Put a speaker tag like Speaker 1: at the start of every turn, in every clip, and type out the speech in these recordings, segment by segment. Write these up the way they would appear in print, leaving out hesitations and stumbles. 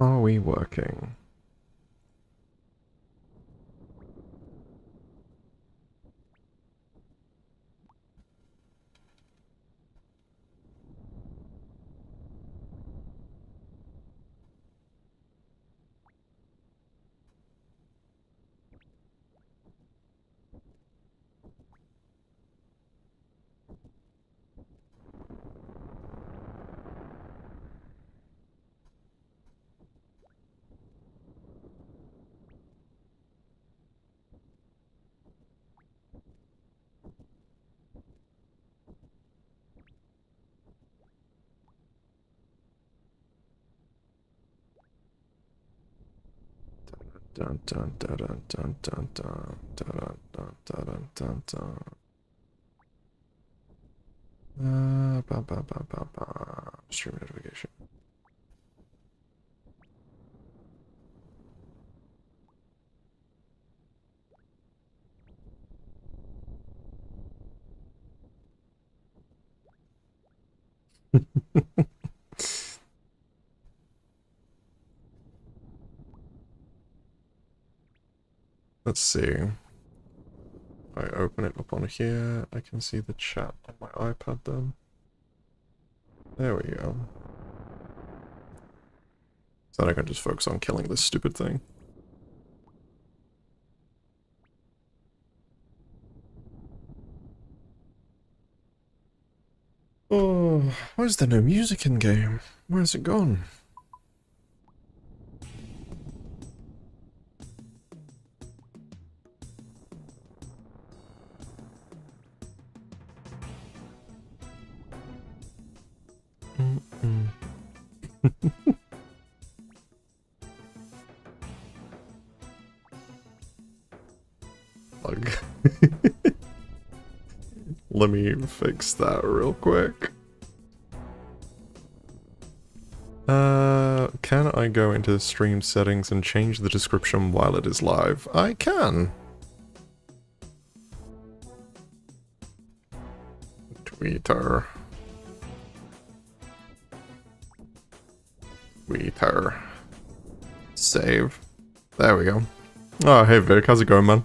Speaker 1: Are we working? Dun dun dun dun dun dun dun dun dun dun dun dun. Stream notification. Let's see. I open it up on here, I can see the chat on my iPad then. There we go. So then I can just focus on killing this stupid thing. Oh, where's the no music in game? Where's it gone? Bug. Let me fix that real quick. Can I go into the stream settings and change the description while it is live? I can! Tweeter. Tweeter. Save. There we go. Oh, hey Vic, how's it going, man?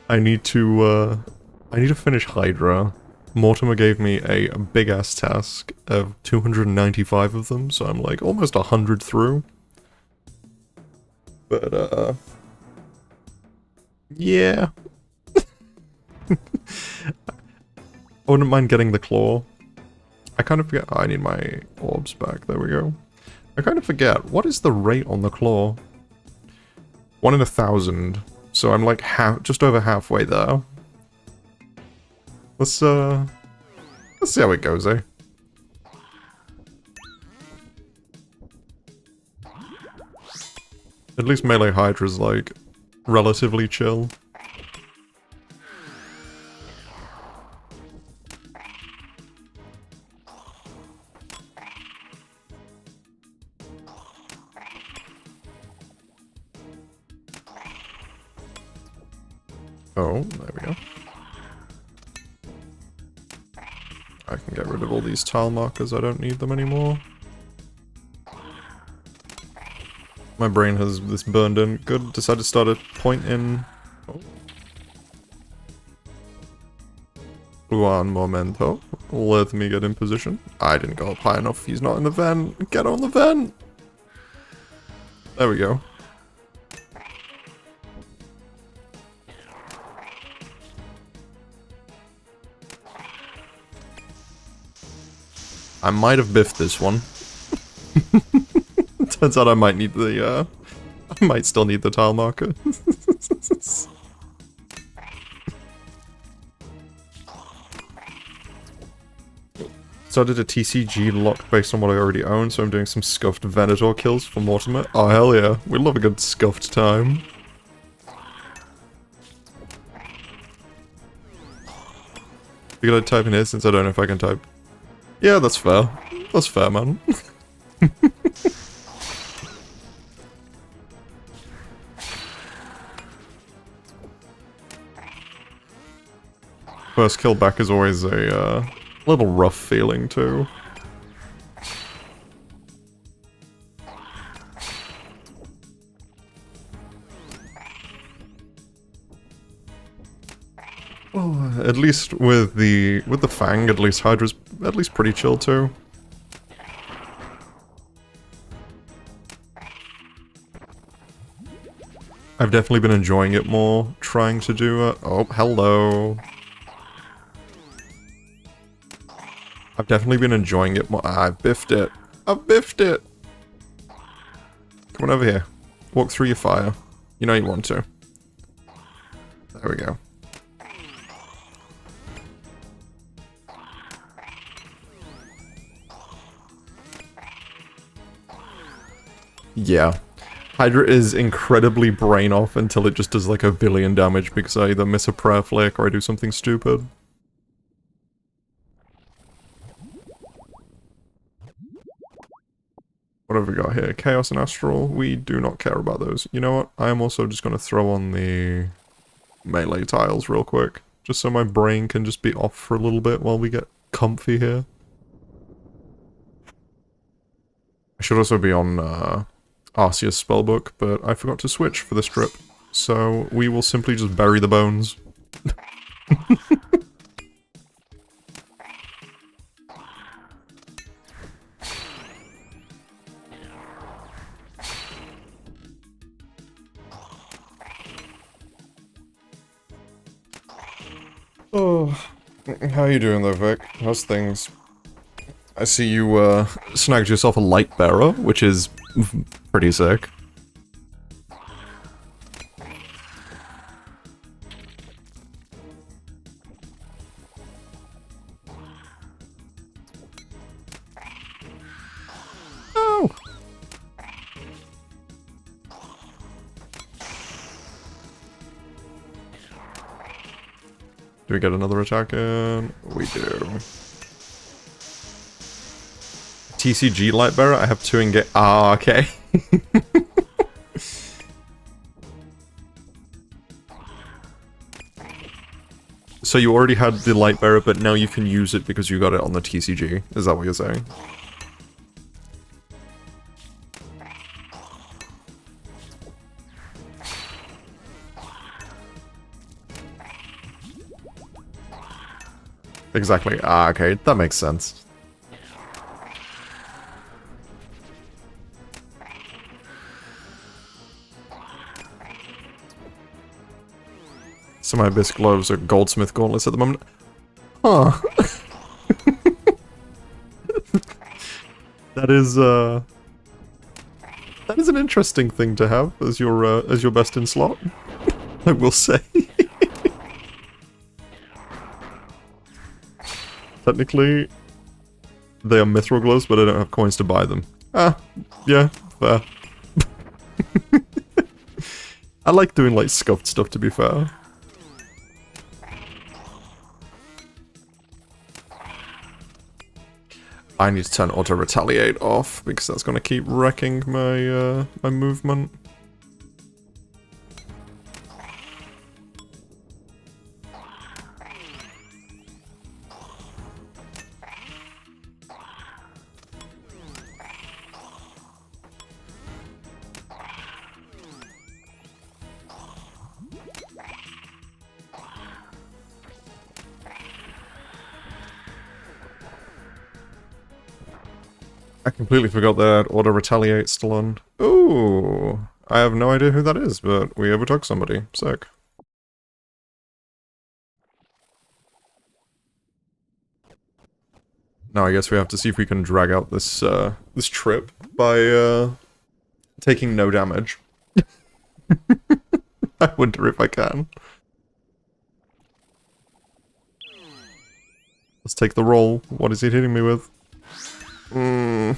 Speaker 1: I need to finish Hydra. Mortimer gave me a big-ass task of 295 of them, so I'm like almost 100 through. But, yeah. I wouldn't mind getting the claw. I kind of forget. Oh, I need my orbs back. There we go. I kind of forget. What is the rate on the claw? 1 in 1,000. So I'm like just over halfway there. Let's see how it goes, eh? At least melee Hydra's like relatively chill. Oh, there we go. I can get rid of all these tile markers, I don't need them anymore. My brain has this burned in. Good, decided to start a point in... Oh. One momento. Let me get in position. I didn't go up high enough, he's not in the vent. Get on the vent! There we go. I might have biffed this one. Turns out I might need the, I might still need the tile marker. So I did a TCG lock based on what I already own, so I'm doing some scuffed Venator kills for Mortimer. Oh hell yeah, we love a good scuffed time. You gotta type in here since I don't know if I can type. Yeah, that's fair. That's fair, man. First kill back is always a little rough feeling too. Oh, at least with the Fang, at least Hydra's at least pretty chill too. I've definitely been enjoying it more, trying to do oh, hello. I've definitely been enjoying it more. I biffed it. I biffed it! Come on over here. Walk through your fire. You know you want to. There we go. Yeah. Hydra is incredibly brain off until it just does like a billion damage because I either miss a prayer flick or I do something stupid. What have we got here? Chaos and Astral. We do not care about those. You know what? I am also just going to throw on the melee tiles real quick. Just so my brain can just be off for a little bit while we get comfy here. I should also be on Arceus spellbook, but I forgot to switch for this trip. So we will simply just bury the bones. Oh, how you doing though, Vic? How's things? I see you snagged yourself a light bearer, which is pretty sick. Oh! Do we get another attack in? We do. TCG Lightbearer? I have 2 in game. Ah, okay. So you already had the Lightbearer, but now you can use it because you got it on the TCG. Is that what you're saying? Exactly. Ah, okay. That makes sense. So my Abyss Gloves are Goldsmith Gauntlets at the moment. Huh. That is an interesting thing to have as your best in slot. I will say. Technically, they are Mithril Gloves, but I don't have coins to buy them. Ah, yeah, fair. I like doing like scuffed stuff, to be fair. I need to turn Auto Retaliate off because that's going to keep wrecking my my movement. I completely forgot that Auto Retaliate's still on. Ooh, I have no idea who that is, but we overtook somebody. Sick. Now I guess we have to see if we can drag out this this trip by taking no damage. I wonder if I can. Let's take the roll. What is he hitting me with? Don't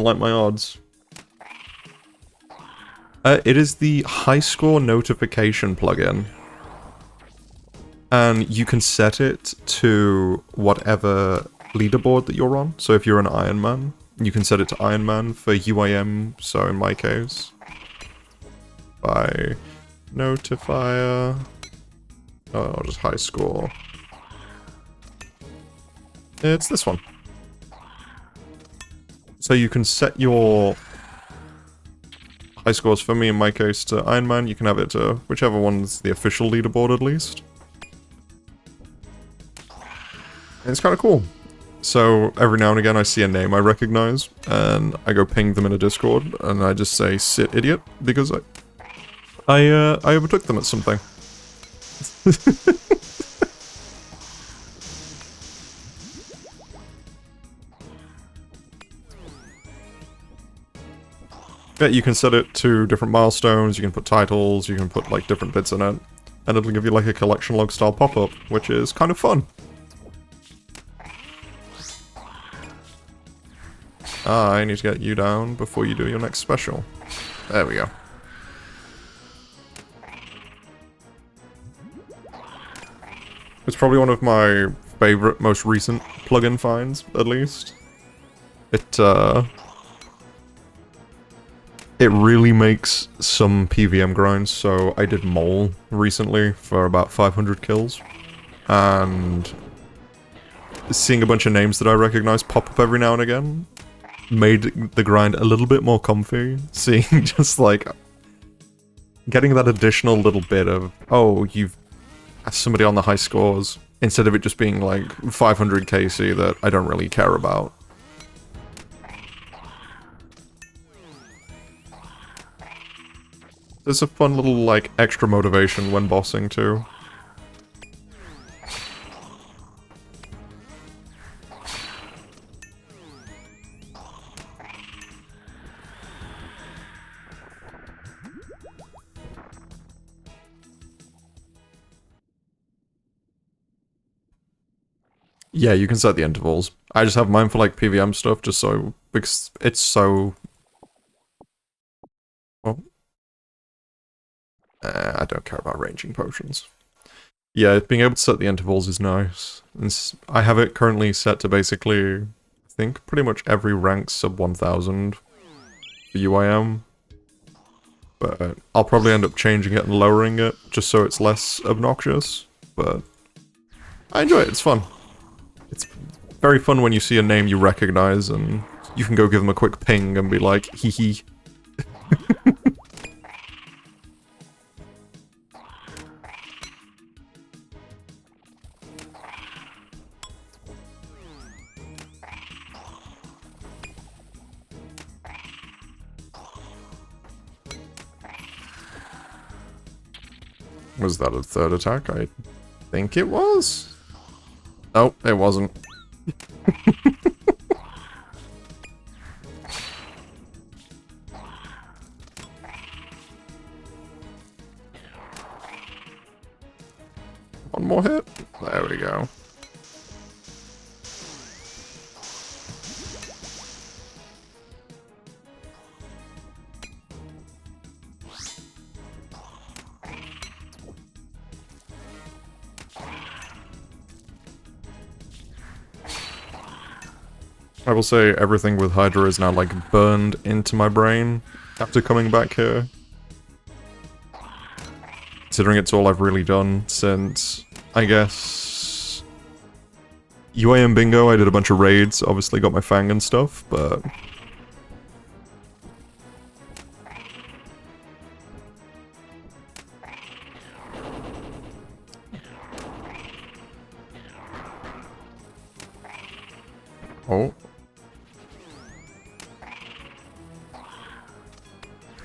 Speaker 1: like my odds. It is the high score notification plugin. And you can set it to whatever leaderboard that you're on. So if you're an Iron Man, you can set it to Iron Man for UIM, so in my case. By notifier. Oh, just high score. It's this one. So you can set your high scores, for me in my case, to Iron Man. You can have it to whichever one's the official leaderboard at least. And it's kind of cool. So every now and again I see a name I recognize, and I go ping them in a Discord, and I just say, "Sit, idiot," because I overtook them at something. Yeah, you can set it to different milestones, you can put titles, you can put like different bits in it, and it'll give you like a collection log style pop-up, which is kind of fun. Ah, I need to get you down before you do your next special. There we go. It's probably one of my favorite, most recent plugin finds, at least. It really makes some PVM grinds, so I did Mole recently for about 500 kills, and seeing a bunch of names that I recognize pop up every now and again made the grind a little bit more comfy, seeing just like getting that additional little bit of, oh, you've asked somebody on the high scores, instead of it just being like 500 KC that I don't really care about. There's a fun little, like, extra motivation when bossing, too. Yeah, you can set the intervals. I just have mine for, like, PVM stuff, just so... because it's so... well... I don't care about ranging potions. Yeah, being able to set the intervals is nice. I have it currently set to basically, I think, pretty much every rank sub 1000 for UIM. But I'll probably end up changing it and lowering it, just so it's less obnoxious. But I enjoy it, it's fun. It's very fun when you see a name you recognize and you can go give them a quick ping and be like, hee hee. Was that a third attack? I think it was. Oh, it wasn't. One more hit. There we go. I will say everything with Hydra is now like burned into my brain after coming back here. Considering it's all I've really done since, I guess, UAM Bingo. I did a bunch of raids, obviously got my Fang and stuff, but... oh.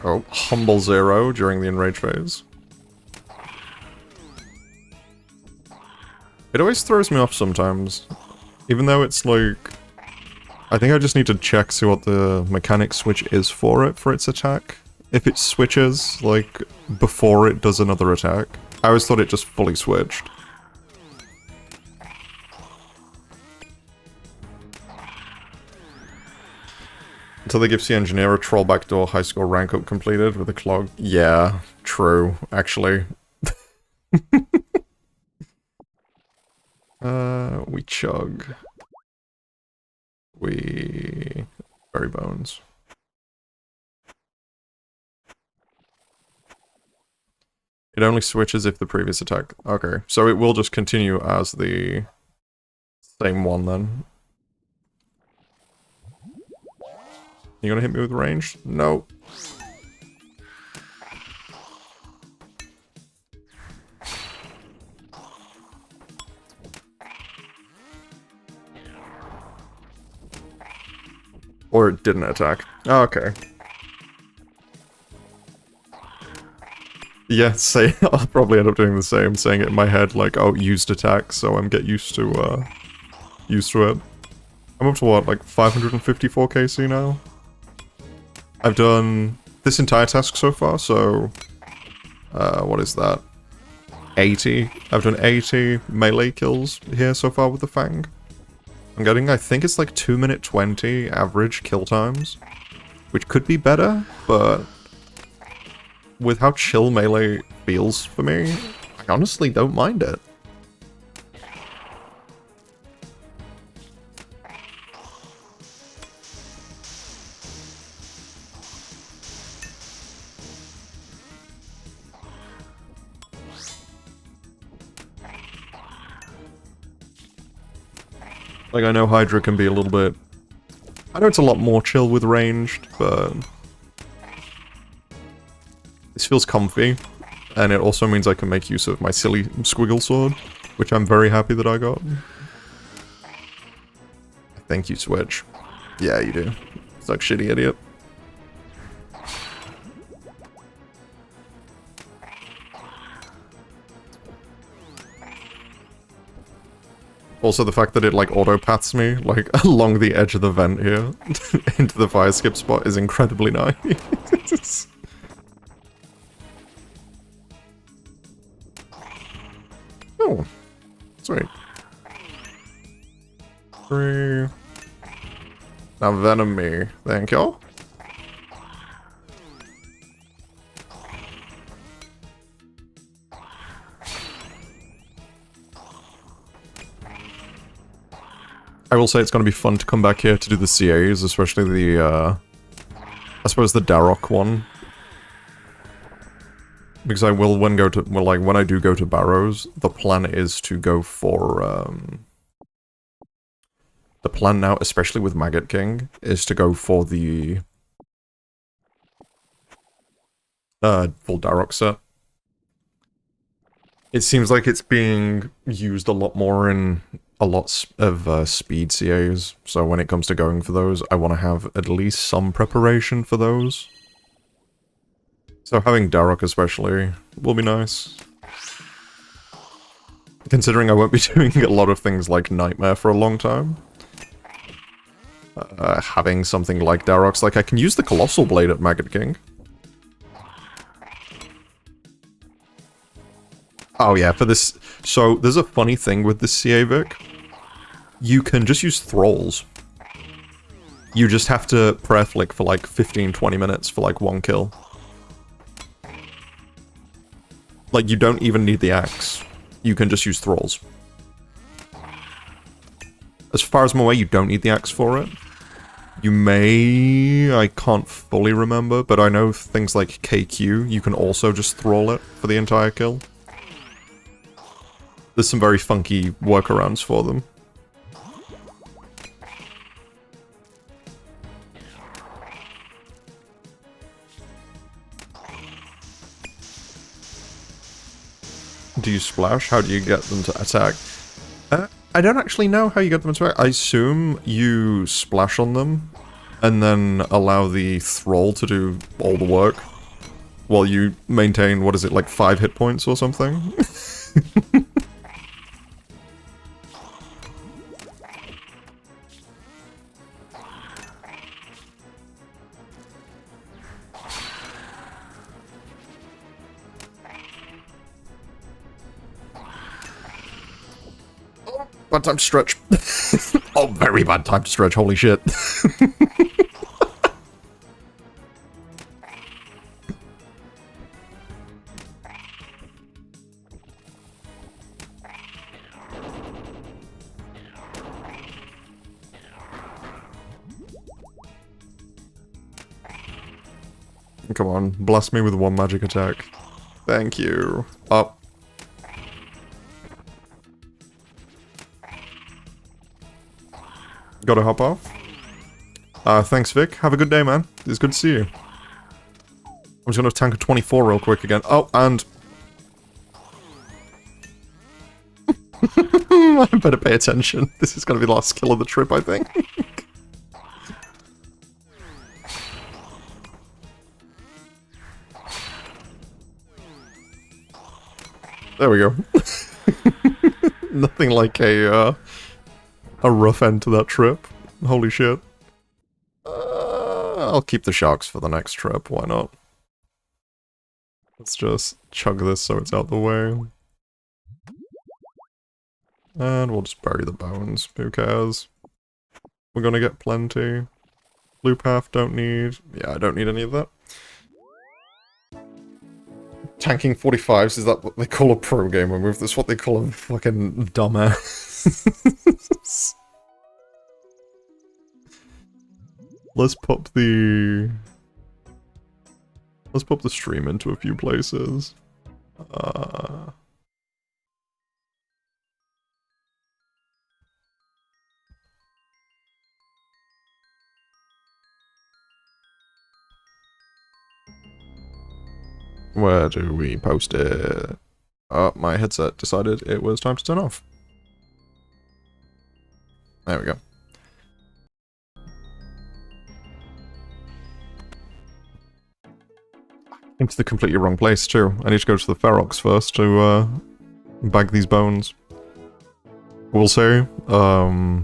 Speaker 1: Oh, humble zero during the enrage phase. It always throws me off sometimes. Even though it's like... I think I just need to check, see what the mechanic switch is for it, for its attack. If it switches, like, before it does another attack. I always thought it just fully switched. Until they give the engineer a troll backdoor high score rank up completed with a clog. Yeah, true, actually. We chug. We... Berry bones. It only switches if the previous attack... Okay, so it will just continue as the same one then. You gonna hit me with range? No. Or it didn't attack. Oh, okay. Yeah, say I'll probably end up doing the same, saying it in my head like, oh, used attack, so I'm get used to it. I'm up to what, like 554 KC now? I've done this entire task so far, so what is that? 80. I've done 80 melee kills here so far with the Fang. I'm getting, I think it's like 2 minute 20 average kill times, which could be better, but with how chill melee feels for me, I honestly don't mind it. Like, I know Hydra can be a little bit... I know it's a lot more chill with ranged, but... this feels comfy, and it also means I can make use of my silly squiggle sword, which I'm very happy that I got. Thank you, Switch. Yeah, you do. Suck shitty idiot. Also, the fact that it, like, auto-paths me, like, along the edge of the vent here, into the fire skip spot is incredibly nice. Oh, sweet. 3. Now venom me, thank y'all. I will say it's going to be fun to come back here to do the CAs, especially the, I suppose the Darrock one. Because I will, when I do go to Burrows, the plan is to go for, the plan now, especially with Maggot King, is to go for the, full Darrock set. It seems like it's being used a lot more in a lot of speed CAs, so when it comes to going for those, I want to have at least some preparation for those. So having Darrock especially will be nice. Considering I won't be doing a lot of things like Nightmare for a long time. Having something like Darrock's, like I can use the Colossal Blade at Maggot King. Oh yeah, for this... So, there's a funny thing with this CA Vic. You can just use Thralls. You just have to prayer flick for like 15-20 minutes for like 1 kill. Like, you don't even need the axe. You can just use Thralls. As far as I'm aware, you don't need the axe for it. You may... I can't fully remember, but I know things like KQ, you can also just Thrall it for the entire kill. There's some very funky workarounds for them. Do you splash? How do you get them to attack? I don't actually know how you get them to attack. I assume you splash on them, and then allow the Thrall to do all the work, while you maintain, what is it, like 5 hit points or something? Bad time to stretch. Oh, very bad time to stretch, holy shit. Come on, blast me with 1 magic attack. Thank you. Up. Gotta hop off. Thanks, Vic. Have a good day, man. It's good to see you. I'm just gonna tank a 24 real quick again. Oh, and... I better pay attention. This is gonna be the last kill of the trip, I think. There we go. Nothing like a rough end to that trip. Holy shit. I'll keep the sharks for the next trip, why not? Let's just chug this so it's out the way. And we'll just bury the bones, who cares? We're gonna get plenty. Blue path, don't need. Yeah, I don't need any of that. Tanking 45s, is that what they call a pro gamer move? That's what they call a fucking dumbass. Let's pop the stream into a few places. Where do we post it? Oh, my headset decided it was time to turn off. There we go. Came to the completely wrong place too. I need to go to the Ferox first to bag these bones. We'll say, I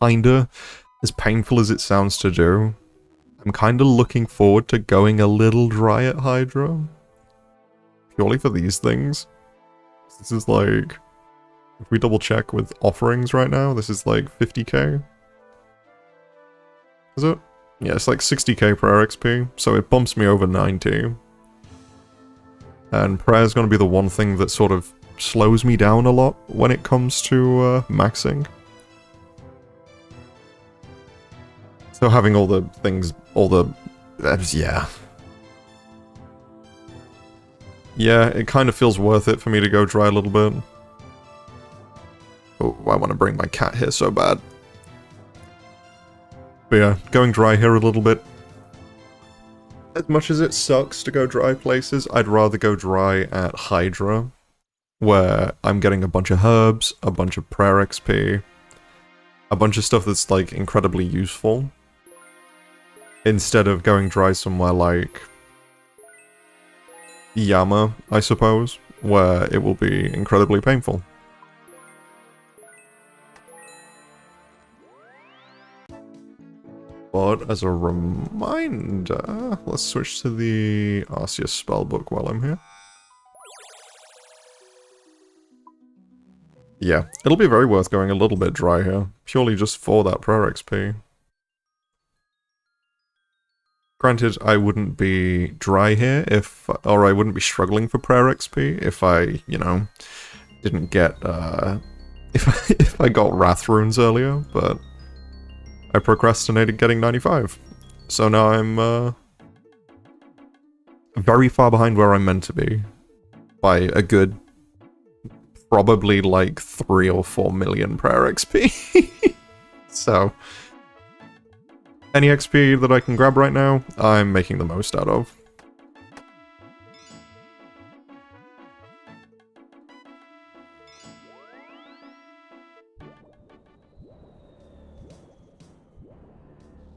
Speaker 1: kinda, as painful as it sounds to do, I'm kinda looking forward to going a little dry at Hydra. Purely for these things. This is like, if we double check with offerings right now, this is like 50k. Is it? Yeah, it's like 60k per XP, so it bumps me over 90. And prayer's gonna be the one thing that sort of slows me down a lot when it comes to maxing. So having all the things, yeah. Yeah, it kind of feels worth it for me to go dry a little bit. Oh, I want to bring my cat here so bad. But yeah, going dry here a little bit. As much as it sucks to go dry places, I'd rather go dry at Hydra, where I'm getting a bunch of herbs, a bunch of prayer XP, a bunch of stuff that's like incredibly useful, instead of going dry somewhere like Yama, I suppose, where it will be incredibly painful. But as a reminder, let's switch to the Arceus spellbook while I'm here. Yeah, it'll be very worth going a little bit dry here, purely just for that prayer XP. Granted, I wouldn't be dry here or I wouldn't be struggling for prayer XP if I, you know, didn't get, if I got Wrath Runes earlier, but I procrastinated getting 95. So now I'm, very far behind where I'm meant to be. By a good, probably like 3 or 4 million prayer XP. So, any XP that I can grab right now, I'm making the most out of.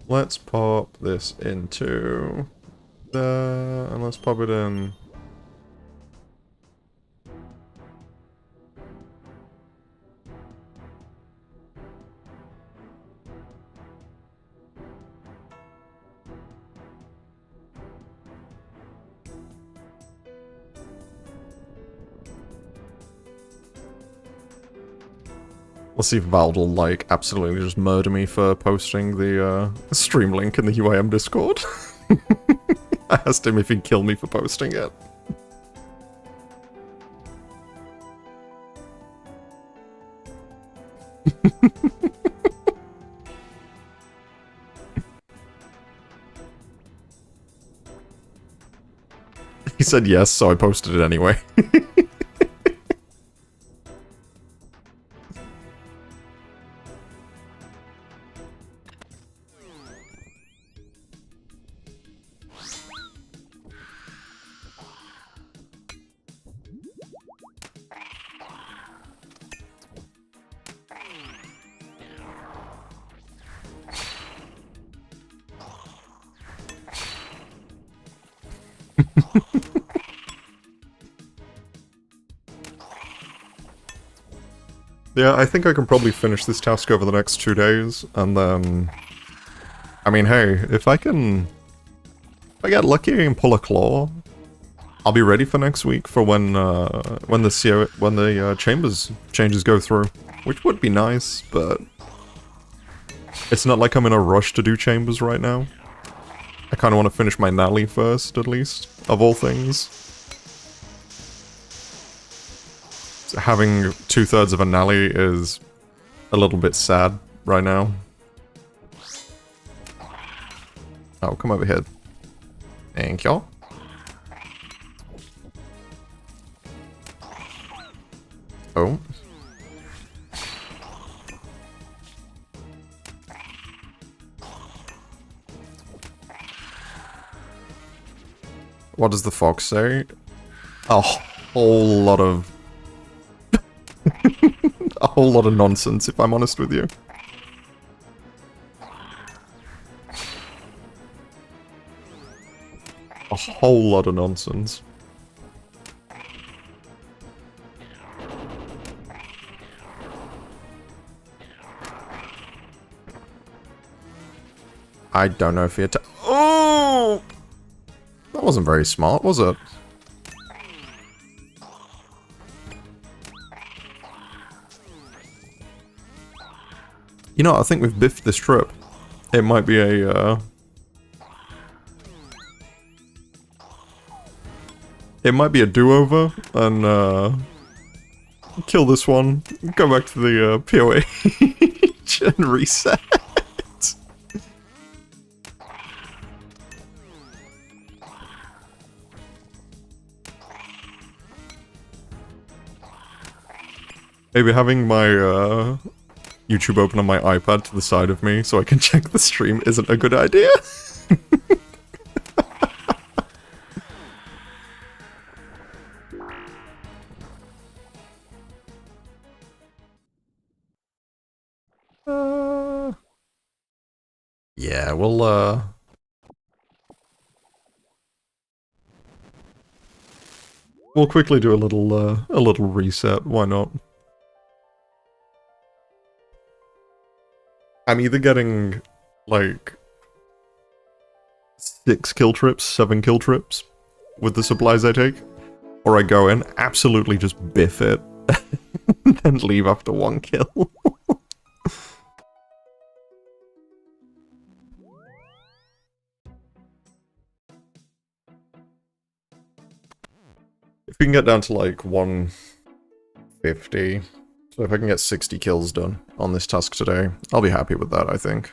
Speaker 1: Let's pop this into there, and let's pop it in. Let's see if Val will, like, absolutely just murder me for posting the, stream link in the UAM Discord. I asked him if he'd kill me for posting it. He's said yes, so I posted it anyway. Yeah, I think I can probably finish this task over the next 2 days, and then... I mean, hey, if I get lucky and pull a claw, I'll be ready for next week for when the chambers changes go through, which would be nice, but it's not like I'm in a rush to do chambers right now. I kind of want to finish my Nally first, at least, of all things. So having 2/3 of a Nally is a little bit sad right now. Oh, come over here. Thank you. Oh. What does the fox say? A whole lot of... a whole lot of nonsense, if I'm honest with you. A whole lot of nonsense. I don't know if he attacked. Oh! That wasn't very smart, was it? You know, I think we've biffed this trip. It might be a, it might be a do-over, and, kill this one, go back to the, POA, and reset. Maybe having my, YouTube open on my iPad to the side of me so I can check the stream isn't a good idea. Yeah, we'll quickly do a little reset, why not? I'm either getting, like, 6 kill trips, 7 kill trips with the supplies I take, or I go in, absolutely just biff it, then leave after 1 kill. If we can get down to, like, 150... So if I can get 60 kills done on this task today, I'll be happy with that, I think.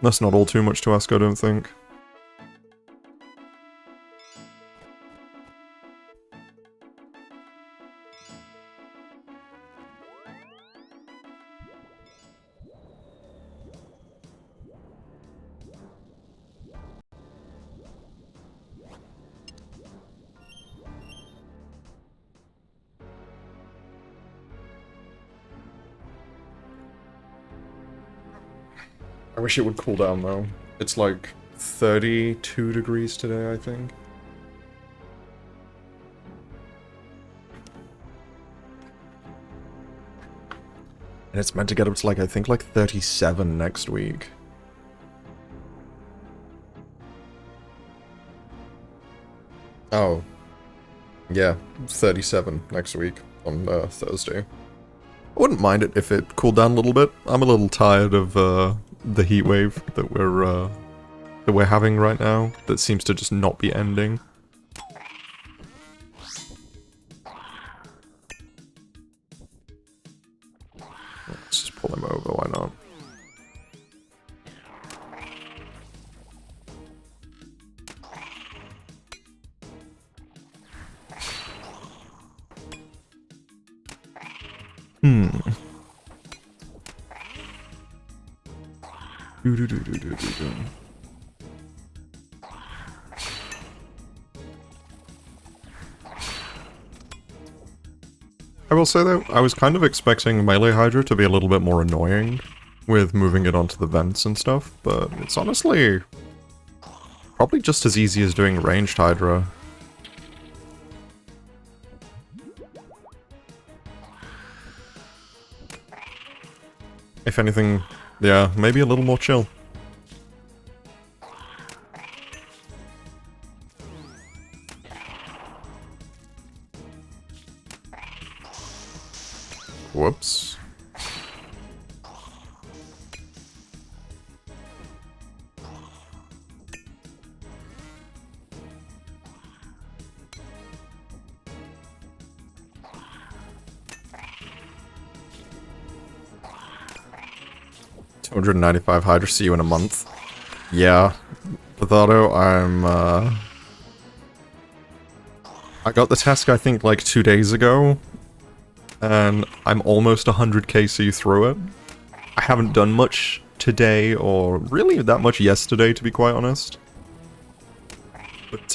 Speaker 1: That's not all too much to ask, I don't think. I wish it would cool down, though. It's like 32 degrees today, I think. And it's meant to get up to, like, I think, like 37 next week. Oh. Yeah, 37 next week on Thursday. I wouldn't mind it if it cooled down a little bit. I'm a little tired of the heat wave that we're having right now. That seems to just not be ending. Let's just pull him over. Why not? Do, do, do, do, do, do, do. I will say though, I was kind of expecting melee hydra to be a little bit more annoying with moving it onto the vents and stuff, but it's honestly probably just as easy as doing ranged hydra. If anything, yeah, maybe a little more chill. Whoops. $295 hydra, see you in a month. Yeah. Potato, I got the task I think like 2 days ago, and I'm almost 100 KC through it. I haven't done much today, or really that much yesterday, to be quite honest. But,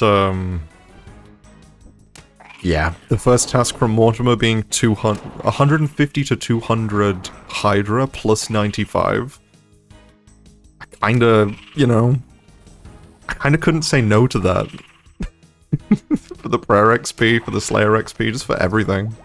Speaker 1: yeah, the first task from Mortimer being 150 to 200 hydra plus 95. I kinda, you know, I kinda couldn't say no to that. For the prayer XP, for the Slayer XP, just for everything.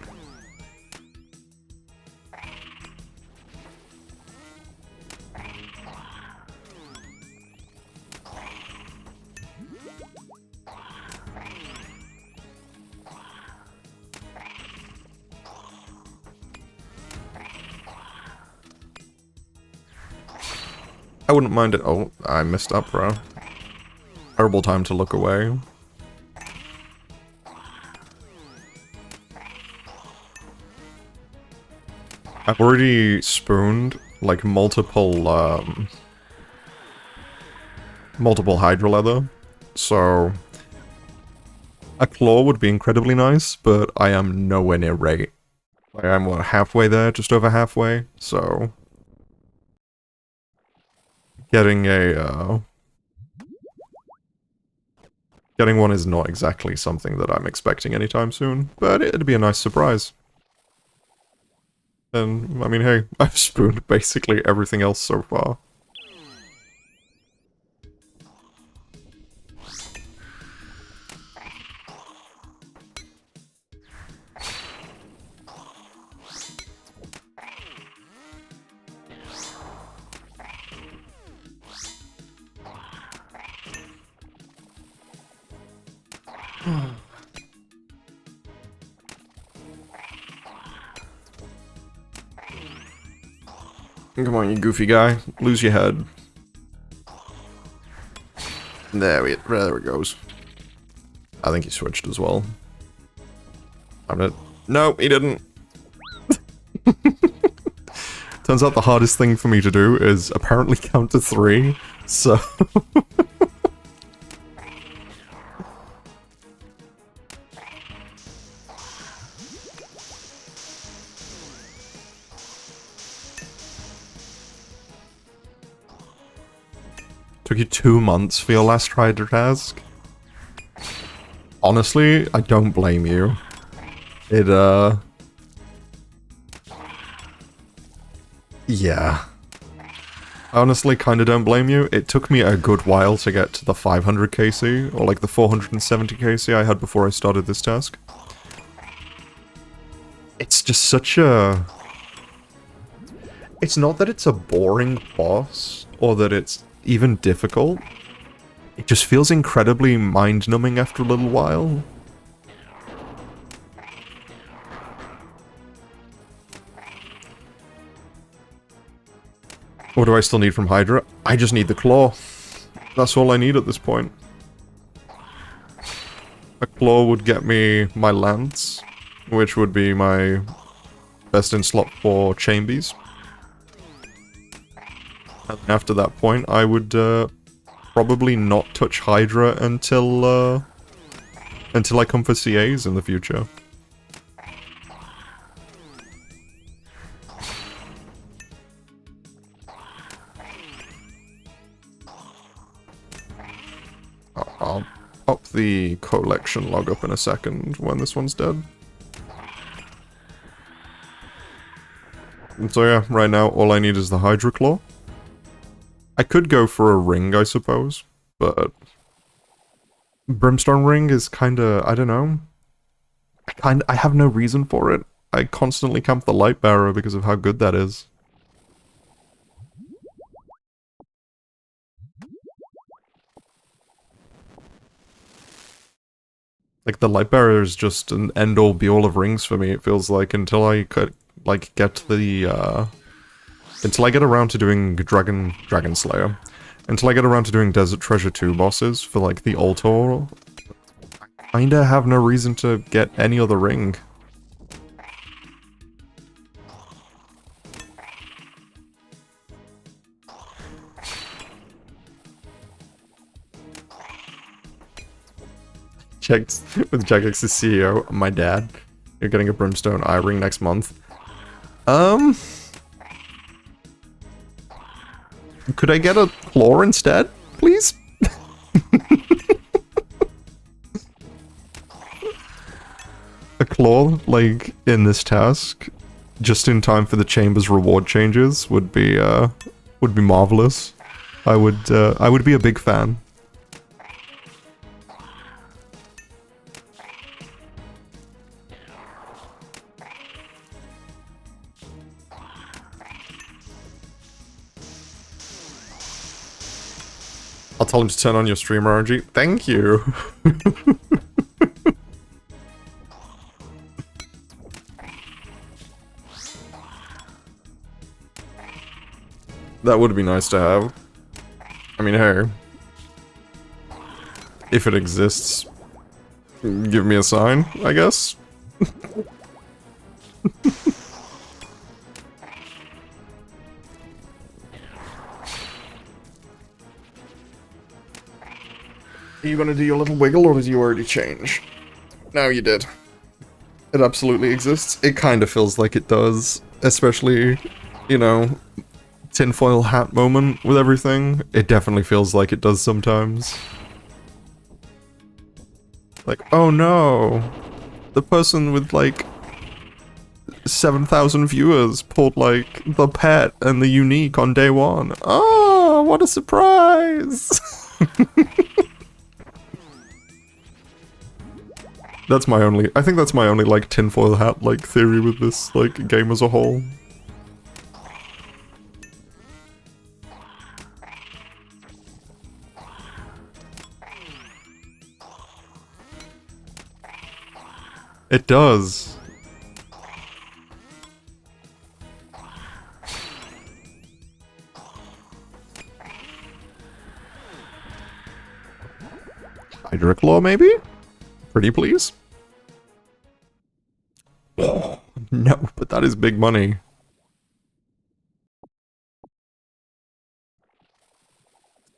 Speaker 1: I wouldn't mind it. Oh, I messed up, bro. Terrible time to look away. I've already spooned, like, multiple hydra leather, so a claw would be incredibly nice, but I am nowhere near rate. Like, I'm, what, halfway there? Just over halfway? So getting getting one is not exactly something that I'm expecting anytime soon, but it'd be a nice surprise. And, I mean, hey, I've spooned basically everything else so far. Come on, you goofy guy. Lose your head. There it goes. I think he switched as well. I'm gonna... No, he didn't. Turns out the hardest thing for me to do is apparently count to 3, so... Took you 2 months for your last hydra task? Honestly, I don't blame you. It, yeah. I honestly kinda don't blame you. It took me a good while to get to the 500 KC, or like the 470 KC I had before I started this task. It's just such a... It's not that it's a boring boss, or that it's even difficult. It just feels incredibly mind-numbing after a little while. What do I still need from Hydra? I just need the claw. That's all I need at this point. A claw would get me my lance, which would be my best in slot for chambies. And after that point, I would probably not touch Hydra until I come for CAs in the future. pop the collection log up in a second when this one's dead. And so yeah, right now all I need is the Hydra Claw. I could go for a ring, I suppose, but Brimstone Ring is kinda, I don't know. I have no reason for it. I constantly camp the Light Bearer because of how good that is. Like, the Light Bearer is just an end-all be-all of rings for me, it feels like, until I could, like, get the, until I get around to doing Dragon Slayer. Until I get around to doing Desert Treasure 2 bosses for, like, the altar, I kinda have no reason to get any other ring. Checked with Jagex's CEO, my dad. You're getting a Brimstone eye ring next month. Could I get a claw instead, please? A claw, like, in this task, just in time for the chamber's reward changes, would be marvelous. I would be a big fan. I'll tell him to turn on your streamer RNG. Thank you! That would be nice to have. I mean, hey. If it exists, give me a sign, I guess? Are you gonna do your little wiggle, or did you already change? No, you did. It absolutely exists. It kind of feels like it does. Especially, you know, tinfoil hat moment with everything. It definitely feels like it does sometimes. Like, oh no! The person with, like, 7,000 viewers pulled, like, the pet and the unique on day one. Oh, what a surprise! That's my only, I think that's my only, like, tinfoil hat, like, theory with this, like, game as a whole. It does. Hydra Claw, maybe? Pretty please? Oh, no, but that is big money.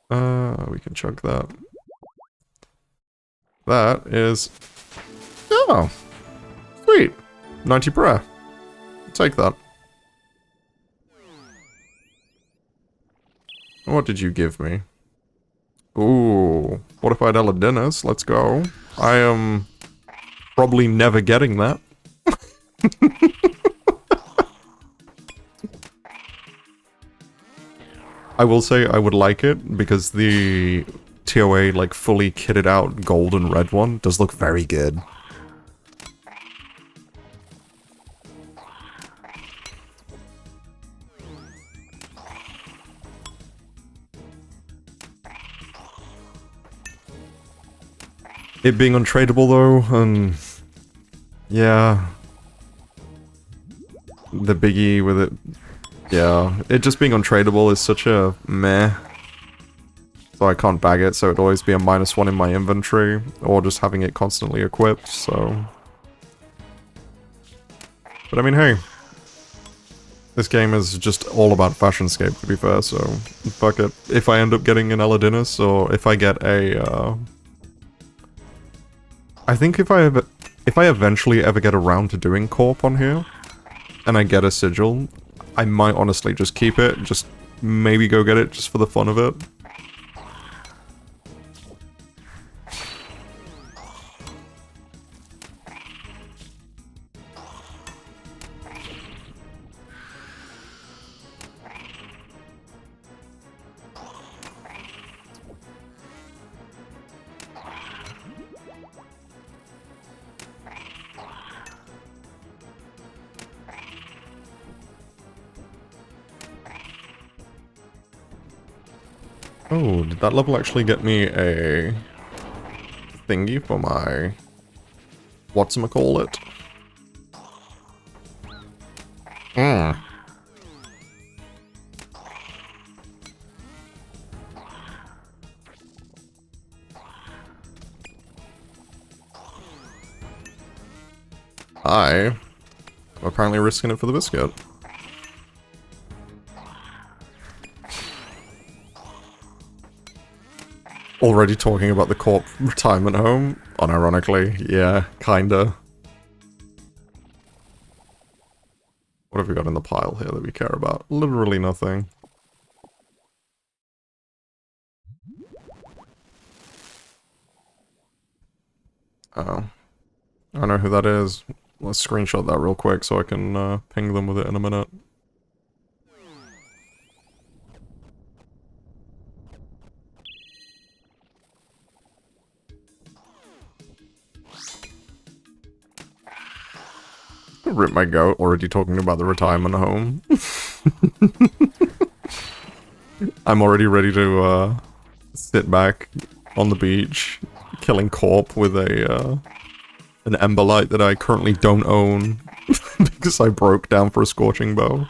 Speaker 1: We can chug that. That is... Oh! Sweet! 90 per. Take that. What did you give me? Ooh, what if I had Eladinas? Let's go. I am probably never getting that. I will say I would like it because the TOA, like, fully kitted out gold and red one does look very good. It being untradeable though, and yeah, the biggie with it, yeah, it just being untradeable is such a meh. So I can't bag it, so it'd always be a -1 in my inventory, or just having it constantly equipped, so... But I mean, hey, this game is just all about Fashionscape, to be fair, so fuck it. If I end up getting an Eladinas, or if I get a, I think if I eventually ever get around to doing Corp on here, and I get a sigil, I might honestly just keep it, just maybe go get it just for the fun of it. Oh, did that level actually get me a thingy for my whatchamacallit? Hmm. I'm apparently risking it for the biscuit. Already talking about the corp retirement home? Unironically, yeah, kinda. What have we got in the pile here that we care about? Literally nothing. Oh. I don't know who that is. Let's screenshot that real quick so I can ping them with it in a minute. Rip my goat, already talking about the retirement home. I'm already ready to sit back on the beach, killing corp with a an ember light that I currently don't own because I broke down for a scorching bow.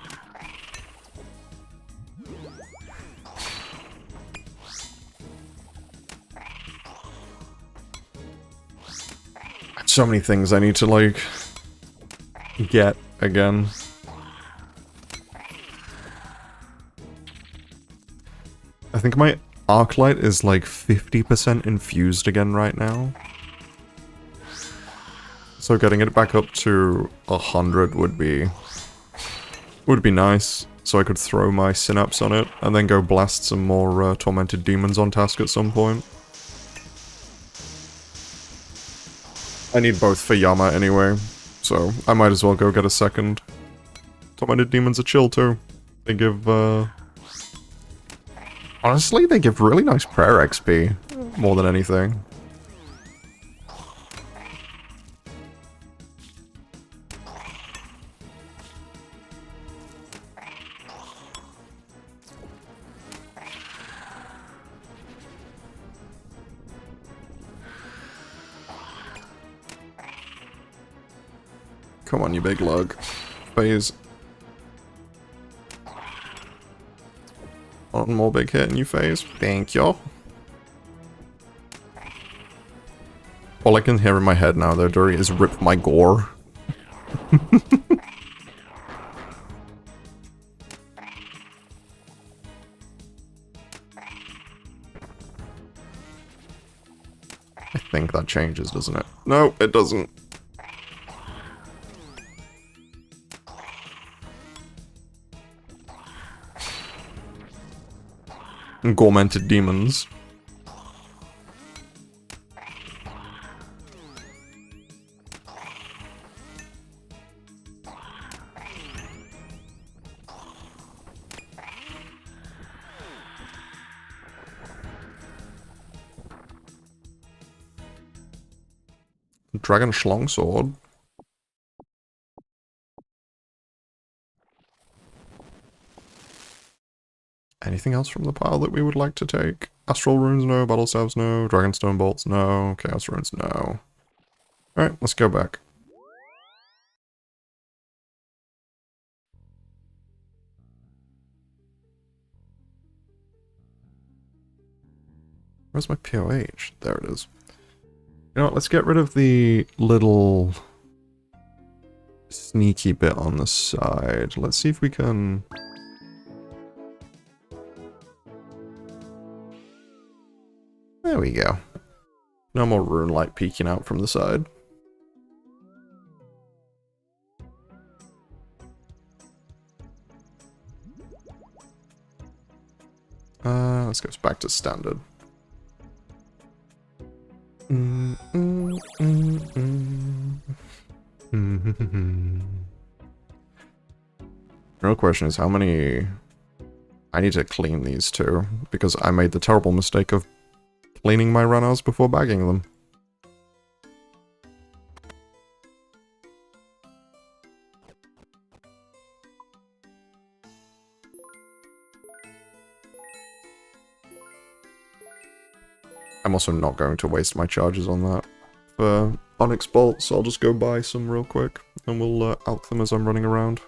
Speaker 1: So many things I need to like get again. I think my arc light is like 50% infused again right now. So getting it back up to 100 would be nice. So I could throw my synapse on it and then go blast some more tormented demons on task at some point. I need both for Yama anyway, so I might as well go get a second. Tormented demons are chill too. They give honestly, they give really nice prayer XP more than anything. Come on, you big lug. Phase. One more big hit and you phase. Thank you. All I can hear in my head now, though, Dory, is rip my gore. I think that changes, doesn't it? No, it doesn't. Gormented demons. Dragon Schlong Sword. Anything else from the pile that we would like to take? Astral Runes, no. Battle Staves, no. Dragonstone Bolts, no. Chaos Runes, no. Alright, let's go back. Where's my POH? There it is. You know what, let's get rid of the little sneaky bit on the side. Let's see if we can... There we go. No more rune light peeking out from the side. Let's go back to standard. Real question is how many... I need to clean these too, because I made the terrible mistake of cleaning my runners before bagging them. I'm also not going to waste my charges on that for Onyx Bolts, so I'll just go buy some real quick, and we'll alch them as I'm running around.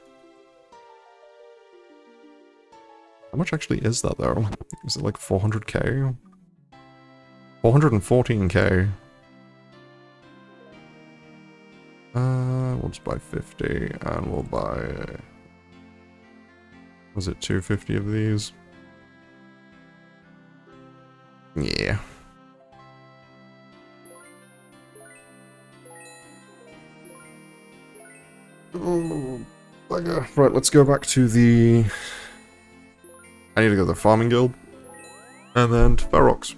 Speaker 1: How much actually is that, though? Is it like 400k? 414k. We'll just buy 50, and we'll buy... Was it 250 of these? Yeah. Oh, bugger. Right, let's go back to the... I need to go to the Farming Guild. And then to Burrows.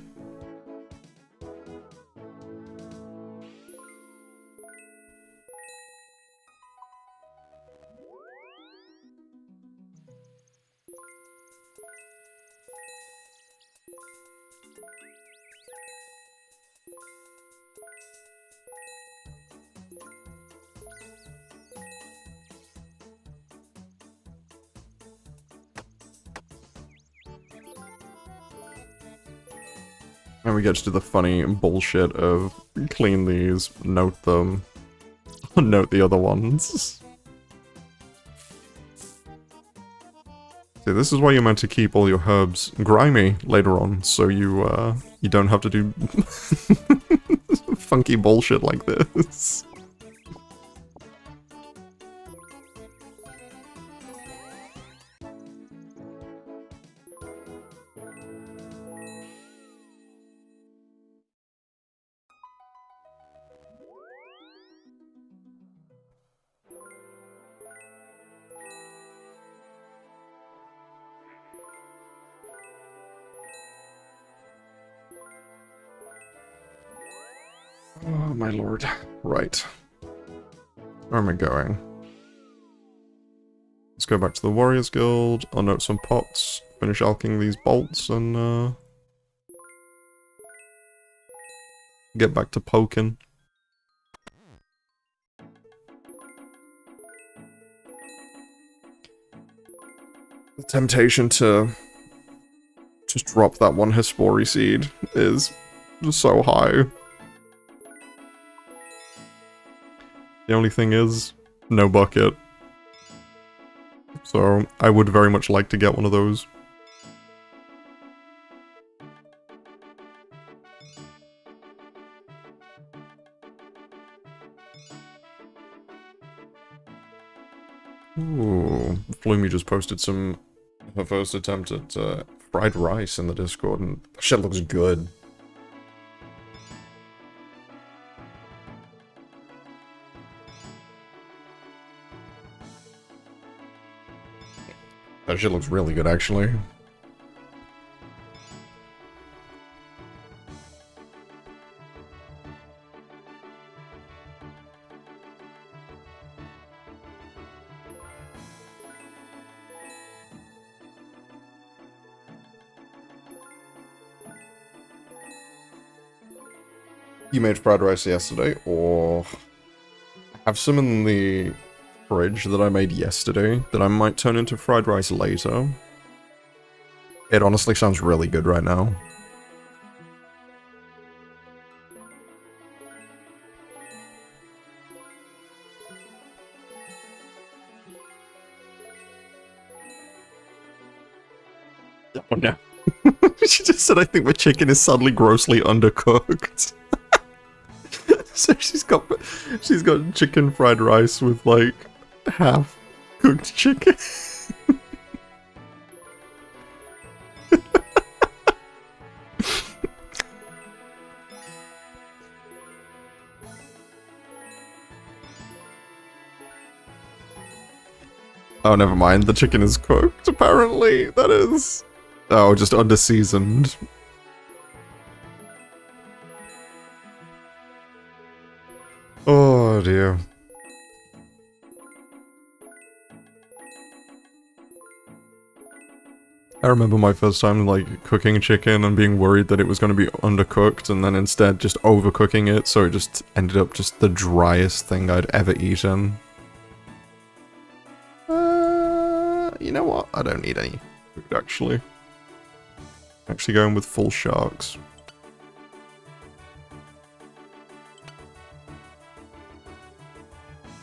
Speaker 1: And we get to do the funny bullshit of clean these, note them, note the other ones. See, this is why you're meant to keep all your herbs grimy later on, so you don't have to do funky bullshit like this. Oh my lord. Right. Where am I going? Let's go back to the Warriors Guild, I'll note some pots, finish alching these bolts, and get back to poking. The temptation to just drop that one Hespori seed is so high. The only thing is, no bucket. So, I would very much like to get one of those. Ooh, Flumey just posted her first attempt at fried rice in the Discord, and that shit looks good. That shit looks really good, actually. You made fried rice yesterday, or I have some in the fridge that I made yesterday that I might turn into fried rice later. It honestly sounds really good right now. Oh no. She just said, I think my chicken is suddenly grossly undercooked. So she's got chicken fried rice with like half cooked chicken. Oh, never mind. The chicken is cooked, apparently. That is... Oh, just under-seasoned. Oh, dear. I remember my first time, like, cooking chicken and being worried that it was going to be undercooked, and then instead just overcooking it, so it just ended up just the driest thing I'd ever eaten. You know what? I don't need any food, actually. Actually going with full sharks.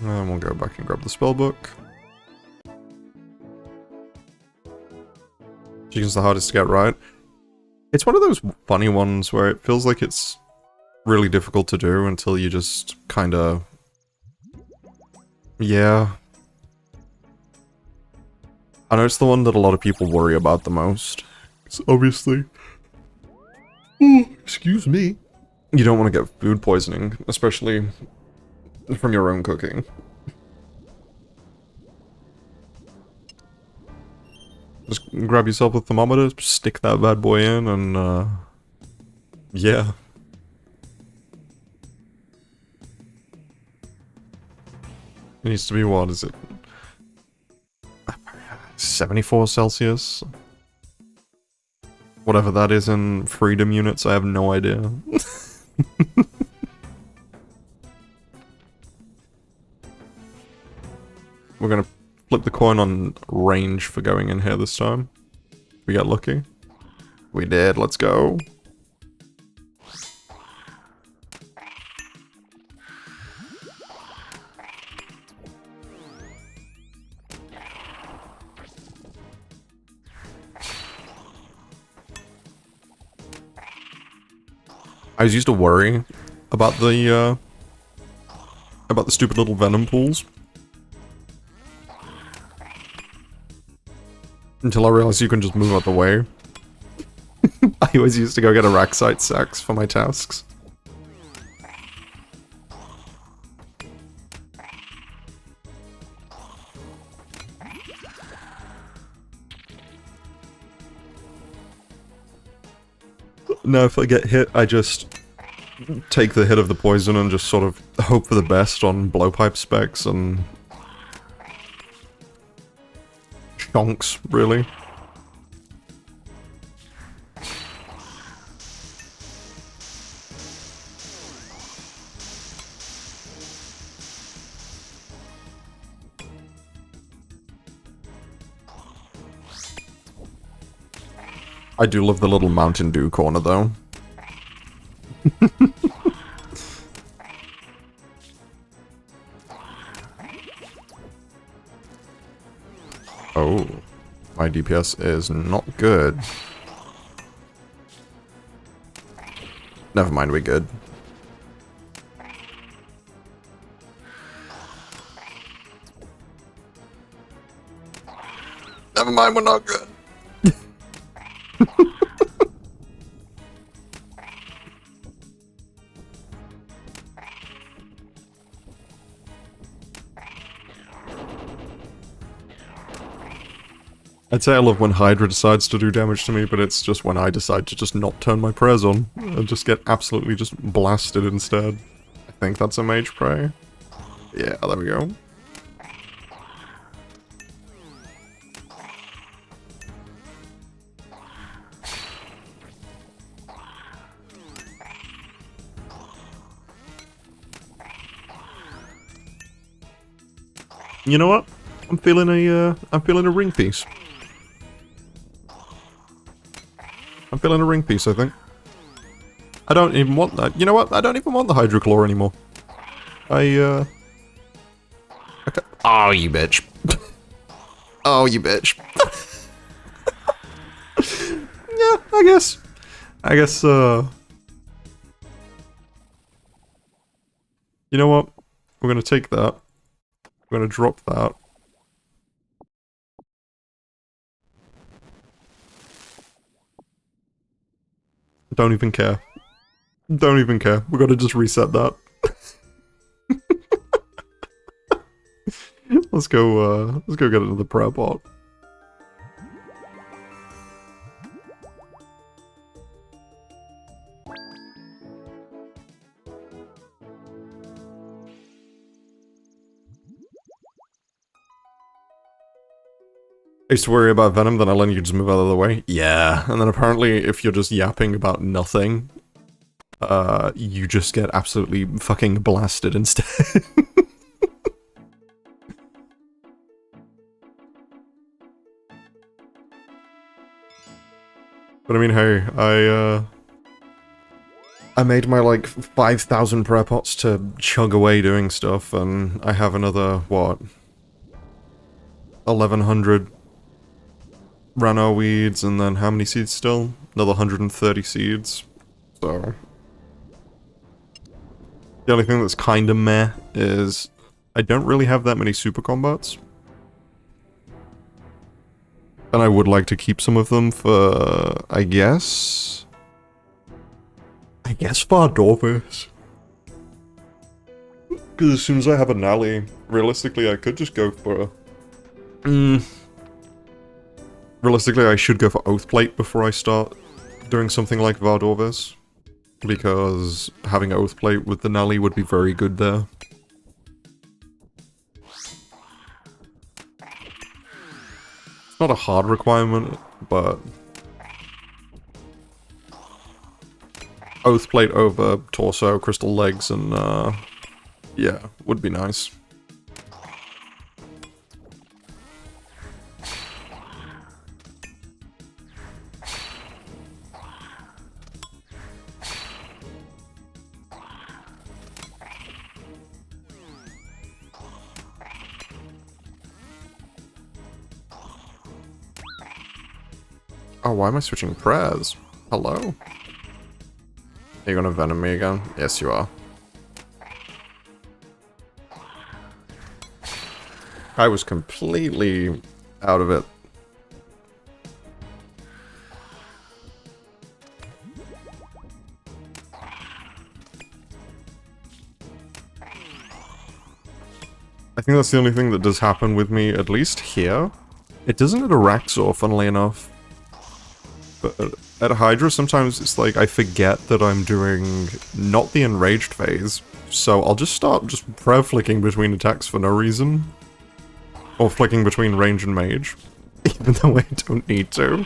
Speaker 1: And we'll go back and grab the spellbook. Chicken's the hardest to get right. It's one of those funny ones where it feels like it's really difficult to do until you just kinda... Yeah. I know it's the one that a lot of people worry about the most. It's obviously... excuse me. You don't want to get food poisoning, especially from your own cooking. Just grab yourself a thermometer, stick that bad boy in, and yeah. It needs to be, what is it? 74 Celsius? Whatever that is in freedom units, I have no idea. We're gonna flip the coin on range for going in here this time. We got lucky. We did, let's go. I was used to worry about the stupid little venom pools. Until I realized you can just move out the way. I always used to go get a Raxite sax for my tasks. No, if I get hit, I just take the hit of the poison and just sort of hope for the best on blowpipe specs and... chonks, really. I do love the little Mountain Dew corner, though. Oh, my DPS is not good. Never mind, we're good. Never mind, we're not good. I'd say I love when Hydra decides to do damage to me, but it's just when I decide to just not turn my prayers on and just get absolutely just blasted instead. I think that's a mage prey. Yeah, there we go. You know what? I'm feeling a ring piece. I'm feeling a ring piece, I think. I don't even want that. You know what? I don't even want the Hydrochlor anymore. Okay. Oh, you bitch. Oh, you bitch. Yeah, I guess, you know what? We're gonna take that. We're gonna drop that. Don't even care. Don't even care. We gotta just reset that. Let's go get into the prayer bot. I used to worry about Venom, then I let you just move out of the way. Yeah, and then apparently if you're just yapping about nothing, you just get absolutely fucking blasted instead. But I mean, hey, I made my, like, 5,000 prayer pots to chug away doing stuff, and I have another, what? 1,100 Rano weeds, and then how many seeds still? Another 130 seeds. So... The only thing that's kinda meh is I don't really have that many super combats. And I would like to keep some of them for, I guess Vardorvis. Because as soon as I have a Nally, realistically I could just go for... Realistically I should go for Oathplate before I start doing something like Vardorvis. Because having Oathplate with the Nally would be very good there. It's not a hard requirement, but... Oathplate over Torso, Crystal Legs, and yeah, would be nice. Oh, why am I switching prayers? Hello? Are you gonna venom me again? Yes, you are. I was completely out of it. I think that's the only thing that does happen with me, at least here. It doesn't at Araxor, funnily enough. But at Hydra, sometimes it's like I forget that I'm doing not the enraged phase, so I'll just start prayer flicking between attacks for no reason. Or flicking between range and mage, even though I don't need to.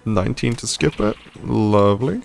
Speaker 1: $19 to skip it. Lovely.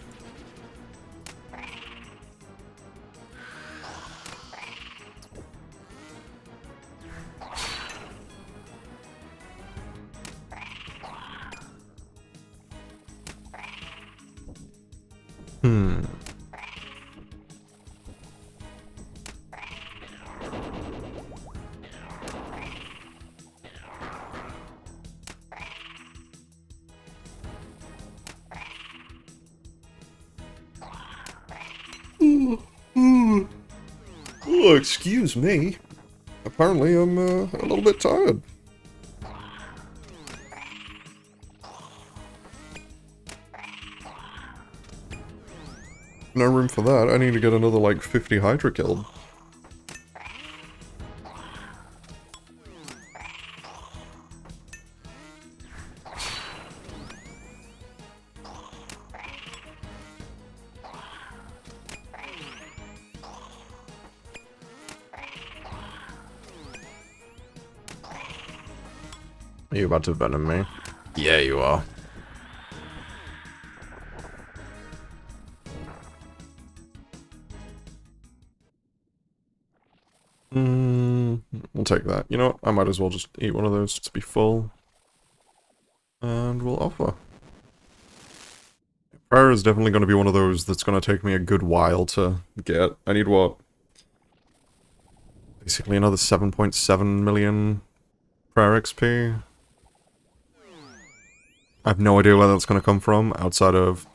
Speaker 1: Oh, excuse me. Apparently I'm a little bit tired. No room for that. I need to get another, like, 50 Hydra killed. Are you about to venom me? Yeah, you are. We'll take that. You know what? I might as well just eat one of those to be full. And we'll offer. Prayer is definitely going to be one of those that's going to take me a good while to get. I need what? Basically another 7.7 million prayer XP. I have no idea where that's going to come from, outside of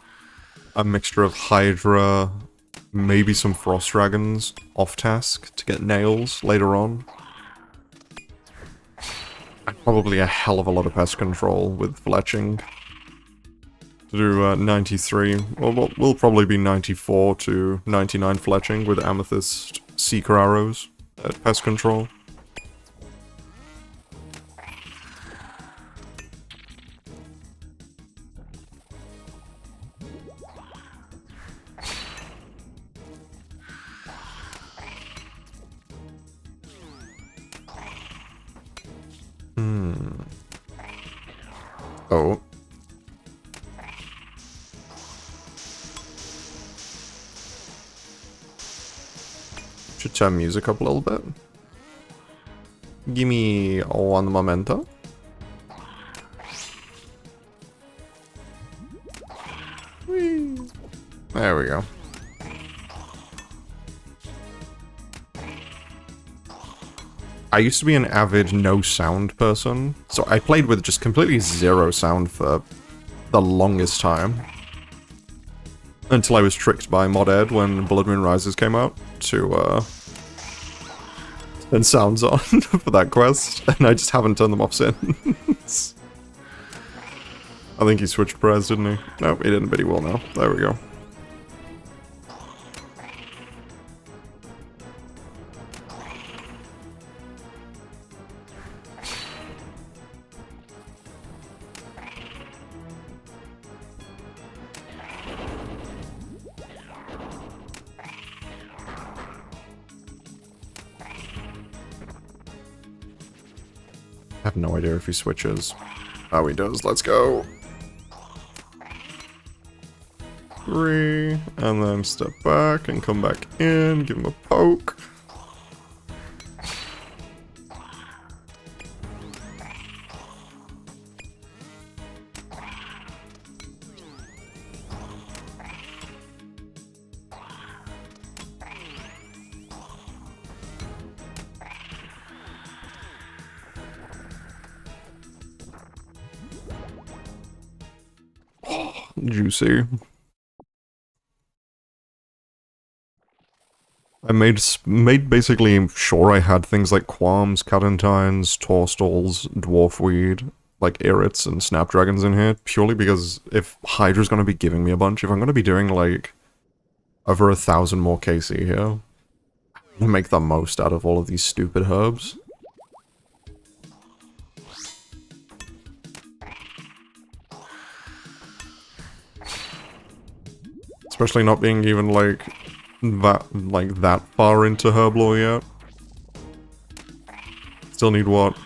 Speaker 1: a mixture of Hydra, maybe some Frost Dragons off-task to get nails later on. And probably a hell of a lot of pest control with fletching. To do 93, well, we'll probably be 94 to 99 fletching with Amethyst Seeker Arrows at pest control. Oh. Should turn music up a little bit. Gimme one momento. There we go. I used to be an avid no sound person, so I played with just completely zero sound for the longest time. Until I was tricked by Mod Ed when Blood Moon Rises came out to turn sounds on for that quest, and I just haven't turned them off since. I think he switched prayers, didn't he? No, he didn't, but he will now. There we go. I have no idea if he switches. Oh, he does. Let's go. 3, and then step back and come back in, give him a poke. Juicy. I made basically sure I had things like Qualms, Cadentines, Torstalls, Dwarfweed, like Irrits and Snapdragons in here, purely because if Hydra's gonna be giving me a bunch, if I'm gonna be doing like over 1,000 more KC here, I'm gonna make the most out of all of these stupid herbs. Especially not being even like that far into herb lore yet. Still need what?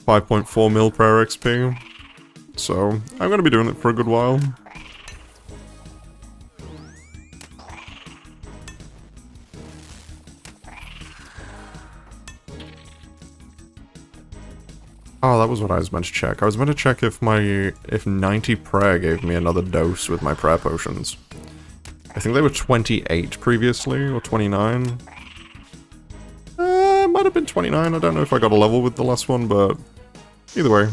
Speaker 1: 5.4 mil prayer XP. So I'm gonna be doing it for a good while. Oh, that was what I was meant to check. I was meant to check if 90 prayer gave me another dose with my prayer potions. I think they were 28 previously, or 29. Might have been 29. I don't know if I got a level with the last one, but either way.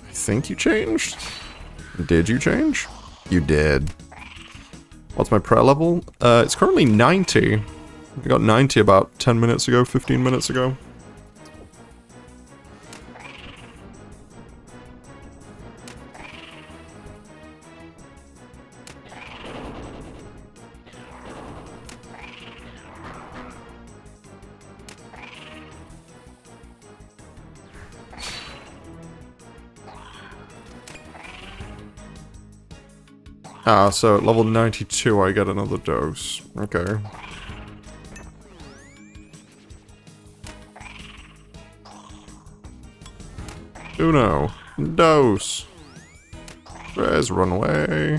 Speaker 1: I think you changed? Did you change? You did. What's my prayer level? It's currently 90. I got 90 about 10 minutes ago, 15 minutes ago. Ah, so at level 92 I get another dose. Okay. Uno. Dose. There's runaway.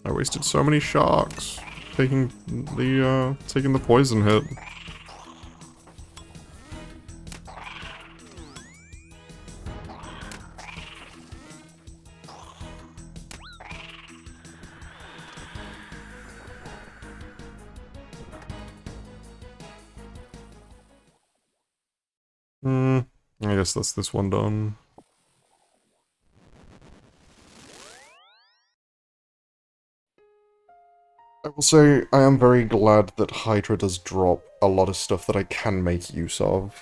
Speaker 1: I wasted so many sharks taking the poison hit. I guess that's this one done. I will say, I am very glad that Hydra does drop a lot of stuff that I can make use of.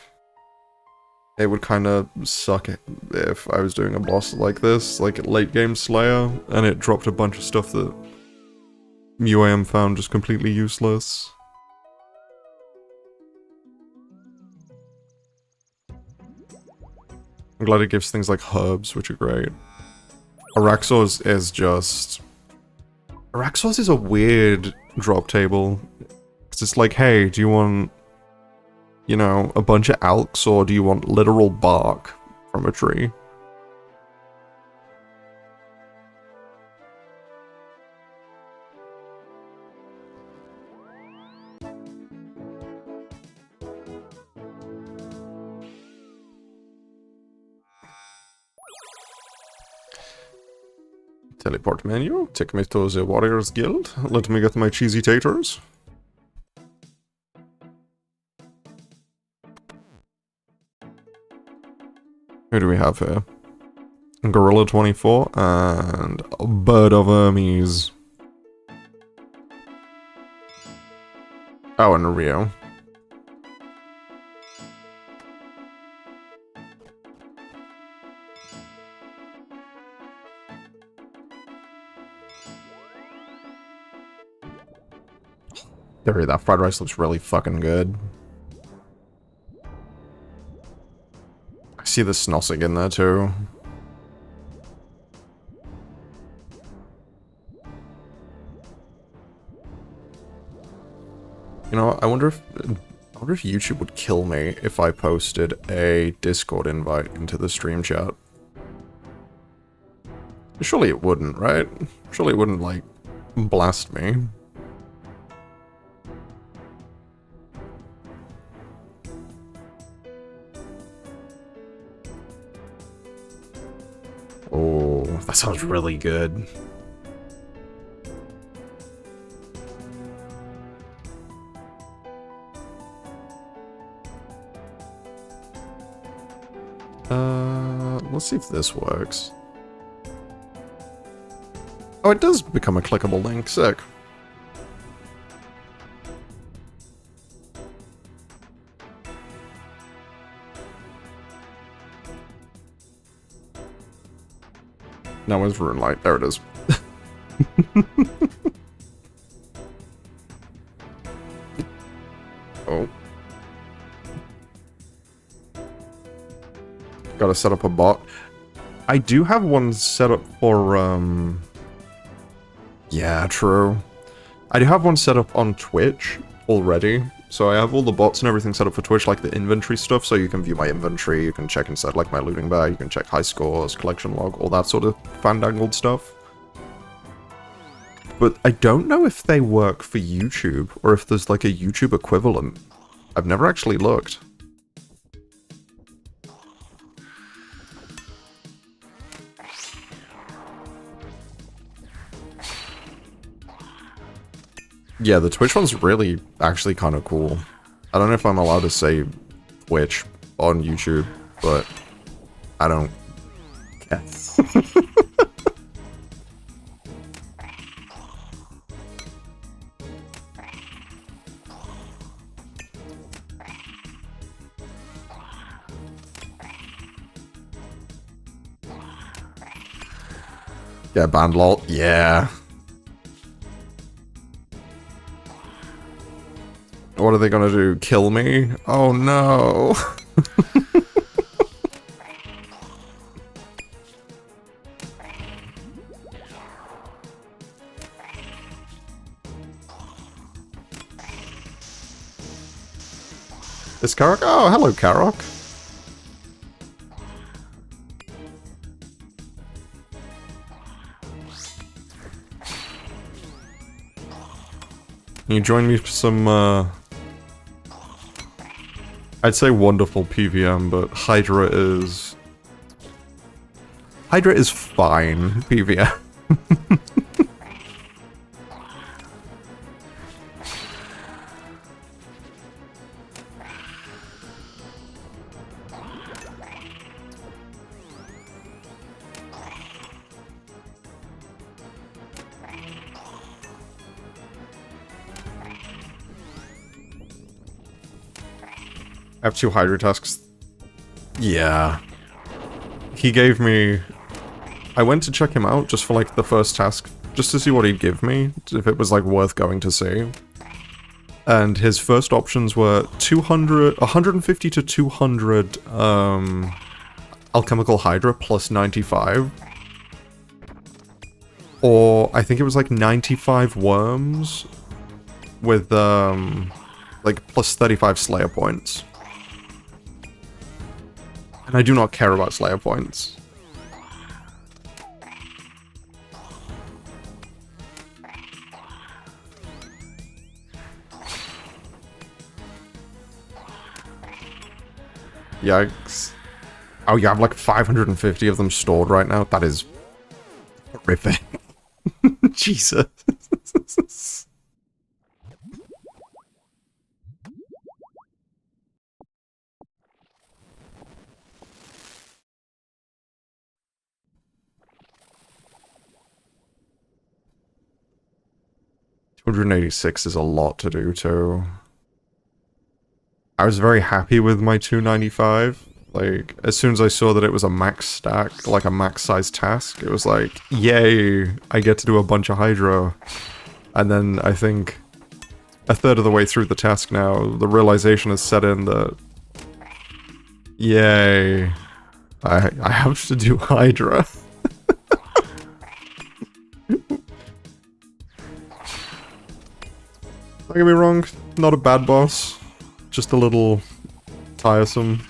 Speaker 1: It would kind of suck if I was doing a boss like this, like late game Slayer, and it dropped a bunch of stuff that UAM found just completely useless. I'm glad it gives things like herbs, which are great. Araxos is just... Araxos is a weird drop table. Because it's like, hey, do you want, you know, a bunch of alks, or do you want literal bark from a tree? Teleport menu, take me to the Warriors Guild, let me get my cheesy taters. Who do we have here? Gorilla 24 and Bird of Hermes. Oh, and Rio. Dude, that fried rice looks really fucking good. I see the snossing in there too. You know, I wonder if YouTube would kill me if I posted a Discord invite into the stream chat. Surely it wouldn't, right? Surely it wouldn't, like, blast me. Oh, that sounds really good. Let's see if this works. Oh, it does become a clickable link. Sick. Now where's Rune Light? There it is. Oh. Gotta set up a bot. I do have one set up for, yeah, true. I do have one set up on Twitch already. So I have all the bots and everything set up for Twitch, like the inventory stuff, so you can view my inventory, you can check inside, like, my looting bag, you can check high scores, collection log, all that sort of fandangled stuff. But I don't know if they work for YouTube, or if there's, like, a YouTube equivalent. I've never actually looked. Yeah, the Twitch one's really actually kind of cool. I don't know if I'm allowed to say Twitch on YouTube, but I don't care. Yeah, banned lol. Yeah. What are they gonna do? Kill me? Oh no! Is Karok? Oh, hello, Karok. Can you join me for some, I'd say wonderful PVM, but Hydra is fine PVM. I have 2 Hydra tasks. Yeah. He gave me... I went to check him out just for, like, the first task, just to see what he'd give me, if it was, like, worth going to see. And his first options were 150 to 200, alchemical hydra plus 95. Or I think it was like 95 worms with like plus 35 slayer points. And I do not care about slayer points. Yikes. Oh, you have like 550 of them stored right now? That is horrific. Jesus. $286 is a lot to do too. I was very happy with my 295. Like, as soon as I saw that it was a max stack, like a max size task, it was like, yay, I get to do a bunch of hydra. And then I think a third of the way through the task now, the realization has set in that, yay, I have to do hydra. Don't get me wrong, not a bad boss, just a little tiresome.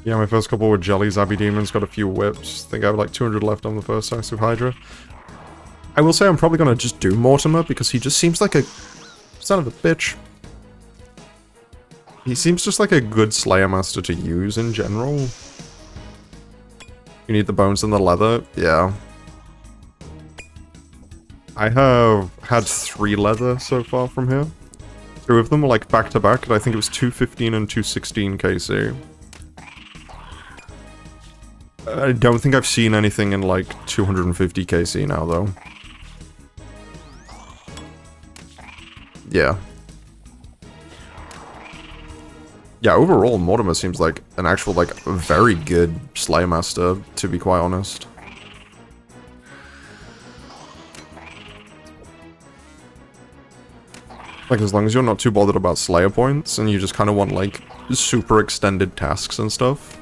Speaker 1: Yeah, my first couple were jellies, Abbey Demons, got a few whips. I think I have like 200 left on the first task of Hydra. I will say I'm probably gonna just do Mortimer because he just seems like a son of a bitch. He seems just like a good Slayer Master to use in general. You need the bones and the leather? Yeah. I have had 3 leather so far from here. 2 of them were like back to back, and I think it was 215 and 216 KC. I don't think I've seen anything in like 250 KC now though. Yeah. Yeah, overall, Mortimer seems like an actual, like, very good Slayer Master, to be quite honest. Like, as long as you're not too bothered about Slayer points, and you just kind of want, like, super extended tasks and stuff.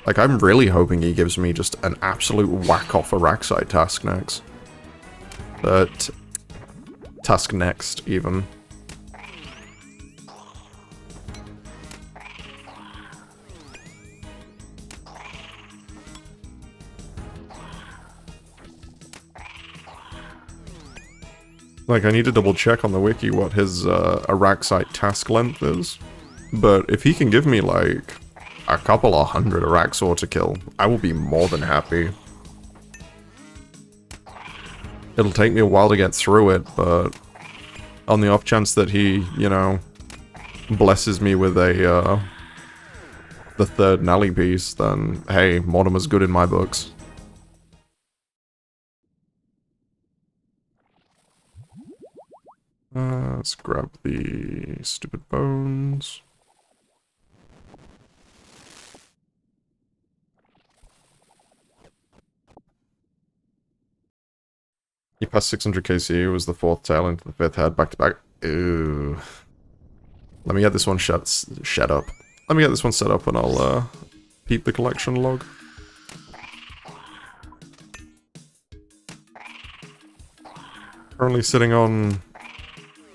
Speaker 1: Like, I'm really hoping he gives me just an absolute whack-off Araxite task next. But... task next, even. Like, I need to double check on the wiki what his Araxite task length is. But if he can give me, like, a couple of hundred Araxor to kill, I will be more than happy. It'll take me a while to get through it, but on the off chance that he, you know, blesses me with a, the 3rd Nally piece, then, hey, Mortimer's good in my books. Let's grab the stupid bones. He passed 600 KC, was the 4th tail into the 5th head, back to back. Ew. Let me get this one shut up. Let me get this one set up and I'll peep the collection log. Currently sitting on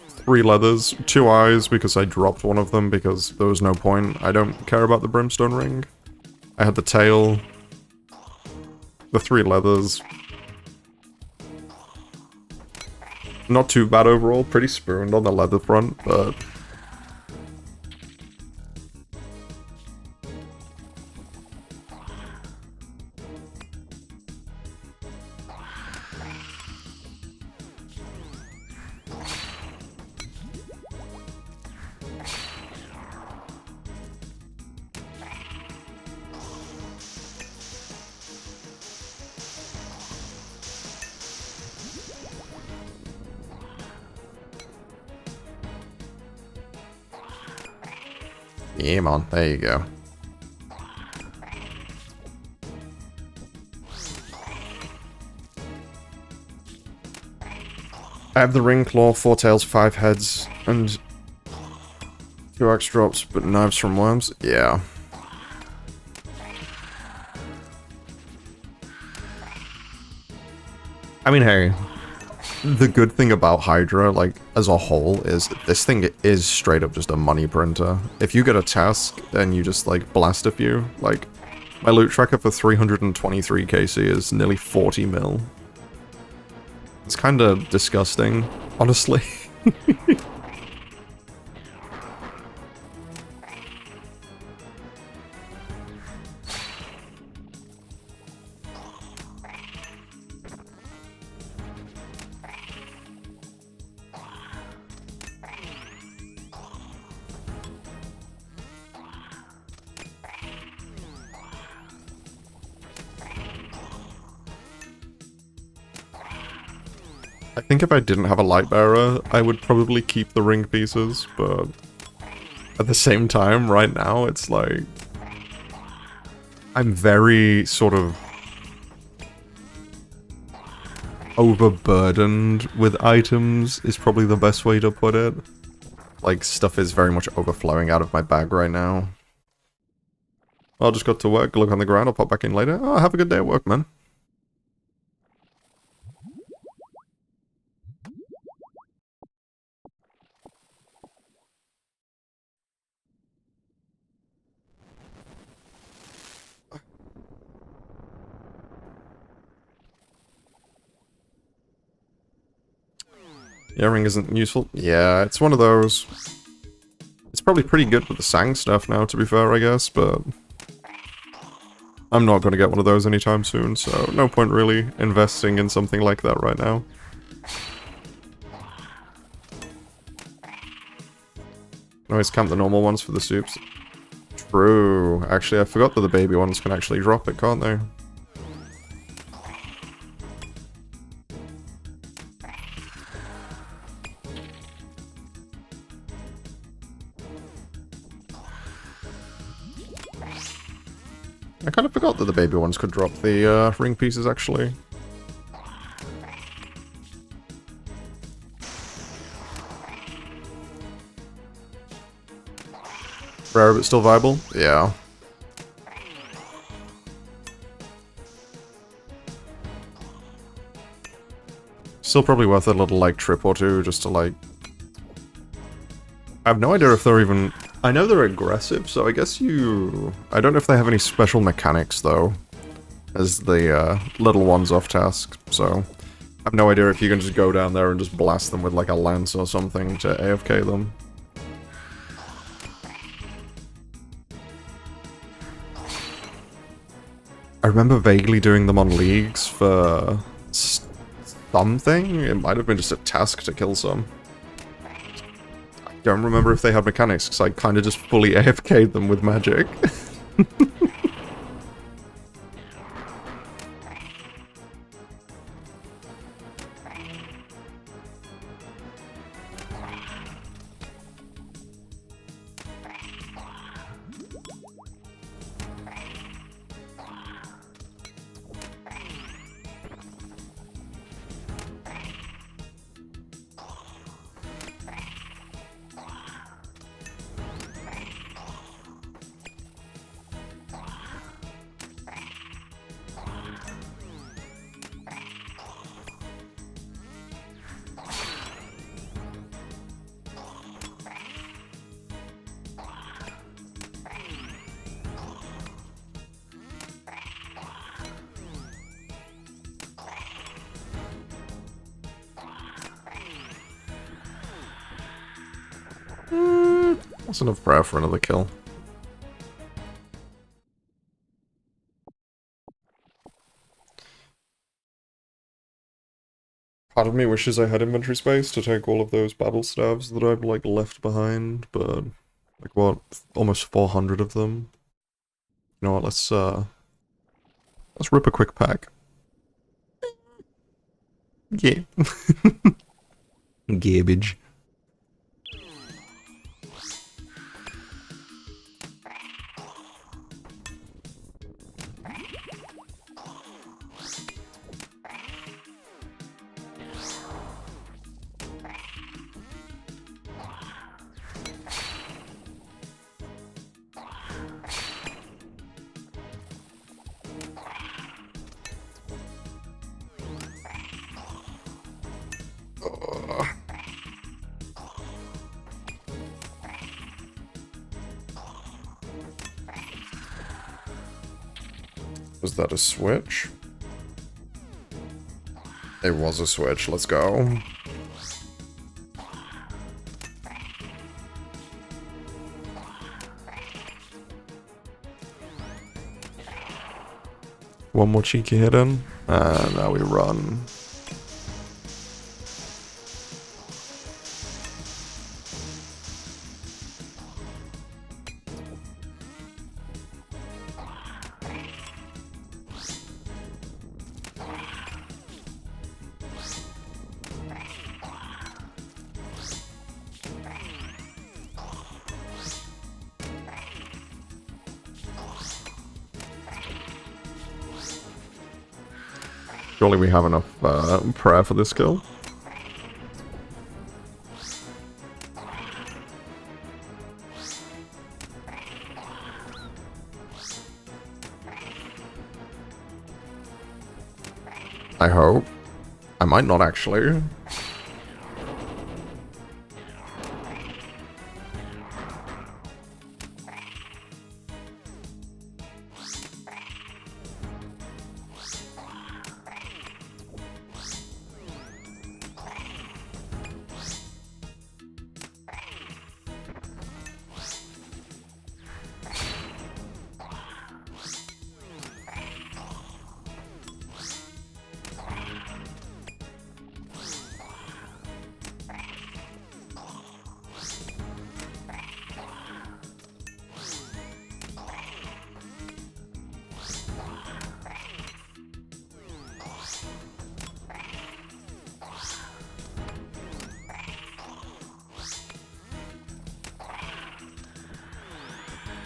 Speaker 1: 3 leathers, 2 eyes because I dropped one of them because there was no point. I don't care about the brimstone ring. I had the tail, the 3 leathers. Not too bad overall, pretty spooned on the leather front, but... yeah, man, there you go. I have the ring claw, 4 tails, 5 heads, and 2 axe drops, but knives from worms? Yeah. I mean, hey, the good thing about Hydra, like, as a whole, is this thing is straight up just a money printer. If you get a task and you just, like, blast a few, like, my loot tracker for 323 KC is nearly 40 mil. It's kind of disgusting, honestly. I think if I didn't have a light bearer, I would probably keep the ring pieces, but at the same time, right now, it's like... I'm very sort of overburdened with items is probably the best way to put it. Like, stuff is very much overflowing out of my bag right now. I'll just go to work, look on the ground, I'll pop back in later. Oh, have a good day at work, man. Yeah, ring isn't useful. Yeah, it's one of those. It's probably pretty good with the Sang stuff now, to be fair, I guess, but... I'm not going to get one of those anytime soon, so no point really investing in something like that right now. Always camp the normal ones for the soups. True. Actually, I forgot that the baby ones can actually drop it, can't they? I kind of forgot that the baby ones could drop the ring pieces, actually. Rare but still viable? Yeah. Still probably worth a little, like, trip or two, just to, like... I have no idea if they're even... I know they're aggressive, so I guess you... I don't know if they have any special mechanics, though, as the little ones off task, so... I have no idea if you can just go down there and just blast them with, like, a lance or something to AFK them. I remember vaguely doing them on leagues for... something? It might have been just a task to kill some. I don't remember if they had mechanics, because I kind of just fully AFK'd them with magic. That's enough prayer for another kill. Part of me wishes I had inventory space to take all of those battle staves that I've, like, left behind, but... Like, what? Almost 400 of them? You know what, let's rip a quick pack. Yeah. Garbage. Was that a switch? It was a switch, let's go. One more cheeky hit in, and now we run. Surely we have enough prayer for this kill. I hope. I might not actually.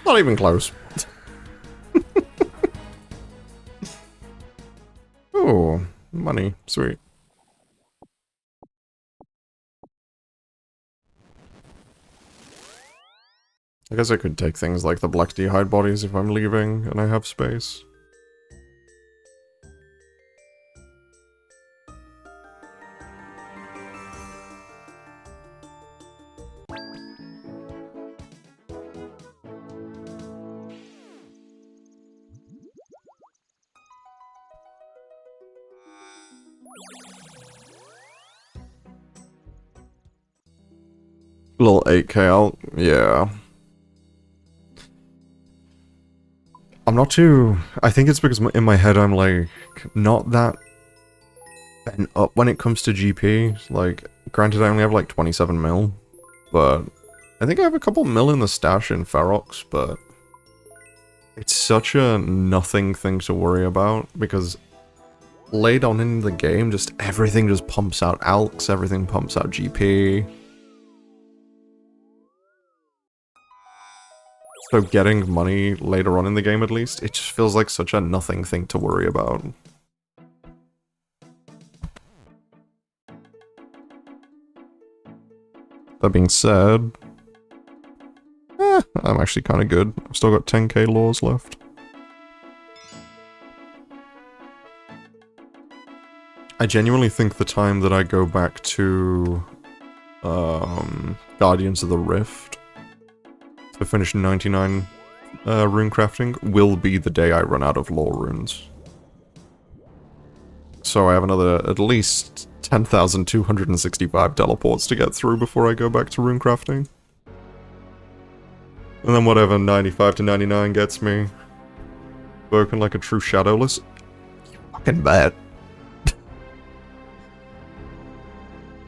Speaker 1: Not even close. Oh, money. Sweet. I guess I could take things like the black dehyde bodies if I'm leaving and I have space. Little 8k out, yeah. I'm not too... I think it's because in my head I'm like, not that bent up when it comes to GP. Like, granted I only have like 27 mil, but I think I have a couple mil in the stash in Ferox, but it's such a nothing thing to worry about because late on in the game, just everything just pumps out alks, everything pumps out GP. So getting money later on in the game at least, it just feels like such a nothing thing to worry about. That being said, I'm actually kind of good. I've still got 10k laws left. I genuinely think the time that I go back to Guardians of the Rift to finish 99 rune crafting will be the day I run out of lore runes. So I have another at least 10,265 teleports to get through before I go back to rune crafting. And then whatever 95 to 99 gets me. Spoken like a true shadowless. You fucking bet.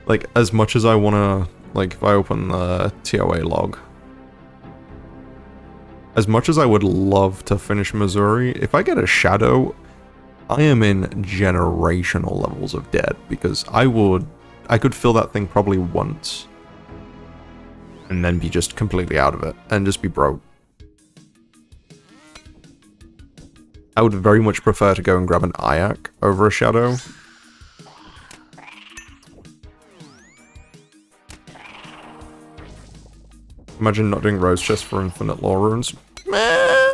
Speaker 1: Like, as much as I wanna, like, if I open the TOA log, as much as I would love to finish Missouri, if I get a shadow, I am in generational levels of debt, because I could fill that thing probably once, and then be just completely out of it, and just be broke. I would very much prefer to go and grab an Ayak over a shadow. Imagine not doing Rose Chest for infinite lore runes. Meh,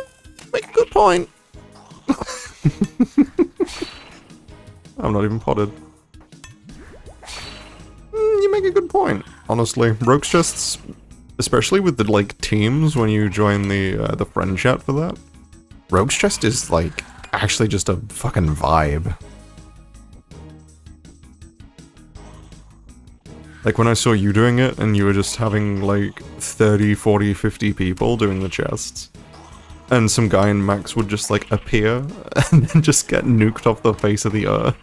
Speaker 1: make a good point. I'm not even potted. You make a good point. Honestly, Rogue's Chests, especially with the like teams when you join the friend chat for that. Rogue's Chest is like actually just a fucking vibe. Like when I saw you doing it and you were just having like 30, 40, 50 people doing the chests. And some guy in Max would just like appear and then just get nuked off the face of the earth.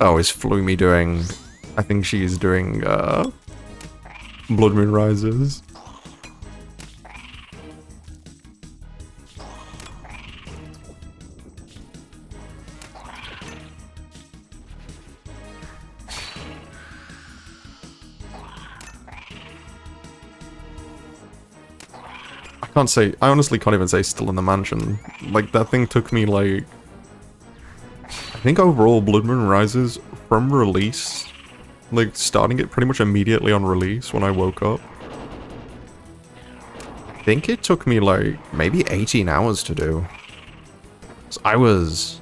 Speaker 1: Oh, is Flumi doing... I think she's doing, Blood Moon Rises. I honestly can't even say still in the mansion. Like, that thing took me, like... I think overall, Blood Moon Rises, from release, like, starting it pretty much immediately on release when I woke up. I think it took me, like, maybe 18 hours to do. So I was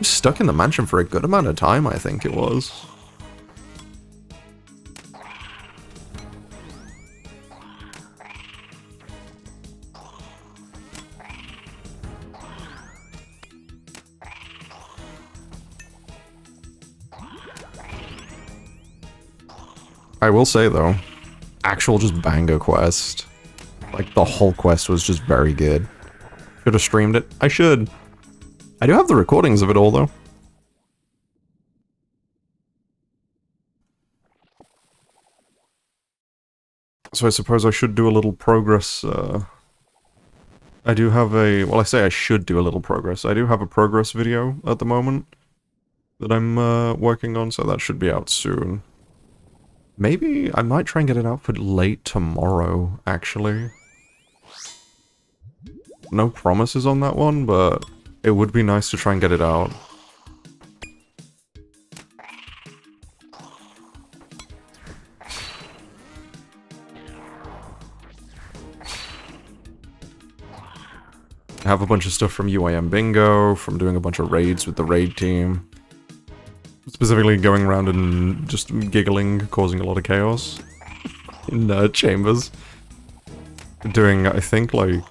Speaker 1: stuck in the mansion for a good amount of time, I think it was. I will say, though, actual just banger quest. Like, the whole quest was just very good. Should have streamed it. I should. I do have the recordings of it all, though. So I suppose I should do a little progress, I do have a... Well, I say I should do a little progress. I do have a progress video at the moment that I'm, working on, so that should be out soon. Maybe I might try and get it out for late tomorrow, actually. No promises on that one, but it would be nice to try and get it out. I have a bunch of stuff from UIM Bingo, from doing a bunch of raids with the raid team. Specifically going around and just giggling, causing a lot of chaos in chambers. Doing, I think, like...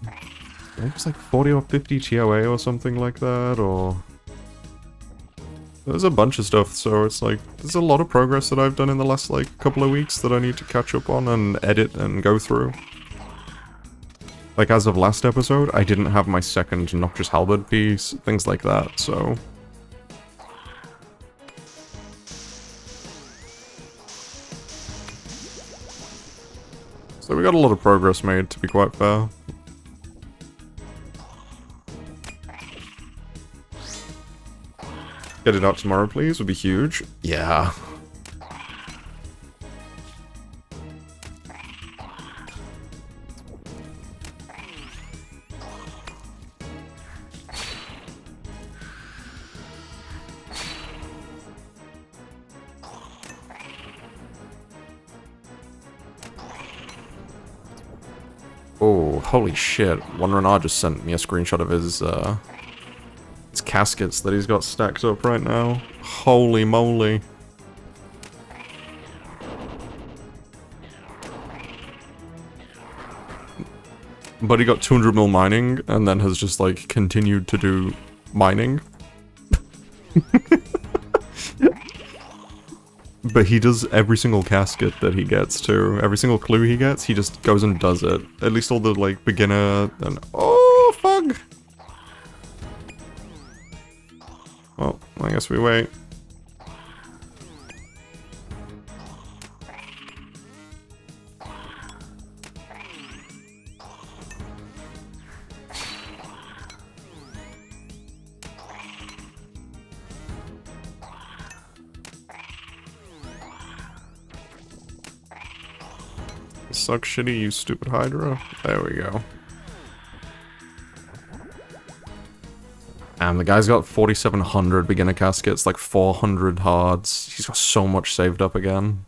Speaker 1: I think it's like 40 or 50 TOA or something like that, or... There's a bunch of stuff, so it's like, there's a lot of progress that I've done in the last, like, couple of weeks that I need to catch up on and edit and go through. Like, as of last episode, I didn't have my second Noxious Halberd piece, things like that, so... So we got a lot of progress made, to be quite fair. Get it out tomorrow, please, would be huge. Yeah. Oh, holy shit. One Renar just sent me a screenshot of his caskets that he's got stacked up right now. Holy moly. But he got 200 mil mining, and then has just, like, continued to do mining. But he does every single casket that he gets, too. Every single clue he gets, he just goes and does it. At least all the, like, beginner and... Oh, fuck! Well, I guess we wait. Suck shitty, you stupid hydra. There we go. And the guy's got 4,700 beginner caskets, like 400 hards. He's got so much saved up again.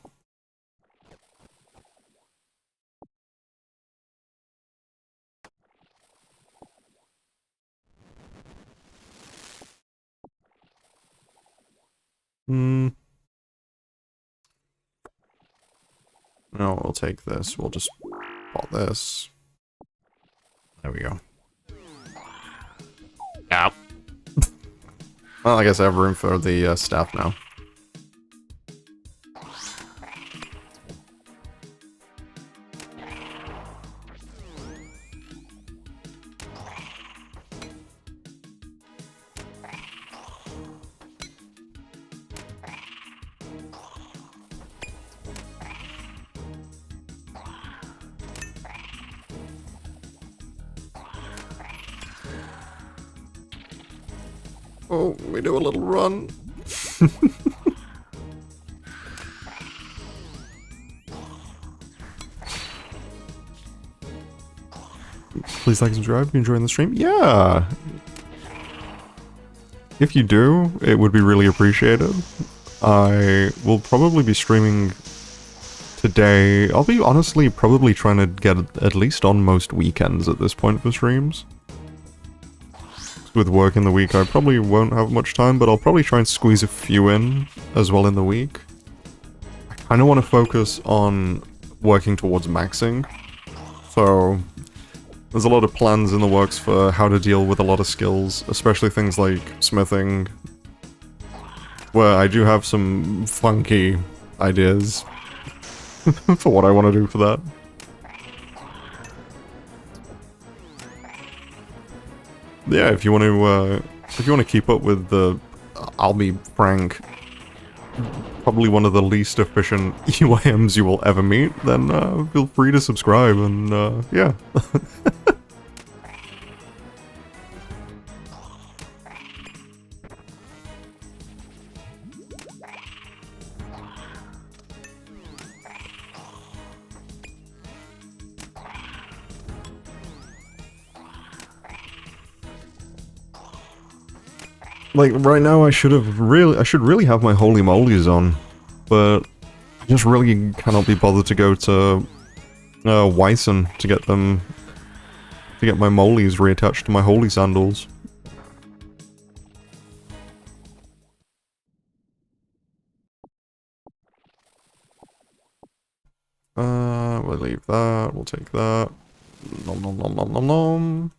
Speaker 1: No, we'll take this. We'll just pop this. There we go. Ow. Well, I guess I have room for the staff now. Oh, we do a little run. Please like and subscribe if you're enjoying the stream. Yeah! If you do, it would be really appreciated. I will probably be streaming today. I'll be honestly probably trying to get at least on most weekends at this point for streams. With work in the week, I probably won't have much time, but I'll probably try and squeeze a few in as well in the week. I kind of want to focus on working towards maxing. So there's a lot of plans in the works for how to deal with a lot of skills, especially things like smithing, where I do have some funky ideas for what I want to do for that. Yeah, if you want to keep up with the, I'll be frank, probably one of the least efficient UIMs you will ever meet, then feel free to subscribe and yeah. Like, right now I should really have my holy mollies on, but I just really cannot be bothered to go to Wyson to get my mollies reattached to my holy sandals. We'll leave that, we'll take that. Nom nom nom nom nom nom.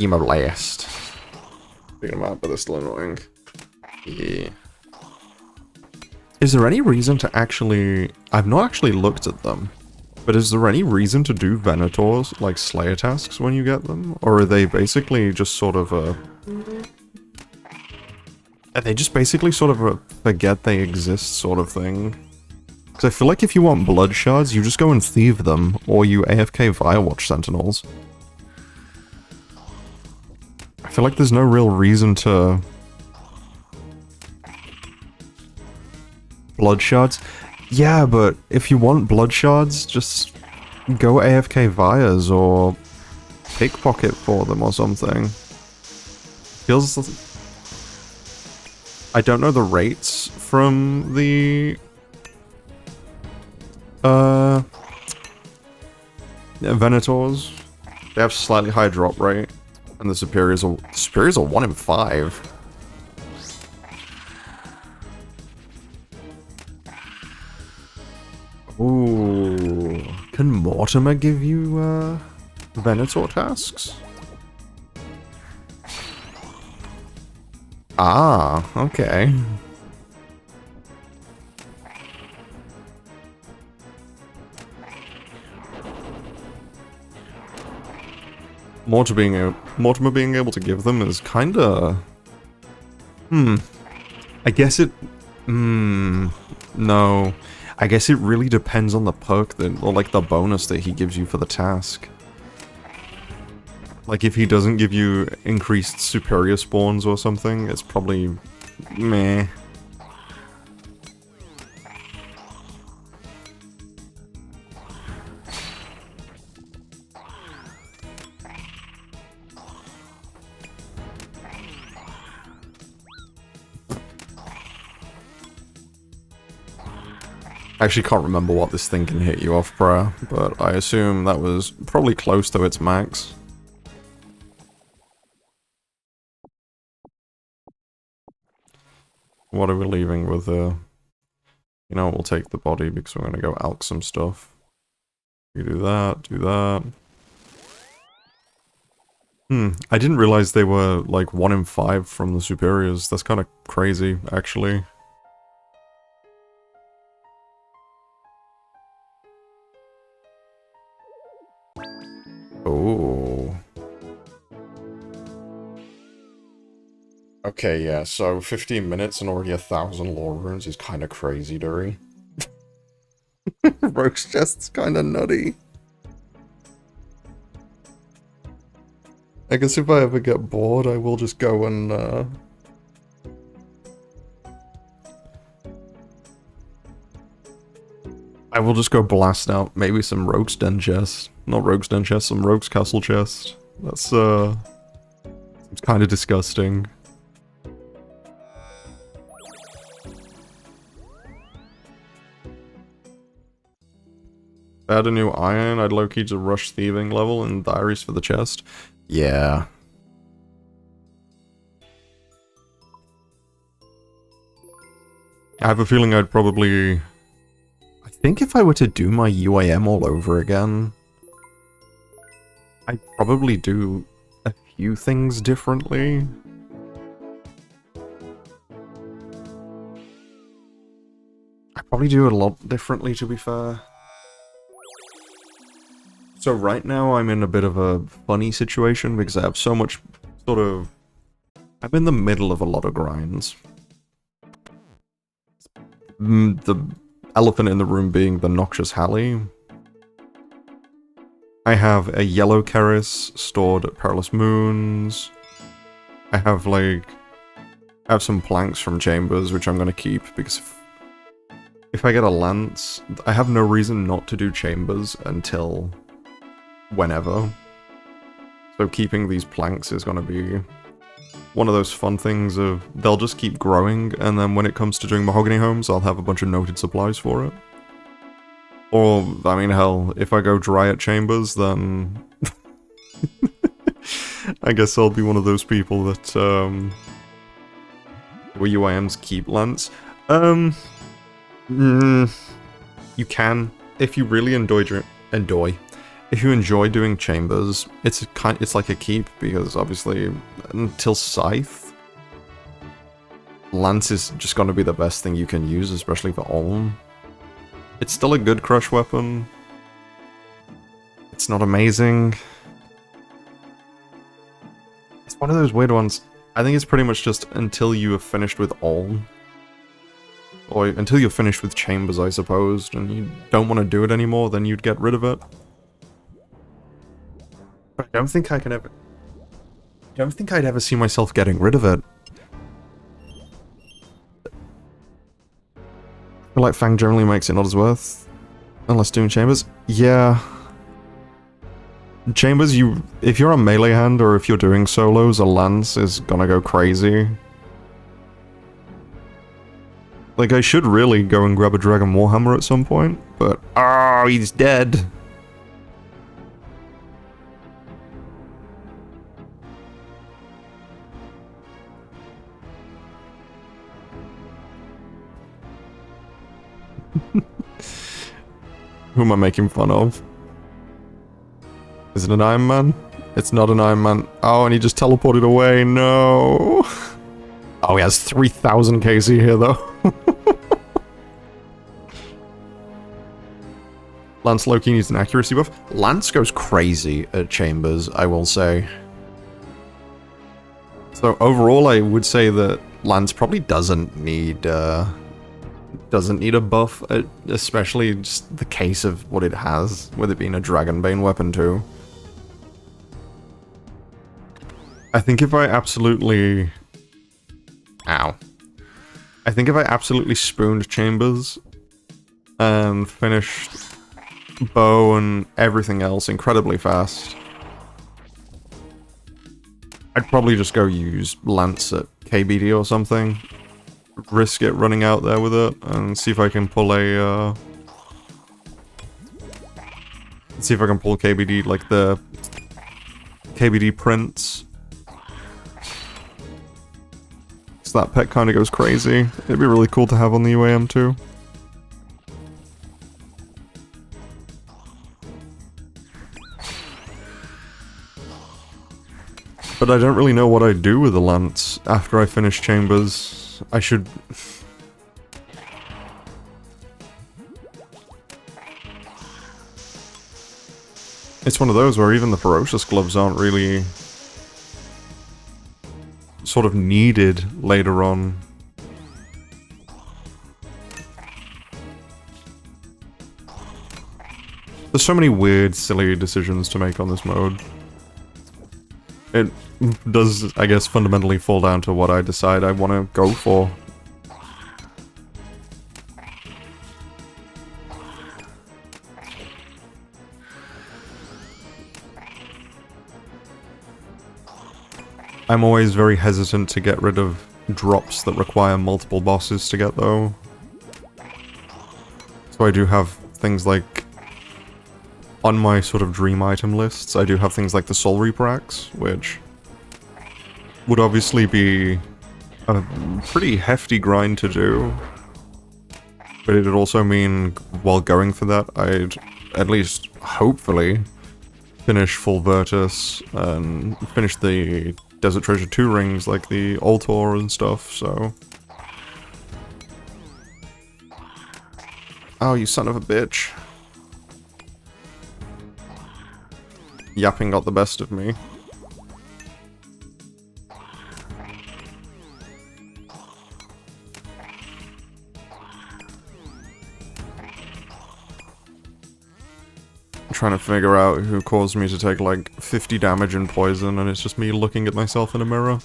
Speaker 1: Emo last. Thinking about, but they're still annoying. Yeah. Is there any reason to actually... I've not actually looked at them, but is there any reason to do Venators, like Slayer tasks, when you get them? Or are they basically just sort of a... Are they just basically sort of a forget they exist sort of thing? Because I feel like if you want blood shards, you just go and thieve them, or you AFK Firewatch Sentinels. I feel like there's no real reason to... Blood shards? Yeah, but if you want blood shards, just go AFK Vias or pickpocket for them or something. Feels... I don't know the rates from the... Venators. They have slightly high drop rate. And the superiors are 1 in 5. Ooh. Can Mortimer give you, Venator tasks? Ah, okay. Mortimer being able to give them is kinda... I guess it... no. I guess it really depends on the perk that, or like the bonus that he gives you for the task. Like if he doesn't give you increased superior spawns or something, it's probably meh. I actually can't remember what this thing can hit you off prayer, but I assume that was probably close to its max. What are we leaving with you know, we'll take the body because we're gonna go alch some stuff. You do that, do that. I didn't realize they were like 1 in 5 from the superiors. That's kind of crazy, actually. Oh. Okay, yeah, so 15 minutes and already 1,000 lore runes is kind of crazy, Dury. Rogue's chest's kind of nutty. I guess if I ever get bored, I will just go and, I will just go blast out maybe some Rogue's Den chest. Not Rogue's Den chest, some Rogue's Castle chest. That's, it's kind of disgusting. Add a new iron, I'd low-key to rush thieving level and diaries for the chest. Yeah. I have a feeling I'd probably... I think if I were to do my UAM all over again, I'd probably do a few things differently. I'd probably do a lot differently, to be fair. So right now I'm in a bit of a funny situation because I have so much sort of... I'm in the middle of a lot of grinds. The elephant in the room being the Noxious Halley. I have a yellow Keris stored at Perilous Moons. I have like... I have some planks from Chambers which I'm going to keep because if I get a lance, I have no reason not to do Chambers until... whenever. So keeping these planks is going to be one of those fun things of they'll just keep growing, and then when it comes to doing mahogany homes, I'll have a bunch of noted supplies for it. Or, I mean, hell, if I go dry at Chambers, then I guess I'll be one of those people that, where UIMs keep lance. You can, if you really if you enjoy doing Chambers, it's like a keep, because obviously, until Scythe, Lance is just going to be the best thing you can use, especially for Olm. It's still a good crush weapon. It's not amazing. It's one of those weird ones. I think it's pretty much just until you have finished with Olm. Or until you're finished with Chambers, I suppose, and you don't want to do it anymore, then you'd get rid of it. I don't think I can ever... I don't think I'd ever see myself getting rid of it. I feel like Fang generally makes it not as worth. Unless doing Chambers. Yeah. Chambers, if you're a melee hand or if you're doing solos, a lance is gonna go crazy. Like, I should really go and grab a Dragon Warhammer at some point, but... oh, he's dead! Who am I making fun of? Is it an Iron Man? It's not an Iron Man. Oh, and he just teleported away. No. Oh, he has 3,000 KC here, though. Lance Loki needs an accuracy buff. Lance goes crazy at Chambers, I will say. So overall, I would say that Lance probably doesn't need a buff, especially just the case of what it has, with it being a Dragonbane weapon too. I think if I absolutely... Ow. I think if I absolutely spooned Chambers and finished bow and everything else incredibly fast, I'd probably just go use Lance at KBD or something. Risk it running out there with it and see if I can pull a see if I can pull KBD, like the KBD prints. So that pet kind of goes crazy. It'd be really cool to have on the UAM too. But I don't really know what I'd do with the lance after I finish chambers. I should... It's one of those where even the ferocious gloves aren't really sort of needed later on. There's so many weird, silly decisions to make on this mode. It does, I guess, fundamentally fall down to what I decide I want to go for. I'm always very hesitant to get rid of drops that require multiple bosses to get, though. So I do have things like... On my sort of dream item lists, I do have things like the Soul Reaper Axe, which would obviously be a pretty hefty grind to do. But it'd also mean, while going for that, I'd at least, hopefully, finish full Virtus and finish the Desert Treasure 2 rings, like the Altor and stuff, so... Oh, you son of a bitch. Yapping got the best of me. I'm trying to figure out who caused me to take like 50 damage and poison, and it's just me looking at myself in a mirror.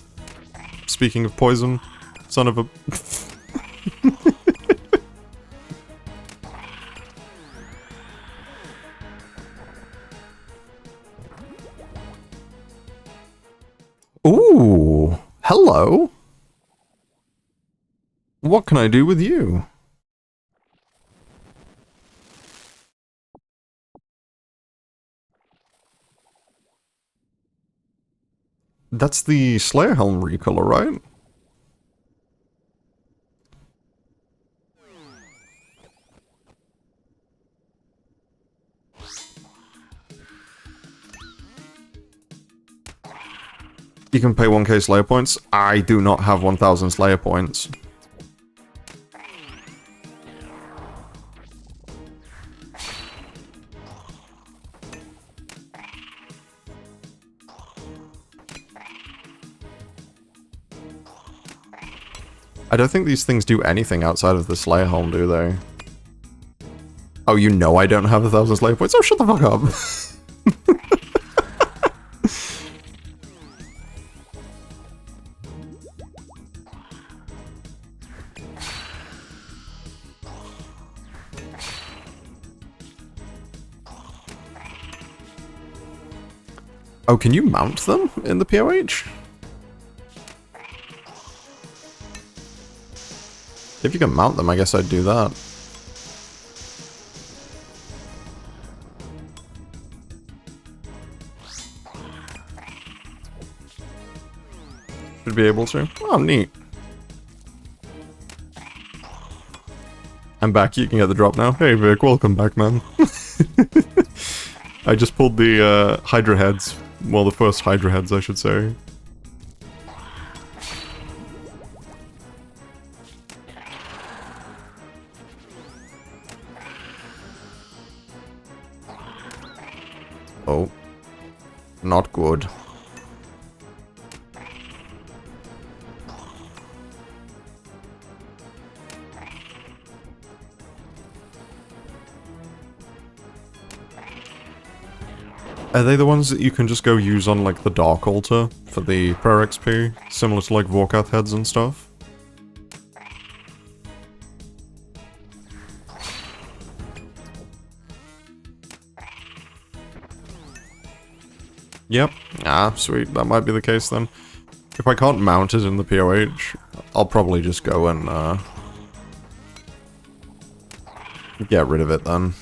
Speaker 1: Speaking of poison, son of a... Ooh, hello. What can I do with you? That's the Slayer Helm recolor, right? You can pay 1k Slayer points. I do not have 1000 Slayer points. I don't think these things do anything outside of the Slayer Helm, do they? Oh, you know I don't have 1000 Slayer points? Oh, shut the fuck up! Oh, can you mount them in the POH? If you can mount them, I guess I'd do that. Should be able to. Oh, neat. I'm back. You can get the drop now. Hey, Vic. Welcome back, man. I just pulled the hydra heads. Well, the first hydra heads, I should say. Oh. Not good. Are they the ones that you can just go use on, like, the Dark Altar for the prayer XP? Similar to, like, Vorkath heads and stuff? Yep. Ah, sweet. That might be the case then. If I can't mount it in the POH, I'll probably just go and, get rid of it then.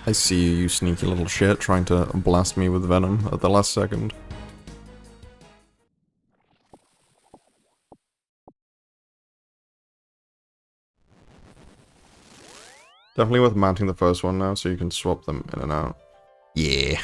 Speaker 1: I see you, you sneaky little shit, trying to blast me with venom at the last second. Definitely worth mounting the first one now, so you can swap them in and out. Yeah.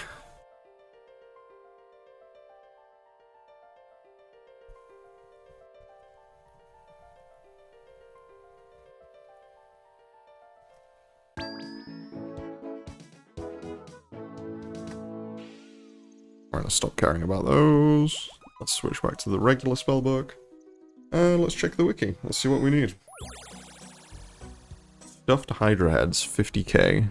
Speaker 1: We're gonna stop caring about those. Let's switch back to the regular spellbook. And let's check the wiki. Let's see what we need. Stuffed hydra heads, 50k.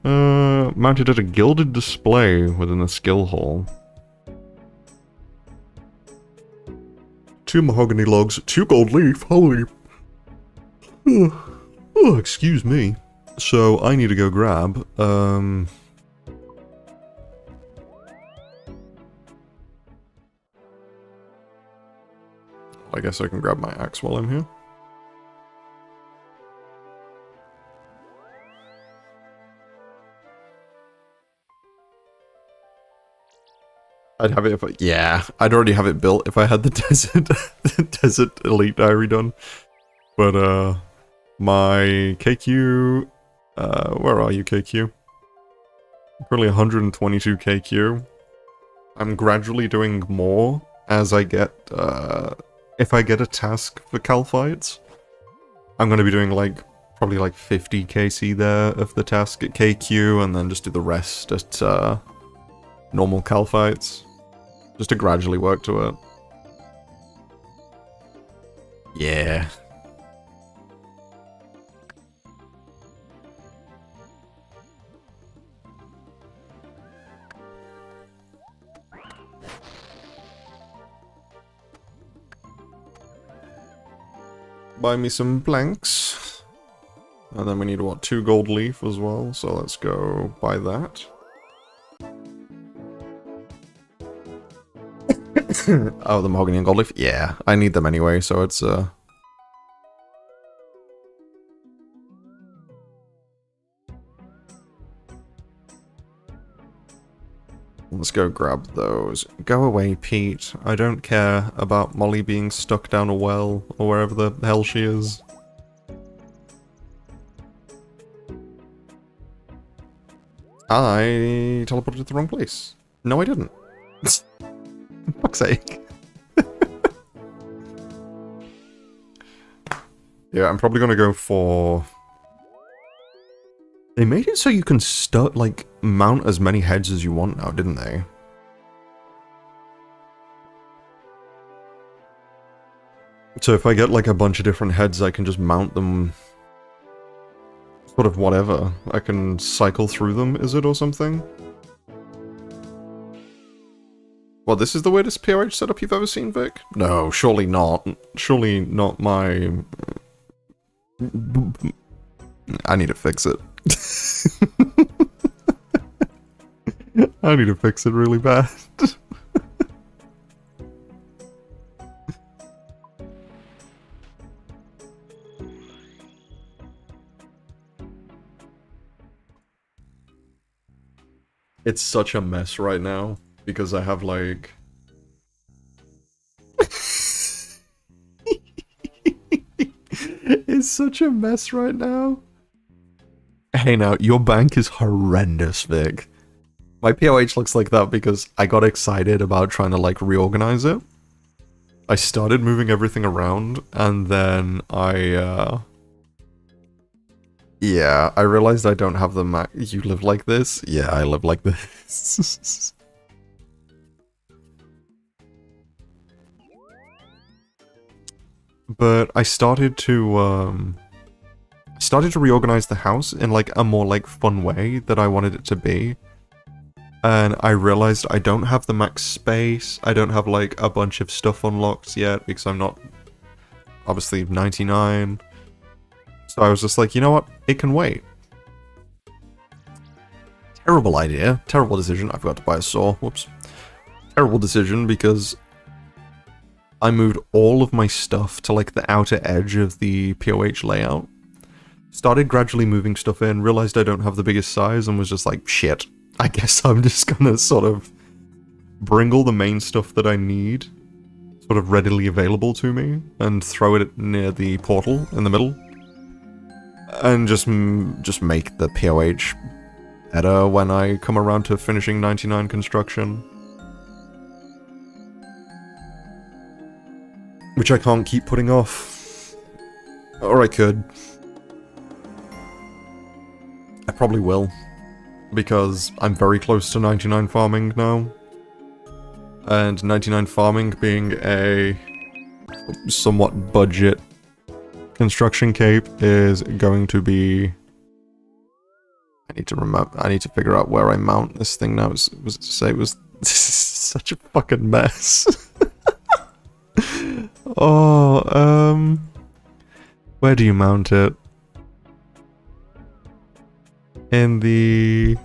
Speaker 1: Mounted at a gilded display within the skill hall. 2 mahogany logs, 2 gold leaf, holy... Oh, excuse me. So, I need to go grab, I guess I can grab my axe while I'm here. I'd have it if I... Yeah, I'd already have it built if I had the desert, the desert elite diary done. But, my KQ... where are you, KQ? Currently 122 KQ. I'm gradually doing more as I get, if I get a task for Cal fights. I'm gonna be doing, like, probably like 50 KC there of the task at KQ, and then just do the rest at, normal Cal fights. Just to gradually work to it. Yeah. Buy me some blanks. And then we need, what, 2 gold leaf as well, so let's go buy that. Oh, the mahogany and gold leaf? Yeah, I need them anyway, so it's, let's go grab those. Go away, Pete. I don't care about Molly being stuck down a well, or wherever the hell she is. I teleported to the wrong place. No, I didn't. For fuck's sake. Yeah, I'm probably gonna go for... They made it so you can start, like, mount as many heads as you want now, didn't they? So if I get, like, a bunch of different heads, I can just mount them... sort of whatever. I can cycle through them, is it, or something? Well, this is the weirdest POH setup you've ever seen, Vic? No, surely not. Surely not my... I need to fix it. I need to fix it really bad. It's such a mess right now, because I have, like... It's such a mess right now. Hey now, your bank is horrendous, Vic. My POH looks like that because I got excited about trying to, like, reorganize it. I started moving everything around, and then yeah, I realized I don't have the You live like this? Yeah, I live like this. But I started to reorganize the house in, like, a more, like, fun way that I wanted it to be. And I realized I don't have the max space, I don't have, like, a bunch of stuff unlocked yet, because I'm not, obviously, 99. So I was just like, you know what, it can wait. Terrible idea, terrible decision, I forgot to buy a saw, whoops. Terrible decision, because I moved all of my stuff to, like, the outer edge of the POH layout. Started gradually moving stuff in, realized I don't have the biggest size, and was just like, shit. I guess I'm just gonna sort of bring all the main stuff that I need sort of readily available to me, and throw it near the portal in the middle. And just make the POH better when I come around to finishing 99 construction. Which I can't keep putting off. Or I could. I probably will. Because I'm very close to 99 farming now. And 99 farming being a somewhat budget construction cape is going to be... I need to figure out where I mount this thing now. Was it to say it was... This is such a fucking mess. Oh, where do you mount it? In the...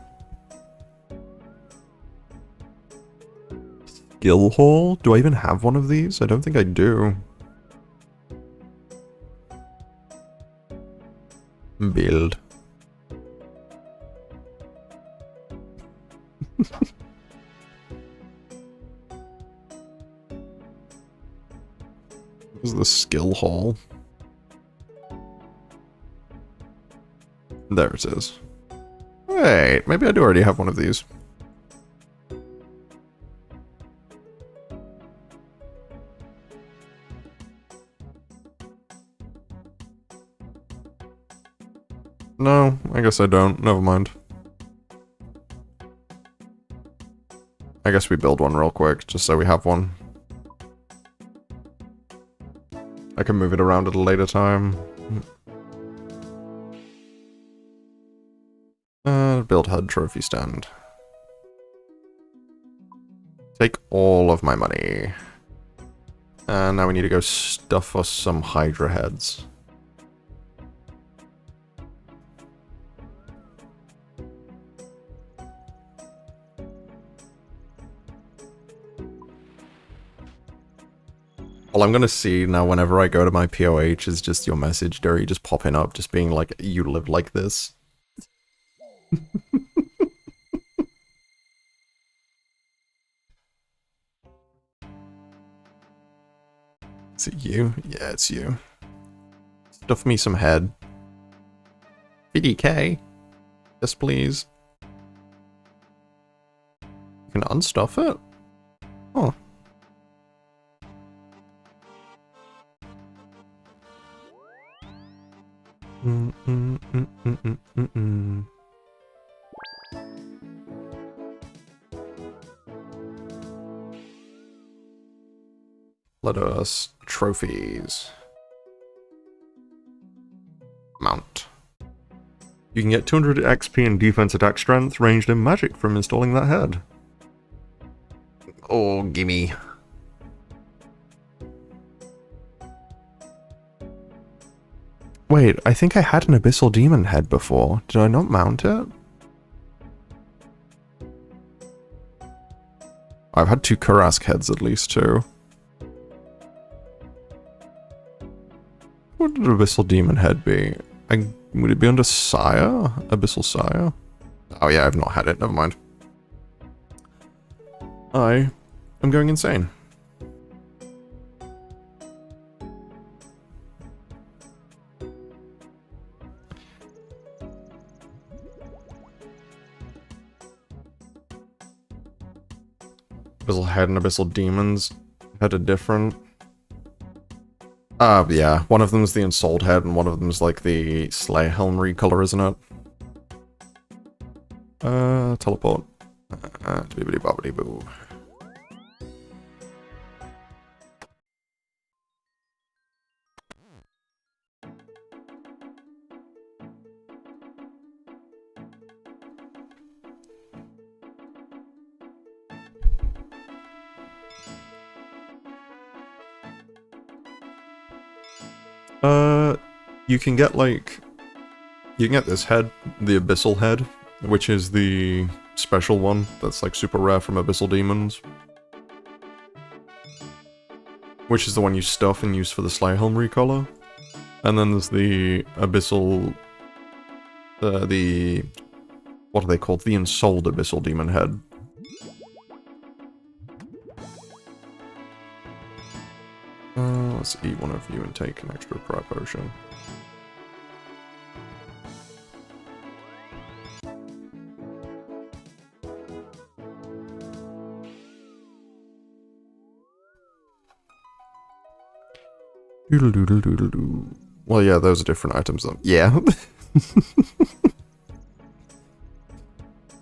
Speaker 1: Skill hall? Do I even have one of these? I don't think I do. Build. This is the skill hall. There it is. Wait, maybe I do already have one of these. No, I guess I don't. Never mind. I guess we build one real quick, just so we have one. I can move it around at a later time. Build HUD trophy stand. Take all of my money. And now we need to go stuff us some hydra heads. All I'm gonna see now whenever I go to my POH is just your message, Derry, just popping up, just being like, you live like this. Is it you? Yeah, it's you. Stuff me some head. BDK? Yes, please. You can unstuff it? Oh. Let us trophies. Mount. You can get 200 XP and defense attack strength, ranged and magic from installing that head. Oh, gimme. Wait, I think I had an Abyssal Demon head before. Did I not mount it? I've had 2 Kurask heads at least too. What would an Abyssal Demon head be? Would it be under Sire? Abyssal Sire? Oh yeah, I've not had it, never mind. I am going insane. Abyssal Head and Abyssal Demons had a different... yeah. One of them's the Ensouled Head and one of them's like the Slayer Helm recolor, isn't it? Teleport. Bibbidi bobbidi boo. You can get like... You can get this head, the Abyssal Head, which is the special one that's like super rare from Abyssal Demons. Which is the one you stuff and use for the Slayer Helm recolor. And then there's the Abyssal the... What are they called? The Ensouled Abyssal Demon Head. Let's eat one of you and take an extra prayer potion. Doodle-doodle-doodle-doo. Well, yeah, those are different items, though. Yeah.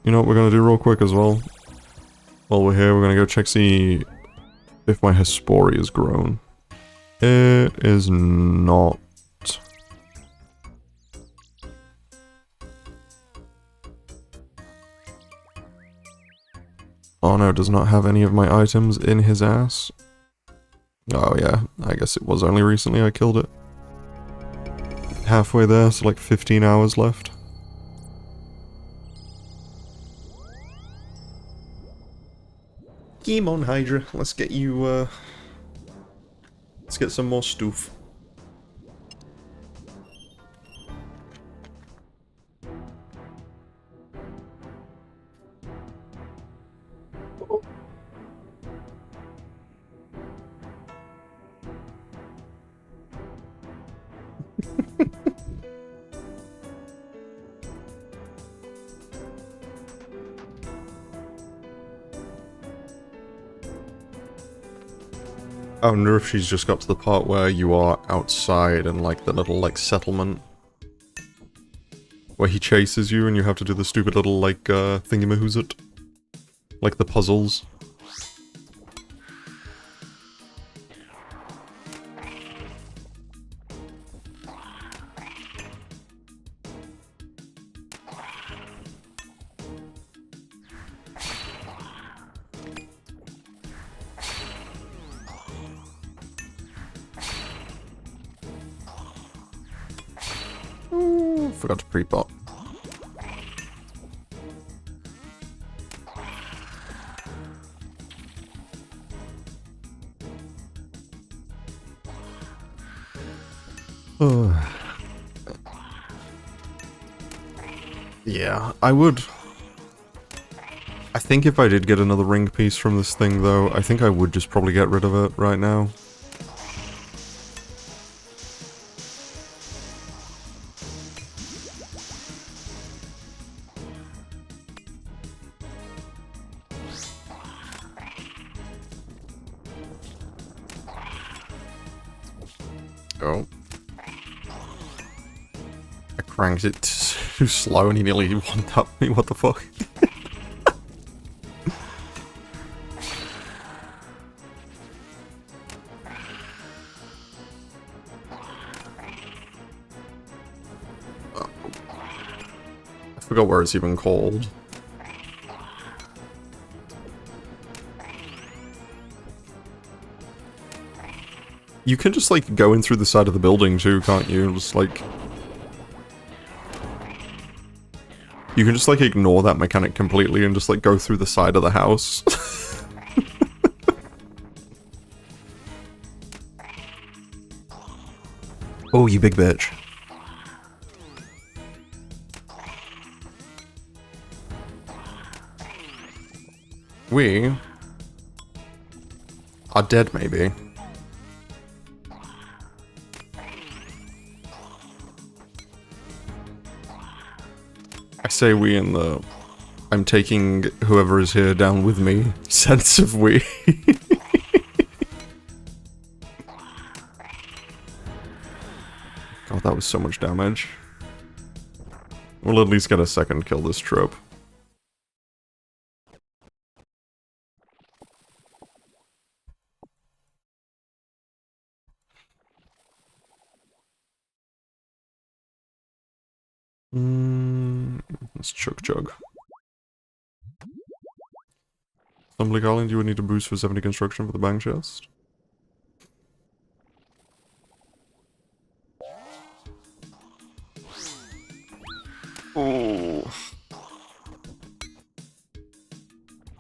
Speaker 1: You know what we're gonna do real quick as well? While we're here, we're gonna go check, see if my Hesperia is grown. It is not. Oh no, it does not have any of my items in his ass. Oh yeah, I guess it was only recently I killed it. Halfway there, so like 15 hours left. Game on, Hydra. Let's get you, let's get some more stuff. I wonder if she's just got to the part where you are outside and like the little like settlement where he chases you and you have to do the stupid little like thingy-mahoozit. Like the puzzles. Forgot to pre-pot. Yeah, I would. I think if I did get another ring piece from this thing though, I think I would just probably get rid of it right now. Oh. I cranked it too slow and he nearly one-tapped me, what the fuck? Oh. I forgot where it's even called. You can just, like, go in through the side of the building, too, can't you? Just, like... You can just, like, ignore that mechanic completely and just, like, go through the side of the house. Oh, you big bitch. We... are dead, maybe. I say we in the I'm taking whoever is here down with me sense of we. God, that was so much damage. We'll at least get a second kill this trope. Let's chug. Stumbly Garland, you would need a boost for 70 construction for the bank chest. Oh.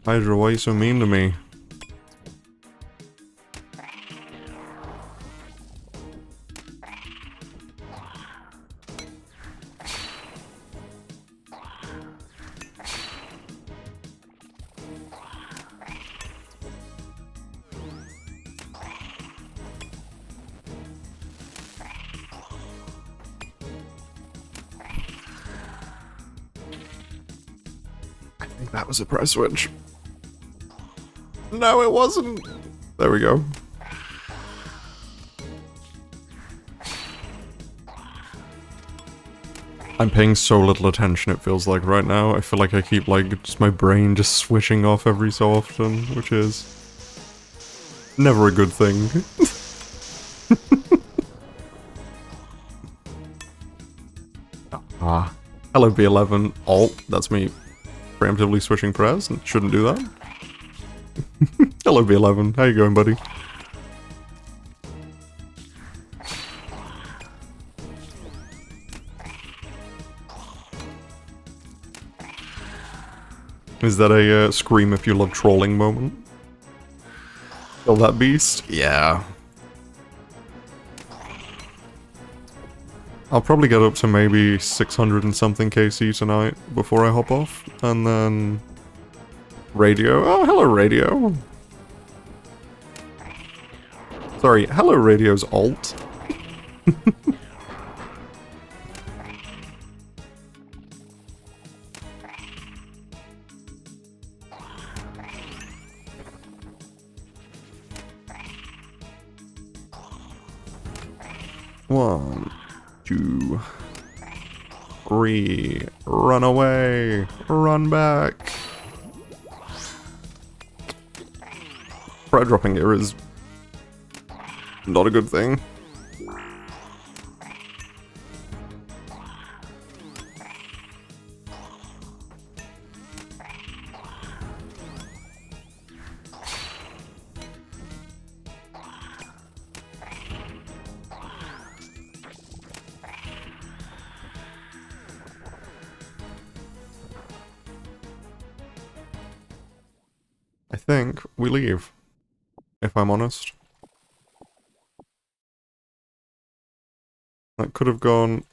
Speaker 1: Hydra, why are you so mean to me? That was a press switch. No, it wasn't. There we go. I'm paying so little attention, it feels like, right now. I feel like I keep, like, just my brain just switching off every so often, which is never a good thing. Hello, B11. Alt, that's me preemptively switching press, and shouldn't do that. Hello, B11. How you going, buddy? Is that a scream if you love trolling moment? Kill that beast? Yeah. I'll probably get up to maybe 600 and something KC tonight before I hop off. And then... Radio. Oh, hello, Radio. Sorry, hello, Radio's alt. One, two, three. Run away. Run back. Pride dropping here is not a good thing. I think we leave, if I'm honest. That could have gone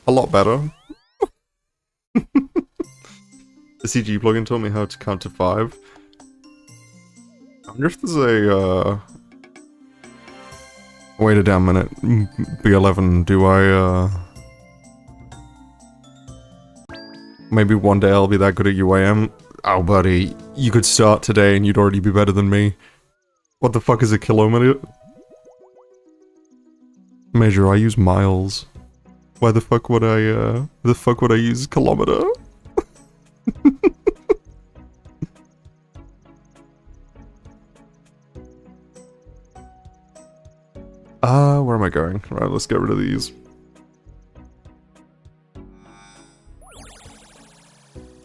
Speaker 1: a lot better. The CG plugin told me how to count to 5. I wonder if there's a, wait a damn minute. B11, do I, maybe one day I'll be that good at UAM? Oh, buddy, you could start today and you'd already be better than me. What the fuck is a kilometer? Major, I use miles. Why the fuck would I use kilometer? Where am I going? Right, let's get rid of these.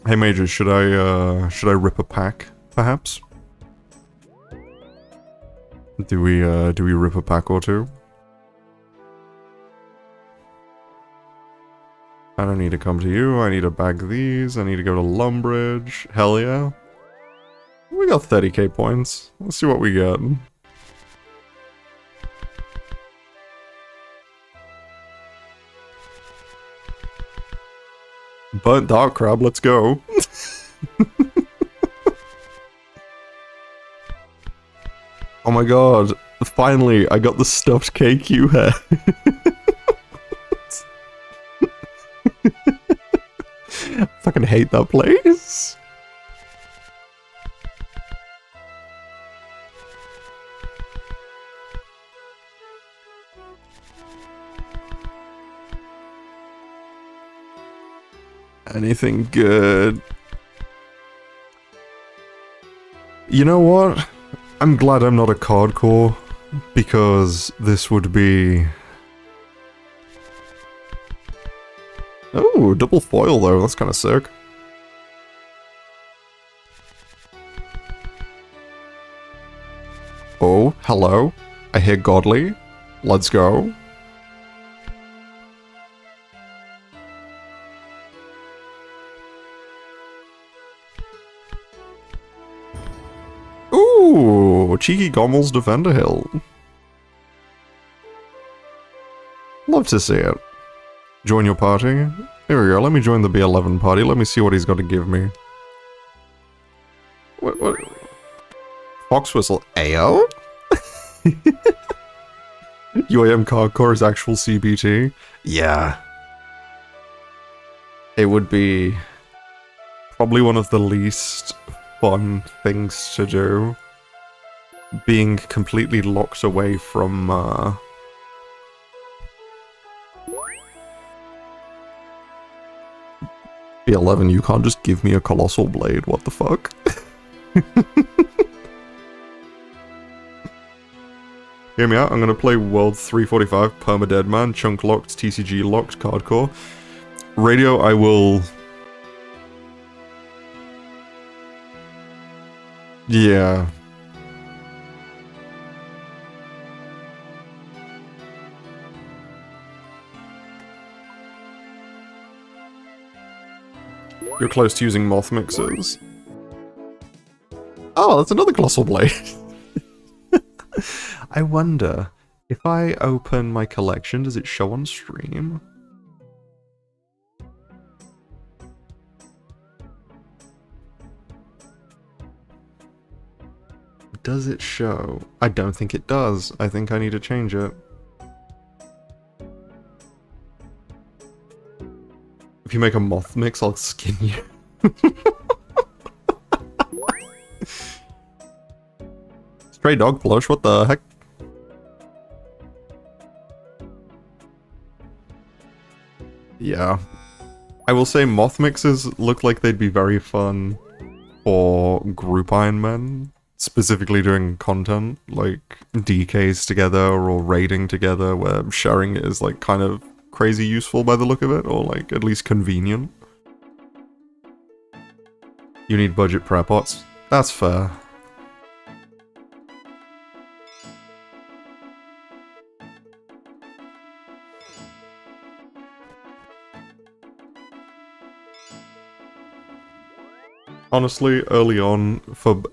Speaker 1: Hey Major, should I rip a pack, perhaps? Do we rip a pack or two? I don't need to come to you, I need to bag these, I need to go to Lumbridge. Hell yeah. We got 30k points. Let's see what we get. Burnt Dark Crab, let's go. Oh my god, finally, I got the stuffed KQ hair. Fucking hate that place. Anything good? You know what? I'm glad I'm not a card core, because this would be... Oh, double foil though, that's kind of sick. Oh, hello. I hear godly. Let's go. Ooh, cheeky Gommel's Defender Hill. Love to see it. Join your party. Here we go, let me join the B11 party. Let me see what he's got to give me. What? Fox Whistle AO? UAM Card Core is actual CBT? Yeah. It would be Probably one of the least fun things to do. Being completely locked away from, B11, you can't just give me a colossal blade, what the fuck? Hear me out, I'm gonna play World 345, Permadead Man, Chunk Locked, TCG Locked, Cardcore. Radio, I will... Yeah. You're close to using moth mixers. Oh, that's another colossal blade. I wonder, if I open my collection, does it show on stream? Does it show? I don't think it does. I think I need to change it. If you make a moth mix, I'll skin you. Stray dog plush, what the heck? Yeah. I will say moth mixes look like they'd be very fun for group Iron Men. Specifically doing content, like DKs together or raiding together, where sharing it is like kind of crazy useful by the look of it, or like at least convenient. You need budget prayer pots. That's fair. Honestly, early on,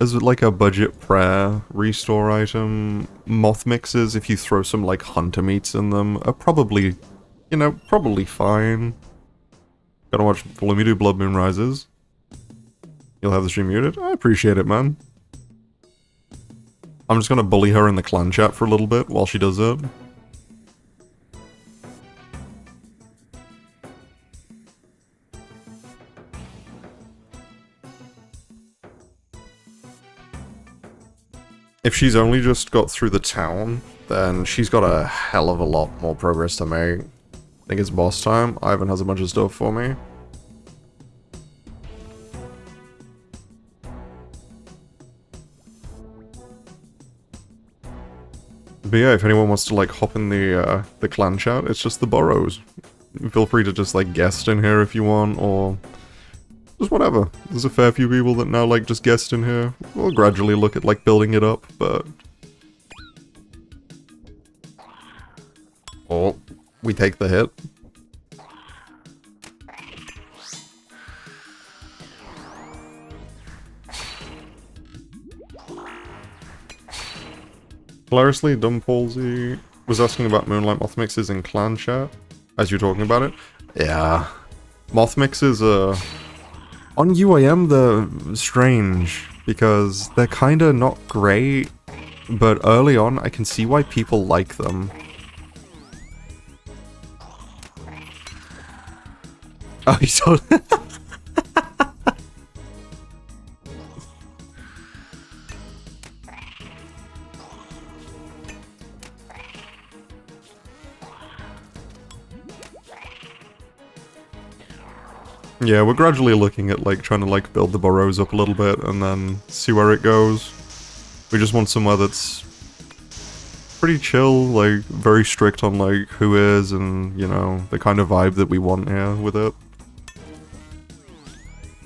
Speaker 1: as like a budget prayer restore item, moth mixes, if you throw some like hunter meats in them, are probably, you know, probably fine. Gotta watch Let Me Do Blood Moon Rises. You'll have the stream muted? I appreciate it, man. I'm just gonna bully her in the clan chat for a little bit while she does it. If she's only just got through the town, then she's got a hell of a lot more progress to make. I think it's boss time. Ivan has a bunch of stuff for me. But yeah, if anyone wants to like hop in the clan chat, it's just the Burrows. Feel free to just like guest in here if you want, or just whatever. There's a fair few people that now like just guest in here. We'll gradually look at like building it up, but... Oh, we take the hit. Hilariously, Dumb Palsy was asking about Moonlight Moth Mixes in clan chat, as you're talking about it. Yeah. Moth Mixes are... On UIM, they're strange, because they're kinda not great, but early on, I can see why people like them. Oh, you told... Yeah, we're gradually looking at, like, trying to, like, build the Burrows up a little bit and then see where it goes. We just want somewhere that's pretty chill, like, very strict on, like, who is and, you know, the kind of vibe that we want here with it.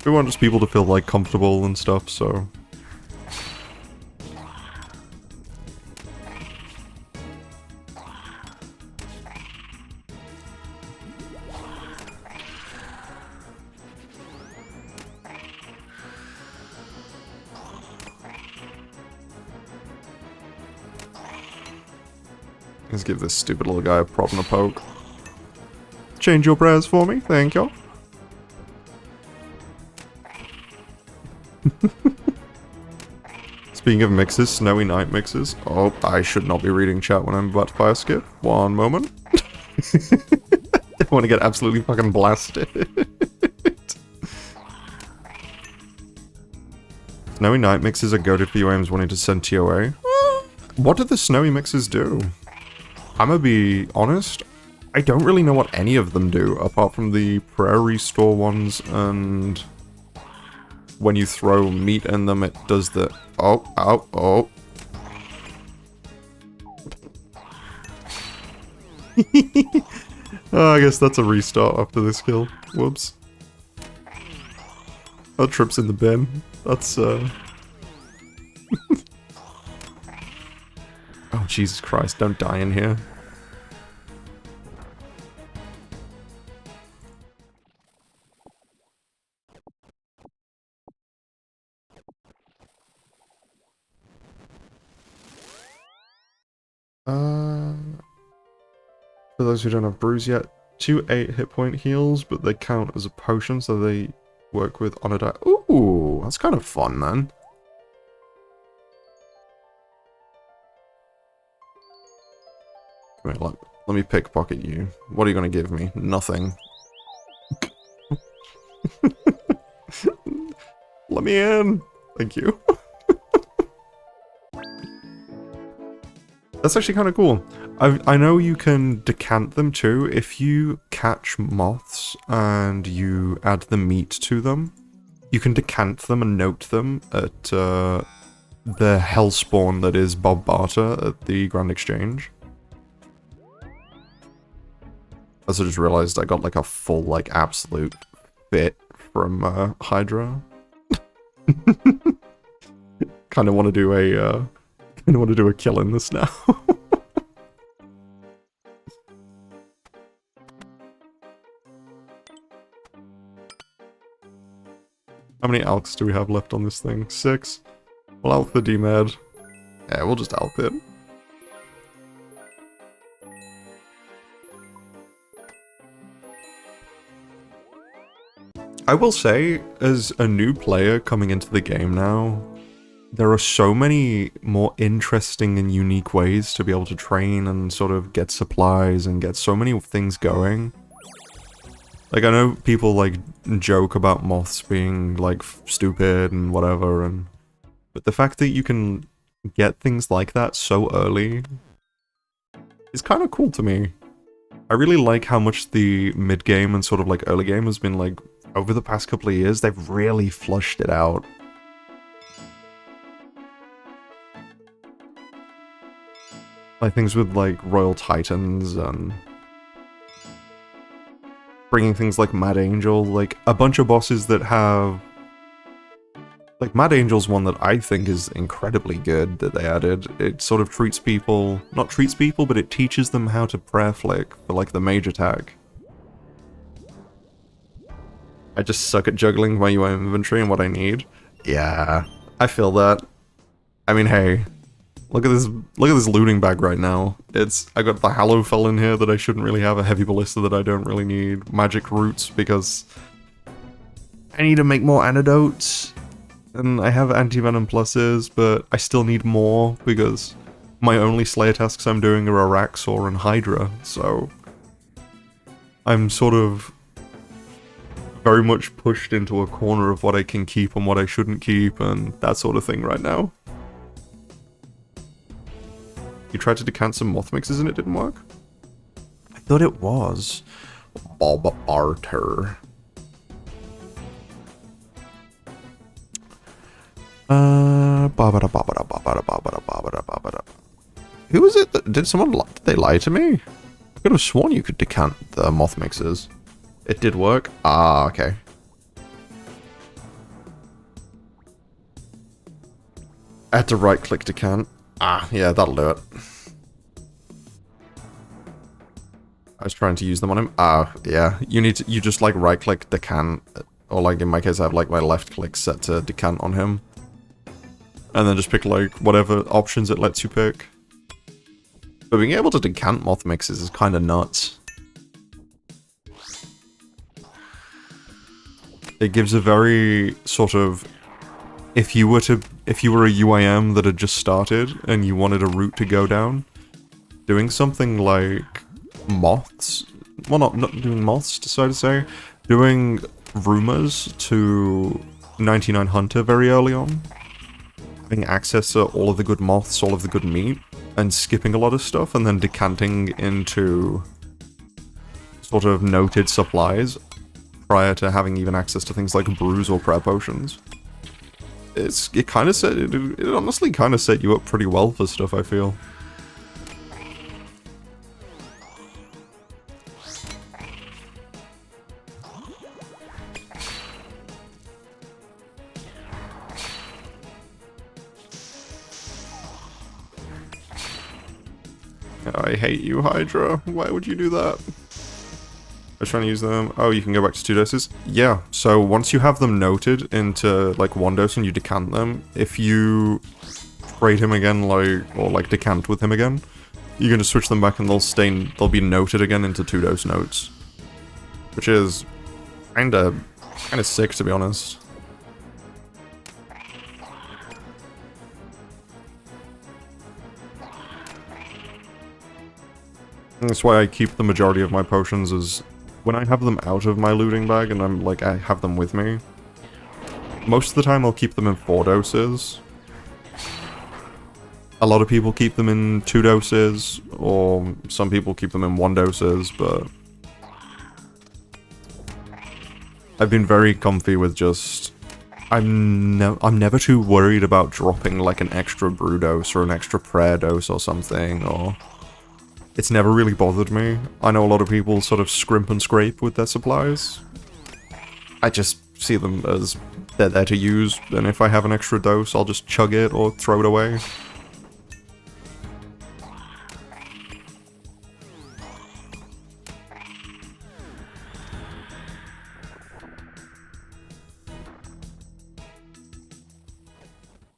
Speaker 1: We want just people to feel, like, comfortable and stuff, so... Let's give this stupid little guy a prop and a poke. Change your prayers for me, thank you. Speaking of mixes, Snowy Night mixes. Oh, I should not be reading chat when I'm about to fire skip. One moment. I want to get absolutely fucking blasted. Snowy night mixes are goated for UAMs wanting to send TOA. What do the snowy mixes do? I'm gonna be honest, I don't really know what any of them do, apart from the prayer restore ones, and when you throw meat in them, it does the... Oh. Oh, I guess that's a restart after this kill. Whoops. That trip's in the bin. That's, Oh, Jesus Christ, don't die in here. For those who don't have Brews yet, 2 8 hit point heals, but they count as a potion, so they work with on a die. Ooh, that's kind of fun then. Come here, let me pickpocket you. What are you going to give me? Nothing. Let me in. Thank you. That's actually kind of cool. I know you can decant them too. If you catch moths and you add the meat to them, you can decant them and note them at the hellspawn that is Bob Barter at the Grand Exchange. I just realized I got like a full, like, absolute fit from Hydra. Kind of want to do a kill in this now. How many alks do we have left on this thing? 6. We'll alk the DMed. Yeah, we'll just alk it. I will say, as a new player coming into the game now, there are so many more interesting and unique ways to be able to train and sort of get supplies and get so many things going. Like, I know people, like, joke about moths being, like, stupid and whatever, but the fact that you can get things like that so early is kind of cool to me. I really like how much the mid-game and sort of, like, early game has been, like, over the past couple of years, they've really flushed it out. Like, things with, like, Royal Titans and bringing things like Mad Angel, like, a bunch of bosses that have... Like, Mad Angel's one that I think is incredibly good that they added. It sort of treats people... Not treats people, but it teaches them how to prayer flick for, like, the mage attack. I just suck at juggling my UI inventory and what I need. Yeah, I feel that. I mean, hey, look at this looting bag right now. I got the Hallowfell in here that I shouldn't really have, a heavy ballista that I don't really need, magic roots because I need to make more antidotes, and I have anti-venom pluses, but I still need more because my only slayer tasks I'm doing are Araxor and Hydra, so I'm sort of very much pushed into a corner of what I can keep and what I shouldn't keep and that sort of thing right now. You tried to decant some moth mixes and it didn't work? I thought it was. Bob Barter. Who was it that... Did they lie to me? I could have sworn you could decant the moth mixes. It did work? Ah, okay. I had to right-click decant. Ah, yeah, that'll do it. I was trying to use them on him. Ah, yeah. You just like right-click decant, or like in my case I have like my left-click set to decant on him. And then just pick like whatever options it lets you pick. But being able to decant moth mixes is kind of nuts. It gives a very sort of, if you were a UIM that had just started and you wanted a route to go down, doing something like moths, well not doing moths, so to say, doing rumors to 99 Hunter very early on having access to all of the good moths, all of the good meat, and skipping a lot of stuff, and then decanting into sort of noted supplies prior to having even access to things like brews or prayer potions. It kind of set, it honestly kind of set you up pretty well for stuff, I feel. I hate you, Hydra. Why would you do that? I was trying to use them. Oh, you can go back to 2 doses? Yeah, so once you have them noted into, like, 1 dose and you decant them, if you trade him again, like, decant with him again, you're gonna switch them back and they'll be noted again into 2 dose notes. Which is kinda sick, to be honest. And that's why I keep the majority of my potions, is when I have them out of my looting bag and I have them with me, most of the time I'll keep them in 4 doses. A lot of people keep them in 2 doses, or some people keep them in 1 doses, but I've been very comfy with just... I'm never too worried about dropping like an extra brew dose or an extra prayer dose or something, or... It's never really bothered me. I know a lot of people sort of scrimp and scrape with their supplies. I just see them as they're there to use, and if I have an extra dose, I'll just chug it or throw it away.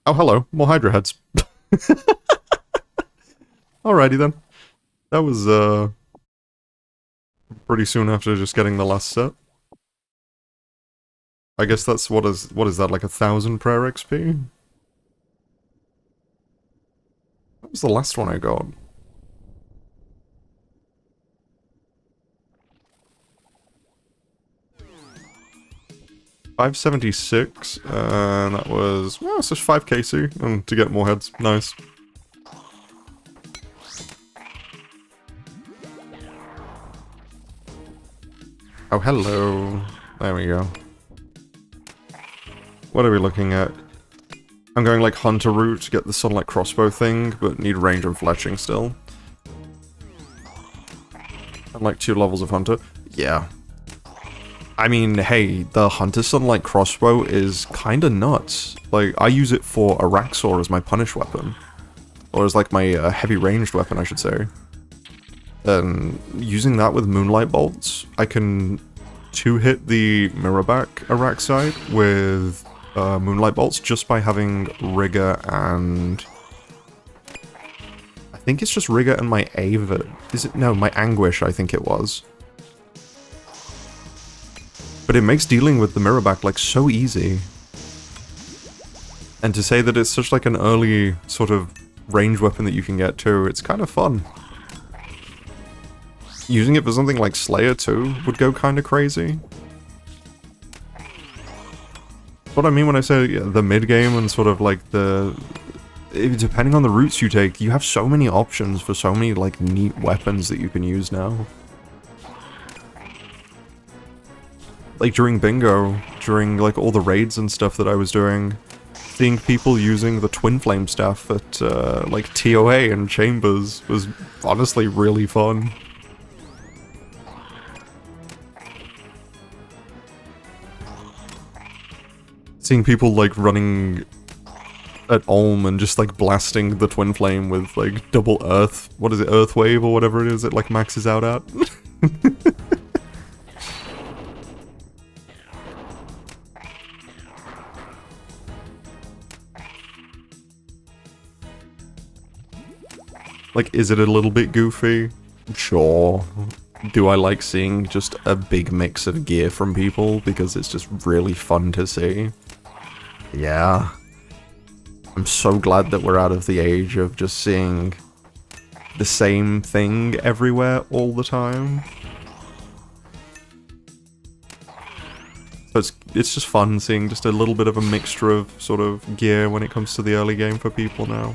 Speaker 1: Oh, hello. More Hydra heads. Alrighty then. That was, pretty soon after just getting the last set. I guess that's, what is that, like 1,000 prayer XP? What was the last one I got? $576, and that was, well, it's just 5 KC, and to get more heads. Nice. Oh, hello. There we go. What are we looking at? I'm going like hunter route to get the sunlight crossbow thing, but need range and fletching still. And like 2 levels of hunter. Yeah. I mean, hey, the hunter sunlight crossbow is kinda nuts. Like, I use it for Araxor as my punish weapon. Or as like my heavy ranged weapon, I should say. And using that with moonlight bolts, I can 2-hit the mirrorback Araxide with moonlight bolts just by having rigor and... I think it's just rigor and my Avid. Is it? No, my anguish, I think it was. But it makes dealing with the mirrorback like so easy. And to say that it's such like an early sort of range weapon that you can get to, it's kind of fun. Using it for something like Slayer too would go kind of crazy. What I mean when I say the mid-game and sort of like depending on the routes you take, you have so many options for so many like neat weapons that you can use now. Like during bingo, during like all the raids and stuff that I was doing, seeing people using the twin flame staff at like TOA and chambers was honestly really fun. Seeing people like running at Ulm and just like blasting the twin flame with like double earth, what is it, earth wave or whatever it is it like maxes out at. Like, is it a little bit goofy? Sure. Do I like seeing just a big mix of gear from people because it's just really fun to see? Yeah. I'm so glad that we're out of the age of just seeing the same thing everywhere all the time. So it's just fun seeing just a little bit of a mixture of sort of gear when it comes to the early game for people now.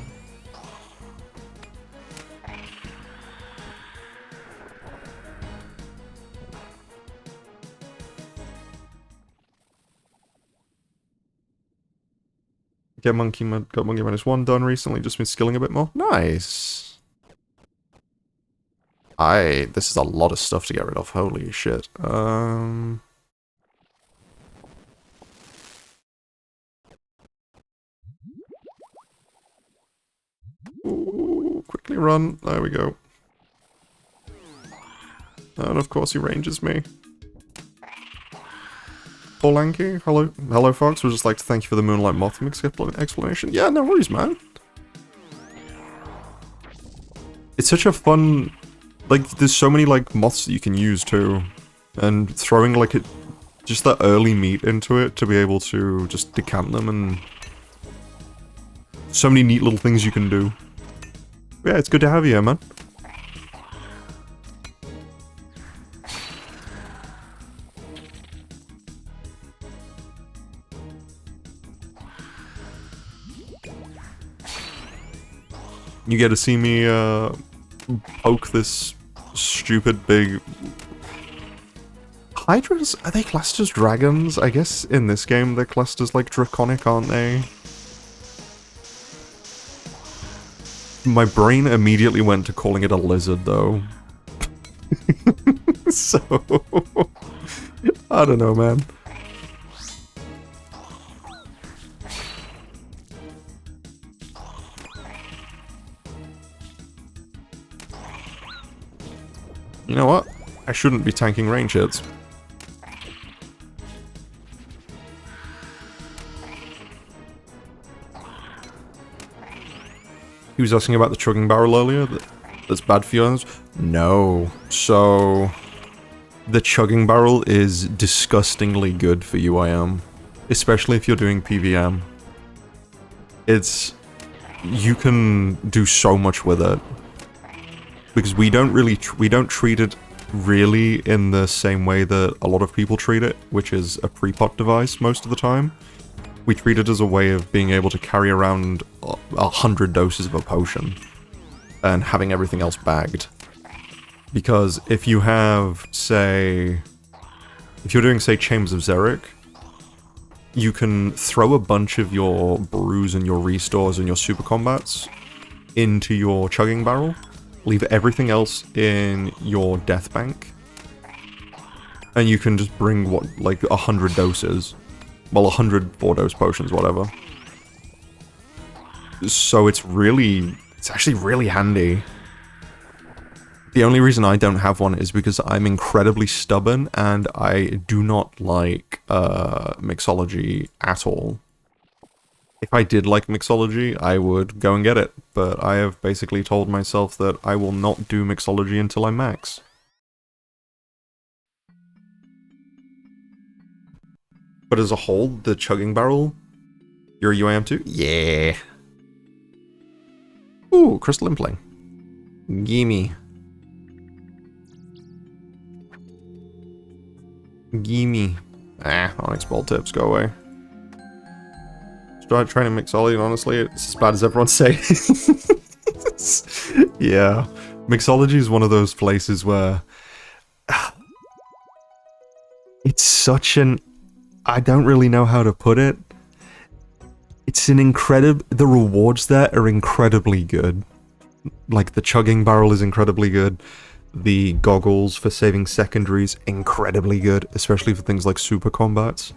Speaker 1: Got Monkey -1 done recently, just been skilling a bit more. Nice! This is a lot of stuff to get rid of, holy shit. Ooh, quickly run, there we go. And of course he ranges me. Paul Lanky, hello Fox, would just like to thank you for the Moonlight Mortimer explanation. Yeah, no worries, man. It's such a fun, like, there's so many, like, moths that you can use, too. And throwing, like, just that early meat into it to be able to just decant them, and so many neat little things you can do. Yeah, it's good to have you here, man. You get to see me, poke this stupid big... Hydras? Are they classed as dragons? I guess in this game they're classed as, like, draconic, aren't they? My brain immediately went to calling it a lizard, though. So... I don't know, man. You know what? I shouldn't be tanking range hits. He was asking about the chugging barrel earlier. That's bad for you. No. So, the chugging barrel is disgustingly good for UIM, especially if you're doing PVM. You can do so much with it. Because we don't treat it really in the same way that a lot of people treat it, which is a pre-pot device most of the time. We treat it as a way of being able to carry around 100 doses of a potion and having everything else bagged. Because if you have, say, if you're doing, say, Chambers of Xeric, you can throw a bunch of your brews and your restores and your super combats into your chugging barrel, leave everything else in your death bank, and you can just bring, what, like 100 doses? Well, 100 4-dose potions, whatever. So it's actually really handy. The only reason I don't have one is because I'm incredibly stubborn and I do not like mixology at all. If I did like mixology, I would go and get it, but I have basically told myself that I will not do mixology until I max. But as a whole, the chugging barrel, you're a UAM too? Yeah. Ooh, crystal impling. Gimme. Gimme. Onyx ball tips, go away. Start trying to mixology, honestly, it's as bad as everyone say. Yeah. Mixology is one of those places where... it's such an... I don't really know how to put it. It's an incredible... The rewards there are incredibly good. Like, the chugging barrel is incredibly good. The goggles for saving secondaries, incredibly good. Especially for things like super combats.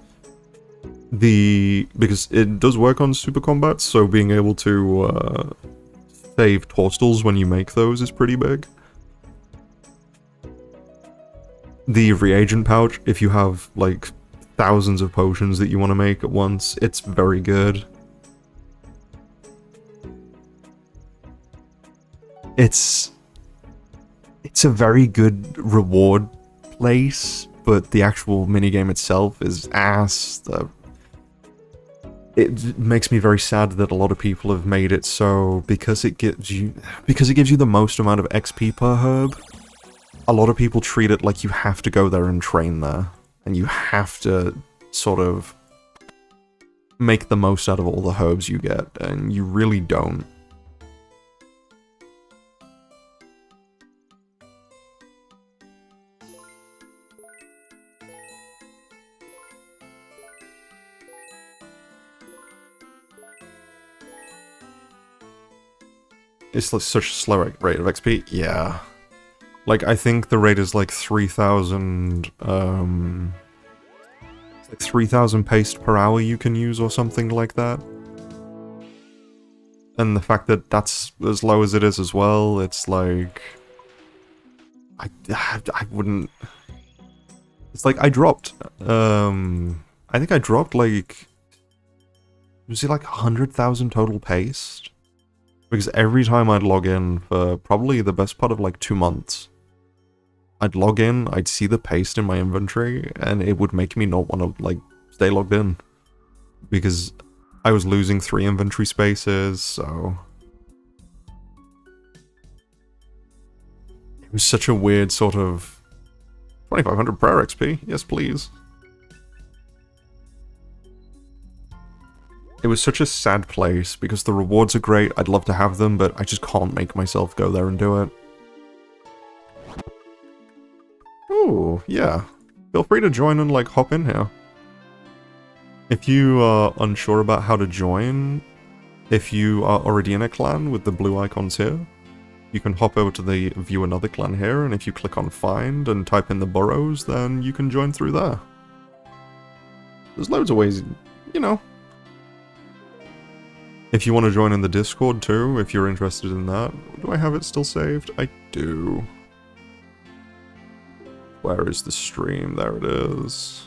Speaker 1: Because it does work on super combats, so being able to save torstals when you make those is pretty big. The reagent pouch, if you have, like, thousands of potions that you want to make at once, it's very good. It's a very good reward place, but the actual minigame itself is ass. It makes me very sad that a lot of people have made it so because it gives you the most amount of XP per herb. A lot of people treat it like you have to go there and train there, and you have to sort of make the most out of all the herbs you get, and you really don't. It's like such a slow rate of XP? Yeah. Like, I think the rate is like 3,000, it's like 3,000 paste per hour you can use or something like that. And the fact that that's as low as it is as well, it's like... I wouldn't... It's like, I dropped, I think I dropped like... Was it like 100,000 total paste? Because every time I'd log in for probably the best part of like 2 months, I'd log in, I'd see the paste in my inventory, and it would make me not want to like stay logged in. Because I was losing 3 inventory spaces, so... It was such a weird sort of... 2,500 prayer XP, yes please. It was such a sad place, because the rewards are great, I'd love to have them, but I just can't make myself go there and do it. Ooh, yeah. Feel free to join and, like, hop in here. If you are unsure about how to join, if you are already in a clan with the blue icons here, you can hop over to the View Another Clan here, and if you click on Find and type in the Burrows, then you can join through there. There's loads of ways, you know. If you want to join in the Discord too, if you're interested in that. Do I have it still saved? I do. Where is the stream? There it is.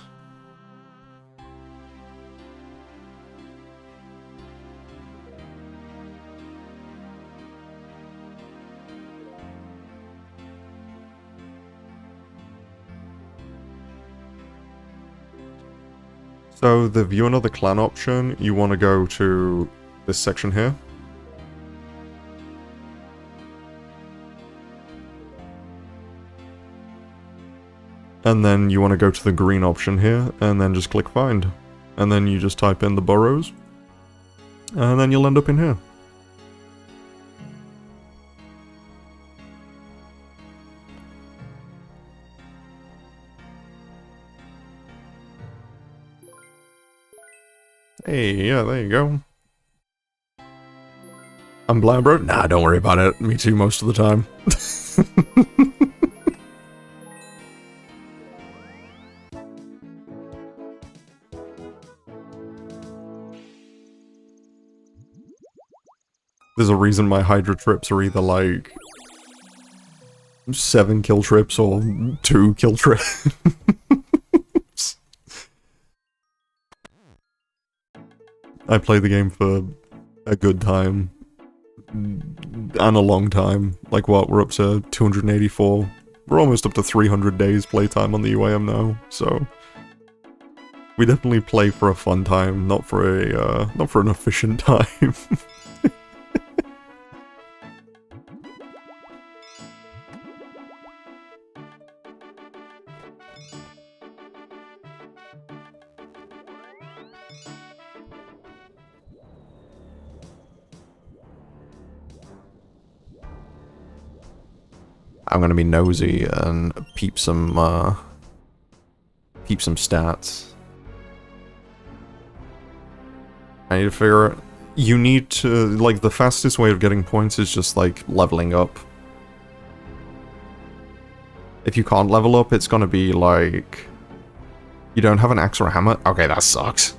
Speaker 1: So the View Another Clan option, you want to go to this section here. And then you want to go to the green option here, and then just click Find. And then you just type in the Burrows. And then you'll end up in here. Hey, yeah, there you go. I'm blind, bro? Nah, don't worry about it. Me too, most of the time. There's a reason my hydra trips are either like 7 kill trips or 2 kill trips. I play the game for a good time. And a long time. Like what, we're up to 284. We're almost up to 300 days playtime on the UAM now, so... We definitely play for a fun time, not for an efficient time. I'm gonna be nosy and peep some stats. I need to figure out... You need to... Like, the fastest way of getting points is just, like, leveling up. If you can't level up, it's gonna be, like... You don't have an axe or a hammer? Okay, that sucks.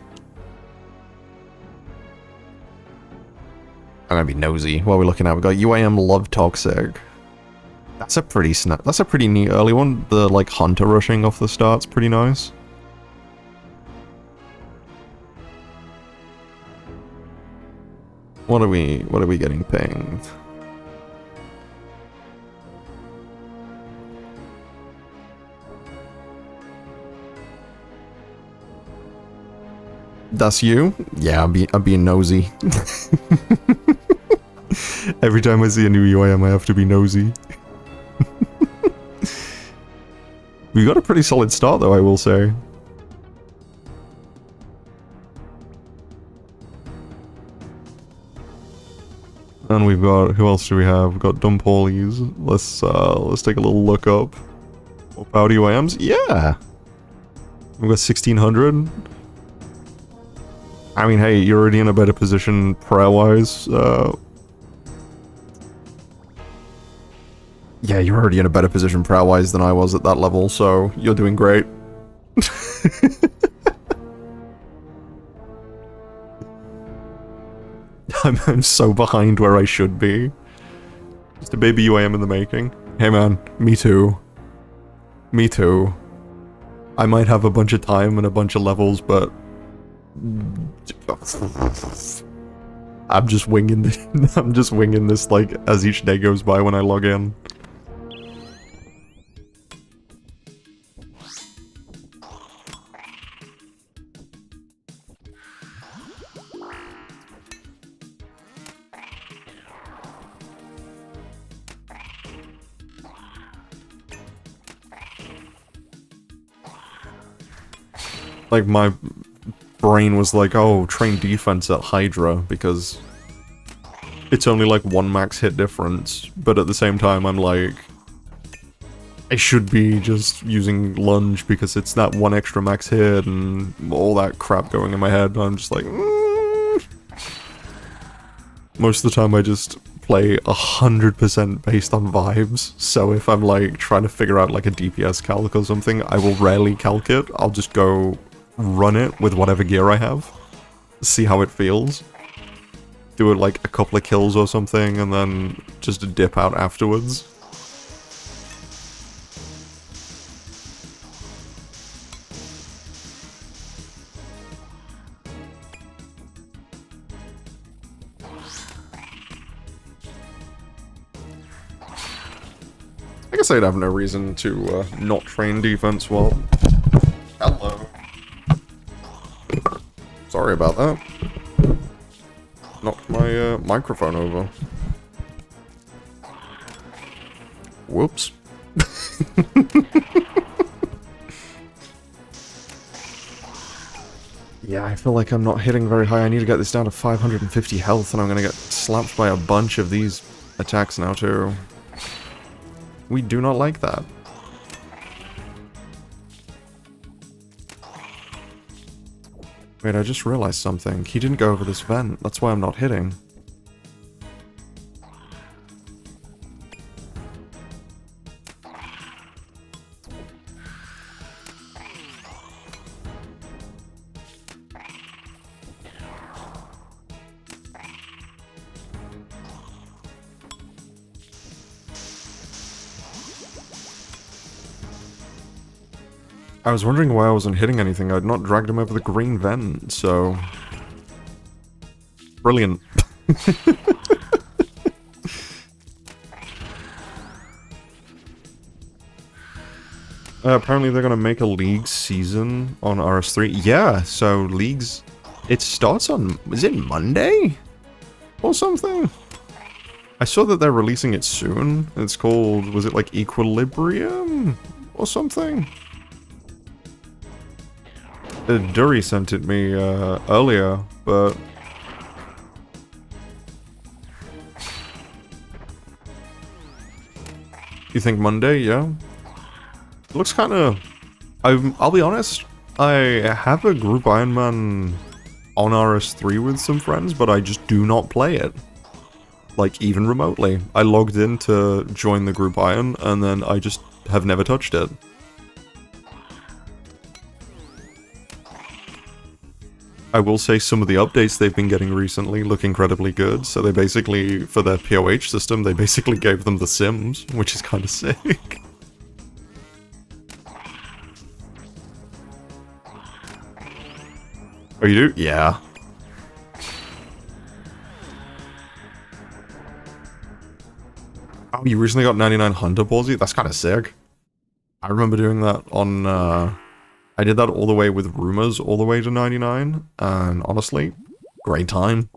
Speaker 1: I'm gonna be nosy. What are we looking at? We got UAM Love Toxic. That's a pretty neat early one. The, like, hunter rushing off the start's pretty nice. What are we getting pinged? That's you? Yeah, I'm being nosy. Every time I see a new UAM, I have to be nosy. We got a pretty solid start, though, I will say. And we've got, who else do we have? We've got Dumb Paulies. Let's take a little look up. More Pouty UAMs? Yeah! We've got 1600. I mean, hey, you're already in a better position prayer-wise. Yeah, you're already in a better position prayer-wise than I was at that level, so you're doing great. I'm so behind where I should be. Just a baby UAM in the making. Hey man, me too. Me too. I might have a bunch of time and a bunch of levels, but... I'm just winging this, I'm just winging this, like, as each day goes by when I log in. Like, my brain was like, oh, train defense at Hydra, because it's only like 1 max hit difference, but at the same time I'm like, I should be just using lunge because it's that 1 extra max hit and all that crap going in my head. I'm just like, Most of the time I just play 100% based on vibes, so if I'm like trying to figure out like a DPS calc or something, I will rarely calc it. I'll just go run it with whatever gear I have, see how it feels, do it like a couple of kills or something, and then just dip out afterwards. I guess I'd have no reason to not train defense well. Hello. Sorry about that. Knocked my microphone over. Whoops. Yeah, I feel like I'm not hitting very high. I need to get this down to 550 health, and I'm gonna get slapped by a bunch of these attacks now, too. We do not like that. Wait, I just realized something. He didn't go over this vent. That's why I'm not hitting. I was wondering why I wasn't hitting anything. I'd not dragged him over the green vent, so... Brilliant. Apparently they're gonna make a League season on RS3. Yeah, so League's... It starts on... Is it Monday? Or something? I saw that they're releasing it soon. It's called... Was it like Equilibrium? Or something? Dury sent it me earlier, but... You think Monday? Yeah? It looks kind of... I'll be honest, I have a group Iron Man on RS3 with some friends, but I just do not play it. Like, even remotely. I logged in to join the group Iron, and then I just have never touched it. I will say some of the updates they've been getting recently look incredibly good, so they basically, for their POH system, they basically gave them The Sims, which is kind of sick. Oh, you do? Yeah. Oh, you recently got 99 Hunter Ballsy? That's kind of sick. I remember doing that on, I did that all the way with Rumors, all the way to 99, and honestly, great time.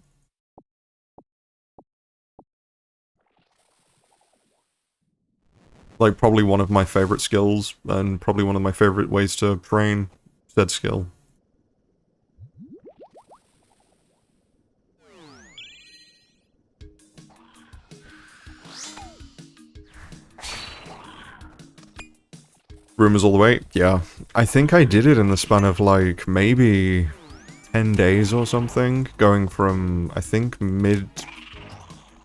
Speaker 1: Like, probably one of my favorite skills, and probably one of my favorite ways to train said skill. Rumors all the way? Yeah. I think I did it in the span of like maybe 10 days or something, going from I think mid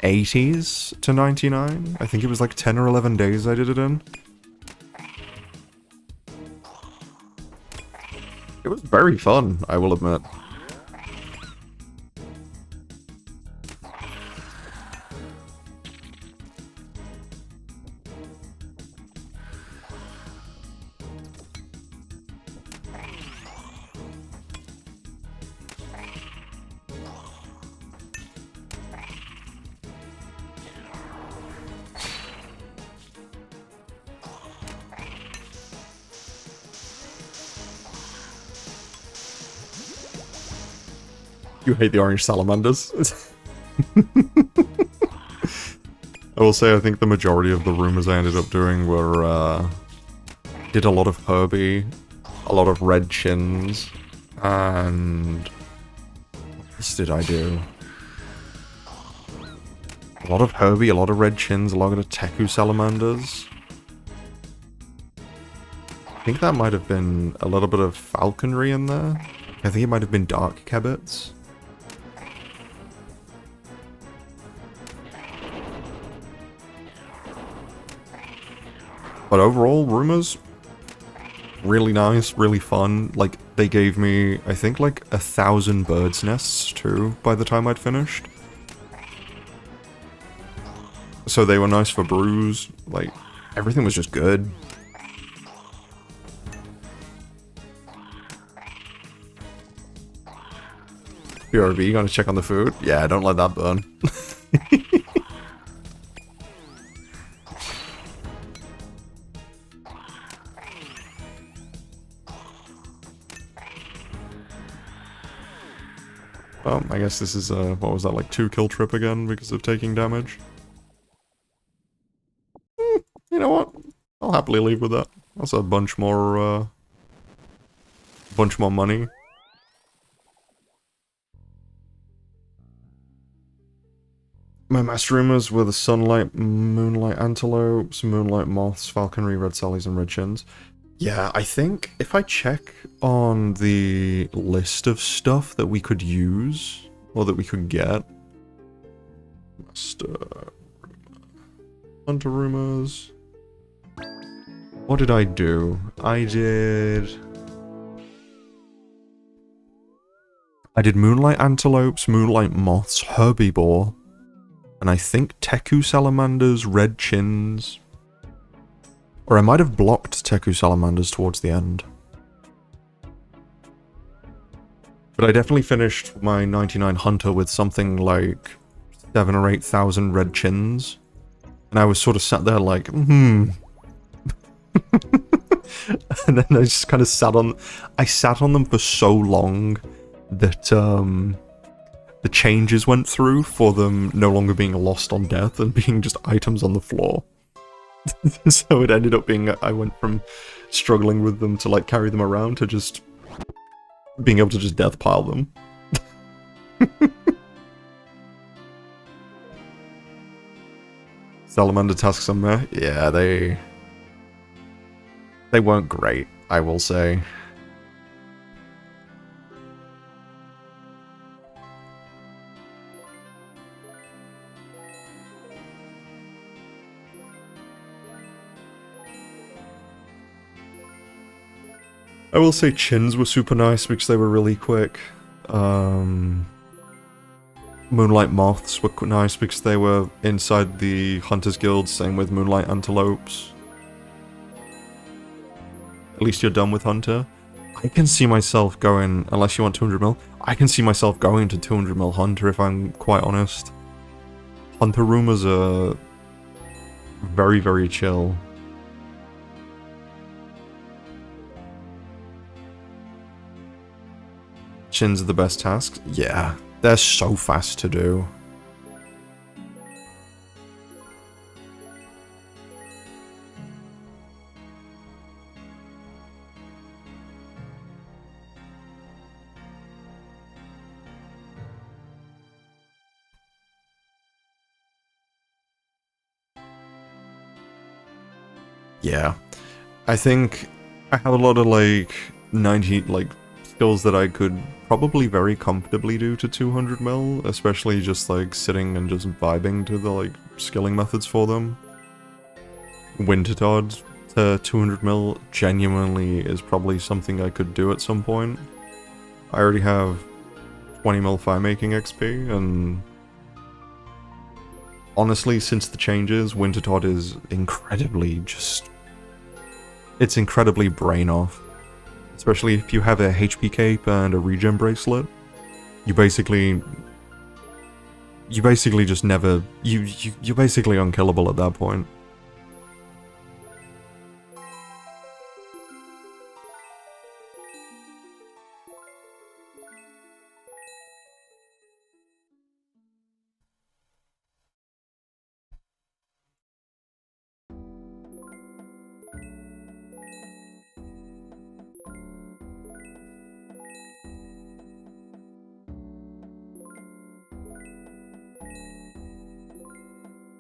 Speaker 1: 80s to 99. I think it was like 10 or 11 days I did it in. It was very fun, I will admit. You hate the orange salamanders. I will say I think the majority of the rumors I ended up doing were, did a lot of Herbie, a lot of red chins, and what else did I do? A lot of Herbie, a lot of red chins, a lot of Teku salamanders. I think that might have been a little bit of falconry in there. I think it might have been dark Kebbits. But overall, rumors, really nice, really fun. Like, they gave me, I think, like 1,000 birds' nests, too, by the time I'd finished. So they were nice for Burrows. Like, everything was just good. PRV, you gonna check on the food? Yeah, don't let that burn. Well, I guess this is, what was that, like 2-kill trip again because of taking damage? You know what? I'll happily leave with that. That's a bunch more money. My master rumors were the sunlight, moonlight antelopes, moonlight moths, falconry, red sallies, and red chins. Yeah, I think if I check on the list of stuff that we could use, or that we could get... Master... Hunter rumors... What did I do? I did moonlight antelopes, moonlight moths, herbivore, and I think Teku salamanders, red chins... Or I might have blocked Teku salamanders towards the end. But I definitely finished my 99 hunter with something like 7,000 or 8,000 red chins. And I was sort of sat there like, And then I just kind of sat on... I sat on them for so long that the changes went through for them no longer being lost on death and being just items on the floor. So it ended up being, I went from struggling with them to like carry them around to just being able to just death pile them. Salamander tasks on there? Yeah, they weren't great, I will say. I will say chins were super nice because they were really quick. Moonlight moths were nice because they were inside the Hunters Guild, same with moonlight antelopes. At least you're done with Hunter. I can see myself going, unless you want 200 mil, I can see myself going to 200 mil Hunter if I'm quite honest. Hunter rumors are very, very chill. Chins are the best tasks? Yeah, they're so fast to do. Yeah. I think I have a lot of, like, 90, like, skills that I could probably very comfortably do to 200 mil, especially just, like, sitting and just vibing to the, like, skilling methods for them. Winter Todd to 200 mil genuinely is probably something I could do at some point. I already have 20 mil fire making XP, and honestly, since the changes, Winter Todd is incredibly just... It's incredibly brain off. Especially if you have a HP cape and a regen bracelet. You basically just never... You're basically unkillable at that point.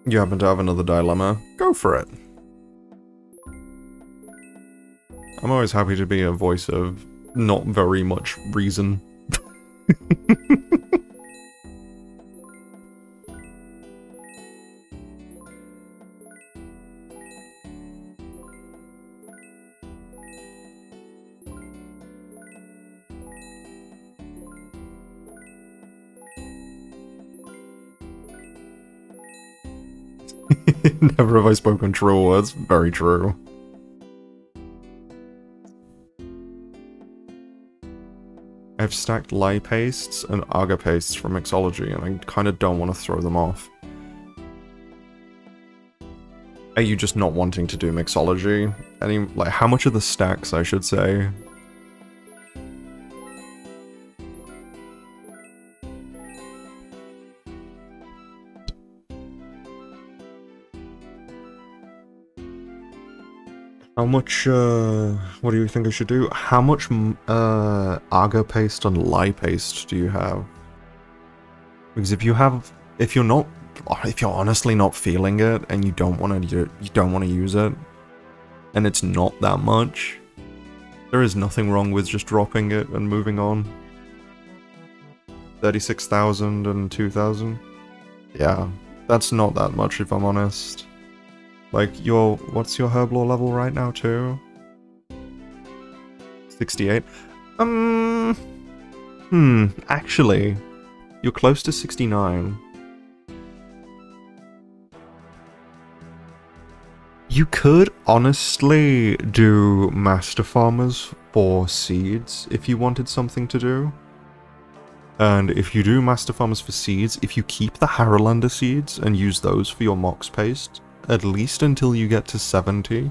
Speaker 1: You happen to have another dilemma? Go for it. I'm always happy to be a voice of not very much reason. Never have I spoken true words. Very true. I've stacked lye pastes and agar pastes from mixology, and I kind of don't want to throw them off. Are you just not wanting to do mixology? Like, how much are the stacks, I should say? How much, what do you think I should do? How much, agar paste and lye paste do you have? Because if you're honestly not feeling it, and you don't want to use it, and it's not that much, there is nothing wrong with just dropping it and moving on. 36,000 and 2,000? Yeah, that's not that much if I'm honest. Like, what's your herb lore level right now, too? 68? Actually, you're close to 69. You could honestly do Master Farmers for seeds if you wanted something to do. And if you do Master Farmers for seeds, if you keep the Haralander seeds and use those for your Mox paste, at least until you get to 70.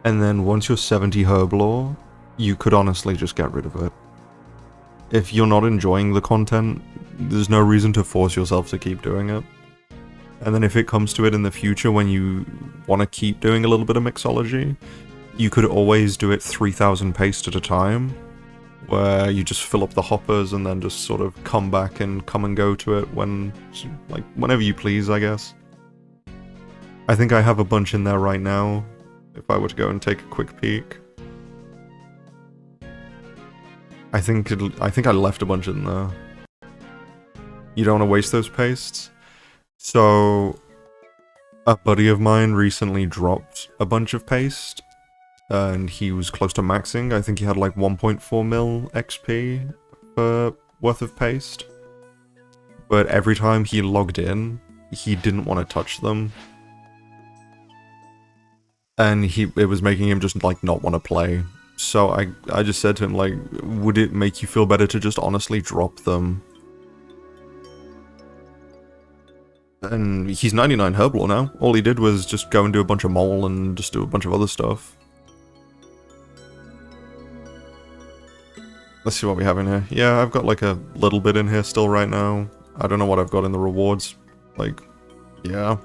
Speaker 1: And then once you're 70 herb lore, you could honestly just get rid of it. If you're not enjoying the content, there's no reason to force yourself to keep doing it. And then if it comes to it in the future when you want to keep doing a little bit of mixology, you could always do it 3,000 paste at a time, where you just fill up the hoppers and then just sort of come back and come and go to it whenever you please, I guess. I think I have a bunch in there right now, if I were to go and take a quick peek. I think I left a bunch in there. You don't want to waste those pastes? So, a buddy of mine recently dropped a bunch of paste, and he was close to maxing. I think he had like 1.4 mil XP worth of paste. But every time he logged in, he didn't want to touch them. And it was making him just, like, not want to play. So I just said to him, like, would it make you feel better to just honestly drop them? And he's 99 herb lore now. All he did was just go and do a bunch of mole and just do a bunch of other stuff. Let's see what we have in here. Yeah, I've got, like, a little bit in here still right now. I don't know what I've got in the rewards. Like, yeah.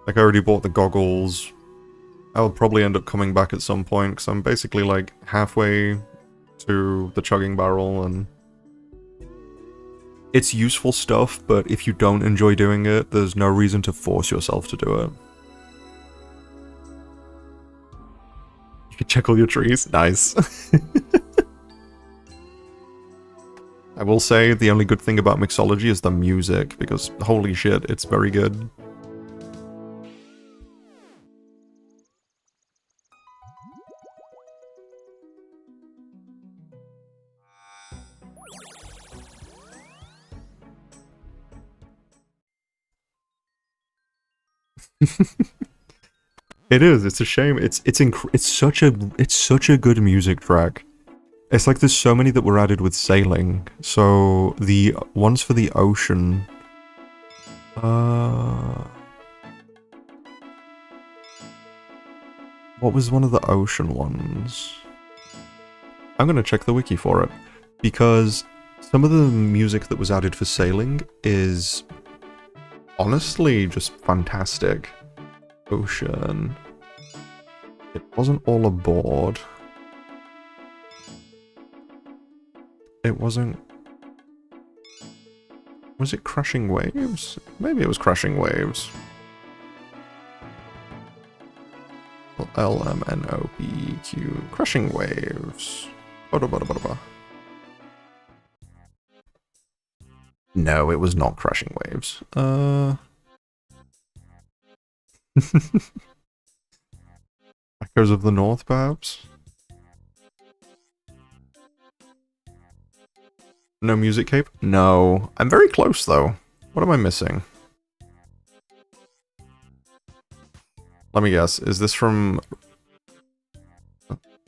Speaker 1: Like, I already bought the goggles. I'll probably end up coming back at some point, because I'm basically, like, halfway to the chugging barrel, and it's useful stuff, but if you don't enjoy doing it, there's no reason to force yourself to do it. You can check all your trees. Nice. I will say the only good thing about mixology is the music, because holy shit, it's very good. It is. It's a shame. It's such a good music track. It's like there's so many that were added with sailing. So the ones for the ocean. What was one of the ocean ones? I'm gonna check the wiki for it, because some of the music that was added for sailing is honestly just fantastic. Ocean. It wasn't all aboard. It wasn't... Was it Crashing Waves? Maybe it was Crashing Waves. LMNOPQ. Crashing Waves. No, it was not Crashing Waves. Echoes of the North, perhaps? No music cape? No. I'm very close, though. What am I missing? Let me guess. Is this from...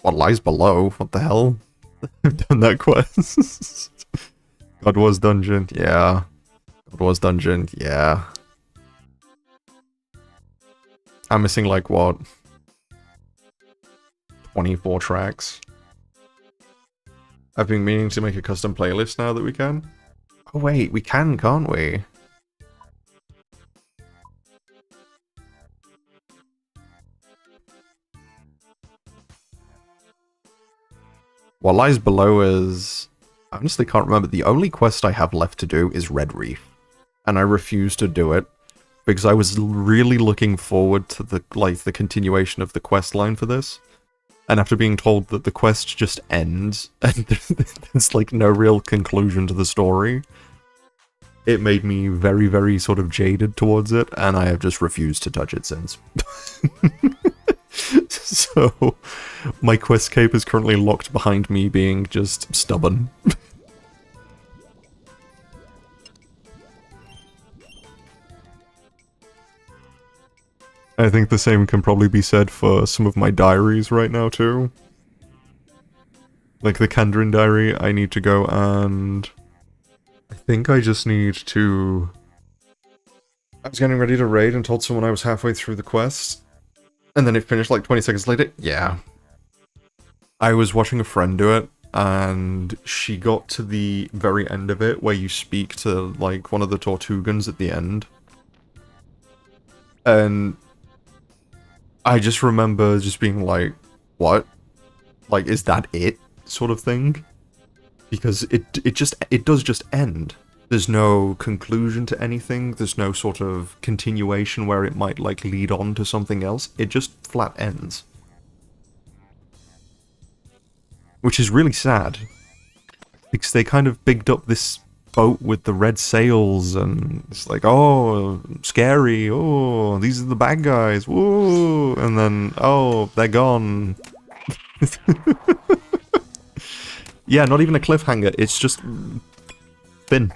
Speaker 1: What Lies Below? What the hell? I've done that quest. God Was Dungeon. Yeah. God Was Dungeon. Yeah. I'm missing, like, what? 24 tracks. I've been meaning to make a custom playlist now that we can. Oh wait, we can, can't we? What Lies Below is... I honestly can't remember. The only quest I have left to do is Red Reef. And I refuse to do it, because I was really looking forward to the continuation of the quest line for this. And after being told that the quest just ends, and there's like no real conclusion to the story, it made me very, very sort of jaded towards it, and I have just refused to touch it since. So, my quest cape is currently locked behind me being just stubborn. I think the same can probably be said for some of my diaries right now, too. Like the Kandrin diary, I need to go and... I think I just need to... I was getting ready to raid and told someone I was halfway through the quest. And then it finished like 20 seconds later. Yeah. I was watching a friend do it, and she got to the very end of it, where you speak to, like, one of the Tortugans at the end. And... I just remember just being like, what? Like, is that it? Sort of thing. Because it does just end. There's no conclusion to anything, there's no sort of continuation where it might, like, lead on to something else. It just flat ends. Which is really sad. Because they kind of bigged up this boat with the red sails, and it's like, oh, scary, oh, these are the bad guys, whoa, and then, oh, they're gone. Yeah, not even a cliffhanger, it's just... thin.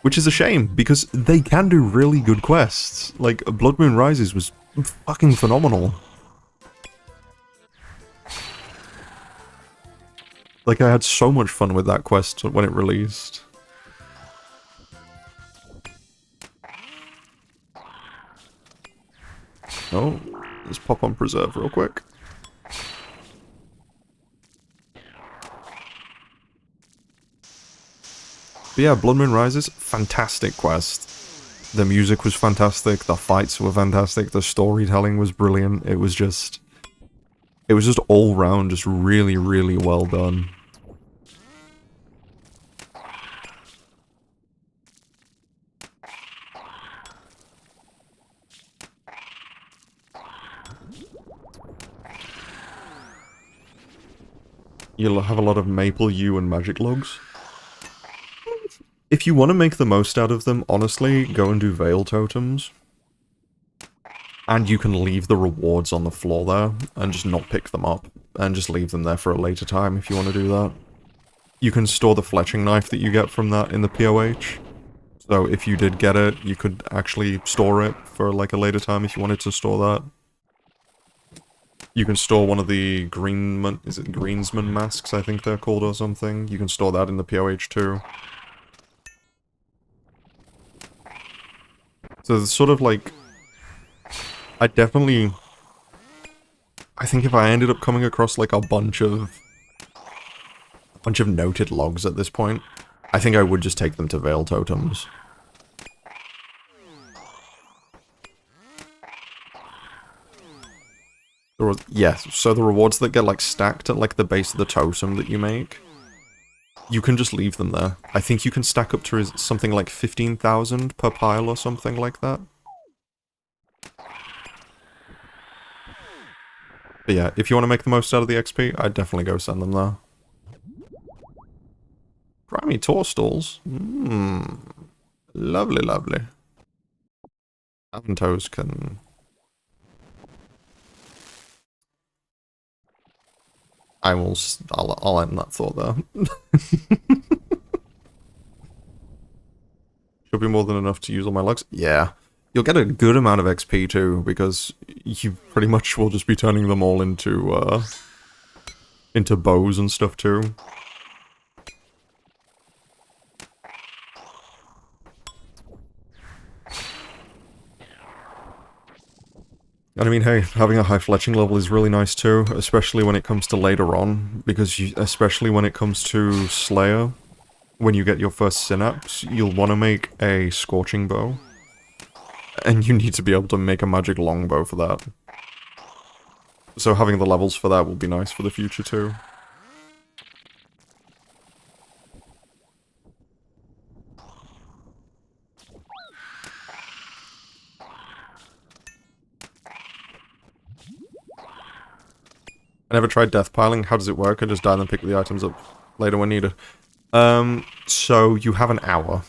Speaker 1: Which is a shame, because they can do really good quests. Like, Blood Moon Rises was fucking phenomenal. Like, I had so much fun with that quest when it released. Oh, let's pop on Preserve real quick. But yeah, Blood Moon Rises, fantastic quest. The music was fantastic, the fights were fantastic, the storytelling was brilliant, it was just all round, just really, really well done. you'll have a lot of maple yew and magic logs. If you want to make the most out of them, honestly, go and do veil totems. And you can leave the rewards on the floor there, and just not pick them up, and just leave them there for a later time if you want to do that. You can store the fletching knife that you get from that in the POH. So if you did get it, you could actually store it for like a later time if you wanted to store that. You can store one of the Greensman masks, I think they're called or something. You can store that in the POH too. So it's sort of like... I think if I ended up coming across like a bunch of noted logs at this point, I think I would just take them to Veil Totems. Yes, so the rewards that get like stacked at like the base of the totem that you make, you can just leave them there. I think you can stack up to something like 15,000 per pile or something like that. But yeah, if you want to make the most out of the XP, I'd definitely go send them there. Grimy Torstalls? Lovely, lovely. Aventos can... I'll end that thought there. Should be more than enough to use all my lugs. Yeah. You'll get a good amount of XP too, because you pretty much will just be turning them all into bows and stuff too. And I mean, hey, having a high fletching level is really nice too, especially when it comes to later on, because especially when it comes to Slayer, when you get your first synapse, you'll want to make a scorching bow. And you need to be able to make a magic longbow for that. So having the levels for that will be nice for the future too. I never tried death piling. How does it work? I just die and then pick the items up later when needed. So you have an hour.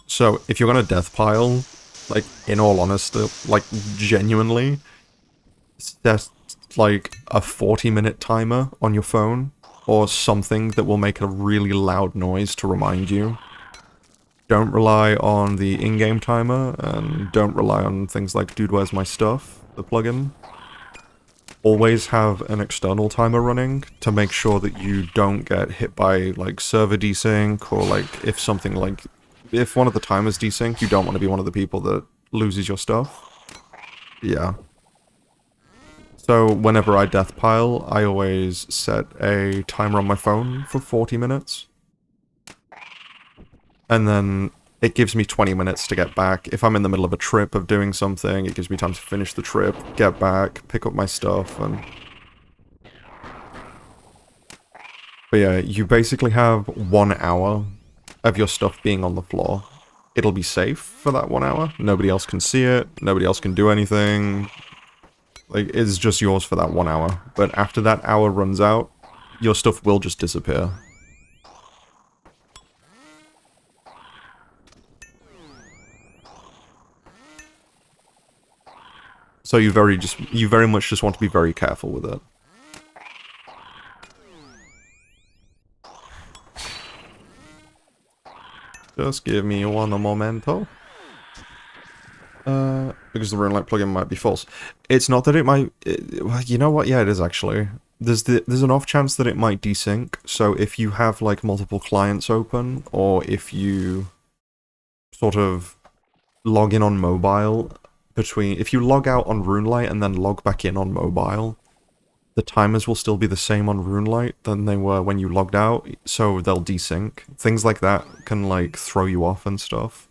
Speaker 1: So if you're gonna death pile, like, in all honesty, like, genuinely, set, like, a 40-minute timer on your phone, or something that will make a really loud noise to remind you. Don't rely on the in-game timer, and don't rely on things like Dude Where's My Stuff, the plugin. Always have an external timer running to make sure that you don't get hit by, like, server desync, or, like, if something like... If one of the timers desync, you don't want to be one of the people that loses your stuff. Yeah. So whenever I death pile, I always set a timer on my phone for 40 minutes. And then it gives me 20 minutes to get back. If I'm in the middle of a trip of doing something, it gives me time to finish the trip, get back, pick up my stuff, and... But yeah, you basically have 1 hour of your stuff being on the floor. It'll be safe for that 1 hour. Nobody else can see it. Nobody else can do anything. Like, it's just yours for that 1 hour. But after that hour runs out, your stuff will just disappear. So you very much just want to be very careful with it. Just give me one momento. Because the Runelight plugin might be false. It's not that it might... well, you know what? Yeah, it is actually. There's an off chance that it might desync. So if you have, like, multiple clients open, or if you sort of log in on mobile between... If you log out on Runelight and then log back in on mobile, the timers will still be the same on Runelight than they were when you logged out, so they'll desync. Things like that can, like, throw you off and stuff.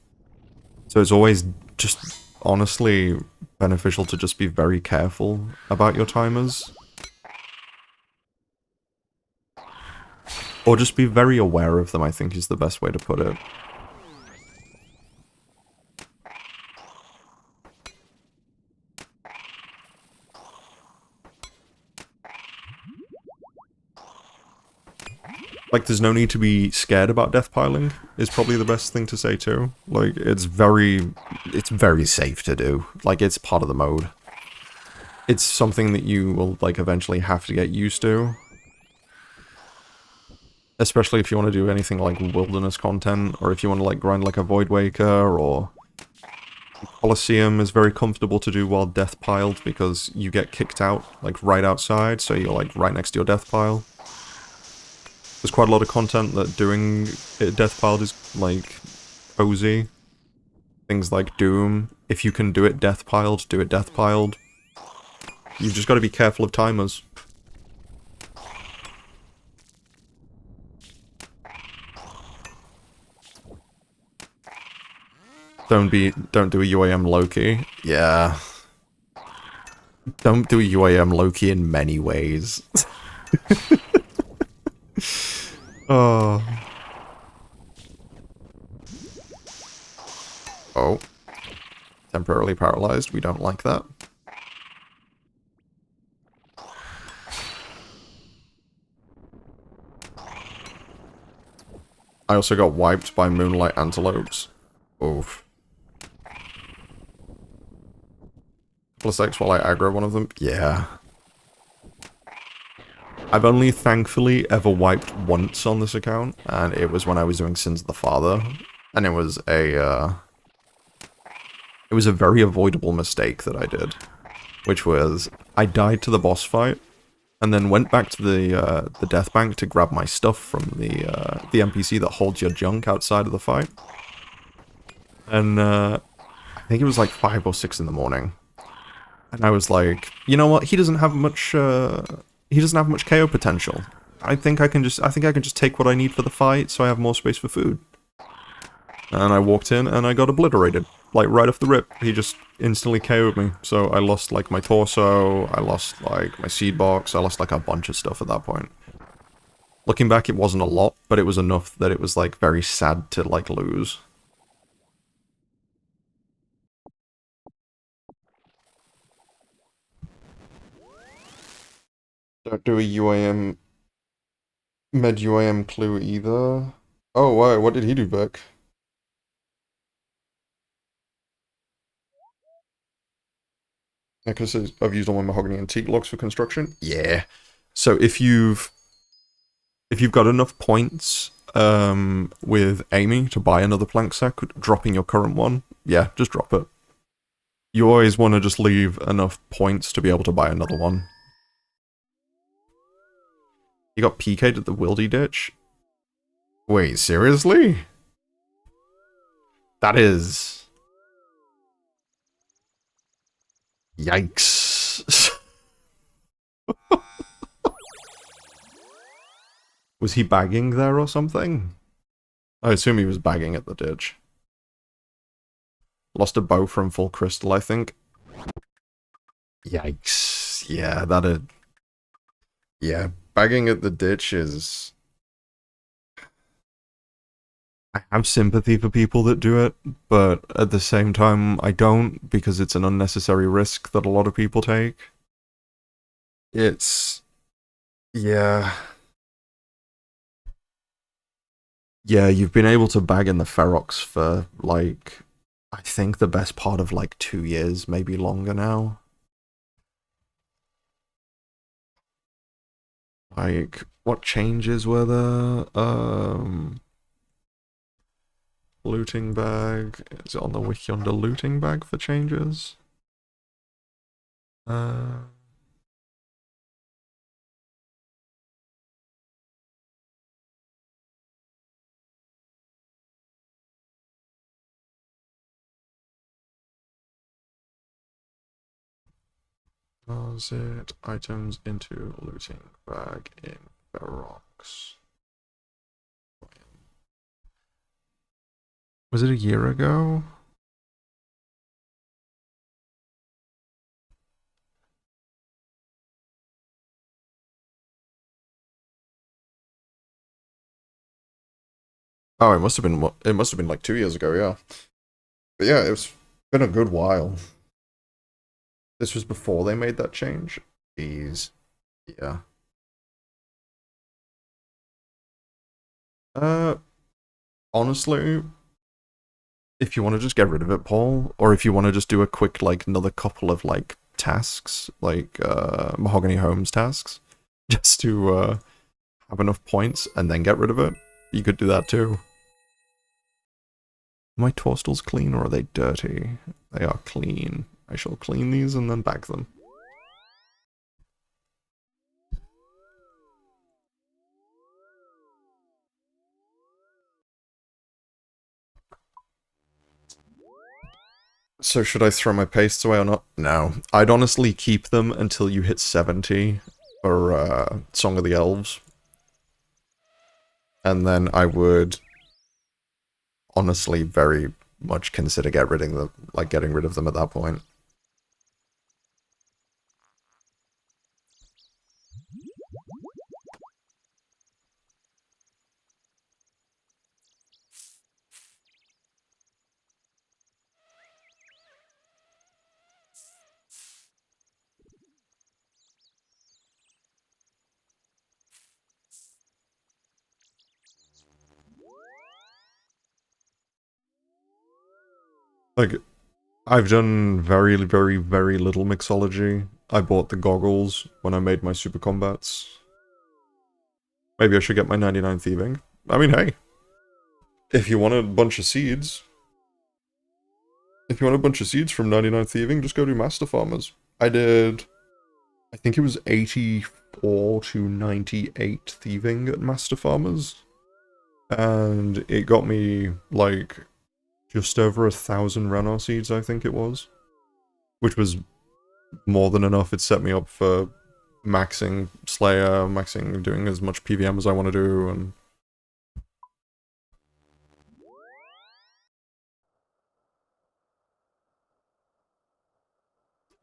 Speaker 1: So it's always just... honestly beneficial to just be very careful about your timers. Or just be very aware of them, I think is the best way to put it. Like, there's no need to be scared about death piling, is probably the best thing to say too. Like, it's very safe to do. Like, it's part of the mode. It's something that you will, like, eventually have to get used to. Especially if you want to do anything like wilderness content, or if you want to, like, grind like a Void Waker, or... Coliseum is very comfortable to do while death piled, because you get kicked out, like, right outside, so you're, like, right next to your death pile. There's quite a lot of content that doing it death piled is, like, cozy. Things like Doom. If you can do it death piled, do it death piled. You've just got to be careful of timers. Don't do a UAM Loki. Yeah. Don't do a UAM Loki in many ways. Oh. Oh. Temporarily paralyzed. We don't like that. I also got wiped by moonlight antelopes. Oof. Plus X while I aggro one of them. Yeah. I've only thankfully ever wiped once on this account, and it was when I was doing Sins of the Father, and it was a very avoidable mistake that I did, which was I died to the boss fight, and then went back to the death bank to grab my stuff from the NPC that holds your junk outside of the fight, and I think it was like 5 or 6 in the morning, and I was like, you know what? He doesn't have much KO potential. I think I can just take what I need for the fight, so I have more space for food. And I walked in and I got obliterated, like right off the rip. He just instantly KO'd me. So I lost like my torso, I lost like my seed box, I lost like a bunch of stuff at that point. Looking back, it wasn't a lot, but it was enough that it was like very sad to like lose. Don't do a UAM, med UAM clue either. Oh, wow, what did he do back? Yeah, because I've used all my mahogany and teak logs for construction. Yeah. So if you've got enough points with Amy to buy another plank sack, dropping your current one, yeah, just drop it. You always want to just leave enough points to be able to buy another one. You got PK'd at the Wildy Ditch? Wait, seriously? That is... Yikes. Was he bagging there or something? I assume he was bagging at the ditch. Lost a bow from full crystal, I think. Yikes. Yeah, that'd... Yeah, bagging at the ditch is... I have sympathy for people that do it, but at the same time, I don't, because it's an unnecessary risk that a lot of people take. It's... Yeah. Yeah, you've been able to bag in the Ferox for, like, I think the best part of, like, 2 years, maybe longer now. Like, what changes were there? Looting bag. Is it on the wiki under looting bag for changes? Was it items into looting bag in Ferox? Was it a year ago? Oh, it must have been like 2 years ago, yeah. But yeah, it's been a good while. This was before they made that change. Jeez. Yeah. Uh, honestly, if you want to just get rid of it, Paul, or if you want to just do a quick, like, another couple of, like, tasks, like, Mahogany Homes tasks, just to, have enough points and then get rid of it, you could do that too. Are my toastals clean or are they dirty? They are clean. I shall clean these and then bag them. So should I throw my pastes away or not? No. I'd honestly keep them until you hit 70 for Song of the Elves. And then I would honestly very much consider getting rid of them at that point. Like, I've done very, very, very little mixology. I bought the goggles when I made my super combats. Maybe I should get my 99 thieving. I mean, hey. If you want a bunch of seeds... If you want a bunch of seeds from 99 thieving, just go do Master Farmers. I did... I think it was 84 to 98 thieving at Master Farmers. And it got me, like, just over 1,000 Ranar seeds, I think it was. Which was more than enough. It set me up for maxing Slayer, doing as much PVM as I want to do, and...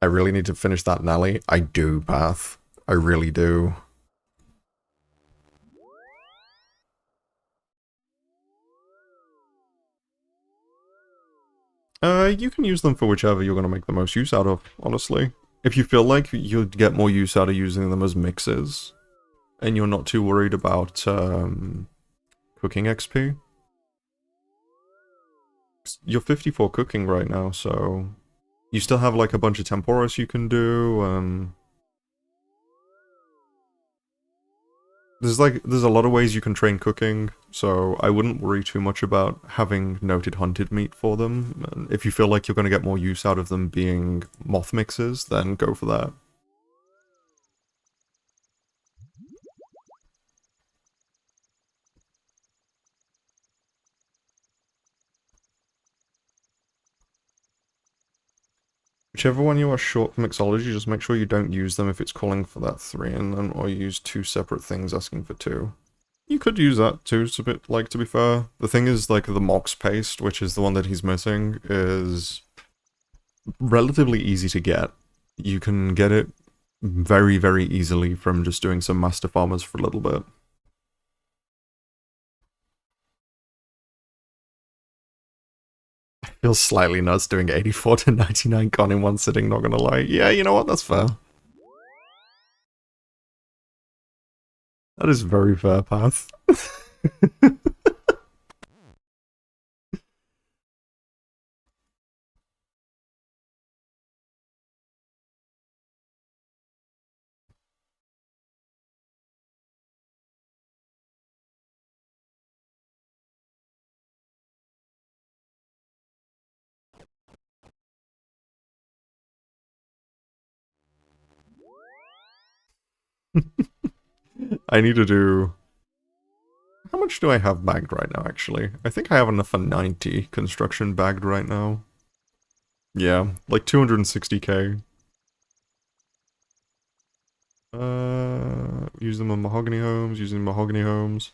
Speaker 1: I really need to finish that Nelly. I do, Path. I really do. You can use them for whichever you're going to make the most use out of, honestly. If you feel like you'd get more use out of using them as mixes, and you're not too worried about cooking XP. You're 54 cooking right now, so you still have like a bunch of temporis you can do. There's a lot of ways you can train cooking, so I wouldn't worry too much about having noted hunted meat for them. And if you feel like you're going to get more use out of them being moth mixes, then go for that. Whichever one you are short for mixology, just make sure you don't use them if it's calling for that 3 in them, or use 2 separate things asking for 2. You could use that too, it's a bit, like, to be fair. The thing is, like, the Mox paste, which is the one that he's missing, is relatively easy to get. You can get it very, very easily from just doing some Master Farmers for a little bit. I feel slightly nuts doing 84 to 99 con in one sitting, not gonna lie. Yeah, you know what, that's fair. That is very fair, Path. I need to do... How much do I have bagged right now, actually? I think I have enough for 90 construction bagged right now. Yeah, like 260k. Use them on mahogany homes, using mahogany homes.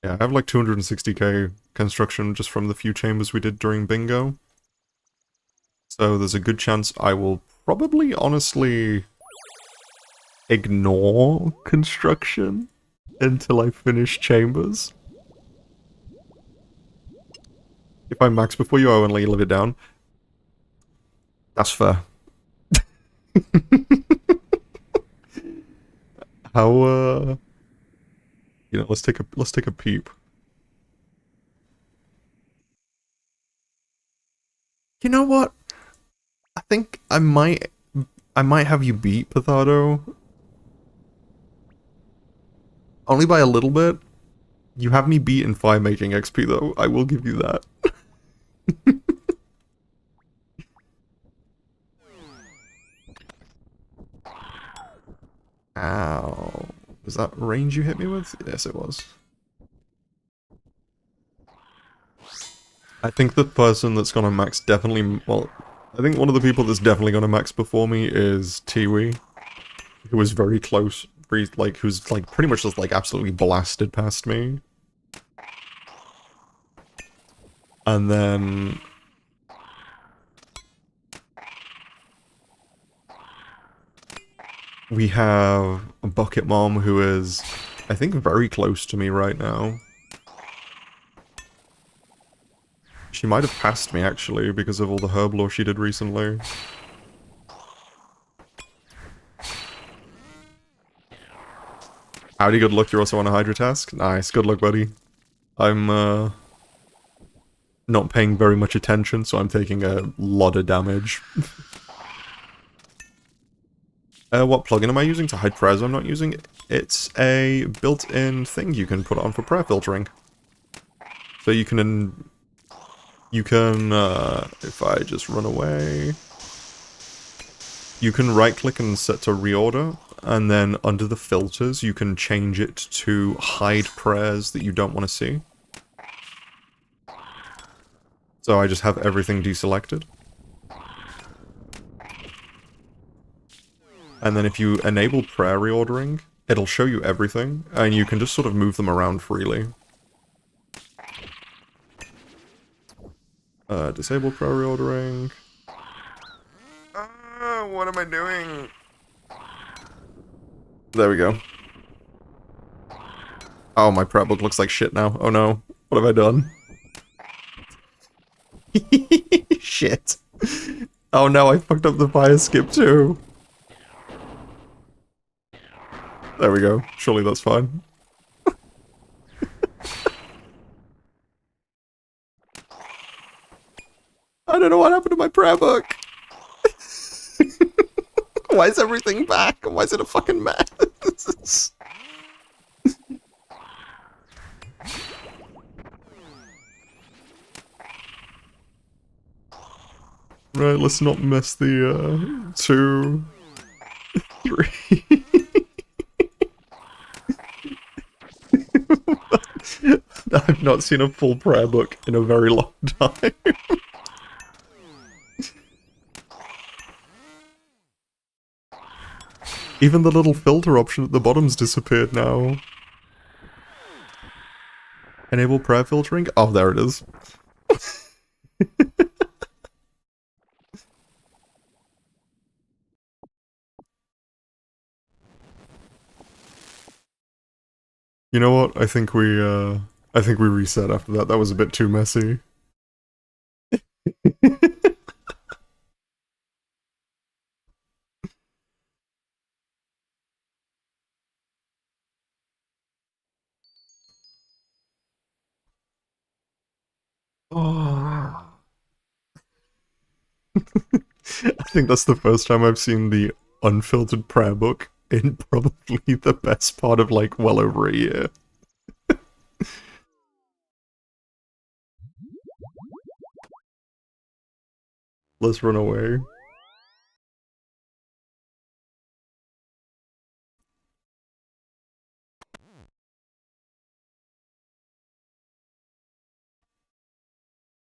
Speaker 1: Yeah, I have like 260k construction just from the few chambers we did during bingo. So there's a good chance I will probably, honestly, ignore construction until I finish chambers. If I max before you, I only live it down. That's fair. How, let's take a peep. You know what? I think I might have you beat Potato. Only by a little bit. You have me beat in fire making XP though. I will give you that. Ow. Was that range you hit me with? Yes, it was. I think the person that's gonna max definitely, well, I think one of the people that's definitely gonna max before me is Tiwi, who was very close, who's like pretty much just like absolutely blasted past me. And then we have a Bucket Mom who is, I think, very close to me right now. She might have passed me, actually, because of all the herb lore she did recently. Howdy, good luck. You're also on a Hydra task? Nice, good luck, buddy. I'm, not paying very much attention, so I'm taking a lot of damage. What plugin am I using to hide prayers I'm not using? It's a built-in thing you can put on for prayer filtering. So you can, if I just run away, you can right-click and set to reorder, and then under the filters you can change it to hide prayers that you don't want to see. So I just have everything deselected. And then if you enable prayer reordering, it'll show you everything, and you can just sort of move them around freely. Disable prayer reordering. What am I doing? There we go. Oh, my prayer book looks like shit now. Oh no. What have I done? Shit. Oh no, I fucked up the fire skip too. There we go. Surely that's fine. I don't know what happened to my prayer book. Why is everything back? Why is it a fucking mess? Right, let's not mess the, 2, 3. I've not seen a full prayer book in a very long time. Even the little filter option at the bottom's disappeared now. Enable prayer filtering? Oh, there it is. You know what? I think we reset after that. That was a bit too messy. Oh. I think that's the first time I've seen the unfiltered prayer book in probably the best part of like well over a year. Let's run away.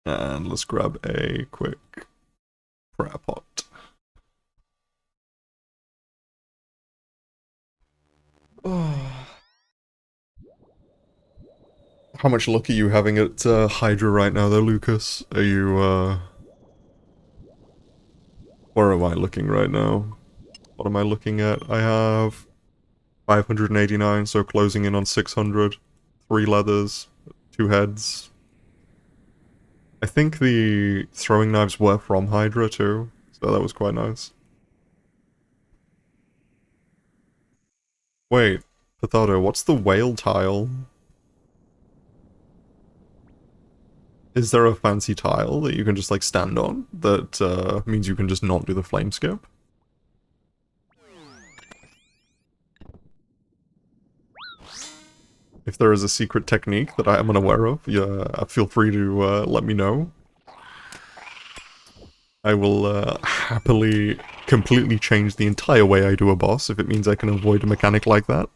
Speaker 1: And let's grab a quick prayer pot. Oh. How much luck are you having at Hydra right now though, Lucas? Are you, where am I looking right now? What am I looking at? I have 589, so closing in on 600. 3 leathers, 2 heads. I think the throwing knives were from Hydra too, so that was quite nice. Wait, Potato, what's the whale tile? Is there a fancy tile that you can just, like, stand on that means you can just not do the flame skip? If there is a secret technique that I am unaware of, yeah, feel free to let me know. I will happily completely change the entire way I do a boss if it means I can avoid a mechanic like that.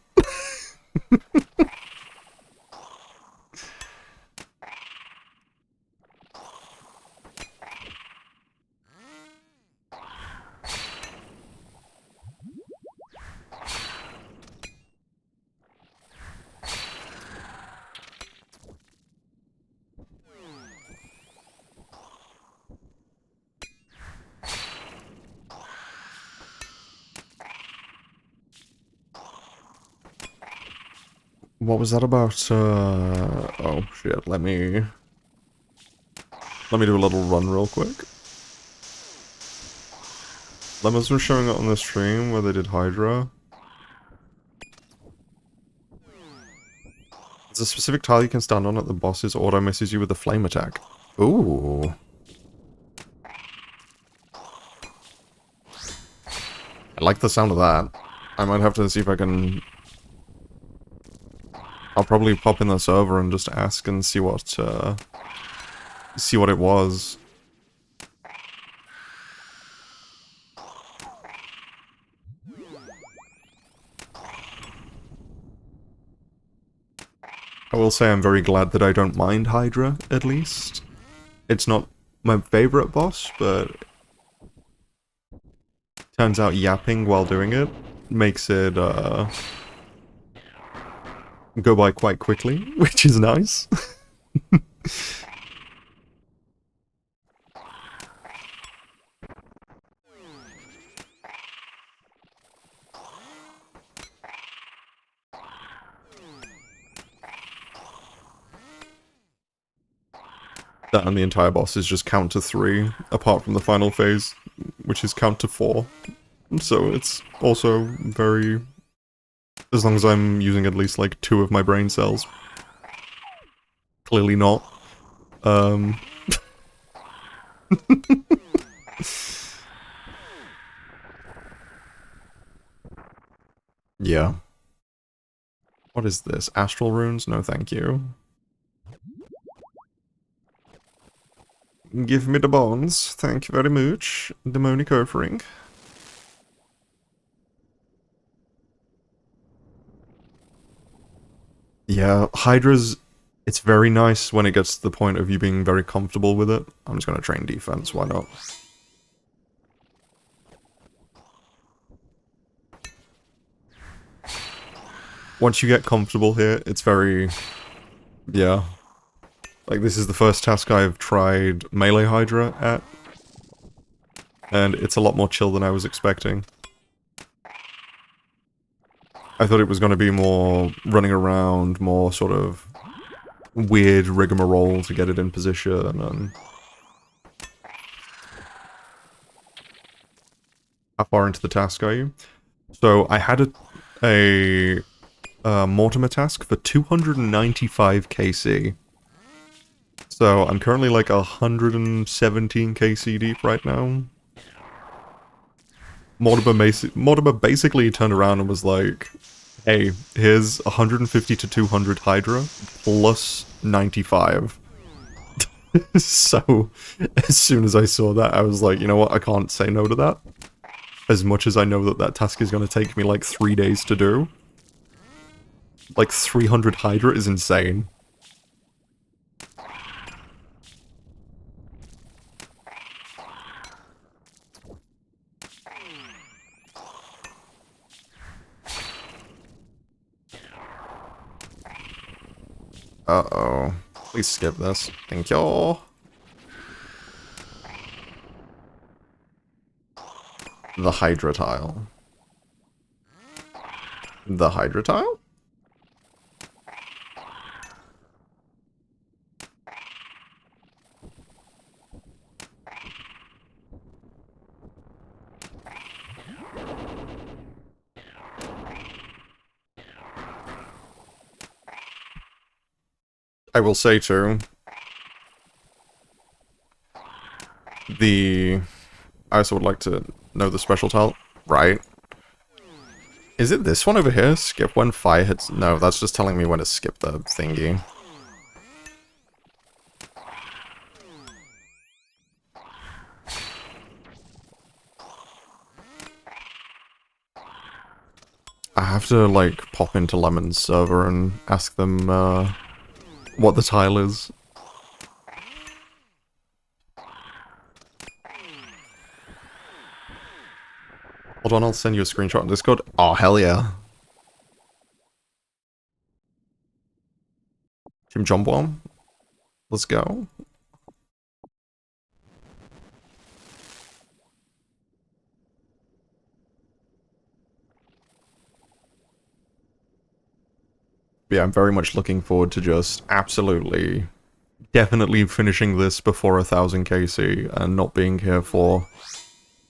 Speaker 1: What was that about? Oh shit, let me do a little run real quick. Lemons were showing up on the stream where they did Hydra. There's a specific tile you can stand on that the boss's auto misses you with a flame attack. Ooh. I like the sound of that. I might have to see if I can... I'll probably pop in the server and just ask and see what it was. I will say I'm very glad that I don't mind Hydra, at least. It's not my favorite boss, but... turns out yapping while doing it makes it, go by quite quickly, which is nice. That and the entire boss is just count to 3, apart from the final phase, which is count to 4. So it's also very... as long as I'm using at least like 2 of my brain cells. Clearly not. Yeah. What is this? Astral runes? No thank you. Give me the bones. Thank you very much. Demonic offering. Yeah, Hydra's... it's very nice when it gets to the point of you being very comfortable with it. I'm just gonna train defense, why not? Once you get comfortable here, it's very... yeah. Like, this is the first task I've tried melee Hydra at. And it's a lot more chill than I was expecting. I thought it was going to be more running around, more sort of weird rigmarole to get it in position, and... how far into the task are you? So, I had a Mortimer task for 295 KC. So, I'm currently like 117 KC deep right now. Mortimer basically turned around and was like, hey, here's 150 to 200 Hydra, plus 95. So, as soon as I saw that, I was like, you know what, I can't say no to that. As much as I know that that task is going to take me like 3 days to do. Like, 300 Hydra is insane. Uh-oh. Please skip this. Thank you. The Hydra tile. The Hydra tile? I will say too, I also would like to know the special tile. Right. Is it this one over here? Skip when fire hits... No, that's just telling me when to skip the thingy. I have to, like, pop into Lemon's server and ask them, what the tile is. Hold on, I'll send you a screenshot on Discord. Oh, hell yeah. Team Jumbomb. Let's go. Yeah, I'm very much looking forward to just absolutely, definitely finishing this before 1000 KC and not being here for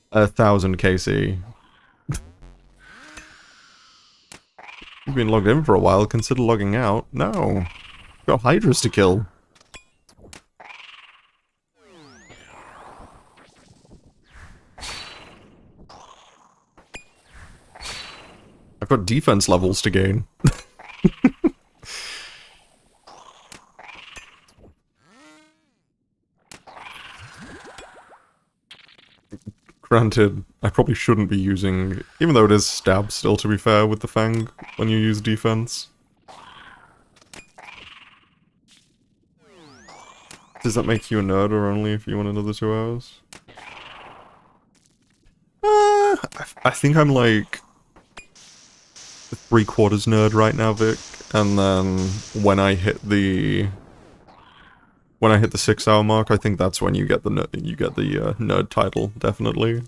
Speaker 1: 1000 KC. You've been logged in for a while, consider logging out. No. Got hydras to kill. I've got defense levels to gain. Granted, I probably shouldn't be using... Even though it is stab still, to be fair, with the Fang, when you use defense. Does that make you a nerd, or only if you want another 2 hours? I think I'm like... 3/4 nerd right now, Vic. And then when I hit the 6-hour mark, I think that's when you get the nerd title, definitely.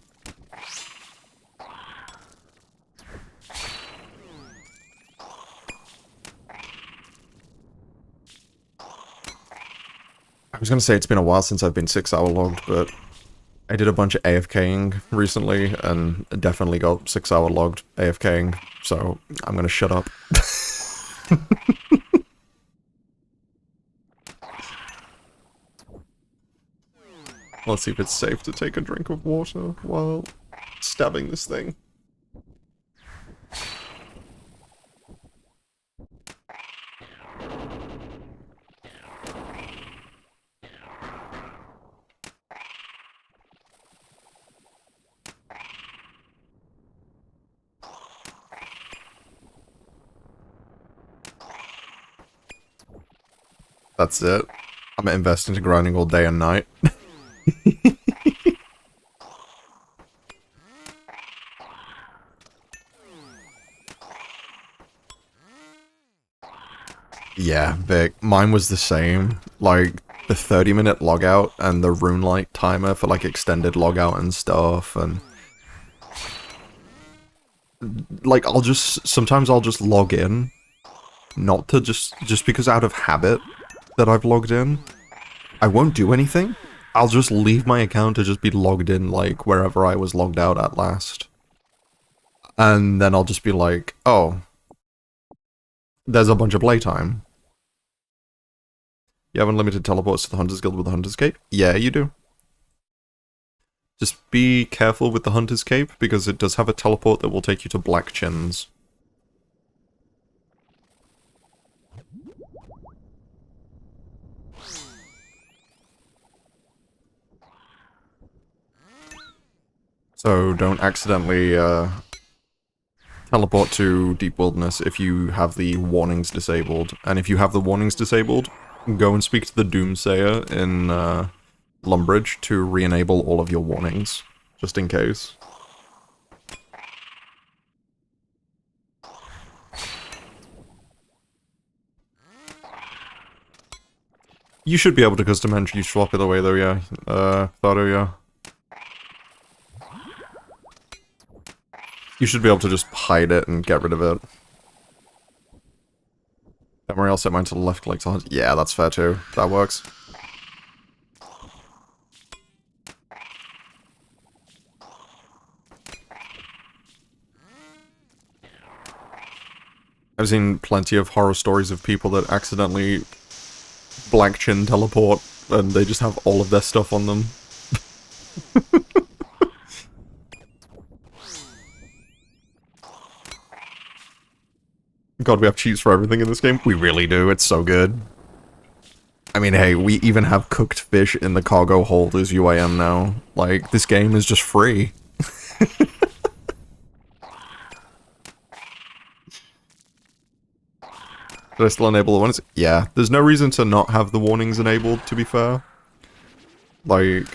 Speaker 1: I was gonna say it's been a while since I've been 6-hour logged, but I did a bunch of AFKing recently, and definitely got 6-hour logged AFKing, so I'm gonna shut up. Let's see if it's safe to take a drink of water while stabbing this thing. That's it. I'm gonna invest into grinding all day and night. Yeah, Vic. Mine was the same. Like, the 30-minute logout and the rune light timer for, like, extended logout and stuff, and... Like, sometimes I'll just log in. Not to just because out of habit that I've logged in. I won't do anything. I'll just leave my account to just be logged in, like, wherever I was logged out at last. And then I'll just be like, oh, there's a bunch of playtime. You have unlimited teleports to the Hunter's Guild with the Hunter's Cape? Yeah, you do. Just be careful with the Hunter's Cape, because it does have a teleport that will take you to Black Chins. So don't accidentally teleport to Deep Wilderness if you have the warnings disabled. And if you have the warnings disabled, go and speak to the Doomsayer in Lumbridge to re-enable all of your warnings, just in case. You should be able to custom entry swap it away though, yeah. Thado, yeah. You should be able to just hide it and get rid of it. Don't worry, I'll set mine to the left like to hunt. Yeah, that's fair too. That works. I've seen plenty of horror stories of people that accidentally Black Chin teleport and they just have all of their stuff on them. God, we have cheats for everything in this game. We really do. It's so good. I mean, hey, we even have cooked fish in the cargo hold as UAM now. Like, this game is just free. Did I still enable the warnings? Yeah, there's no reason to not have the warnings enabled, to be fair. Like,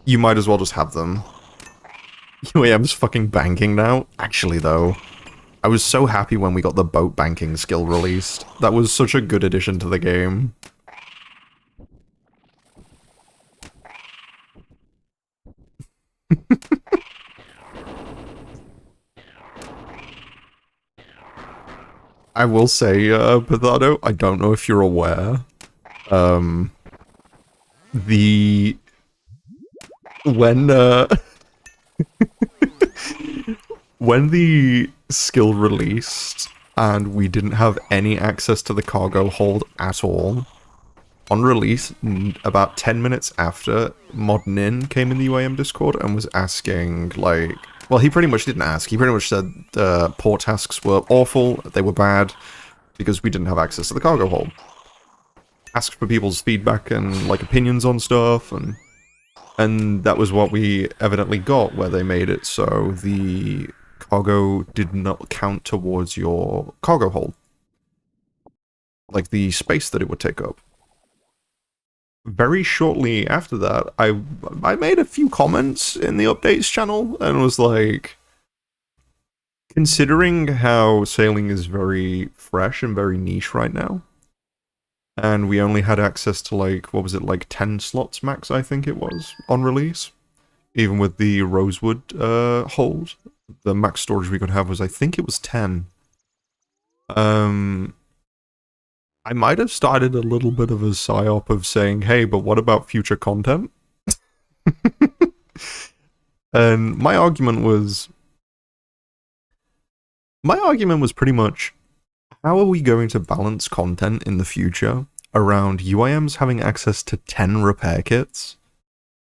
Speaker 1: you might as well just have them. UAM's fucking banking now. Actually, though, I was so happy when we got the boat banking skill released. That was such a good addition to the game. I will say, Potato, I don't know if you're aware. The... When, when the skill released, and we didn't have any access to the cargo hold at all, on release, about 10 minutes after, Modnin came in the UAM Discord and was asking, like... Well, he pretty much didn't ask. He pretty much said port tasks were awful, they were bad, because we didn't have access to the cargo hold. Asked for people's feedback and, like, opinions on stuff, and that was what we evidently got, where they made it so the cargo did not count towards your cargo hold. Like, the space that it would take up. Very shortly after that, I made a few comments in the updates channel and was like, considering how sailing is very fresh and very niche right now, and we only had access to, like, what was it, like 10 slots max, I think it was, on release, even with the Rosewood hold, the max storage we could have was, I think it was 10. I might have started a little bit of a psyop of saying, hey, but what about future content? And my argument was pretty much, how are we going to balance content in the future around UIMs having access to 10 repair kits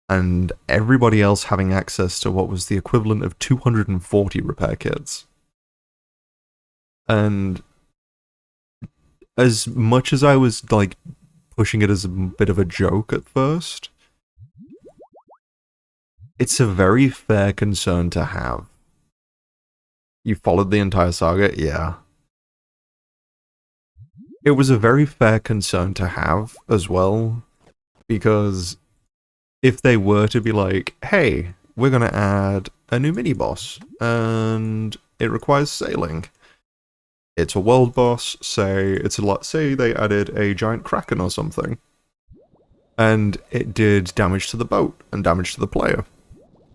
Speaker 1: and everybody else having access to what was the equivalent of 240 repair kits? And as much as I was, like, pushing it as a bit of a joke at first, it's a very fair concern to have. You followed the entire saga? Yeah. It was a very fair concern to have as well, because if they were to be like, hey, we're gonna add a new mini-boss, and it requires sailing. It's a world boss, say they added a giant kraken or something, and it did damage to the boat and damage to the player.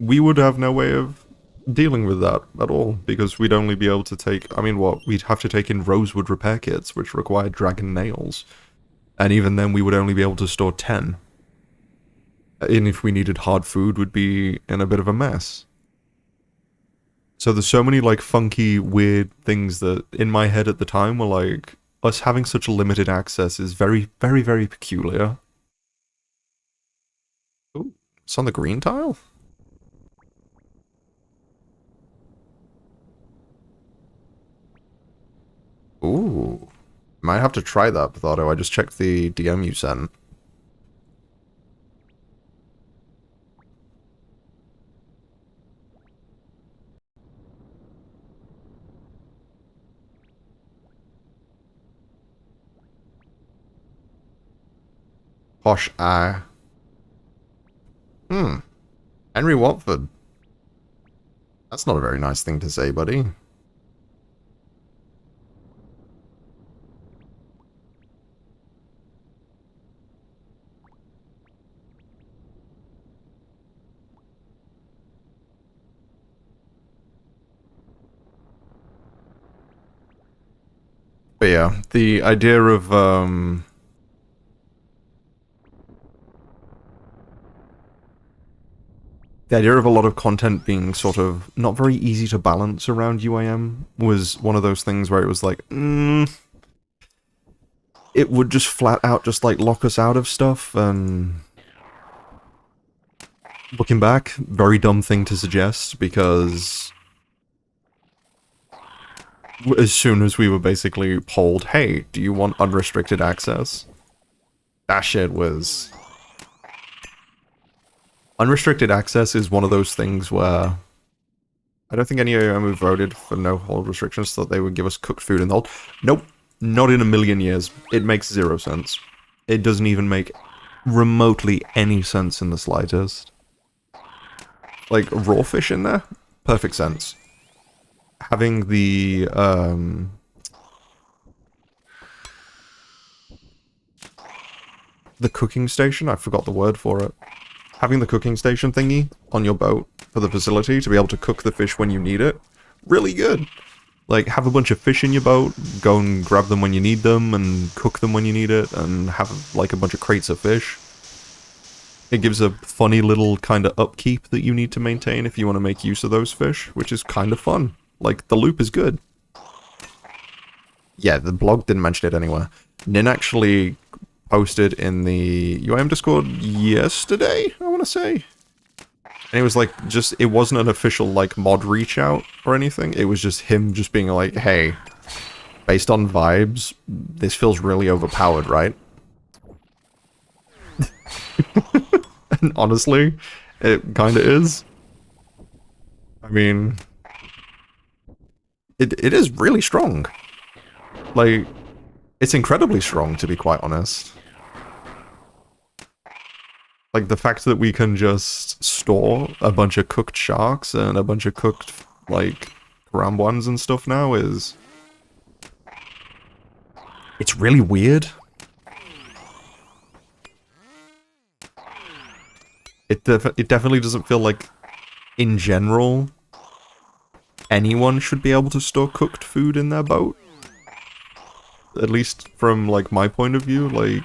Speaker 1: We would have no way of dealing with that at all, because we'd only be able to take, I mean, what, we'd have to take in Rosewood repair kits, which required dragon nails, and even then we would only be able to store 10. And if we needed hard food, we'd be in a bit of a mess. So there's so many, like, funky, weird things that, in my head at the time, were like, us having such limited access is very, very, very peculiar. Ooh, it's on the green tile? Ooh. Might have to try that, Pothato. I just checked the DM you sent. Posh eye. Henry Watford. That's not a very nice thing to say, buddy. But yeah, the idea of, the idea of a lot of content being sort of not very easy to balance around UIM was one of those things where it was like, it would just flat out just, like, lock us out of stuff, and looking back, very dumb thing to suggest, because as soon as we were basically polled, hey, do you want unrestricted access? That shit was... Unrestricted access is one of those things where... I don't think any of who voted for no hold restrictions thought they would give us cooked food in the hold. Nope. Not in a million years. It makes 0 sense. It doesn't even make remotely any sense in the slightest. Like, raw fish in there? Perfect sense. Having the cooking station, I forgot the word for it. Having the cooking station thingy on your boat for the facility to be able to cook the fish when you need it, really good. Like, have a bunch of fish in your boat, go and grab them when you need them, and cook them when you need it, and have, like, a bunch of crates of fish. It gives a funny little kind of upkeep that you need to maintain if you want to make use of those fish, which is kind of fun. Like, the loop is good. Yeah, the blog didn't mention it anywhere. Nin actually posted in the UIM Discord yesterday, I want to say. And it was like, it wasn't an official, like, mod reach out or anything. It was just him just being like, hey, based on vibes, this feels really overpowered, right? And honestly, it kind of is. I mean, it is really strong. Like, it's incredibly strong, to be quite honest. Like, the fact that we can just store a bunch of cooked sharks and a bunch of cooked, like, rambuans and stuff now is... It's really weird. It definitely doesn't feel like, in general, anyone should be able to store cooked food in their boat. At least from, like, my point of view, like...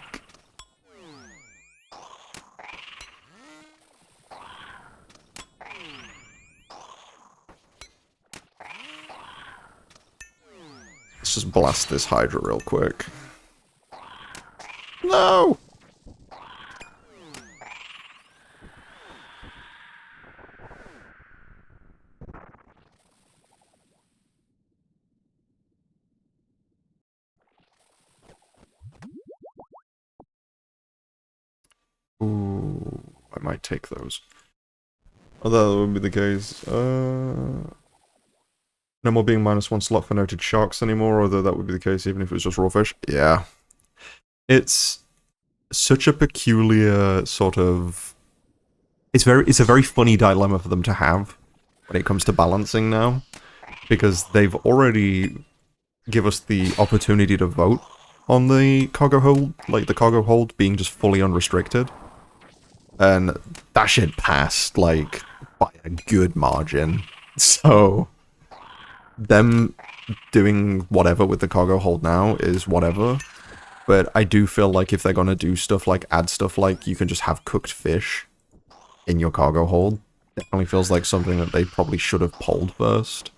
Speaker 1: Let's just blast this hydra real quick. No! Ooh, I might take those. Although that would be the case. No more being -1 slot for noted sharks anymore, although that would be the case even if it was just raw fish. Yeah. It's such a peculiar sort of... It's a very funny dilemma for them to have when it comes to balancing now. Because they've already give us the opportunity to vote on the cargo hold, like the cargo hold being just fully unrestricted. And that shit passed, like, by a good margin. So, them doing whatever with the cargo hold now is whatever. But I do feel like if they're gonna do stuff like add stuff like you can just have cooked fish in your cargo hold, definitely feels like something that they probably should have polled first.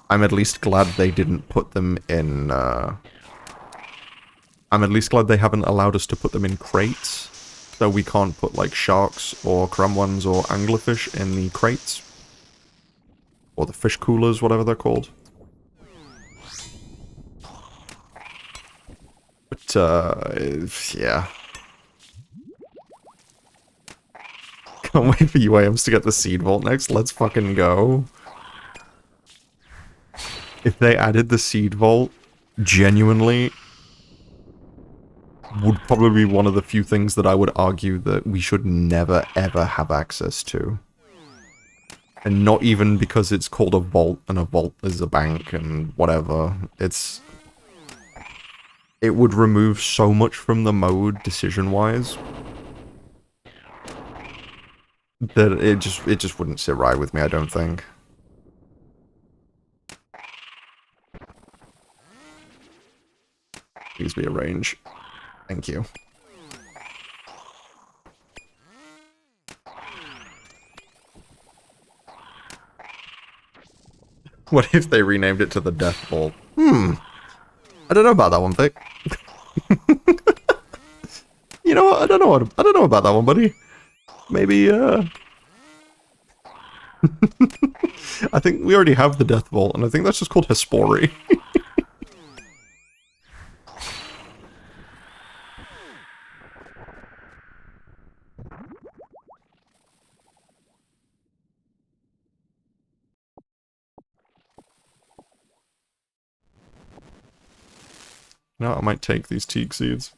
Speaker 1: I'm at least glad they didn't put them in, I'm at least glad they haven't allowed us to put them in crates. So we can't put, like, sharks or crumwans or anglerfish in the crates. Or the fish coolers, whatever they're called. But, yeah. Can't wait for UAMs to get the seed vault next. Let's fucking go. If they added the seed vault, genuinely, would probably be one of the few things that I would argue that we should never ever have access to. And not even because it's called a vault and a vault is a bank and whatever. It would remove so much from the mode decision-wise that it just wouldn't sit right with me, I don't think. Please be a range. Thank you. What if they renamed it to the Death Vault? I don't know about that one, Vic. You know what? I don't know about that one, buddy. Maybe, I think we already have the Death Vault, and I think that's just called Hespori. No, I might take these teak seeds.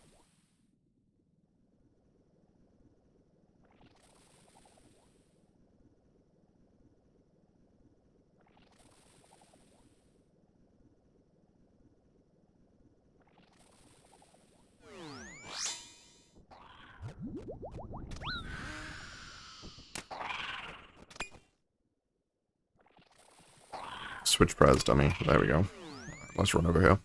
Speaker 1: Switch prez, dummy. There we go. Let's run over here.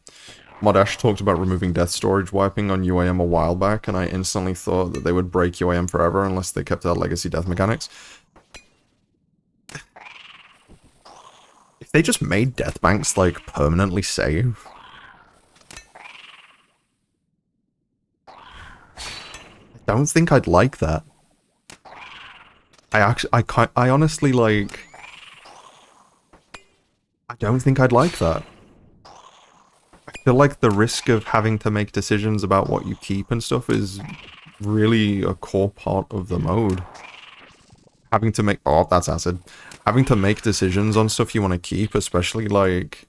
Speaker 1: Modash talked about removing death storage wiping on UAM a while back, and I instantly thought that they would break UAM forever unless they kept their legacy death mechanics. If they just made death banks, like, permanently safe... I don't think I'd like that. I honestly, like... I don't think I'd like that. I feel like the risk of having to make decisions about what you keep and stuff is really a core part of the mode. Having to make... Oh, that's acid. Having to make decisions on stuff you want to keep, especially, like...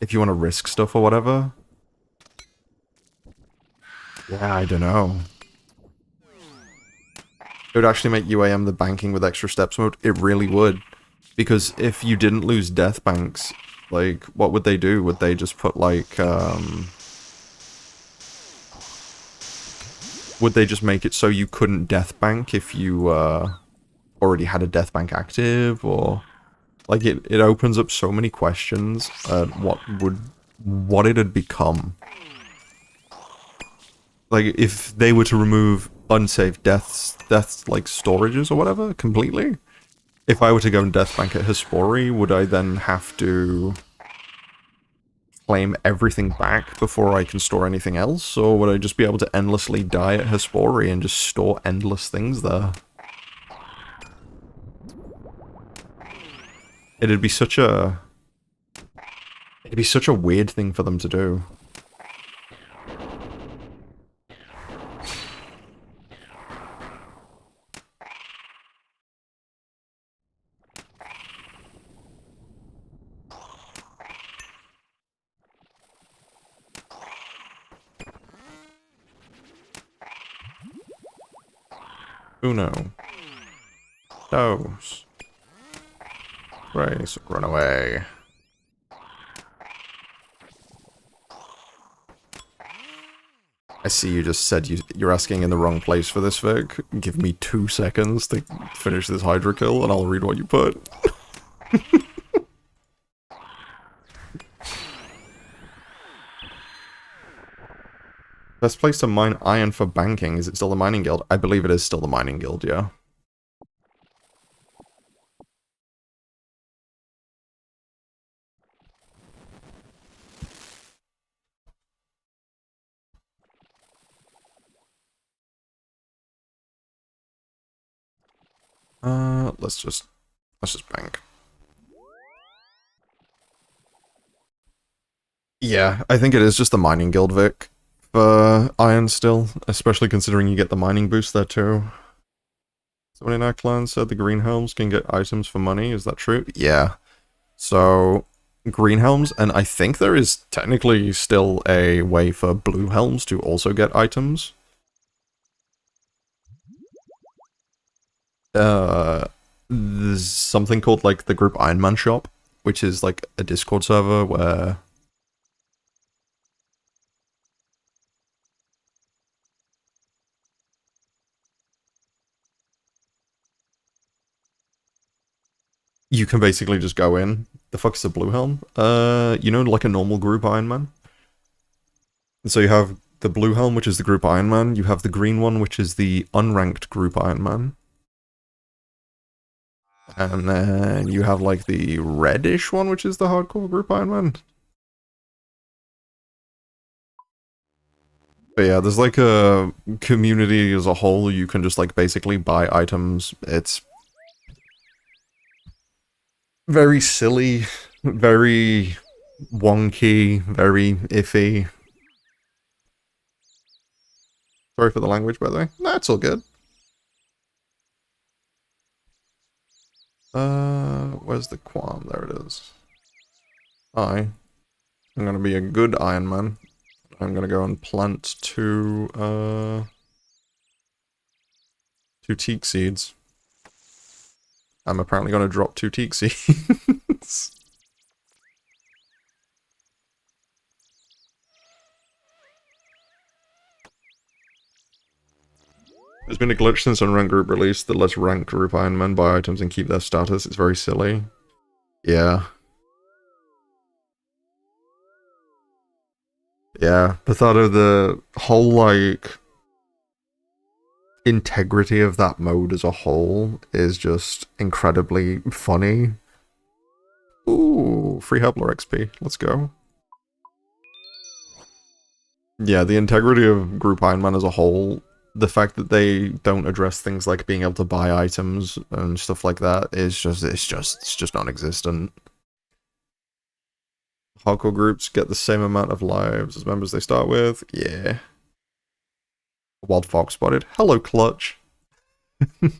Speaker 1: if you want to risk stuff or whatever. Yeah, I don't know. It would actually make UAM the banking with extra steps mode. It really would. Because if you didn't lose death banks, like, what would they do? Would they just put, like, would they just make it so you couldn't death bank if you, already had a death bank active? Or, like, it opens up so many questions at what it'd become. Like, if they were to remove unsafe deaths, like, storages or whatever, completely. If I were to go and death bank at Hespori, would I then have to claim everything back before I can store anything else? Or would I just be able to endlessly die at Hespori and just store endless things there? It'd be such a weird thing for them to do. Uno. Dos. Race. Run away. I see you just said you're asking in the wrong place for this, Vic. Give me 2 seconds to finish this hydra kill, and I'll read what you put. Best place to mine iron for banking. Is it still the mining guild? I believe it is still the mining guild, yeah. Let's just bank. Yeah, I think it is just the mining guild, Vic. For iron still, especially considering you get the mining boost there too. Someone in our clan said the green helms can get items for money, is that true? Yeah. So, green helms, and I think there is technically still a way for blue helms to also get items. There's something called, like, the group Iron Man shop, which is, like, a Discord server where... you can basically just go in. The fuck is a blue helm? You know, like a normal group Iron Man? So you have the blue helm, which is the group Iron Man. You have the green one, which is the unranked group Iron Man. And then you have, like, the reddish one, which is the hardcore group Iron Man. But yeah, there's, like, a community as a whole. You can just, like, basically buy items. It's very silly, very wonky, very iffy. Sorry for the language, by the way. That's all good. Where's the qualm? There it is. I'm gonna be a good Iron Man. I'm gonna go and plant two teak seeds. I'm apparently gonna drop two teak seeds. There's been a glitch since Unranked Group released that lets ranked group Iron Men buy items and keep their status. It's very silly. Yeah. Yeah. The thought of the whole, like, integrity of that mode as a whole is just incredibly funny. Ooh, free Hepler XP. Let's go. Yeah, the integrity of Group Iron Man as a whole, the fact that they don't address things like being able to buy items and stuff like that is just, it's just non-existent. Hardcore groups get the same amount of lives as members they start with. Yeah. Wild Fox spotted. Hello, Clutch. But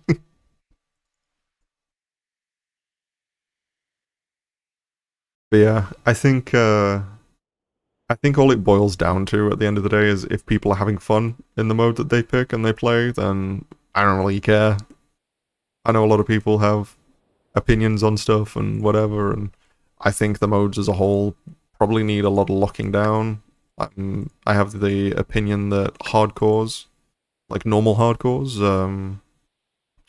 Speaker 1: yeah, I think all it boils down to at the end of the day is if people are having fun in the mode that they pick and they play, then I don't really care. I know a lot of people have opinions on stuff and whatever, and I think the modes as a whole probably need a lot of locking down. I have the opinion that hardcores, like normal hardcores,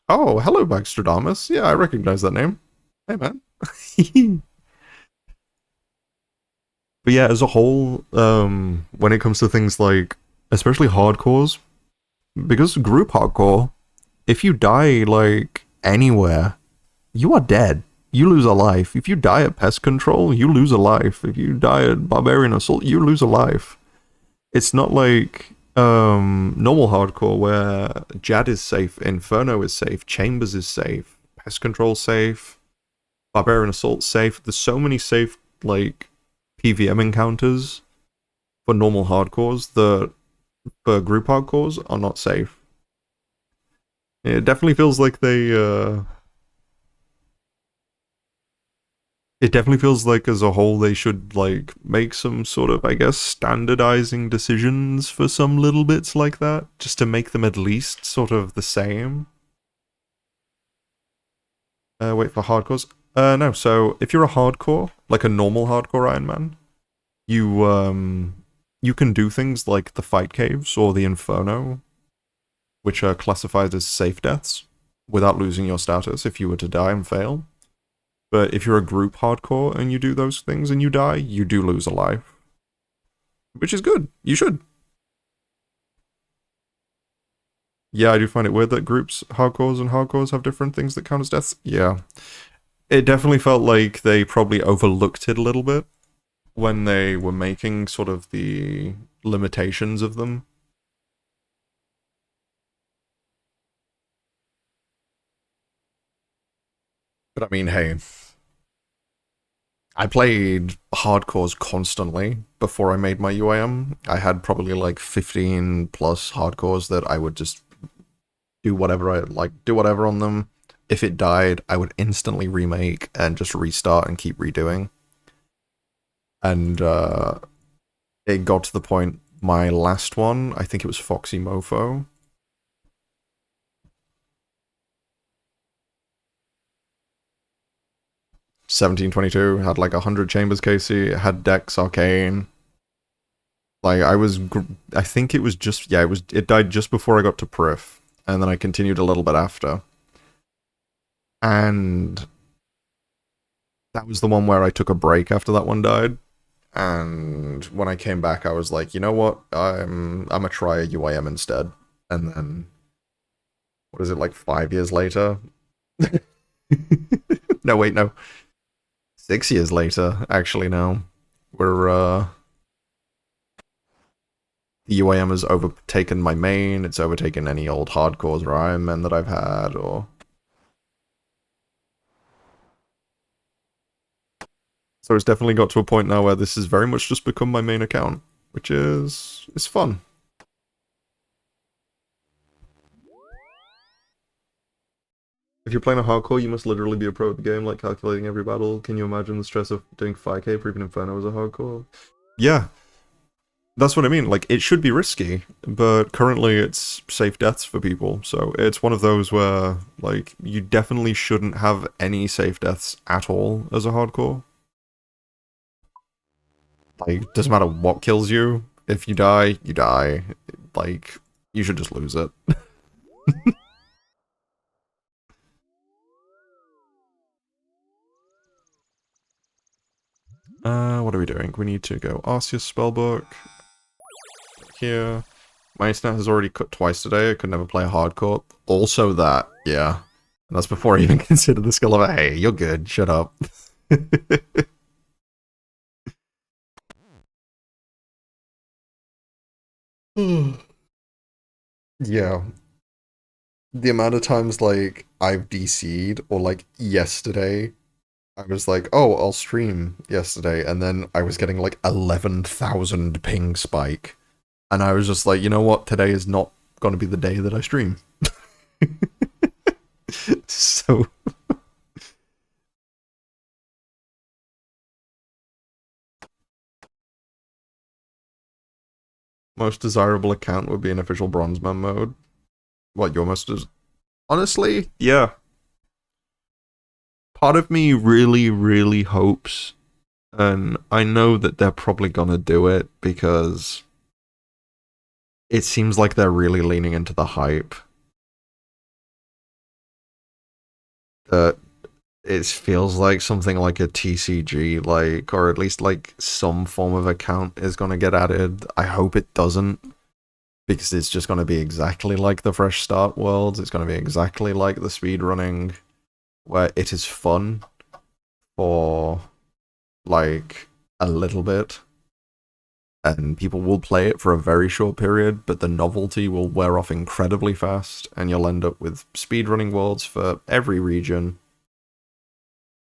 Speaker 1: oh, hello, Baxterdamus. Yeah, I recognize that name. Hey, man. But yeah, as a whole, when it comes to things like, especially hardcores, because group hardcore, if you die, like, anywhere, you are dead. You lose a life. If you die at pest control, you lose a life. If you die at barbarian assault, you lose a life. It's not like normal hardcore where Jad is safe, Inferno is safe, Chambers is safe, pest control safe, barbarian assault safe. There's so many safe, like, PVM encounters for normal hardcores that for group hardcores are not safe. It definitely feels like they it definitely feels like as a whole they should like make some sort of, I guess, standardizing decisions for some little bits like that, just to make them at least sort of the same. Wait for hardcores. No, so if you're a hardcore, like a normal hardcore Iron Man, you can do things like the fight caves or the Inferno, which are classified as safe deaths, without losing your status if you were to die and fail. But if you're a group hardcore and you do those things and you die, you do lose a life. Which is good. You should. Yeah, I do find it weird that groups, hardcores and hardcores have different things that count as deaths. Yeah. It definitely felt like they probably overlooked it a little bit when they were making sort of the limitations of them. But I mean, hey, I played hardcores constantly before I made my UAM. I had probably like 15 plus hardcores that I would just do whatever I like, do whatever on them. If it died, I would instantly remake and just restart and keep redoing. And it got to the point, my last one, I think it was Foxy Mofo. 1722, had like 100 Chambers KC, had Dex Arcane. Like, I think it was just, yeah, it died just before I got to Periph, and then I continued a little bit after. And that was the one where I took a break after that one died. And when I came back, I was like, you know what? I'm gonna try a UAM instead. And then, what is it, like 5 years later? No, wait, no. 6 years later, actually, now. We're, the UAM has overtaken my main, it's overtaken any old hardcores or Iron Men that I've had, or... So it's definitely got to a point now where this has very much just become my main account, which is fun. If you're playing a hardcore, you must literally be a pro at the game, like calculating every battle. Can you imagine the stress of doing 5k for even Inferno as a hardcore? Yeah, that's what I mean. Like, it should be risky, but currently it's safe deaths for people. So it's one of those where, like, you definitely shouldn't have any safe deaths at all as a hardcore. Like, doesn't matter what kills you. If you die, you die. Like, you should just lose it. What are we doing? We need to go Arceus spellbook. Here. My internet has already cut twice today. I could never play a hardcore. Also that, yeah. And that's before I even consider the skill of it. Hey, you're good. Shut up. Yeah. The amount of times, like, I've DC'd, or, like, yesterday, I was like, oh, I'll stream yesterday, and then I was getting, like, 11,000 ping spike. And I was just like, you know what? Today is not going to be the day that I stream. So... Most desirable account would be an official Bronzeman mode. What, your most... Honestly, yeah. Part of me really, really hopes, and I know that they're probably gonna do it, because it seems like they're really leaning into the hype. That it feels like something like a TCG, like, or at least like some form of account is gonna get added. I hope it doesn't, because it's just gonna be exactly like the Fresh Start Worlds. It's gonna be exactly like the speedrunning, where it is fun for like a little bit, and people will play it for a very short period, but the novelty will wear off incredibly fast, and you'll end up with speedrunning worlds for every region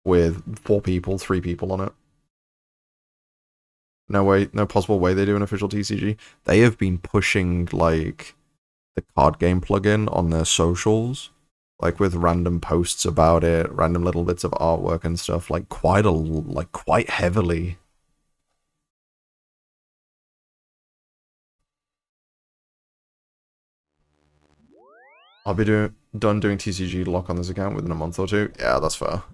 Speaker 1: with 4 people, 3 people on it. No way, no possible way they do an official TCG. They have been pushing, like, the card game plugin on their socials, like with random posts about it, random little bits of artwork and stuff, like quite heavily. I'll be done doing TCG lock on this account within a month or 2. Yeah, that's fair.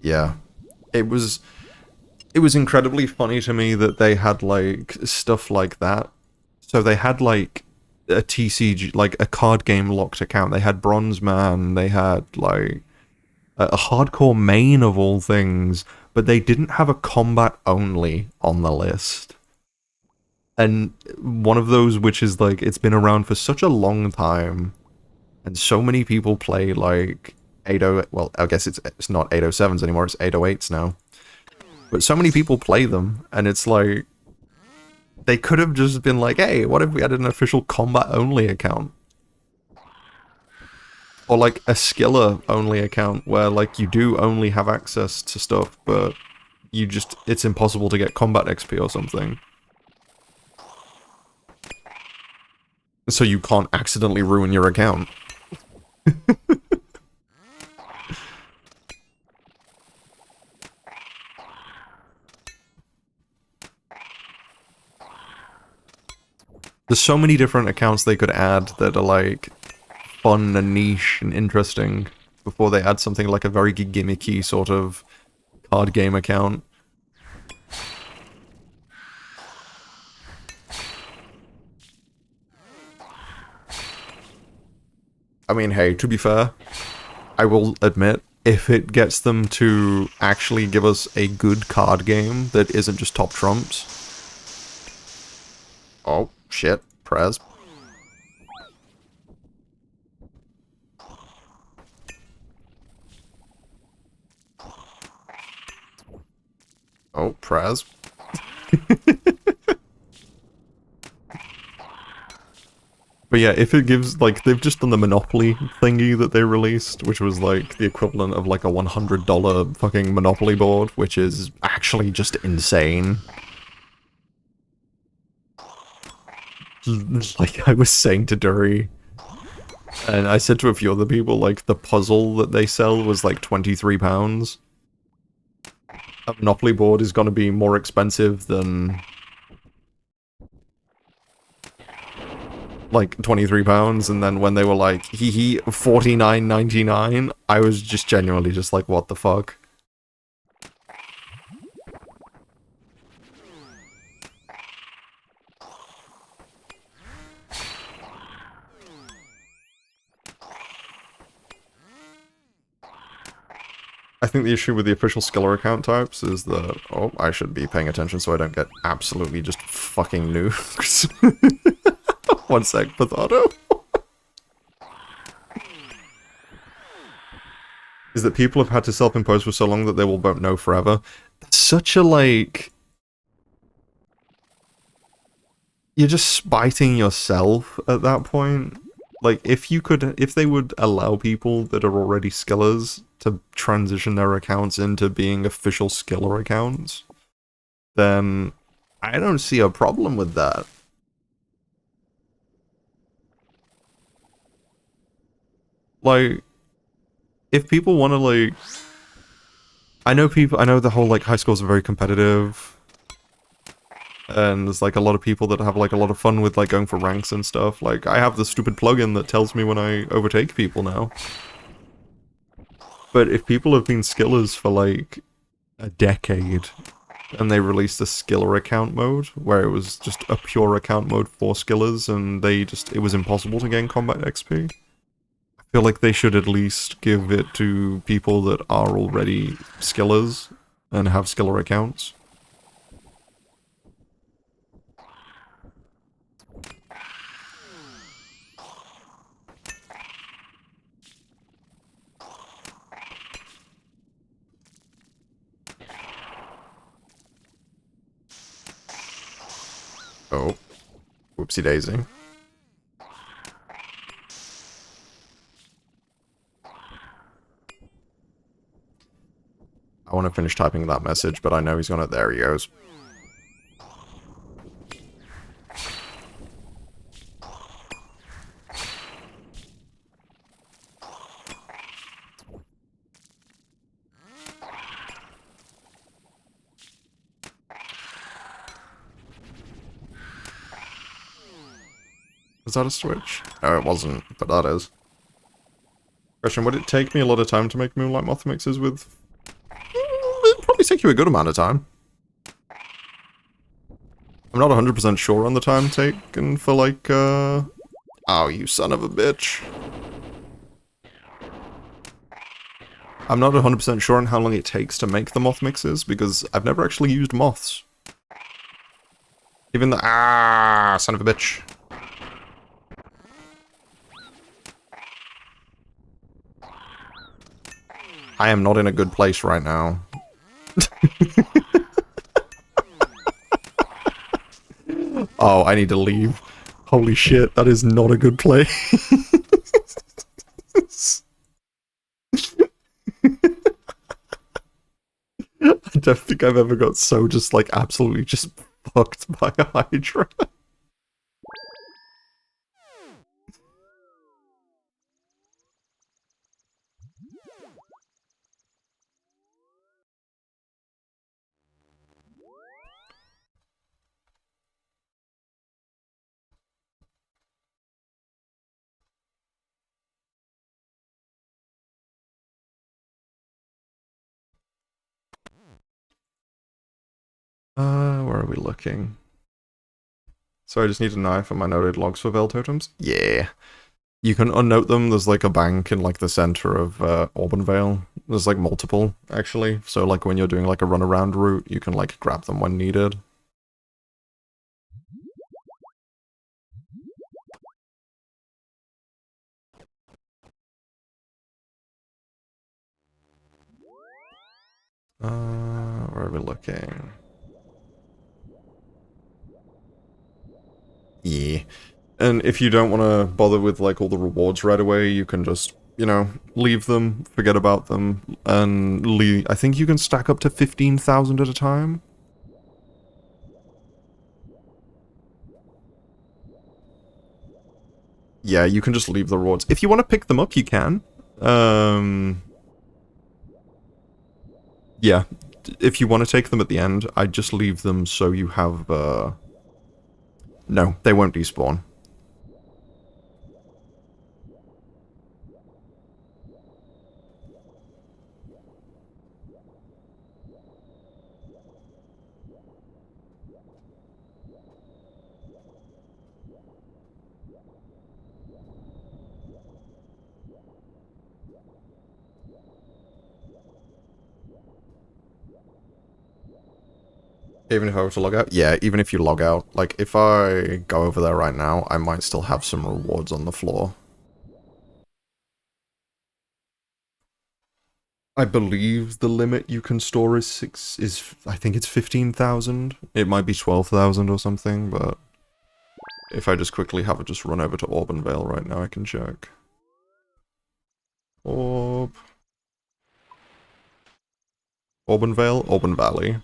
Speaker 1: Yeah. It was incredibly funny to me that they had, like, stuff like that. So they had, like, a TCG, like, a card game locked account. They had Bronze Man, they had, like, a hardcore main of all things, but they didn't have a combat only on the list. And one of those which is, like, it's been around for such a long time, and so many people play, like, 80... Well, I guess it's not 807s anymore, it's 808s now. But so many people play them, and it's like... They could have just been like, hey, what if we had an official combat-only account? Or, like, a skiller-only account, where, like, you do only have access to stuff, but you just... It's impossible to get combat XP or something. So you can't accidentally ruin your account. There's so many different accounts they could add that are, like, fun and niche and interesting before they add something like a very gimmicky sort of card game account. I mean, hey, to be fair, I will admit, if it gets them to actually give us a good card game that isn't just top trumps... Oh, shit. Prez. Oh, Prez. But But yeah, if it gives, like, they've just done the Monopoly thingy that they released, which was like the equivalent of like a $100 fucking Monopoly board, which is actually just insane. Like I was saying to Dury, and I said to a few other people, like, the puzzle that they sell was like £23. A Monopoly board is gonna be more expensive than like £23, and then when they were like, hee 49.99, I was just genuinely just like, what the fuck? I think the issue with the official Skiller account types is that, oh, I should be paying attention so I don't get absolutely just fucking nukes. 1 sec, Potato. Is that people have had to self-impose for so long that they will won't know forever. That's such a, like... You're just spiting yourself at that point. Like, if they would allow people that are already Skillers to transition their accounts into being official Skiller accounts, then I don't see a problem with that. Like, if people want to, like... I know the whole, like, high schools are very competitive. And there's, like, a lot of people that have, like, a lot of fun with, like, going for ranks and stuff. Like, I have the stupid plugin that tells me when I overtake people now. But if people have been skillers for, like, a decade, and they released a skiller account mode, where it was just a pure account mode for skillers, and it was impossible to gain combat XP, I feel like they should at least give it to people that are already skillers, and have skiller accounts. Oh. Whoopsie daisy. I want to finish typing that message, but I know he's gonna... There he goes. Was that a switch? No, it wasn't, but that is. Question, would it take me a lot of time to make Moonlight Moth mixes with... It'd probably take you a good amount of time. I'm not 100% sure on the time taken for, like, Oh, you son of a bitch. I'm not 100% sure on how long it takes to make the moth mixes, because I've never actually used moths. Even the... Ah, son of a bitch. I am not in a good place right now. Oh, I need to leave. Holy shit, that is not a good place. I don't think I've ever got so just, like, absolutely just fucked by a hydra. Where are we looking? So I just need a knife and my noted logs for Veil Totems? Yeah. You can unnote them, there's like a bank in like the center of Auburn Vale. There's like multiple, actually. So like when you're doing like a runaround route, you can like grab them when needed. Where are we looking? Yeah. And if you don't want to bother with, like, all the rewards right away, you can just, you know, leave them, forget about them, and leave. I think you can stack up to 15,000 at a time. Yeah, you can just leave the rewards. If you want to pick them up, you can. Yeah. If you want to take them at the end, I'd just leave them so you have, No, they won't despawn. Even if I were to log out? Yeah, even if you log out. Like, if I go over there right now, I might still have some rewards on the floor. I believe the limit you can store is I think it's 15,000. It might be 12,000 or something, but if I just quickly have it just run over to Auburn right now, I can check. Auburn Auburn Valley.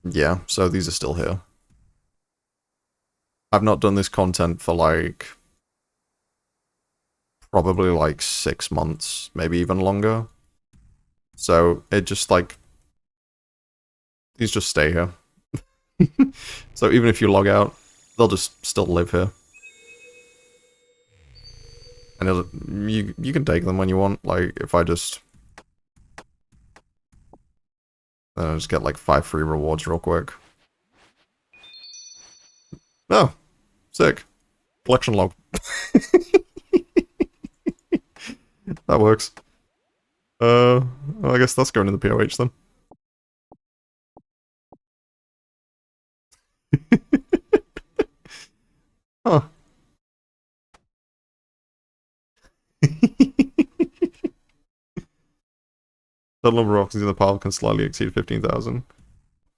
Speaker 1: Yeah, so these are still here. I've not done this content for like probably like 6 months, maybe even longer. So it just like these just stay here. So even if you log out, they'll just still live here. And you can take them when you want. Like if I just get like 5 free rewards real quick. Oh, sick. Collection log. That works. Well, I guess that's going in the POH then. Huh. Total number of options in the pile can slightly exceed 15,000.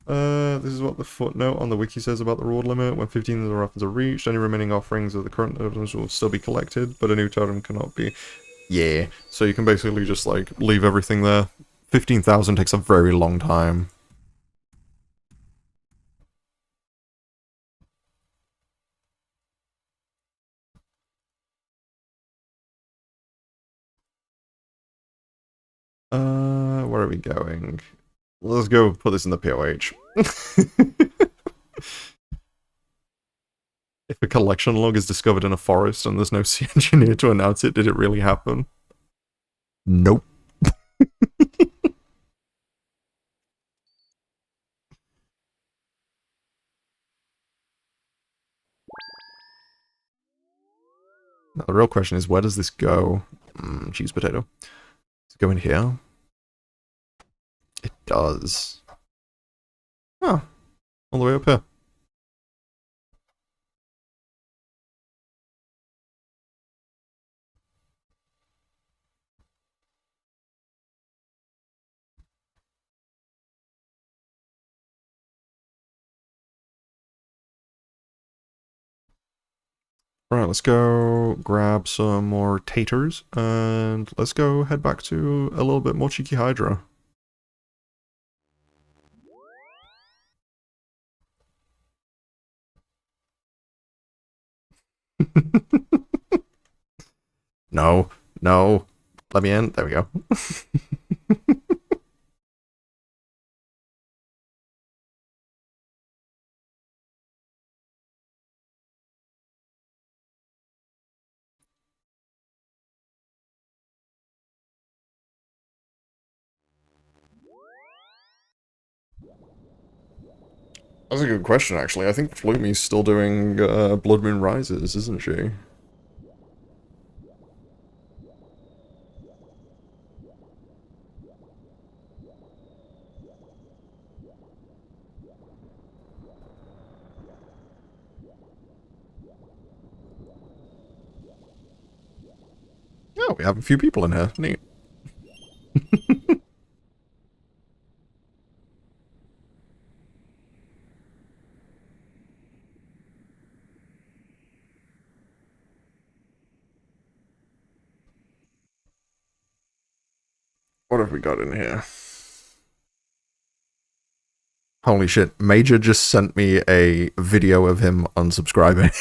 Speaker 1: This is what the footnote on the wiki says about the reward limit. When 15 of the offers are reached, any remaining offerings of the current totems will still be collected, but a new totem cannot be. Yeah, so you can basically just, like, leave everything there. 15,000 takes a very long time. Where are we going? Let's go put this in the POH. If a collection log is discovered in a forest and there's no sea engineer to announce it, did it really happen? Nope. Now, the real question is, where does this go? Cheese potato. Does it go in here? It does. Oh, all the way up here. Alright, let's go grab some more taters, and let's go head back to a little bit more cheeky hydra. No, no. Let me in. There we go. That's a good question, actually. I think Flumy's still doing Blood Moon Rises, isn't she? Oh, we have a few people in here. Neat. What have we got in here? Holy shit, Major just sent me a video of him unsubscribing.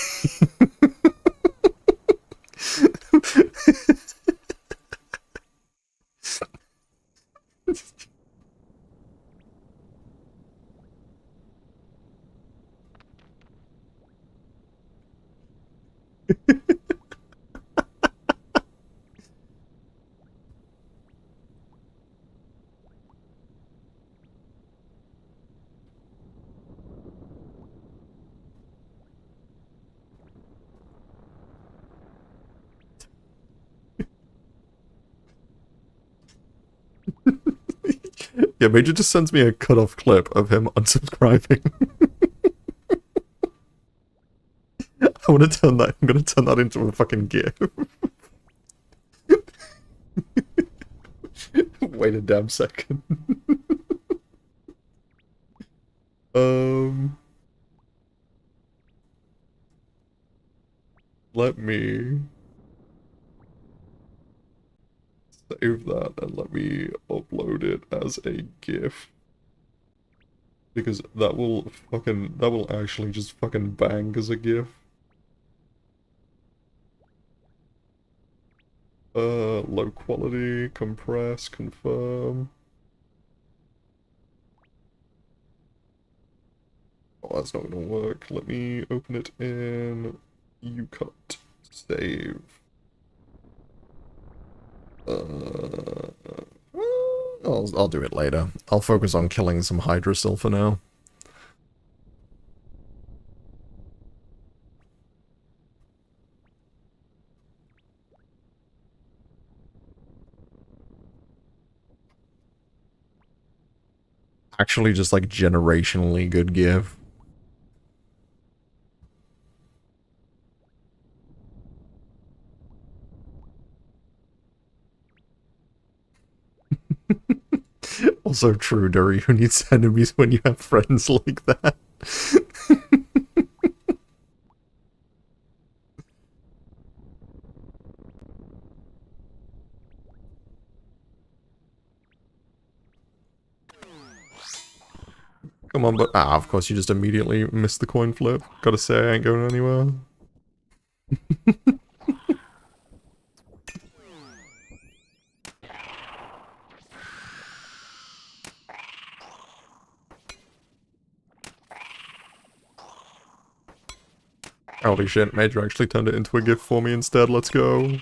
Speaker 1: Yeah, Major just sends me a cut-off clip of him unsubscribing. I want to turn that. I'm gonna turn that into a fucking GIF. Wait a damn second. Let me save that and let me upload it as a GIF. Because that will actually just fucking bang as a GIF. Low quality, compress, confirm. Oh, that's not gonna work. Let me open it in ucut. Save. I'll do it later. I'll focus on killing some hydra still for now. Actually just like generationally good give. Also true, Dury, who needs enemies when you have friends like that? Come on, but of course you just immediately missed the coin flip. Gotta say, I ain't going anywhere. Holy shit, Major actually turned it into a gift for me instead, let's go.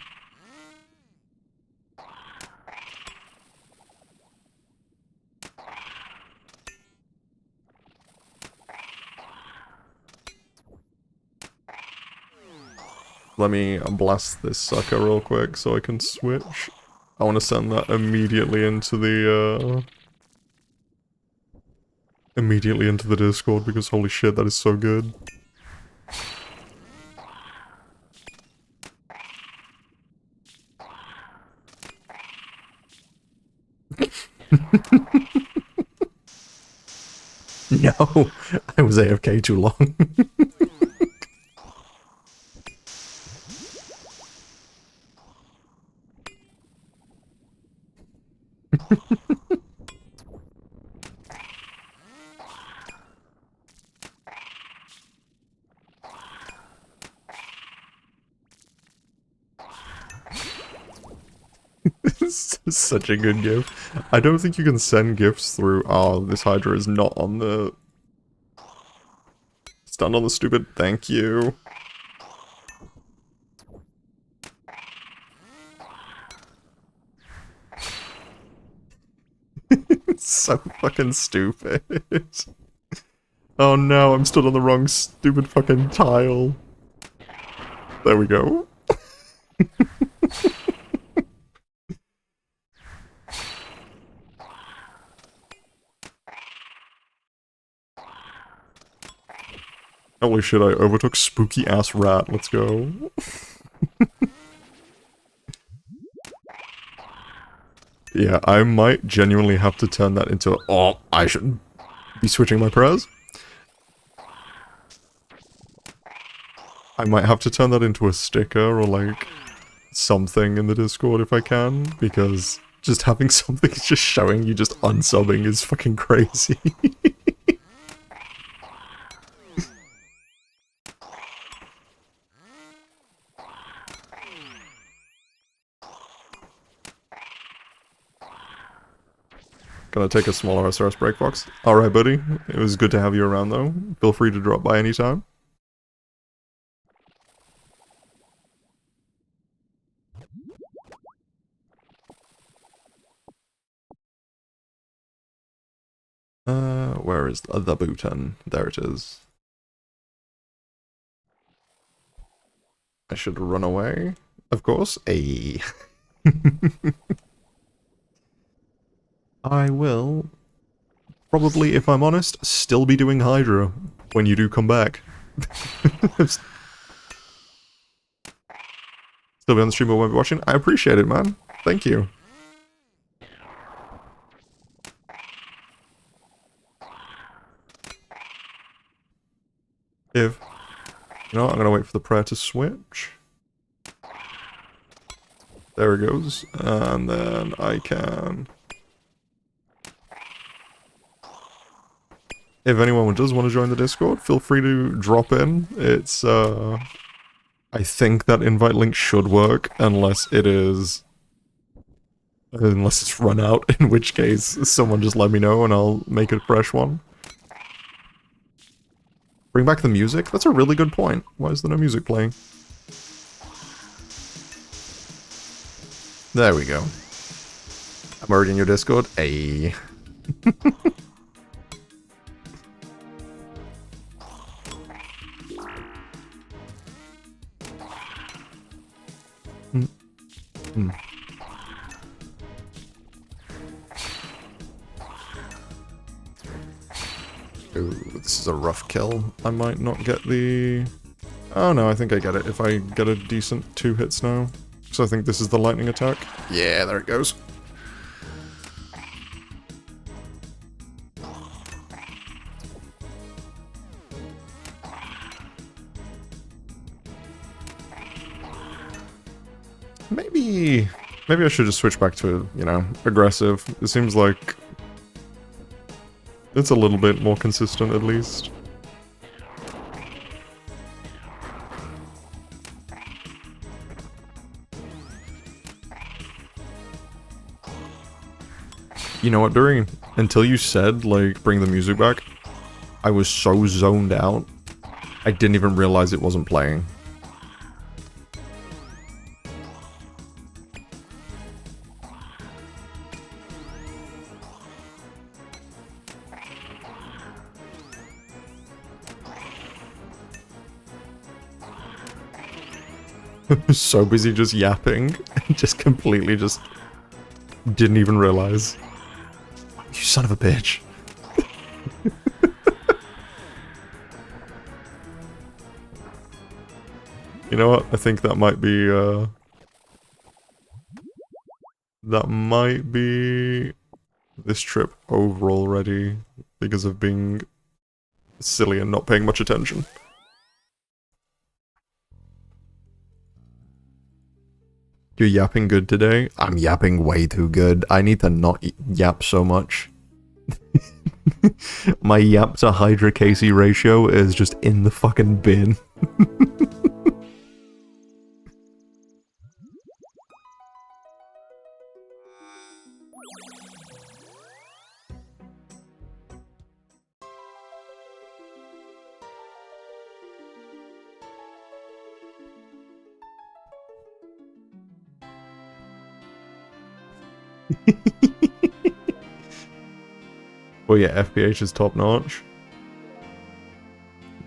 Speaker 1: Let me blast this sucker real quick so I can switch. I want to send that immediately into the, Discord because holy shit, that is so good. No, I was AFK too long. This is such a good gift. I don't think you can send gifts through. Oh, this hydra is not on the. It's done on the stupid thank you. It's so fucking stupid. Oh no, I'm still on the wrong stupid fucking tile. There we go. Holy shit, I overtook spooky ass rat. Let's go. Yeah, I might genuinely have to turn that into a— oh, I shouldn't be switching my prayers. I might have to turn that into a sticker or like something in the Discord if I can, because Just having something just showing you just unsubbing is fucking crazy. Gonna take a small OSRS break box. Alright, buddy. It was good to have you around, though. Feel free to drop by anytime. Where is the button? There it is. I should run away, of course. Ayy. I will, probably, if I'm honest, still be doing hydra when you do come back. Still be on the stream but won't be watching. I appreciate it, man. Thank you. You know what, I'm gonna wait for the prayer to switch. There it goes. And then I can... If anyone does want to join the Discord, feel free to drop in. It's, I think that invite link should work, unless it's run out, in which case someone just let me know and I'll make a fresh one. Bring back the music? That's a really good point. Why is there no music playing? There we go. I'm already in your Discord. Ayy. Ooh, this is a rough kill. I might not get the... Oh no, I think I get it if I get a decent 2 hits now. So I think this is the lightning attack. Yeah, there it goes. Maybe I should just switch back to, you know, aggressive. It seems like it's a little bit more consistent, at least. You know what, until you said, like, bring the music back, I was so zoned out, I didn't even realize it wasn't playing. So busy just yapping, just completely just didn't even realize. You son of a bitch. You know what? I think that might be this trip over already because of being silly and not paying much attention. You're yapping good today? I'm yapping way too good. I need to not yap so much. My yap to hydra Casey ratio is just in the fucking bin. Well, yeah, FPH is top notch.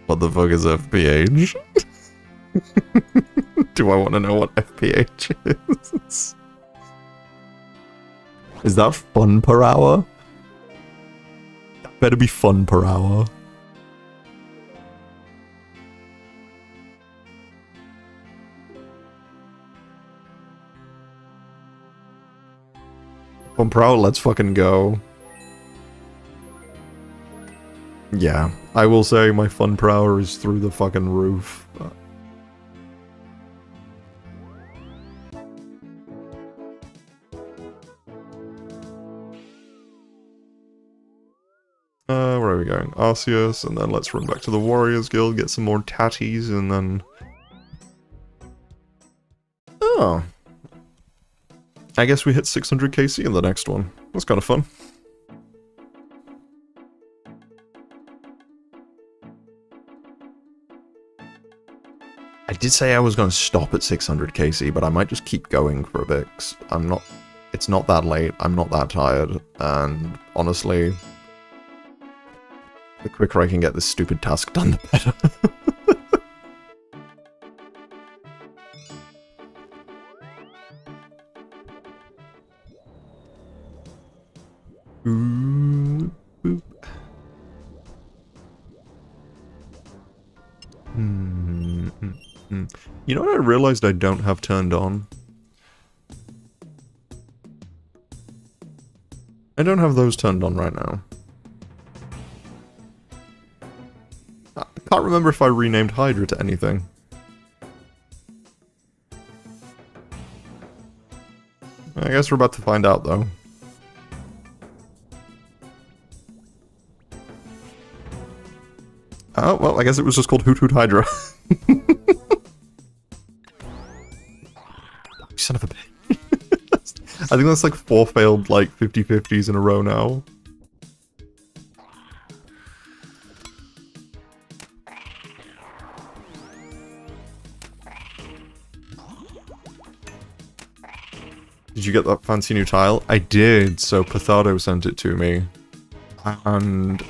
Speaker 1: What the fuck is FPH? Do I want to know what FPH is? Is that fun per hour? That better be fun per hour. Fun per hour, let's fucking go. Yeah, I will say my fun per hour is through the fucking roof. where are we going? Arceus, and then let's run back to the Warriors Guild, get some more tatties, and then... Oh. I guess we hit 600 KC in the next one. That's kind of fun. I did say I was going to stop at 600 KC, but I might just keep going for a bit. 'Cause I'm not... It's not that late, I'm not that tired, and honestly... The quicker I can get this stupid task done, the better. Ooh, boop. You know what I realized I don't have turned on? I don't have those turned on right now. I can't remember if I renamed Hydra to anything. I guess we're about to find out, though. Oh, well, I guess it was just called Hoot Hoot Hydra. Son of a bitch. I think that's like 4 failed, like, 50-50s in a row now. Did you get that fancy new tile? I did, so Pathado sent it to me. And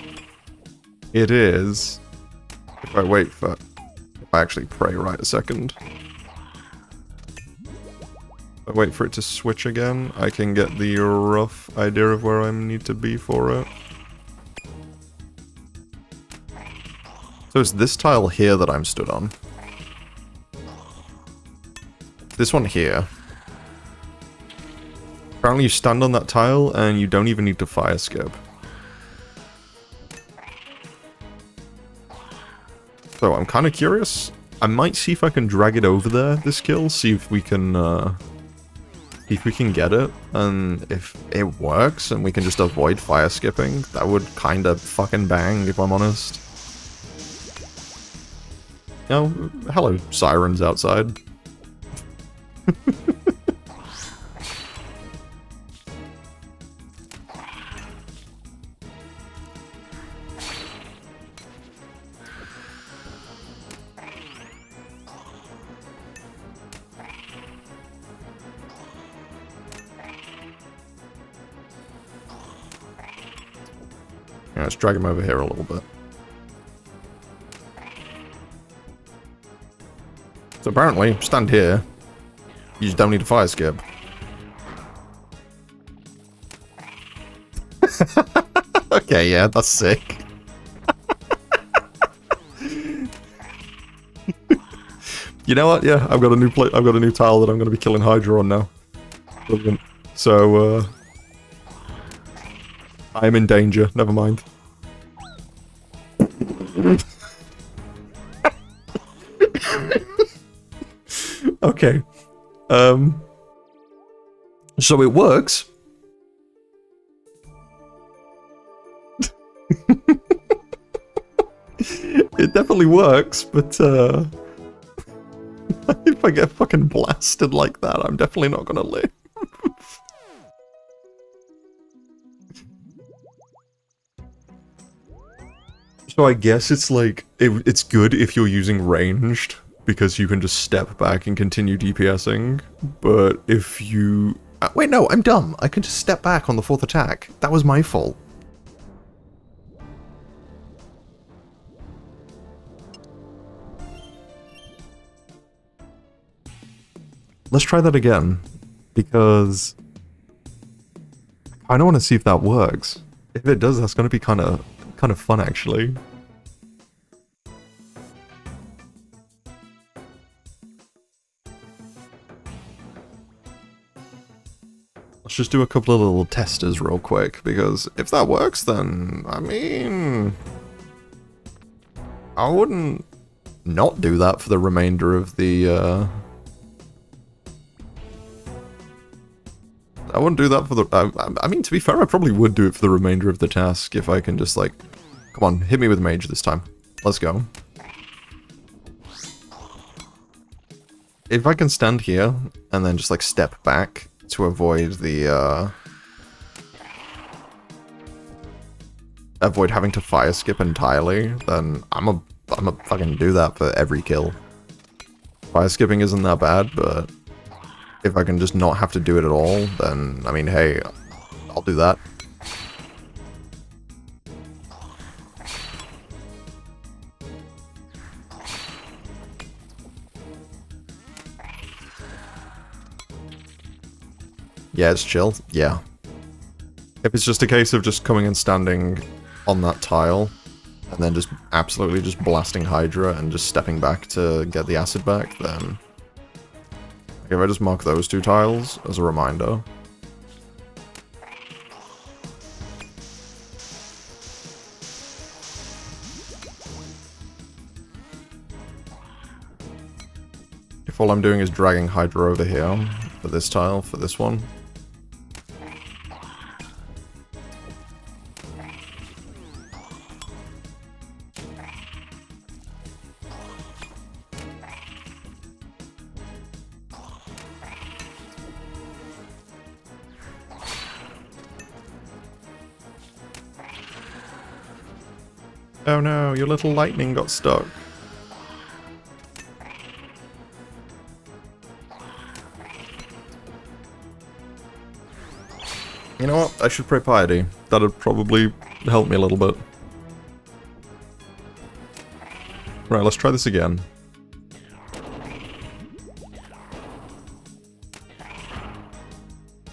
Speaker 1: it is... If I wait for... If I actually pray right a second. If I wait for it to switch again, I can get the rough idea of where I need to be for it. So it's this tile here that I'm stood on. This one here. Apparently you stand on that tile and you don't even need to fire skip. So I'm kind of curious. I might see if I can drag it over there, this kill, see if we can get it, and if it works and we can just avoid fire skipping, that would kind of fucking bang, if I'm honest. You know, hello, sirens outside. Yeah, let's drag him over here a little bit. So apparently, stand here. You just don't need a fire skip. Okay, yeah, that's sick. You know what? Yeah, I've got a new I've got a new tile that I'm going to be killing Hydra on now. Brilliant. So, I'm in danger. Never mind. Okay. So it works. It definitely works, but if I get fucking blasted like that, I'm definitely not gonna live. So I guess it's like, it's good if you're using ranged, because you can just step back and continue DPSing, but if you... wait, no, I'm dumb. I can just step back on the 4th attack. That was my fault. Let's try that again, because I kind of want to see if that works. If it does, that's going to be kind of fun, actually. Let's just do a couple of little testers real quick, because if that works, then, I mean... I wouldn't not do that for the remainder of the, I wouldn't do that for the... I mean, to be fair, I probably would do it for the remainder of the task if I can just, like, Come on, hit me with mage this time. Let's go. If I can stand here and then just like step back to avoid the avoid having to fire skip entirely, then I'm a fucking do that for every kill. Fire skipping isn't that bad, but if I can just not have to do it at all, then I mean, hey, I'll do that. Yeah, it's chill. Yeah. If it's just a case of just coming and standing on that tile, and then just absolutely just blasting Hydra and just stepping back to get the acid back, then... Okay, if I just mark those two tiles as a reminder. If all I'm doing is dragging Hydra over here for this tile, for this one. Oh no, your little lightning got stuck. You know what? I should pray piety. That'd probably help me a little bit. Right, let's try this again.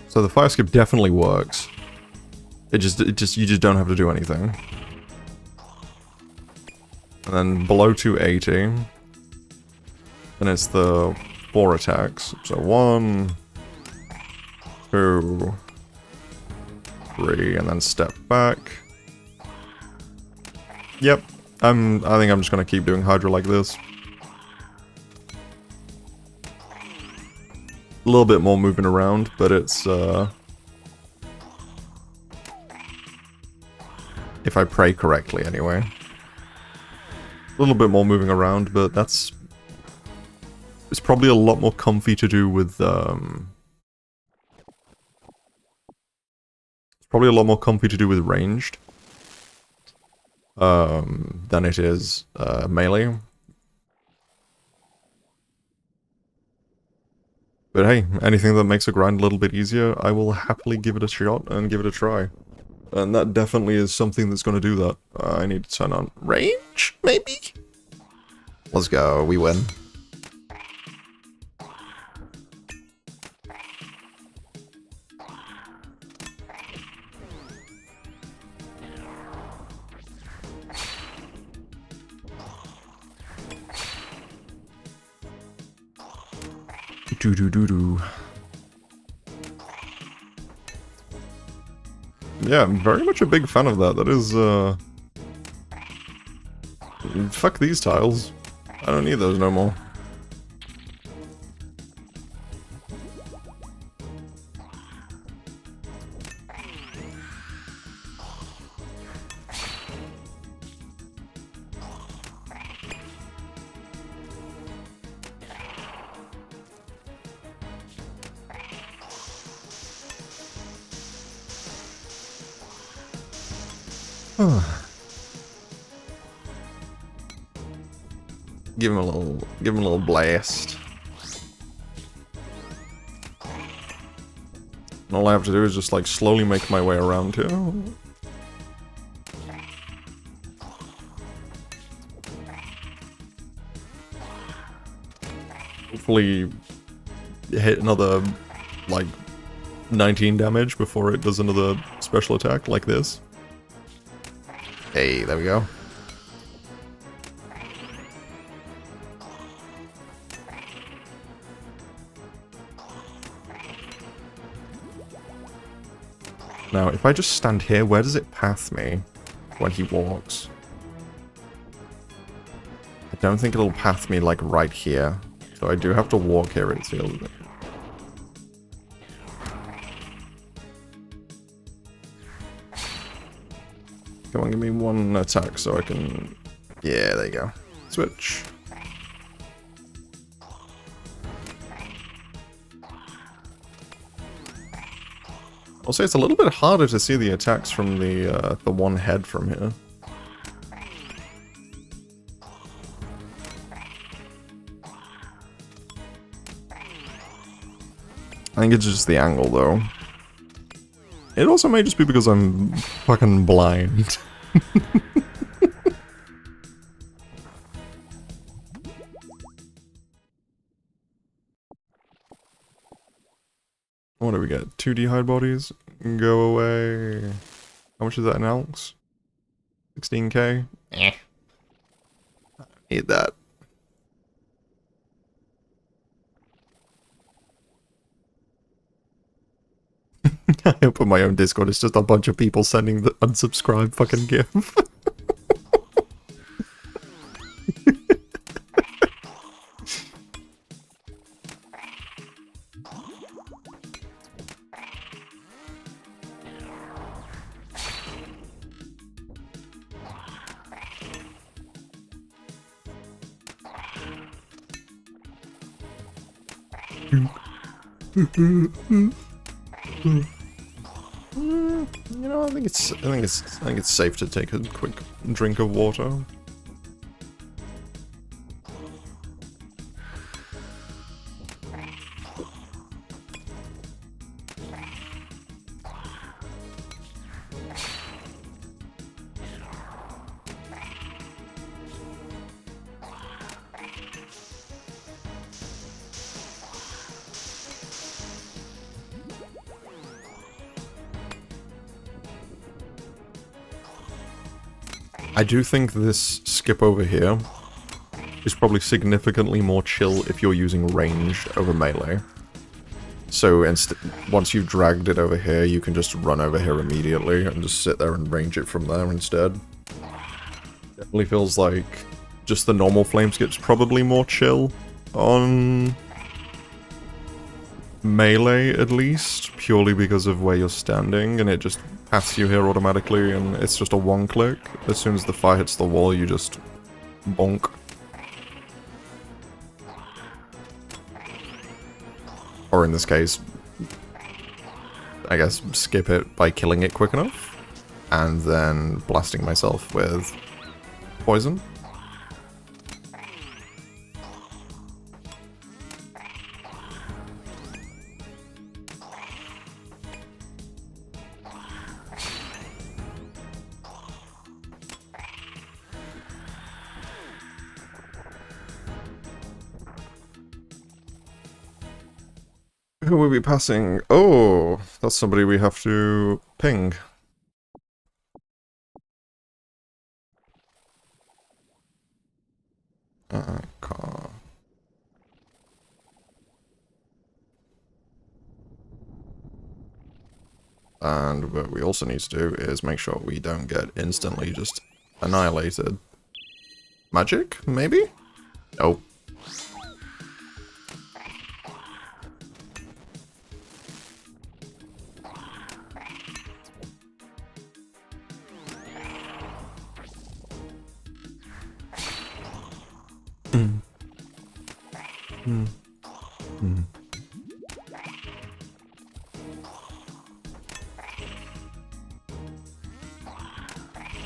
Speaker 1: So the fire skip definitely works. You just don't have to do anything. And then below 280, and it's the 4 attacks. So 1, 2, 3, and then step back. Yep, I think I'm just gonna keep doing Hydra like this. A little bit more moving around, but it's if I pray correctly anyway. A little bit more moving around, but it's probably a lot more comfy to do with it's probably a lot more comfy to do with ranged than it is melee. But hey, anything that makes a grind a little bit easier, I will happily give it a shot and give it a try. And that definitely is something that's going to do that. I need to turn on range, maybe? Let's go, we win. Do-do-do-do. Yeah, I'm very much a big fan of that. That is, fuck these tiles. I don't need those no more. Give him a little blast. And all I have to do is just like slowly make my way around here. Hopefully hit another like 19 damage before it does another special attack like this. Hey, there we go. Now, if I just stand here, where does it path me when he walks? I don't think it'll path me, like, right here. So I do have to walk here, it feels. Come on, give me one attack so I can... Yeah, there you go. Switch. I'll say it's a little bit harder to see the attacks from the one head from here. I think it's just the angle, though. It also may just be because I'm fucking blind. What do we get? 2D hide bodies? Go away. How much is that in Alks? 16k? Eh. I need that. I open my own Discord, it's just a bunch of people sending the unsubscribe fucking gif. You know, I think it's safe to take a quick drink of water. I do think this skip over here is probably significantly more chill if you're using ranged over melee. So once you've dragged it over here, you can just run over here immediately and just sit there and range it from there instead. Definitely feels like just the normal flame skip's probably more chill on melee at least, purely because of where you're standing, and it just paths you here automatically, and it's just a one click. As soon as the fire hits the wall, you just bonk. Or in this case, I guess skip it by killing it quick enough, and then blasting myself with poison. Who will be passing? Oh, that's somebody we have to ping. Car. And what we also need to do is make sure we don't get instantly just annihilated. Magic? Maybe? Nope.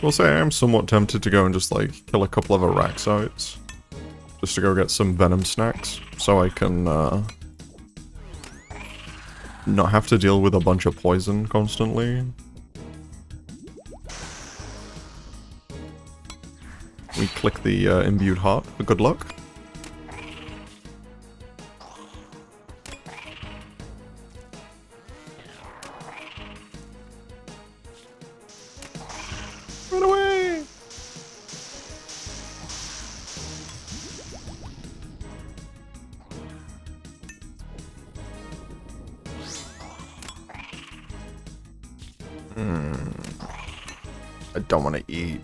Speaker 1: We'll say I am somewhat tempted to go and just like kill a couple of Iraq sites. Just to go get some venom snacks, so I can not have to deal with a bunch of poison constantly. We click the imbued heart for good luck. Run away! I don't want to eat.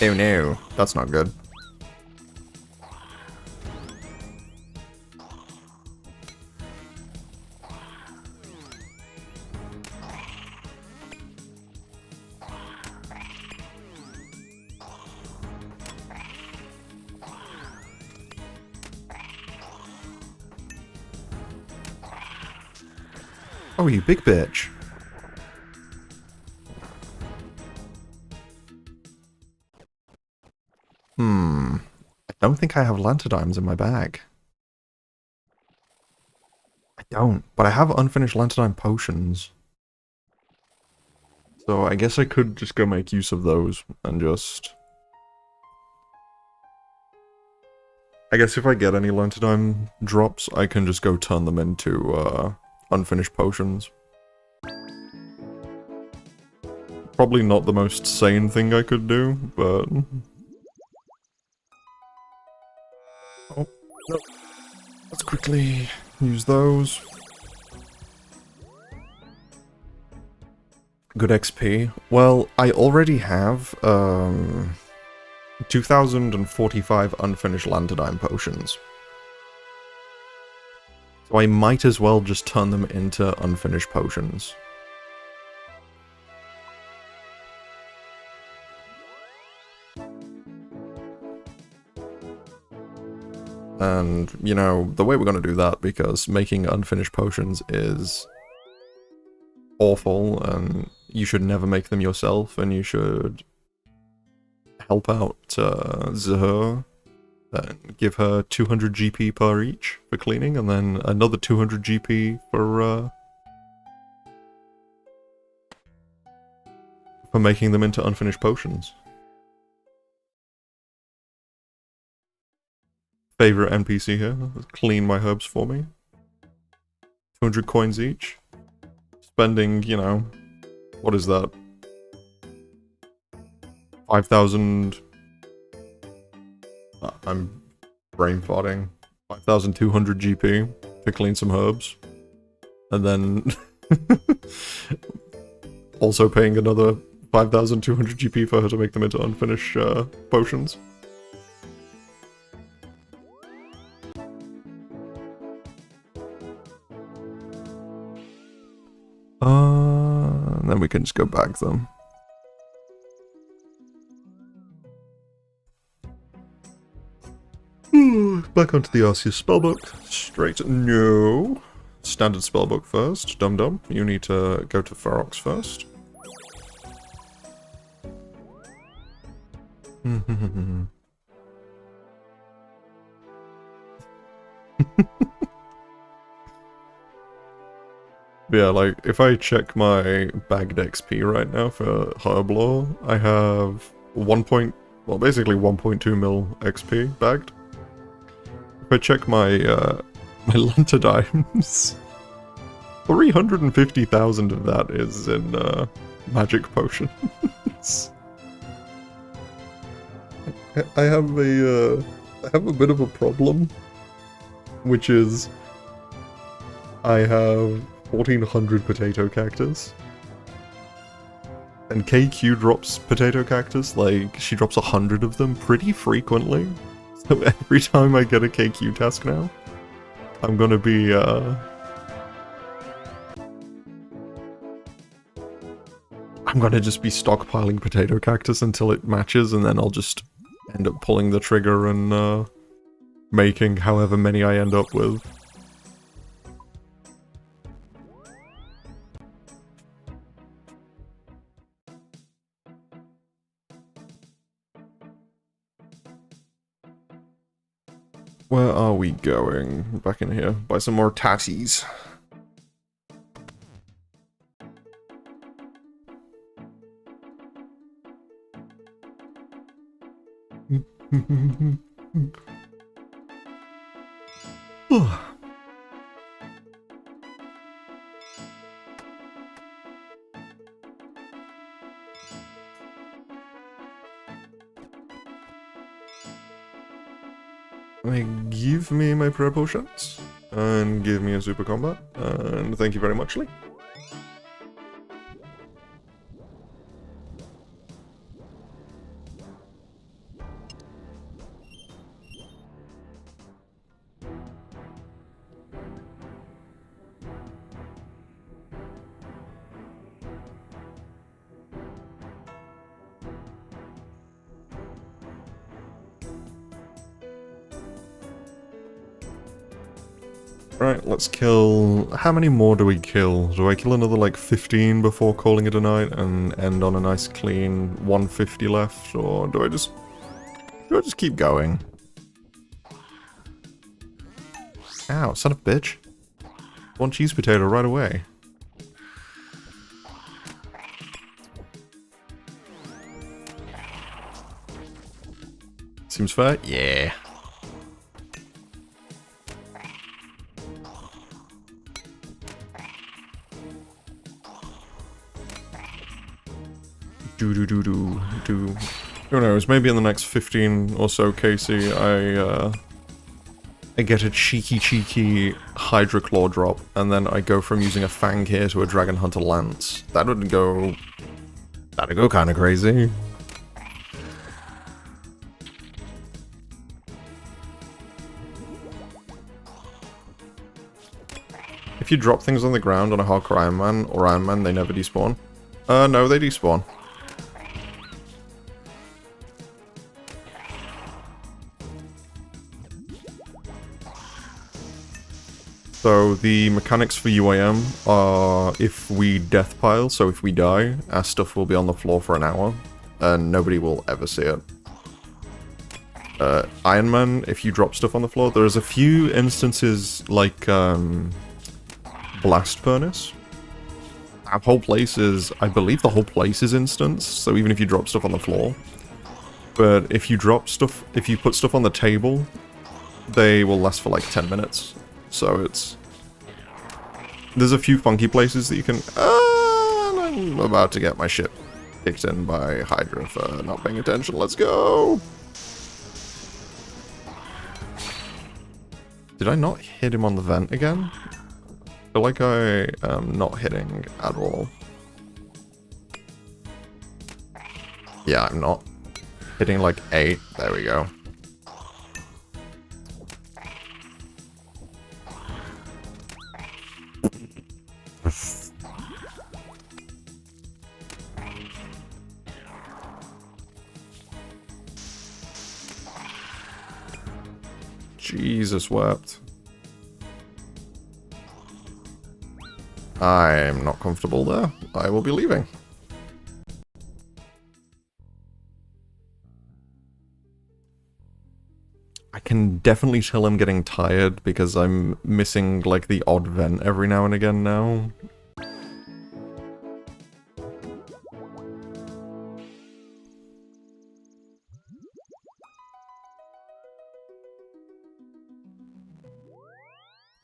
Speaker 1: Oh no, that's not good. Oh, you big bitch. I don't think I have lanterdimes in my bag. I don't, but I have unfinished lanterdime potions. So I guess I could just go make use of those and just... I guess if I get any lanterdime drops, I can just go turn them into unfinished potions. Probably not the most sane thing I could do, but... Oh, no. Let's quickly use those. Good XP. Well, I already have 2045 unfinished lanterdime potions. So I might as well just turn them into unfinished potions. And, you know, the way we're going to do that, because making unfinished potions is awful, and you should never make them yourself, and you should help out Zahur and give her 200 GP per each for cleaning, and then another 200 GP for making them into unfinished potions. Favorite NPC here, clean my herbs for me. 200 coins each. Spending, you know, what is that? 5,000... I'm brain farting. 5,200 GP to clean some herbs. And then... also paying another 5,200 GP for her to make them into unfinished potions. And then we can just go back them. Back onto the Arceus spellbook. Straight, no. Standard spellbook first. Dum-dum. You need to go to Ferox first. Yeah, like, if I check my bagged XP right now for Herblore, I have basically 1.2 mil XP bagged. If I check my, my Lanterdimes, 350,000 of that is in, magic potions. I have a bit of a problem, which is, I have 1,400 potato cactus. And KQ drops potato cactus, like, she drops 100 of them pretty frequently. So every time I get a KQ task now, I'm gonna be, I'm gonna just be stockpiling potato cactus until it matches, and then I'll just end up pulling the trigger and, making however many I end up with. Where are we going? Back in here. Buy some more tatties. Give me my prayer potions, and give me a super combat, and thank you very much, Lee. Right, let's kill... How many more do we kill? Do I kill another like 15 before calling it a night and end on a nice clean 150 left? Or do I just keep going? Ow, son of a bitch. One cheese potato right away. Seems fair? Yeah. Do. Who knows, maybe in the next 15 or so, Casey, I get a cheeky hydra claw drop, and then I go from using a fang here to a dragon hunter lance. That'd go kind of crazy. If you drop things on the ground on a hardcore Iron Man or Iron Man, they never despawn. No, they despawn. So the mechanics for UAM are if we death pile, so if we die, our stuff will be on the floor for an hour, and nobody will ever see it. Iron Man, if you drop stuff on the floor, there's a few instances like Blast Furnace. That whole place is, I believe the whole place is instance, so even if you drop stuff on the floor. But if you drop stuff, if you put stuff on the table, they will last for like 10 minutes. So it's... There's a few funky places that you can... and I'm about to get my shit kicked in by Hydra for not paying attention. Let's go! Did I not hit him on the vent again? I feel like I am not hitting at all. Yeah, I'm not. Hitting like 8. There we go. Jesus wept. I'm not comfortable there. I will be leaving. I can definitely tell I'm getting tired because I'm missing like the odd vent every now and again now.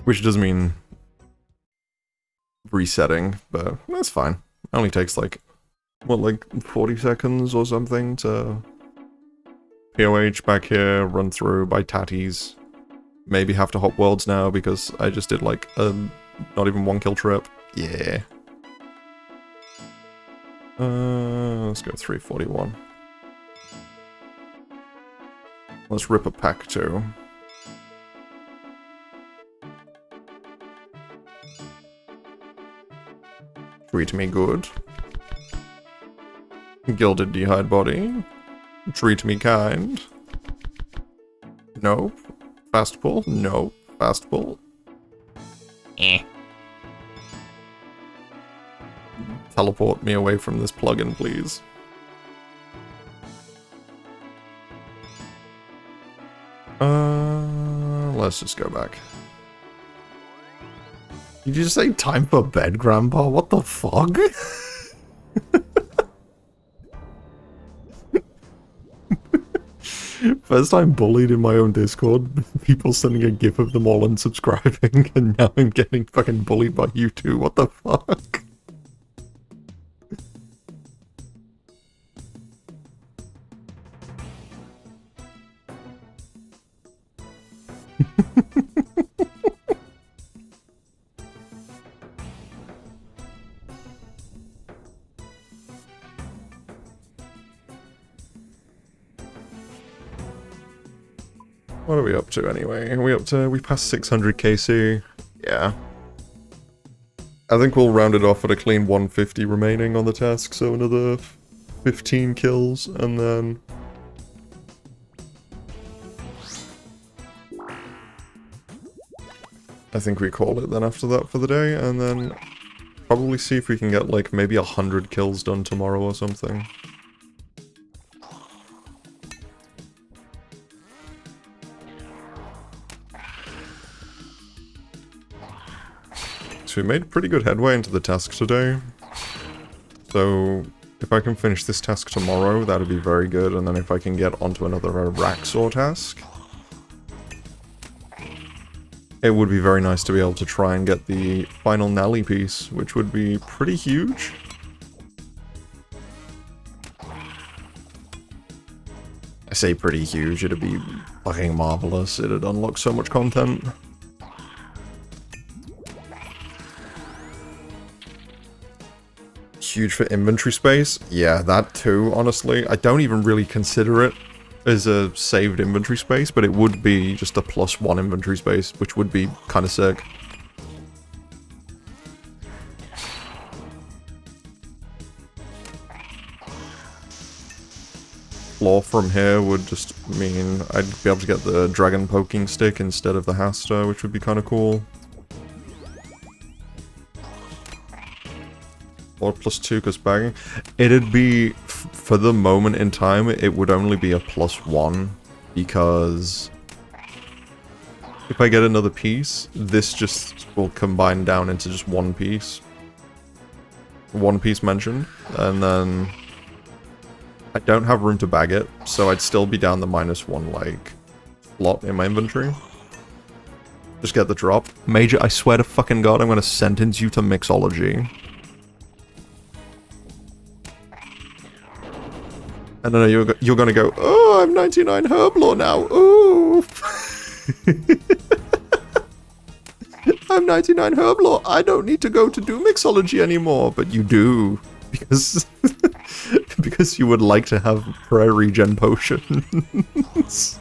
Speaker 1: Which does mean resetting, but that's fine. It only takes like, what, like 40 seconds or something to POH back here, run through by tatties. Maybe have to hop worlds now because I just did like a not even 1 kill trip. Yeah. Let's go 341. Let's rip a pack too. Treat me good. Gilded D'hide body. Treat me kind. Nope. Fast pull? Nope. Fast pull? Eh. Teleport me away from this plugin, please. Let's just go back. Did you just say time for bed, Grandpa? What the fuck? First time bullied in my own Discord People sending a gif of them all unsubscribing, and now I'm getting fucking bullied by you two. What the fuck? What are we up to anyway? We passed 600 KC? Yeah. I think we'll round it off at a clean 150 remaining on the task, so another 15 kills, and then... I think we call it then after that for the day, and then probably see if we can get like maybe 100 kills done tomorrow or something. So we made pretty good headway into the task today. So if I can finish this task tomorrow, that'd be very good. And then if I can get onto another Raxor task, it would be very nice to be able to try and get the final Nally piece, which would be pretty huge. I say pretty huge, it'd be fucking marvelous. It'd unlock so much content. Huge for inventory space? Yeah, that too, honestly. I don't even really consider it as a saved inventory space, but it would be just a +1 inventory space, which would be kind of sick. Floor from here would just mean I'd be able to get the dragon poking stick instead of the Hasta, which would be kind of cool. Or +2 because bagging. It'd be, for the moment in time, it would only be a +1 because if I get another piece, this just will combine down into just one piece. One piece mentioned, and then I don't have room to bag it, so I'd still be down the -1 like slot in my inventory. Just get the drop. Major, I swear to fucking god, I'm gonna sentence you to mixology. And then you're gonna go, oh, I'm 99 Herblore now, ooh! I'm 99 Herblore, I don't need to go to do mixology anymore, but you do, because because you would like to have prayer regen potions.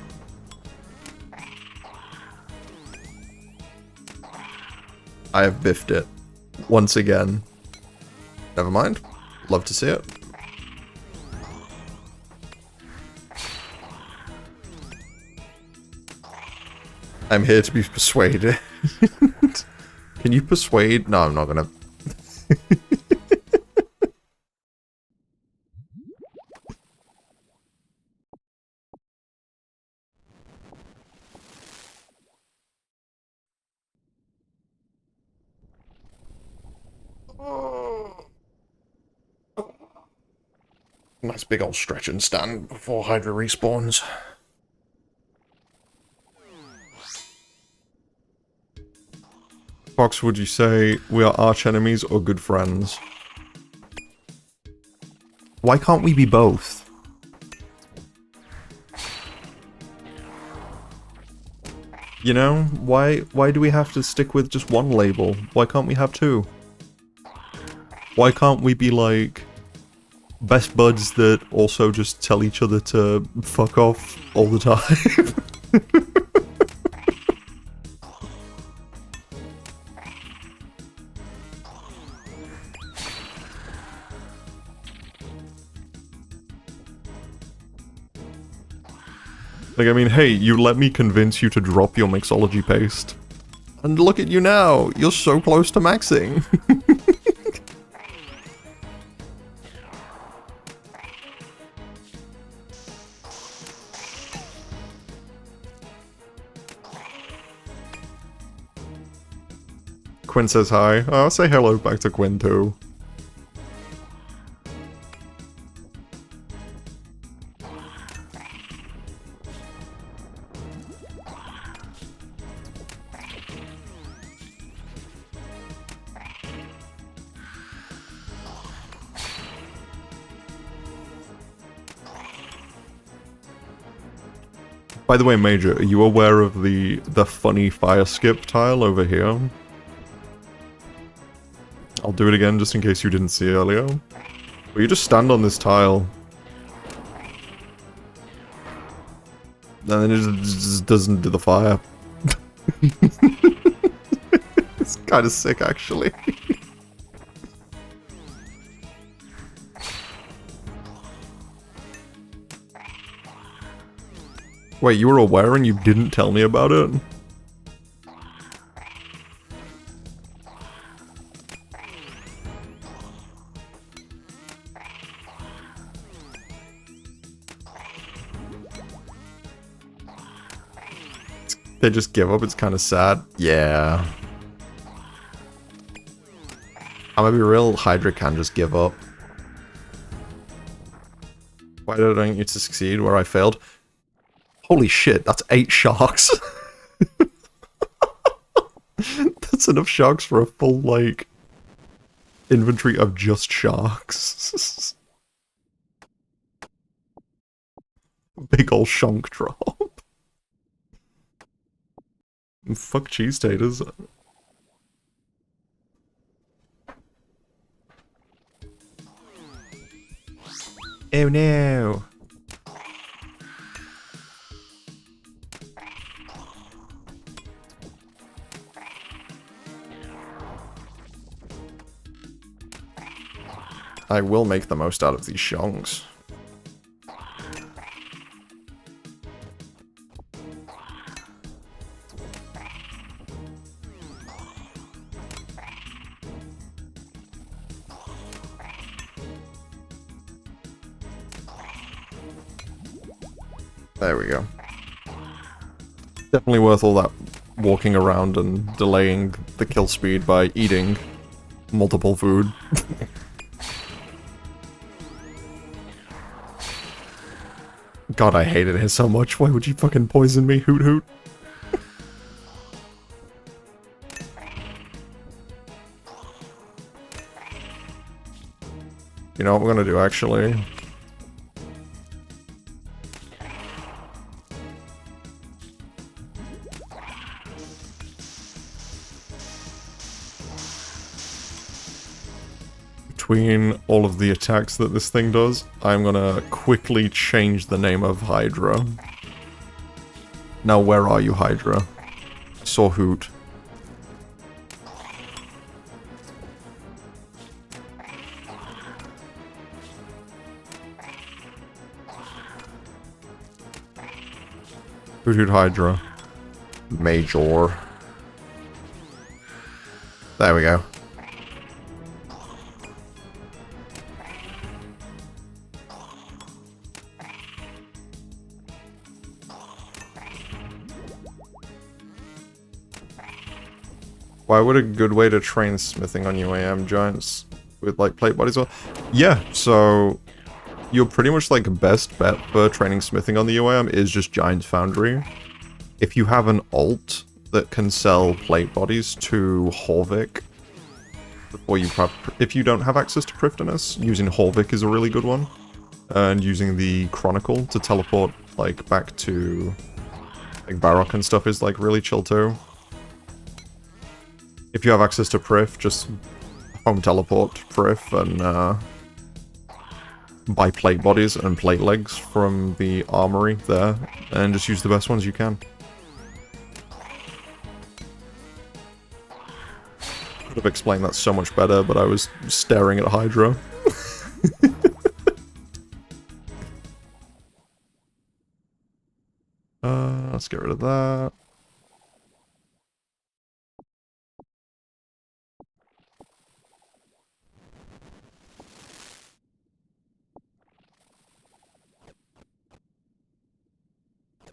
Speaker 1: I have biffed it. Once again. Never mind. Love to see it. I'm here to be persuaded. Can you persuade? No, I'm not gonna. Nice big old stretch and stand before Hydra respawns. Fox, would you say we are arch enemies or good friends? Why can't we be both? You know, why do we have to stick with just one label? Why can't we have two? Why can't we be like best buds that also just tell each other to fuck off all the time? Like, I mean, hey, you let me convince you to drop your mixology paste. And look at you now, you're so close to maxing. Quinn says hi. I'll say hello back to Quinn too. By the way, Major, are you aware of the funny fire skip tile over here? I'll do it again just in case you didn't see earlier. But you just stand on this tile. And then it just doesn't do the fire. It's kind of sick, actually. Wait, you were aware and you didn't tell me about it? They just give up, it's kind of sad. Yeah. I'm gonna be real, Hydra can just give up. Why did I need to succeed where I failed? Holy shit, that's 8 sharks. That's enough sharks for a full, like, inventory of just sharks. Big ol' shonk drop. Fuck cheese taters. Oh no. I will make the most out of these shonks. There we go. Definitely worth all that walking around and delaying the kill speed by eating multiple food. God, I hate it here so much. Why would you fucking poison me, Hoot Hoot? You know what we're gonna do, actually? Between all of the attacks that this thing does, I'm gonna quickly change the name of Hydra. Now where are you, Hydra? I saw Hoot. Hoot Hoot Hydra. Major. There we go. Why would a good way to train smithing on UAM giants with like plate bodies? Well, yeah, so your pretty much like best bet for training smithing on the UAM is just Giant Foundry. If you have an alt that can sell plate bodies to Horvik before you if you don't have access to Prifdinus, using Horvik is a really good one. And using the Chronicle to teleport like back to like Barrock and stuff is like really chill too. If you have access to Prif, just home teleport Prif and buy plate bodies and plate legs from the armory there, and just use the best ones you can. Could have explained that so much better, but I was staring at Hydra. Let's get rid of that.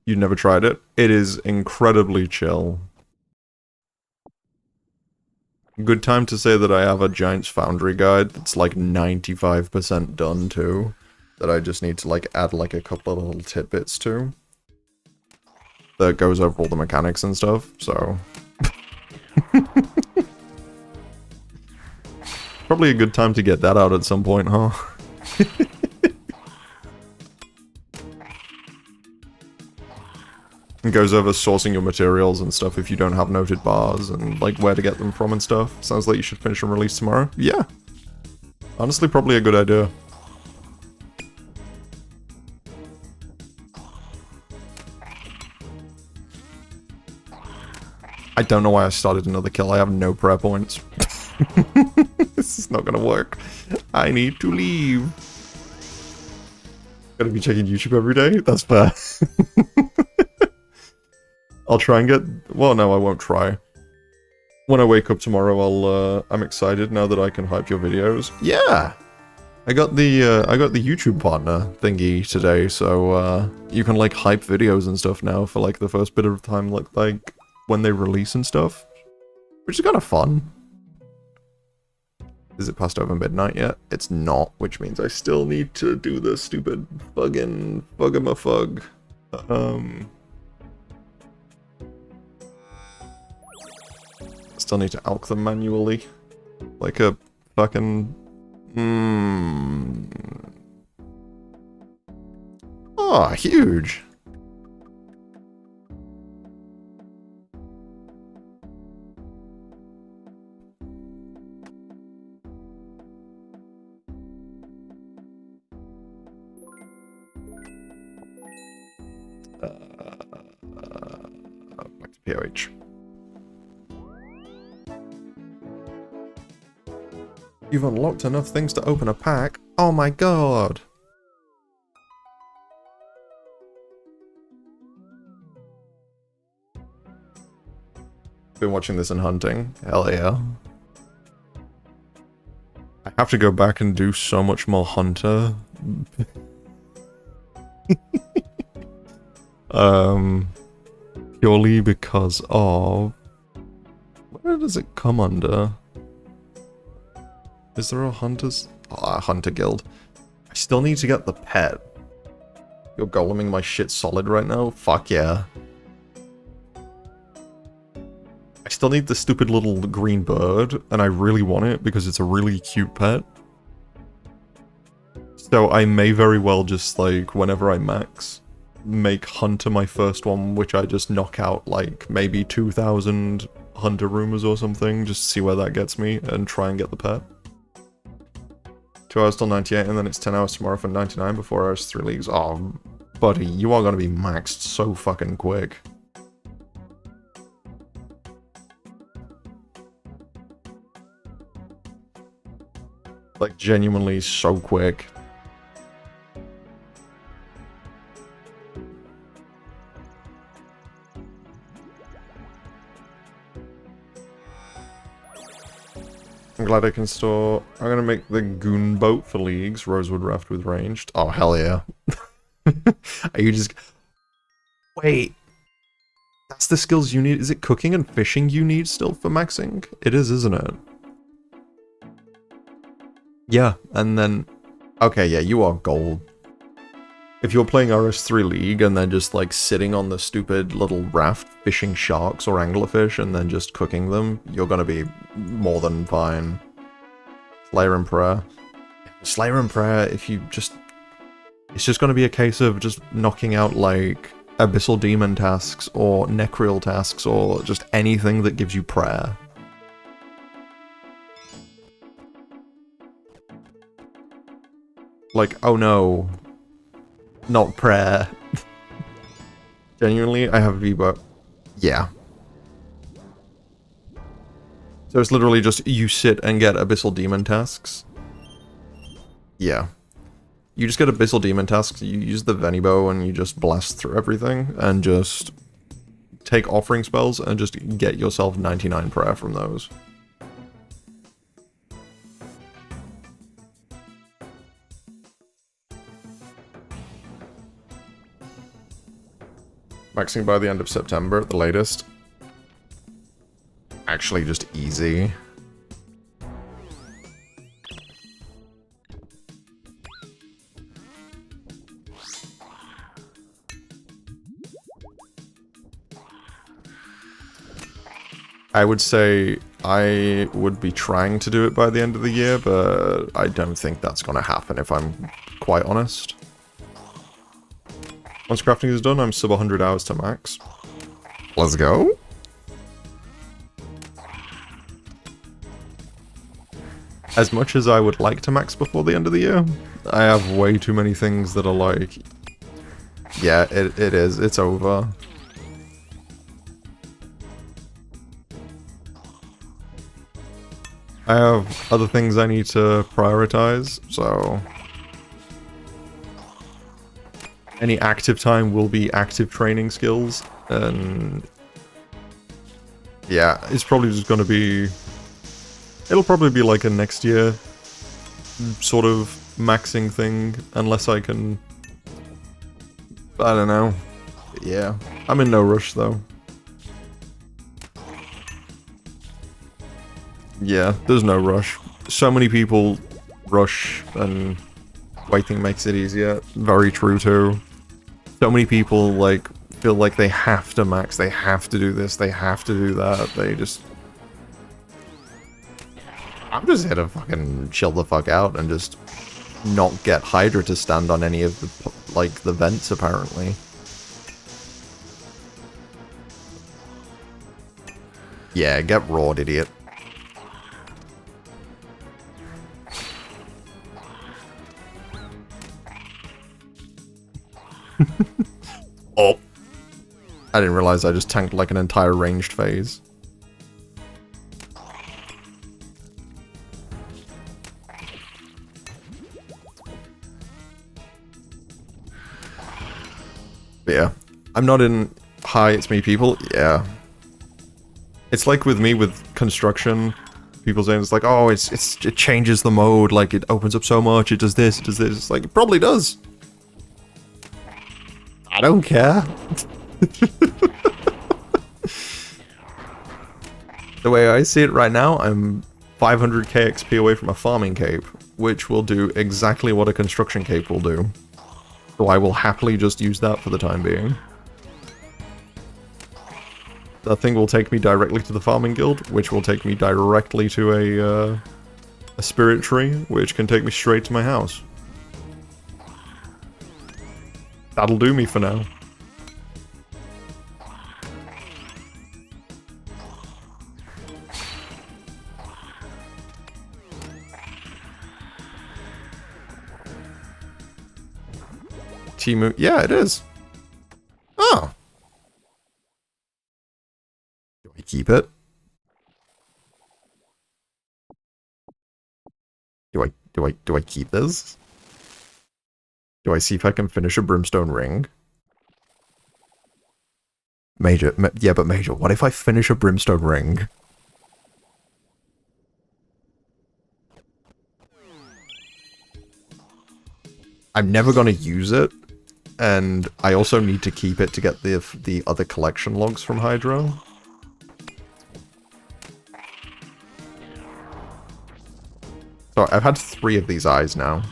Speaker 1: You've never tried it? It is incredibly chill. Good time to say that I have a Giant's Foundry guide that's like 95% done too. That I just need to like add like a couple of little tidbits to. That goes over all the mechanics and stuff, so... Probably a good time to get that out at some point, huh? It goes over sourcing your materials and stuff if you don't have noted bars and like where to get them from and stuff. Sounds like you should finish and release tomorrow. Yeah. Honestly, probably a good idea. I don't know why I started another kill. I have no prayer points. This is not gonna work. I need to leave. Gonna be checking YouTube every day? That's fair. I'll try and get... Well, no, I won't try. When I wake up tomorrow, I'm excited now that I can hype your videos. Yeah! I got the YouTube partner thingy today, so, you can, like, hype videos and stuff now for, like, the first bit of time, like, when they release and stuff. Which is kind of fun. Is it past over midnight yet? It's not, which means I still need to do the stupid fucking fug. Still need to alch them manually. Like a fucking... Oh, huge! Back to POH. You've unlocked enough things to open a pack? Oh my god! Been watching this and hunting. Hell yeah. I have to go back and do so much more hunter. Purely because of... Where does it come under? Is there a hunters? Ah, hunter guild. I still need to get the pet. You're goleming my shit solid right now? Fuck yeah. I still need the stupid little green bird, and I really want it because it's a really cute pet. So I may very well just, like, whenever I max, make Hunter my first one, which I just knock out, like, maybe 2,000 Hunter rumors or something, just see where that gets me, and try and get the pet. 2 hours till 98, and then it's 10 hours tomorrow for 99 before hours 3 leagues. Oh, buddy, you are gonna be maxed so fucking quick. Like, genuinely so quick. I'm glad I can store... I'm gonna make the goon boat for leagues, Rosewood Raft with ranged. Oh, hell yeah. Are you just... Wait. That's the skills you need? Is it cooking and fishing you need still for maxing? It is, isn't it? Yeah, and then... Okay, yeah, you are gold. If you're playing RS3 League and then just, like, sitting on the stupid little raft fishing sharks or anglerfish and then just cooking them, you're gonna be more than fine. Slayer and Prayer. Slayer and Prayer, if you just... It's just gonna be a case of just knocking out, like, Abyssal Demon tasks or Necrial tasks or just anything that gives you prayer. Like, oh no. Not prayer. Genuinely, I have V-Buck. Yeah. So it's literally just you sit and get Abyssal Demon tasks. Yeah. You just get Abyssal Demon tasks, you use the Venibow and you just blast through everything and just take offering spells and just get yourself 99 prayer from those. Maxing by the end of September at the latest. Actually, just easy. I would say I would be trying to do it by the end of the year, but I don't think that's going to happen if I'm quite honest. Once crafting is done, I'm sub 100 hours to max. Let's go. As much as I would like to max before the end of the year, I have way too many things that are like... Yeah, it is. It's over. I have other things I need to prioritize, so... Any active time will be active training skills, and... Yeah, it's probably just gonna be... It'll probably be like a next year sort of maxing thing, unless I can... I don't know. Yeah, I'm in no rush though. Yeah, there's no rush. So many people rush and waiting makes it easier. Very true too. So many people like feel like they have to max, they have to do this, they have to do that. They just... I'm just here to fucking chill the fuck out and just not get Hydra to stand on any of the, like, the vents, apparently. Yeah, get rawed, idiot. Oh. I didn't realize I just tanked like an entire ranged phase. But yeah, I'm not in hi, it's me people. Yeah. It's like with me with construction. People saying it's like, oh, it changes the mode, like it opens up so much, it does this, it does this. It's like, it probably does. I don't care. The way I see it right now, I'm 500k XP away from a farming cape, which will do exactly what a construction cape will do. So I will happily just use that for the time being. That thing will take me directly to the farming guild, which will take me directly to a spirit tree, which can take me straight to my house. That'll do me for now. Timu, yeah, it is. Oh. Do I keep it? Do I keep this? Do I see if I can finish a brimstone ring? Major, yeah, but Major, what if I finish a brimstone ring? I'm never gonna use it, and I also need to keep it to get the other collection logs from Hydra. So I've had 3 of these eyes now.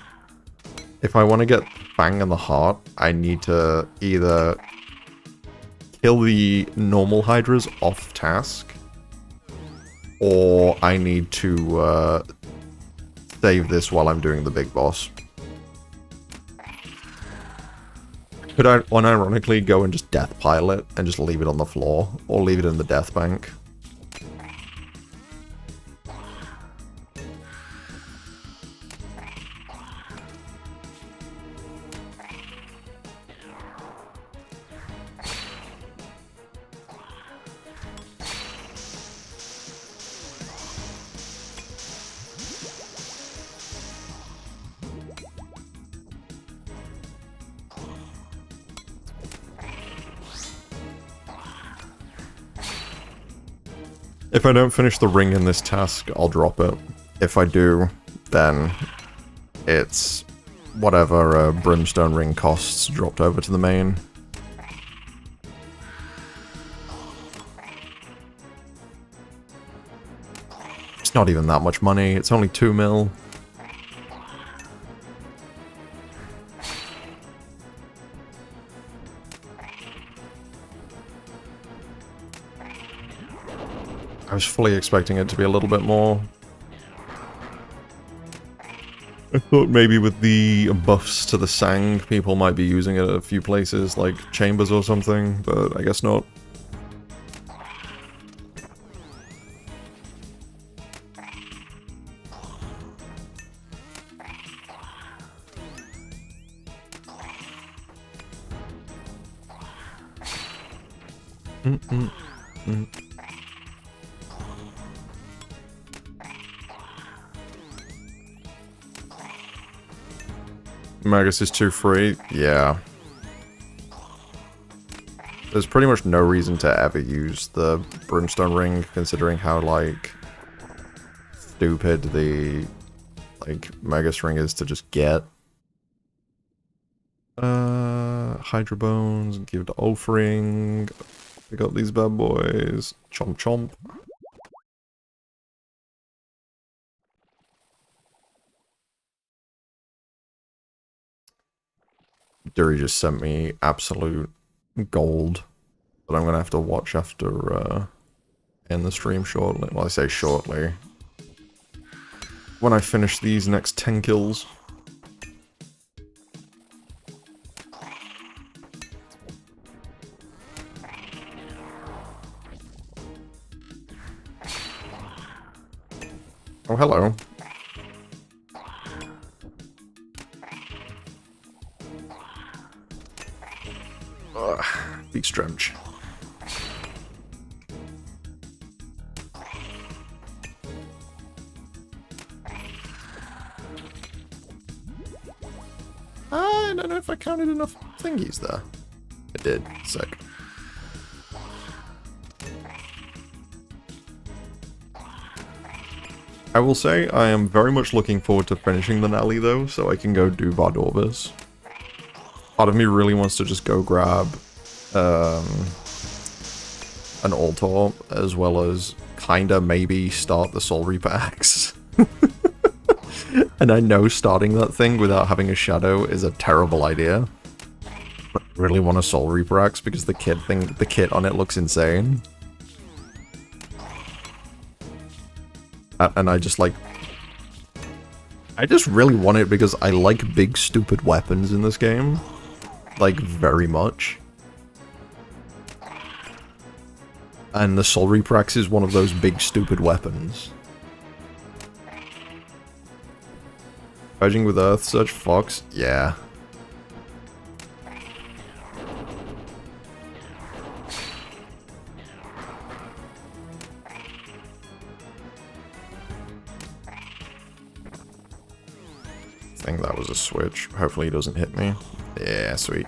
Speaker 1: If I want to get Fang in the heart, I need to either kill the normal Hydras off task, or I need to save this while I'm doing the big boss. Could I unironically go and just death pile it and just leave it on the floor, or leave it in the death bank? If I don't finish the ring in this task, I'll drop it. If I do, then it's whatever brimstone ring costs dropped over to the main. It's not even that much money, it's only 2 mil. I was fully expecting it to be a little bit more. I thought maybe with the buffs to the Sang, people might be using it at a few places, like chambers or something, but I guess not. Magus is too free? Yeah. There's pretty much no reason to ever use the Brimstone Ring, considering how, like, stupid the, like, Magus Ring is to just get. Hydra Bones, give it to Ulfring. Pick up these bad boys. Chomp chomp. Dury just sent me absolute gold that I'm gonna have to watch after end the stream shortly. Well, I say shortly. When I finish these next 10 kills. Oh, hello. Big stretch. I don't know if I counted enough thingies there. I did. Sick. I will say I am very much looking forward to finishing the Nelly though, so I can go do Vardorbus. Part of me really wants to just go grab an Altor, as well as kinda maybe start the Soul Reaper Axe. And I know starting that thing without having a shadow is a terrible idea. But I really want a Soul Reaper Axe because the kit on it looks insane. And I just really want it because I like big stupid weapons in this game. Like, very much. And the Soul Reaper Axe is one of those big stupid weapons. Fighting with Earth, Search Fox? Yeah. I think that was a switch. Hopefully he doesn't hit me. Yeah, sweet.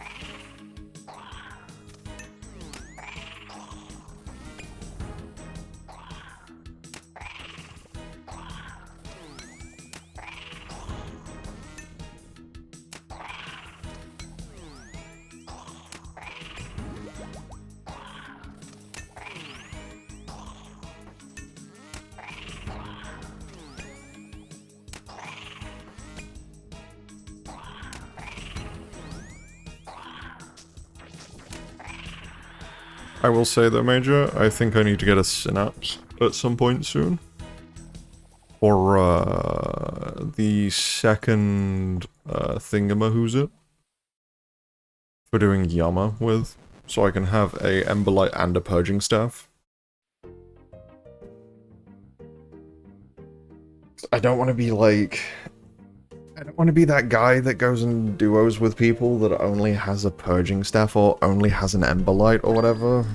Speaker 1: I will say though, Major, I think I need to get a Synapse at some point soon. For the second thingamahoozer for doing Yama with, so I can have a Emberlight and a Purging Staff. I don't want to be like... I don't want to be that guy that goes and duos with people that only has a Purging Staff or only has an Emberlight or whatever.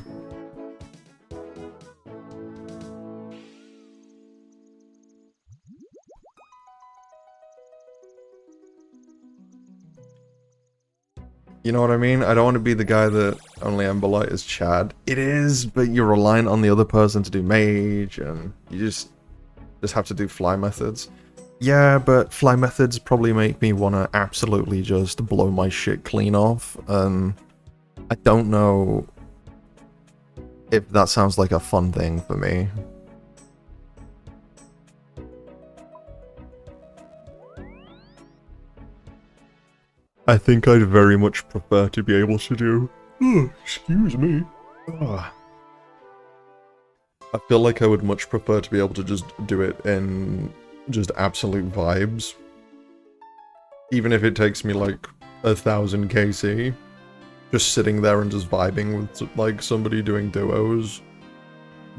Speaker 1: You know what I mean? I don't want to be the guy that only Emberlight is Chad. It is, but you're reliant on the other person to do Mage, and you just have to do fly methods. Yeah, but fly methods probably make me want to absolutely just blow my shit clean off, and I don't know if that sounds like a fun thing for me. I think I'd very much prefer to be able to do... Oh, excuse me. Oh. I feel like I would much prefer to be able to just do it in just absolute vibes. Even if it takes me like 1000 KC. Just sitting there and just vibing with like somebody doing duos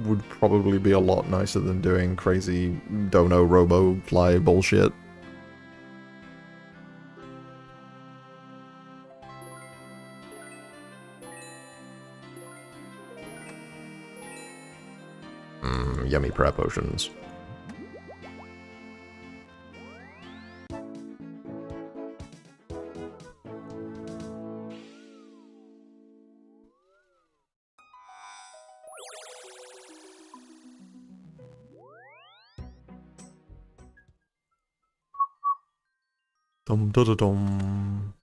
Speaker 1: would probably be a lot nicer than doing crazy dono robo fly bullshit. yummy prayer potions. Dum da da dum.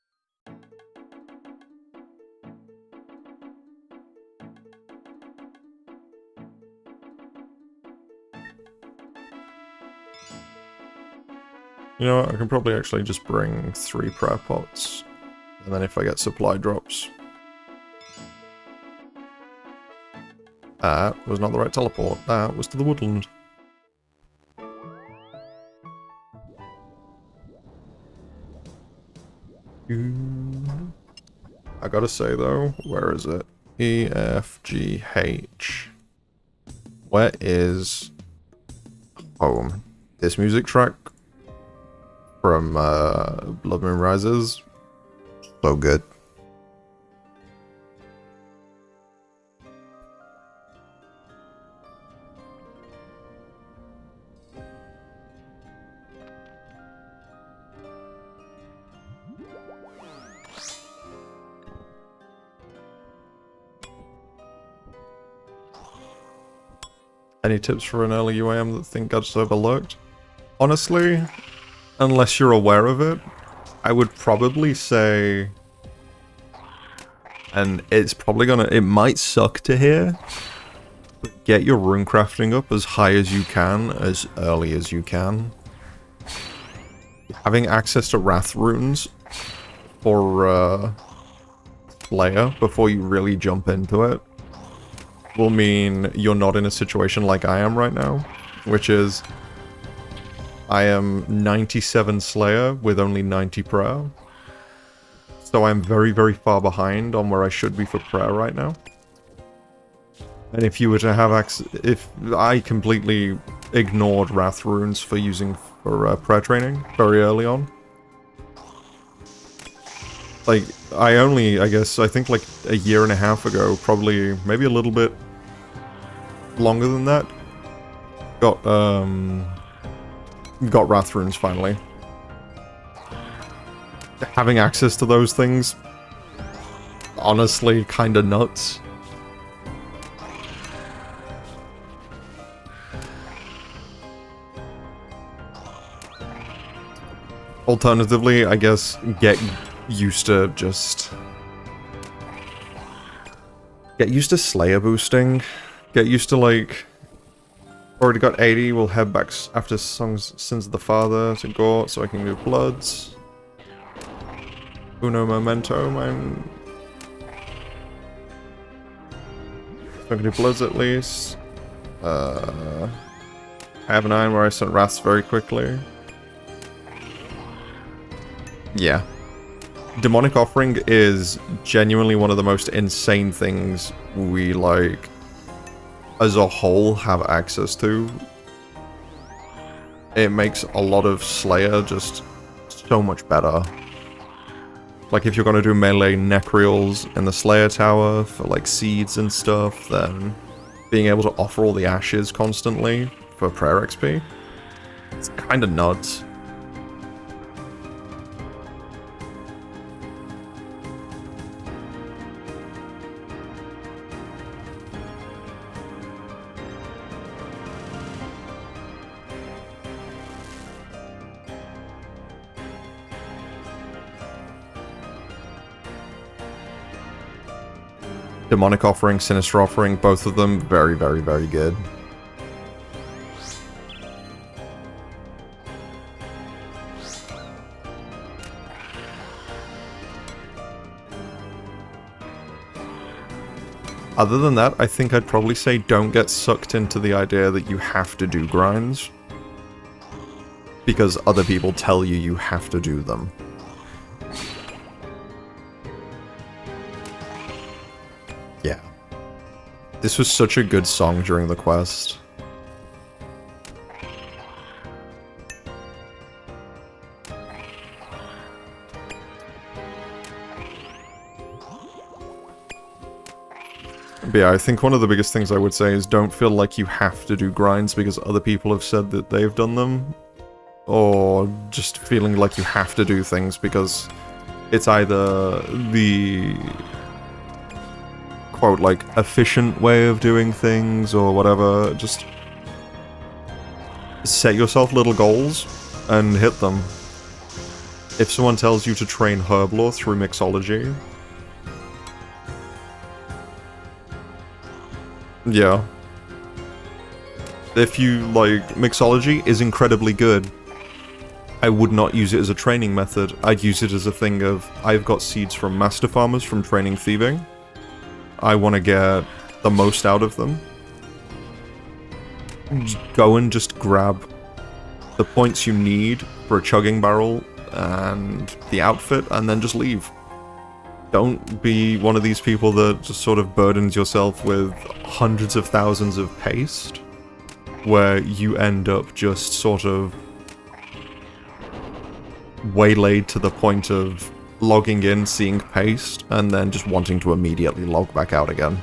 Speaker 1: You know what, I can probably actually just bring 3 prayer pots. And then if I get supply drops... That was not the right teleport. That was to the woodland. I gotta say though, where is it? E, F, G, H. Where is home? This music track from Blood Moon Rises. So good. Any tips for an early UAM that think gets overlooked? Honestly, unless you're aware of it, I would probably say... And it's probably gonna... It might suck to hear, but get your rune crafting up as high as you can, as early as you can. Having access to Wrath runes for Slayer before you really jump into it will mean you're not in a situation like I am right now, which is I am 97 Slayer with only 90 Prayer. So I'm very, very far behind on where I should be for Prayer right now. And if you were to have access... If I completely ignored Wrath runes for using for Prayer training very early on. Like, I guess, I think like a year and a half ago, probably, maybe a little bit longer than that, got Wrath runes finally. Having access to those things, honestly, kinda nuts. Alternatively, I guess, get used to just... Get used to Slayer boosting. Get used to, like... Already got 80, we'll head back after Sins of the Father to Gort so I can do Bloods. Uno Momento, I can do Bloods at least. I have 9 where I sent Wraths very quickly. Yeah. Demonic Offering is genuinely one of the most insane things we, like, as a whole, have access to. It makes a lot of Slayer just so much better. Like, if you're gonna do melee Necreals in the Slayer Tower for, like, seeds and stuff, then being able to offer all the ashes constantly for prayer XP, it's kinda nuts. Demonic Offering, Sinister Offering, both of them very, very, very good. Other than that, I think I'd probably say don't get sucked into the idea that you have to do grinds. Because other people tell you you have to do them. Yeah. This was such a good song during the quest. But yeah, I think one of the biggest things I would say is don't feel like you have to do grinds because other people have said that they've done them. Or just feeling like you have to do things because it's either the quote, like, efficient way of doing things or whatever. Just set yourself little goals and hit them. If someone tells you to train Herblore through mixology, yeah. If you, like, mixology is incredibly good. I would not use it as a training method. I'd use it as a thing of, I've got seeds from master farmers from training thieving. I want to get the most out of them. Go and just grab the points you need for a chugging barrel and the outfit, and then just leave. Don't be one of these people that just sort of burdens yourself with hundreds of thousands of paste, where you end up just sort of waylaid to the point of logging in, seeing paste, and then just wanting to immediately log back out again.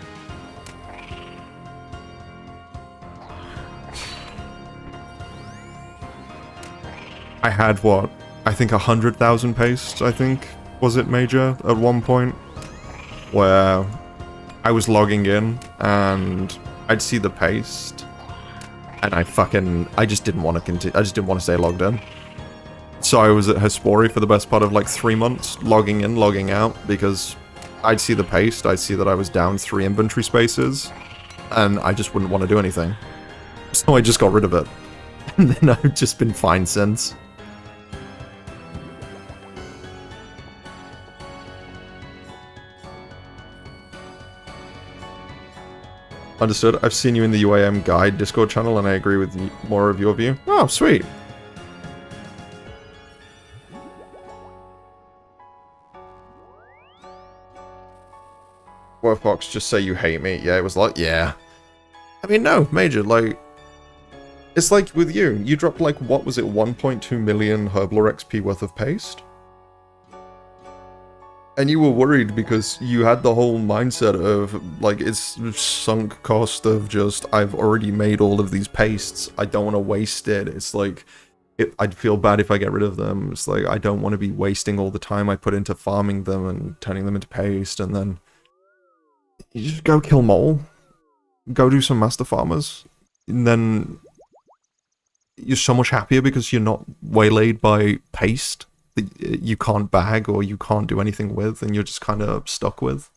Speaker 1: I had, what, I think 100,000 paste, I think, was it, Major, at one point, where I was logging in, and I'd see the paste, and I just didn't want to continue, I just didn't want to stay logged in. So I was at Hespori for the best part of like 3 months, logging in, logging out, because I'd see the paste, I'd see that I was down 3 inventory spaces, and I just wouldn't want to do anything. So I just got rid of it. And then I've just been fine since. Understood. I've seen you in the UAM Guide Discord channel, and I agree with more of your view. Oh, sweet. Fox, just say you hate me. Yeah, it was like, yeah. I mean, no, Major, like, it's like with you. You dropped, like, what was it, 1.2 million Herblore XP worth of paste? And you were worried because you had the whole mindset of, like, it's sunk cost of just, I've already made all of these pastes. I don't want to waste it. It's like, I'd feel bad if I get rid of them. It's like, I don't want to be wasting all the time I put into farming them and turning them into paste, and then you just go kill mole, go do some master farmers, and then you're so much happier because you're not waylaid by paste that you can't bag or you can't do anything with, and you're just kind of stuck with.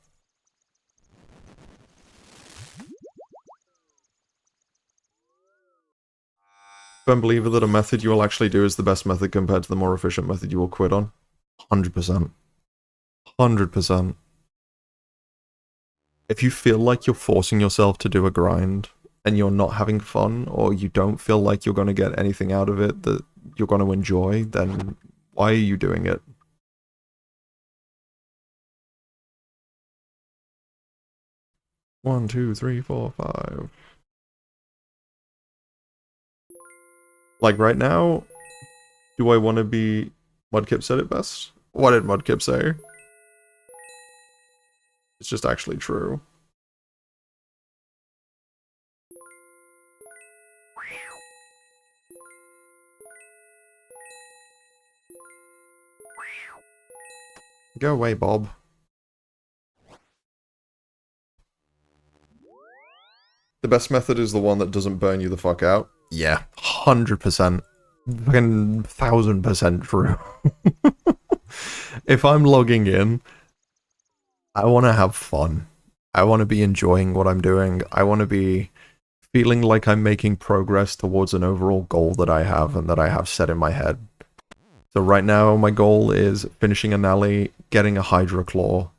Speaker 1: Firm believer that a method you will actually do is the best method compared to the more efficient method you will quit on. 100%. 100%. If you feel like you're forcing yourself to do a grind and you're not having fun, or you don't feel like you're going to get anything out of it that you're going to enjoy, then why are you doing it? One, two, three, four, five. Like right now, do I want to be... Mudkip said it best? What did Mudkip say? It's just actually true. Go away, Bob. The best method is the one that doesn't burn you the fuck out. Yeah, 100%. Fucking 1000% true. If I'm logging in, I want to have fun. I want to be enjoying what I'm doing. I want to be feeling like I'm making progress towards an overall goal that I have and that I have set in my head. So right now, my goal is finishing an alley, getting a Hydra Claw,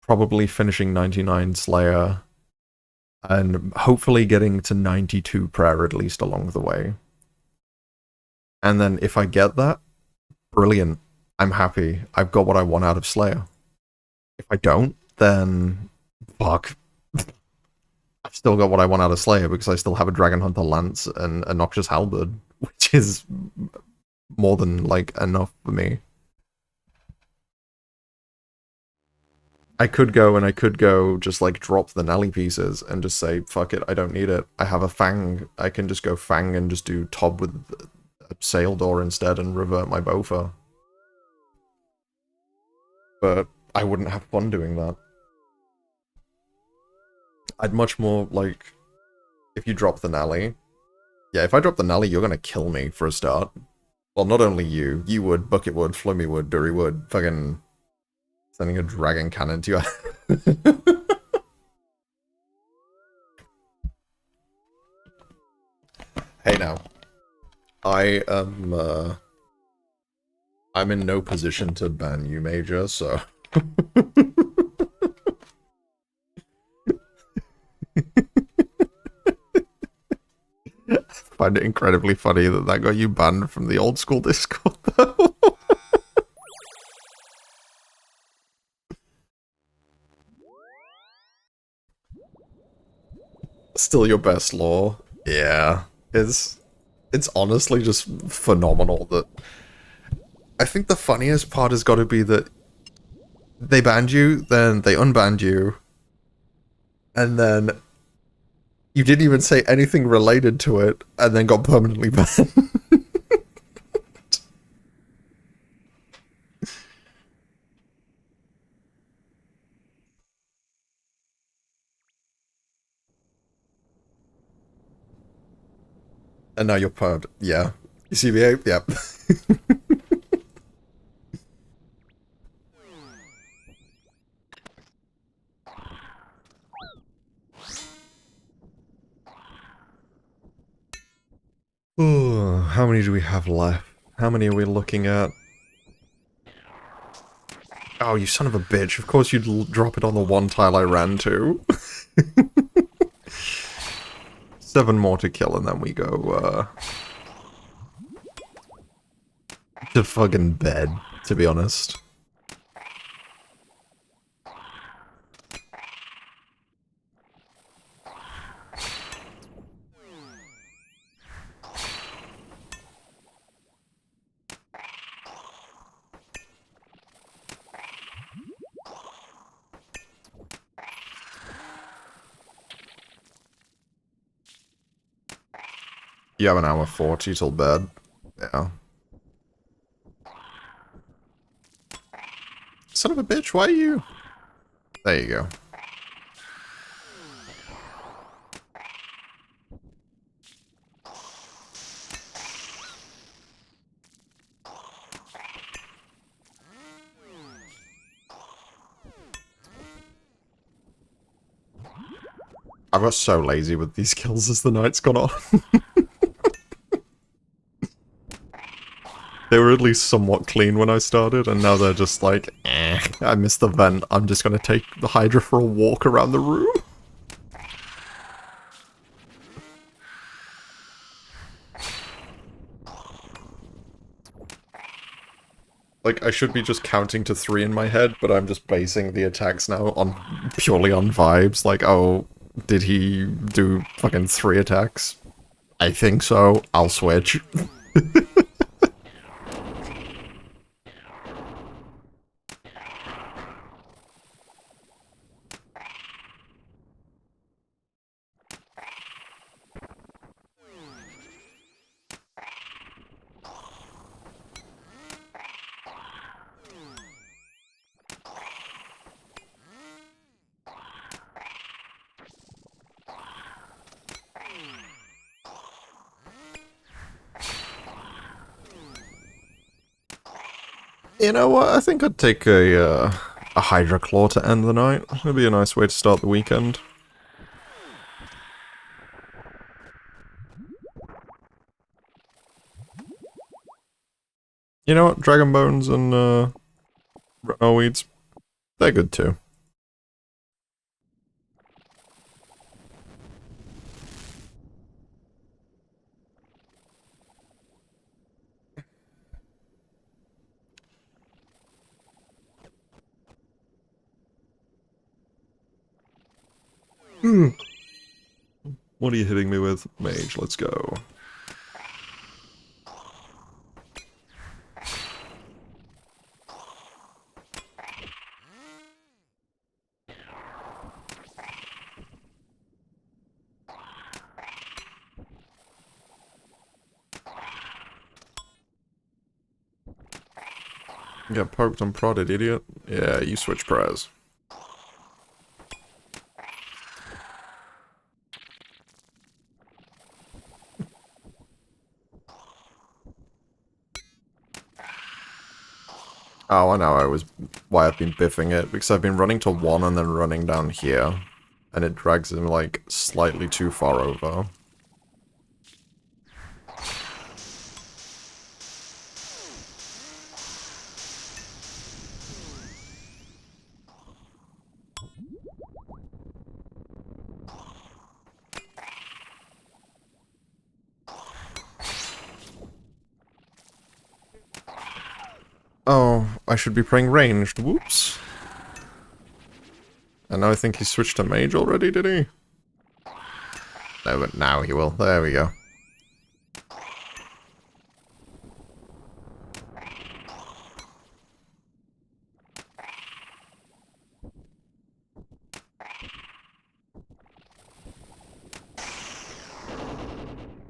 Speaker 1: probably finishing 99 Slayer, and hopefully getting to 92 Prayer at least along the way. And then if I get that, brilliant. I'm happy. I've got what I want out of Slayer. If I don't, then fuck. I've still got what I want out of Slayer because I still have a Dragon Hunter Lance and a Noxious Halberd, which is more than, like, enough for me. I could go and I could go just like drop the Nelly pieces and just say, fuck it, I don't need it. I have a Fang. I can just go Fang and just do Tob with a sail door instead and revert my Bofa. But I wouldn't have fun doing that. I'd much more like, if you drop the Nelly. Yeah, if I drop the Nelly, you're gonna kill me for a start. Well, not only you. You would, Bucket would, Flummy would, Dury would, fucking sending a dragon cannon to you. Hey now. I am, I'm in no position to ban you, Major, so... I find it incredibly funny that that got you banned from the old school Discord, though. Still your best lore. Yeah. It's honestly just phenomenal that... I think the funniest part has got to be that they banned you, then they unbanned you, and then you didn't even say anything related to it, and then got permanently banned. And now you're permed. Yeah. You CBA? Yep. Ooh, how many do we have left? How many are we looking at? Oh, you son of a bitch. Of course you'd drop it on the one tile I ran to. 7 more to kill and then we go, to fucking bed, to be honest. You have an hour 40 till bed. Yeah. Son of a bitch, why are you... There you go. I got so lazy with these kills as the night's gone on. They were at least somewhat clean when I started, and now they're just like, eh, I missed the vent, I'm just gonna take the Hydra for a walk around the room. Like, I should be just counting to 3 in my head, but I'm just basing the attacks now on purely on vibes. Like, oh, did he do fucking 3 attacks? I think so. I'll switch. You know what? I think I'd take a Hydra Claw to end the night. It'd be a nice way to start the weekend. You know what? Dragon Bones and Retinol Weeds, they're good too. What are you hitting me with? Mage, let's go. Get poked and prodded, idiot. Yeah, you switch prayers. Oh, I know why I've been biffing it, because I've been running to 1 and then running down here. And it drags him, like, slightly too far over. Oh, I should be playing ranged. Whoops. And now I think he switched to mage already, did he? No, but now he will. There we go.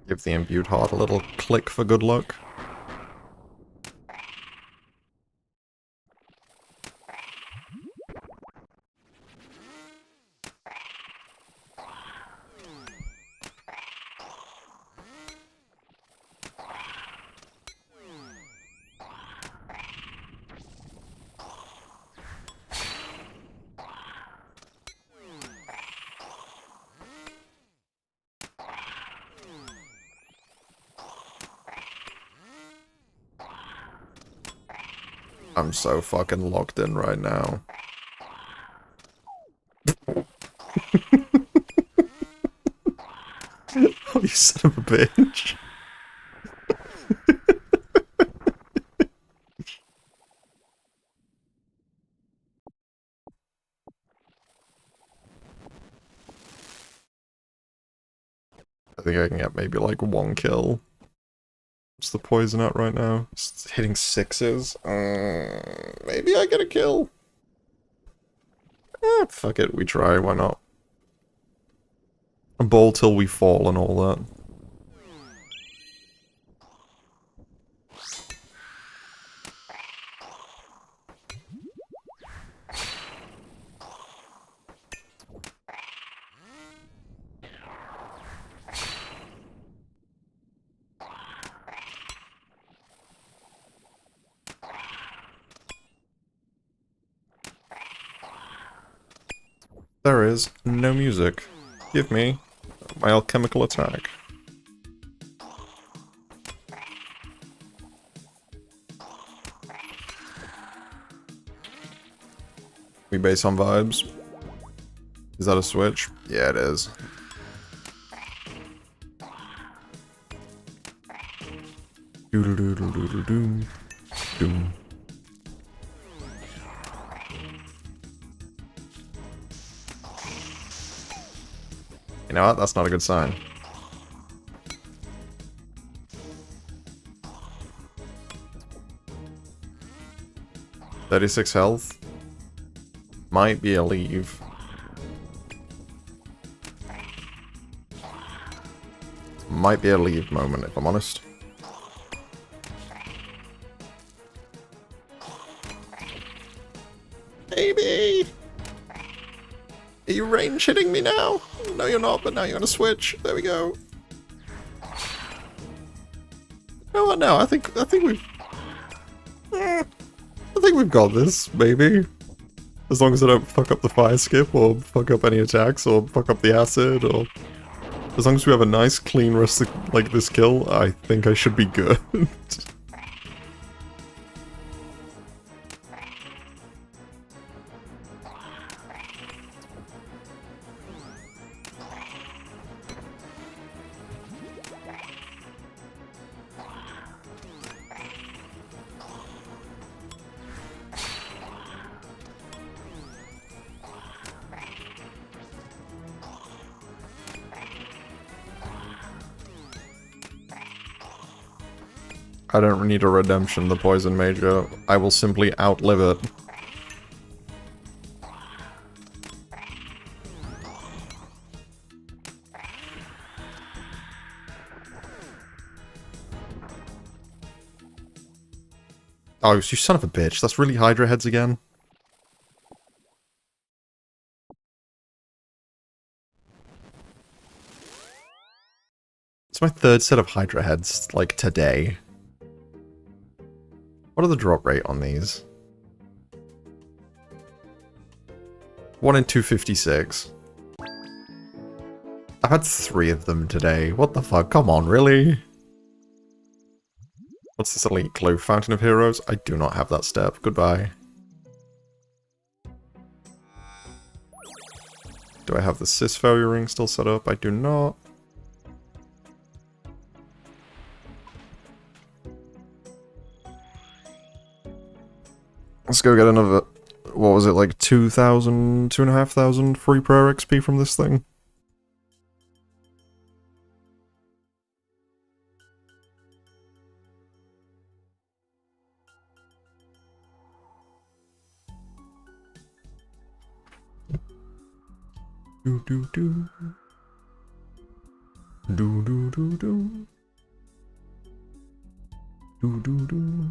Speaker 1: Give the imbued heart a little click for good luck. I'm so fucking locked in right now. Oh, you son of a bitch. I think I can get maybe like 1 kill. What's the poison at right now? It's hitting 6s. Maybe I get a kill. Fuck it, we try, why not? A bowl till we fall and all that. There is no music. Give me my alchemical attack. We base on vibes. Is that a switch? Yeah, it is. Doodle doodle doodle doom. Doom. You know what? That's not a good sign. $36 health. Might be a leave. Might be a leave moment, if I'm honest. Maybe! Are you range hitting me now? No, you're not, but now you're gonna switch. There we go. No, no, I think we've... I think we've got this, maybe. As long as I don't fuck up the fire skip, or fuck up any attacks, or fuck up the acid, or... As long as we have a nice, clean rest of, like, this kill, I think I should be good. I don't need a redemption, the poison major. I will simply outlive it. Oh, you son of a bitch. That's really Hydra heads again. It's my third set of Hydra heads, like, today. What are the drop rate on these? 1 in 256. I've had 3 of them today. What the fuck? Come on, really? What's this elite clue? Fountain of Heroes? I do not have that step. Goodbye. Do I have the Sys failure ring still set up? I do not. Let's go get another, what was it, like 2,000, 2,500 free prayer XP from this thing? Do do do. Do do do do. Do do do.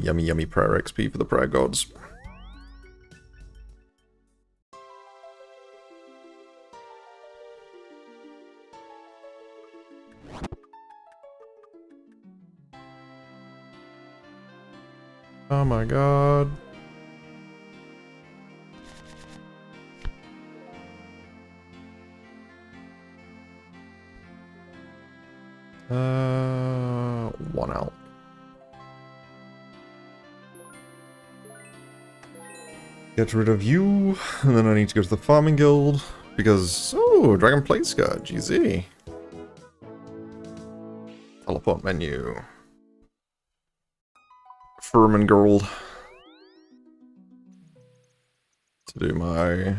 Speaker 1: Yummy yummy prayer XP for the prayer gods. Oh my god. One out. Get rid of you, and then I need to go to the farming guild, because, oh, Dragon Plate Skirt, GZ. Teleport menu. Furman Gold. To do my...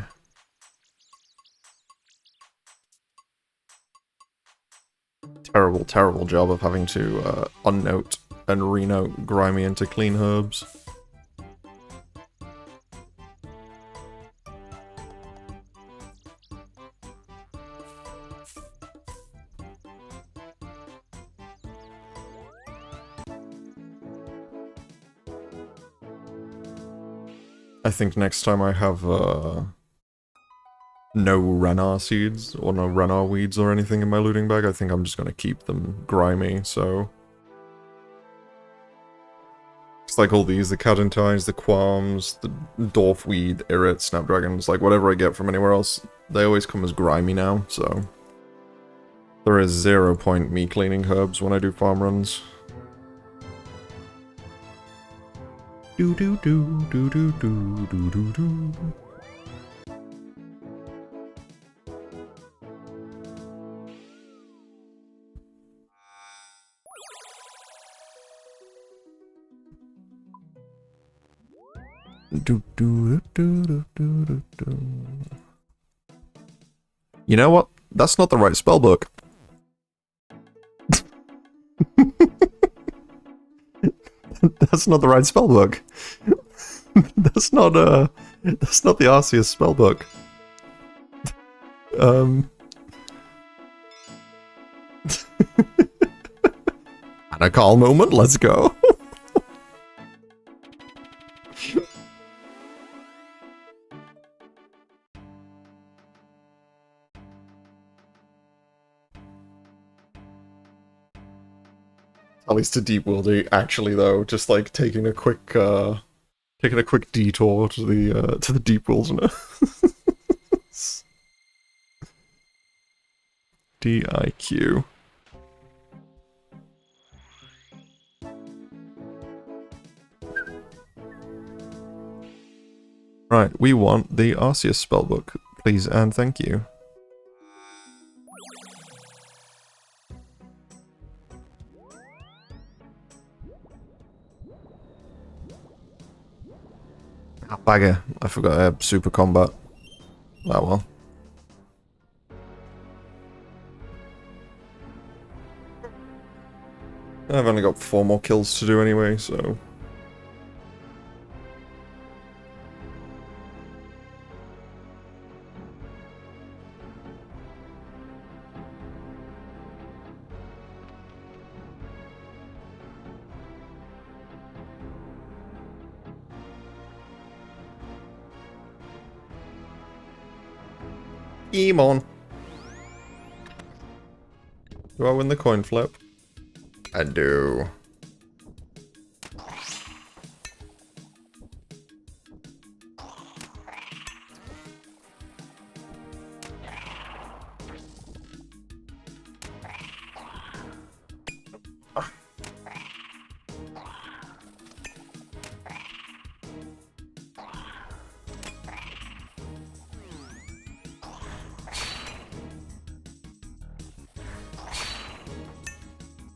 Speaker 1: terrible, terrible job of having to unnote and renote Grimy into clean herbs. I think next time I have no Renar seeds or no Renar weeds or anything in my looting bag, I think I'm just going to keep them grimy, so... It's like all these, the Cadentines, the Qualms, the Dwarfweed, Irrit, Snapdragons, like whatever I get from anywhere else, they always come as grimy now, so... There is 0 point me cleaning herbs when I do farm runs. Do do do do do do do do do. Do do do do do do do. You know what? That's not the right spellbook. That's not the right spellbook. That's not the Arceus spellbook. And a calm moment, let's go. At least to deep worlding, actually though, just like taking a quick detour to the deep wilderness. DIQ. Right, we want the Arceus spellbook, please and thank you. Bagger, I forgot I had super combat. Oh well. I've only got 4 more kills to do anyway, so... Game on. Do I win the coin flip? I do.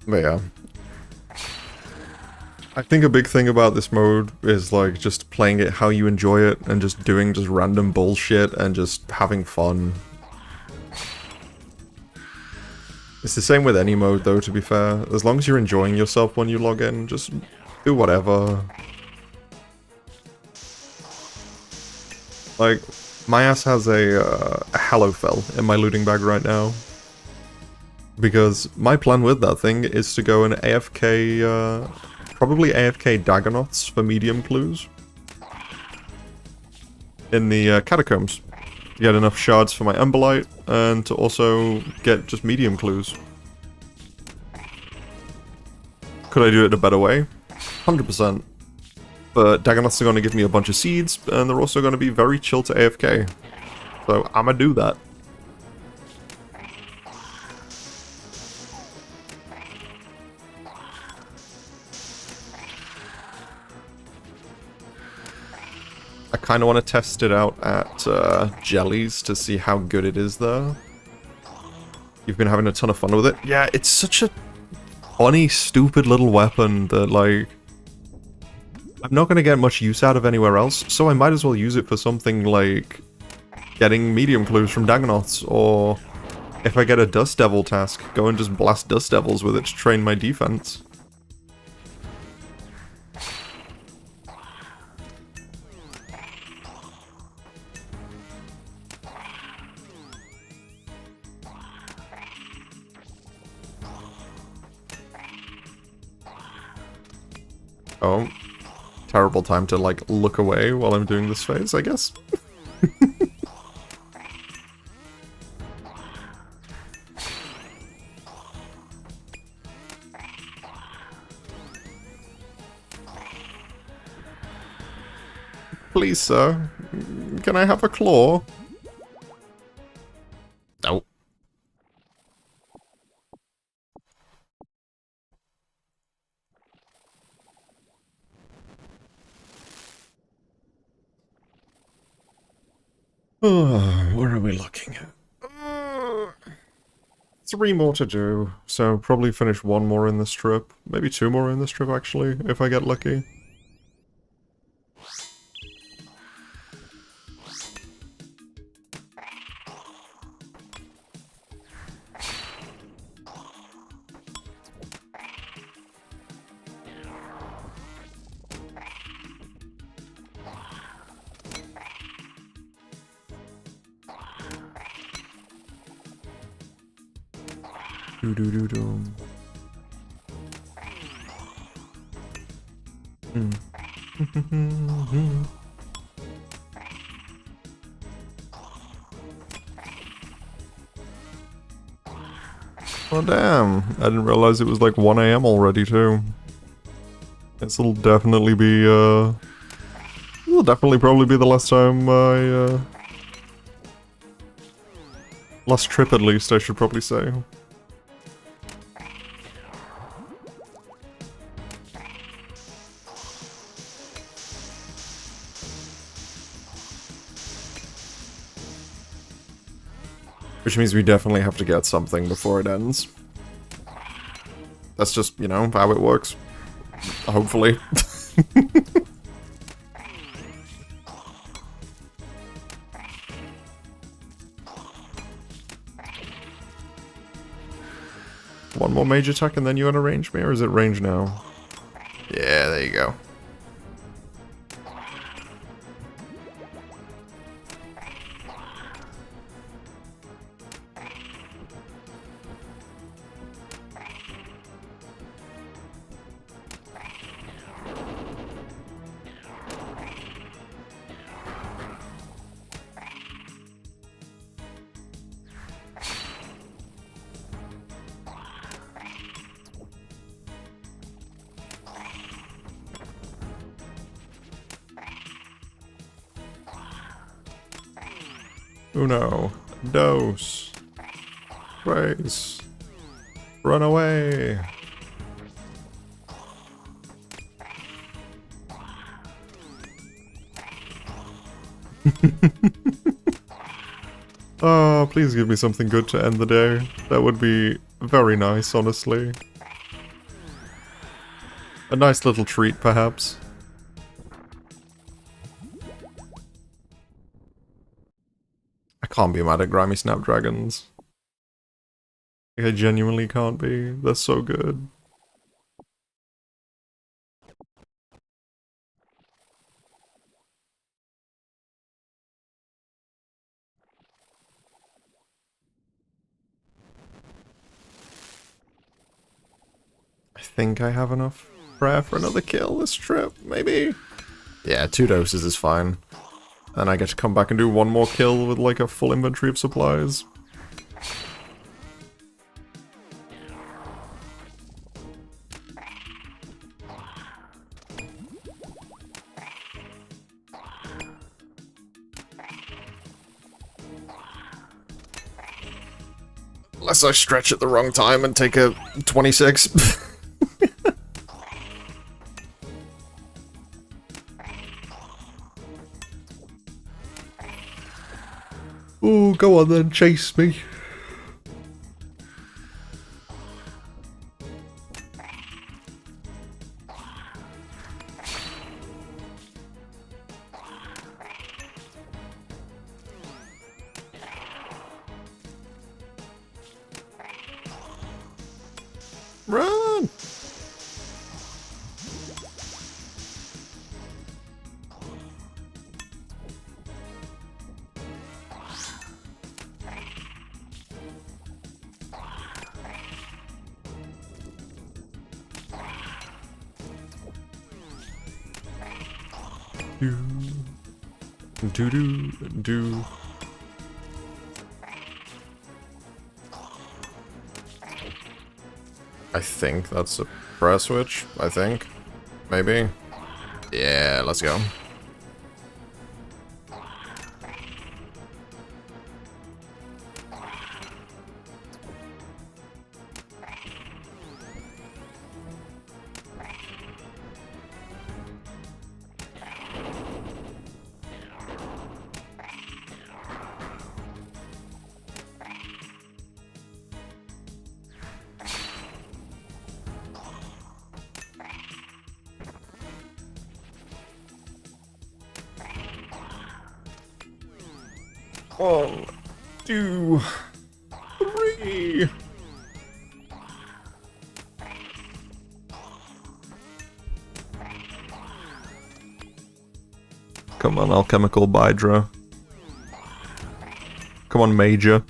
Speaker 1: But yeah. I think a big thing about this mode is like just playing it how you enjoy it and just doing just random bullshit and just having fun. It's the same with any mode though, to be fair. As long as you're enjoying yourself when you log in, just do whatever. Like, my ass has a Hallowfell in my looting bag right now. Because my plan with that thing is to go and AFK, probably AFK Dagonauts for medium clues. In the catacombs. To get enough shards for my Emberlight, and to also get just medium clues. Could I do it a better way? 100%. But Dagonauts are going to give me a bunch of seeds, and they're also going to be very chill to AFK. So I'ma do that. I kind of want to test it out at Jellies to see how good it is there. You've been having a ton of fun with it. Yeah, it's such a funny, stupid little weapon that, like, I'm not going to get much use out of anywhere else, so I might as well use it for something like getting medium clues from Dagonauts, or if I get a Dust Devil task, go and just blast Dust Devils with it to train my defense. Oh, terrible time to, like, look away while I'm doing this phase, I guess. Please, sir. Can I have a claw? No. Where are we looking at? 3 more to do, so probably finish 1 more in this trip. Maybe 2 more in this trip, actually, if I get lucky. Do-do-do-do. Oh damn, I didn't realize it was like 1 AM already too. This'll definitely be, it'll definitely probably be the last time I, last trip at least, I should probably say. Which means we definitely have to get something before it ends. That's just, you know, how it works. Hopefully. One more mage attack and then you wanna range me, or is it range now? Yeah, there you go. Uno. Dos. Tres. Run away. Oh, please give me something good to end the day. That would be very nice, honestly. A nice little treat, perhaps. I can't be mad at Grimy Snapdragons. I genuinely can't be. They're so good. I think I have enough prayer for another kill this trip, maybe? Yeah, 2 doses is fine. And I get to come back and do 1 more kill with like a full inventory of supplies. Unless I stretch at the wrong time and take a 26. Ooh, go on then, chase me. Run! Do. I think that's a press switch, I think. Maybe. Yeah, let's go. One, two, three. Come on, alchemical hydra. Come on, major.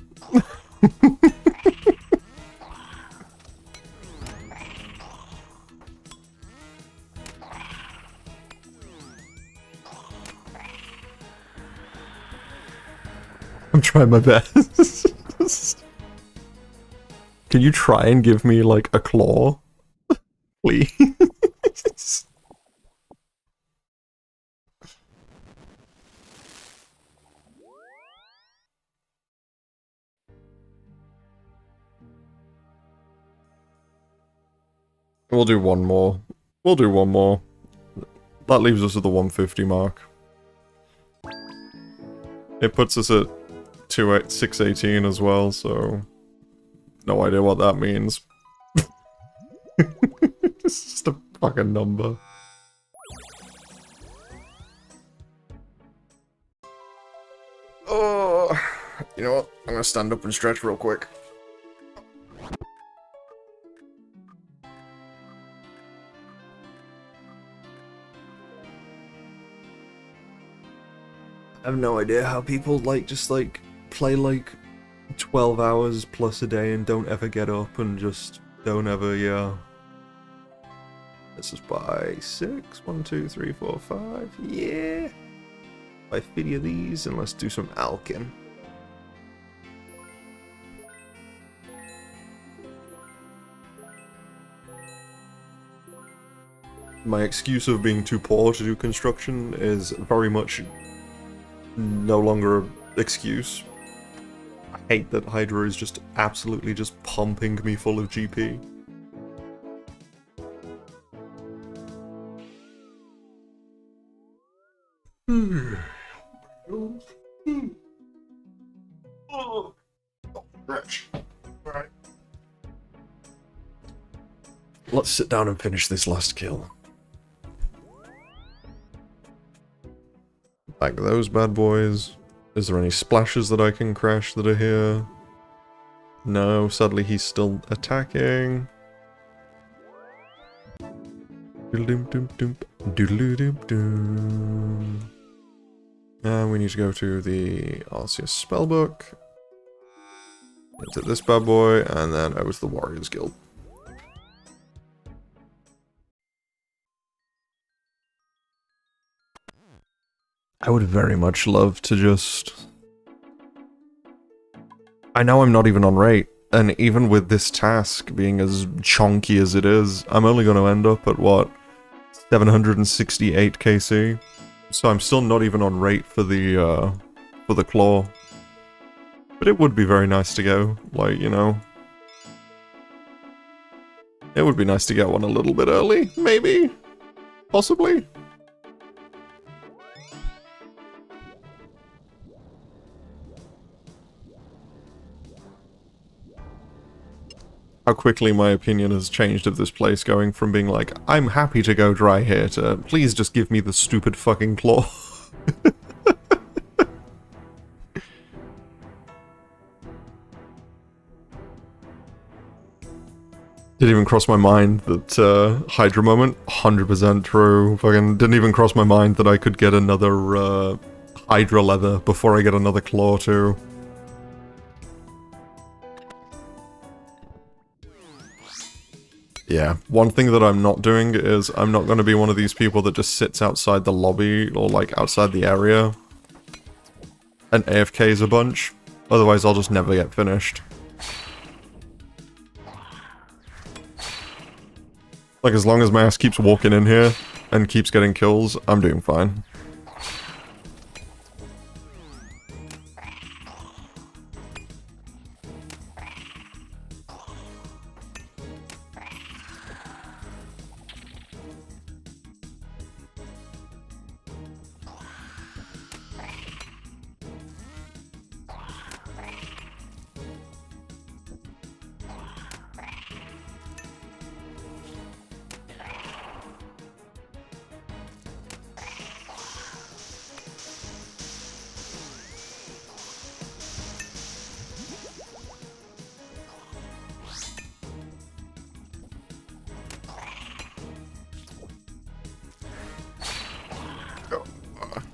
Speaker 1: I'm trying my best. Can you try and give me, like, a claw? Please? We'll do one more. We'll do one more. That leaves us at the 150 mark. It puts us at 618 as well, so... no idea what that means. It's just a fucking number. Oh, you know what? I'm gonna stand up and stretch real quick. I have no idea how people just play like 12 hours plus a day and don't ever get up and just don't ever, yeah. This is by 6. 1, 2, 3, 4, 5. Yeah. Buy 50 of these and let's do some alchem. My excuse of being too poor to do construction is very much no longer an excuse. hate that Hydra is just absolutely just pumping me full of GP. Right. Let's sit down and finish this last kill. Back those bad boys. Is there any splashes that I can crash that are here? No, sadly he's still attacking. And we need to go to the Arceus spellbook. Into this bad boy, and then over to the Warriors Guild. I would very much love to just... I know I'm not even on rate, and even with this task being as chonky as it is, I'm only going to end up at, what, 768 KC? So I'm still not even on rate for the claw. But it would be very nice to go, like, you know... It would be nice to get one a little bit early, maybe? Possibly? How quickly my opinion has changed of this place, going from being like, I'm happy to go dry here, to please just give me the stupid fucking claw. Didn't even cross my mind that, Hydra moment, 100% true. Fucking didn't even cross my mind that I could get another, Hydra leather before I get another claw too. Yeah, one thing that I'm not doing is I'm not going to be one of these people that just sits outside the lobby or like outside the area and AFKs a bunch. Otherwise I'll just never get finished. Like as long as my ass keeps walking in here and keeps getting kills, I'm doing fine.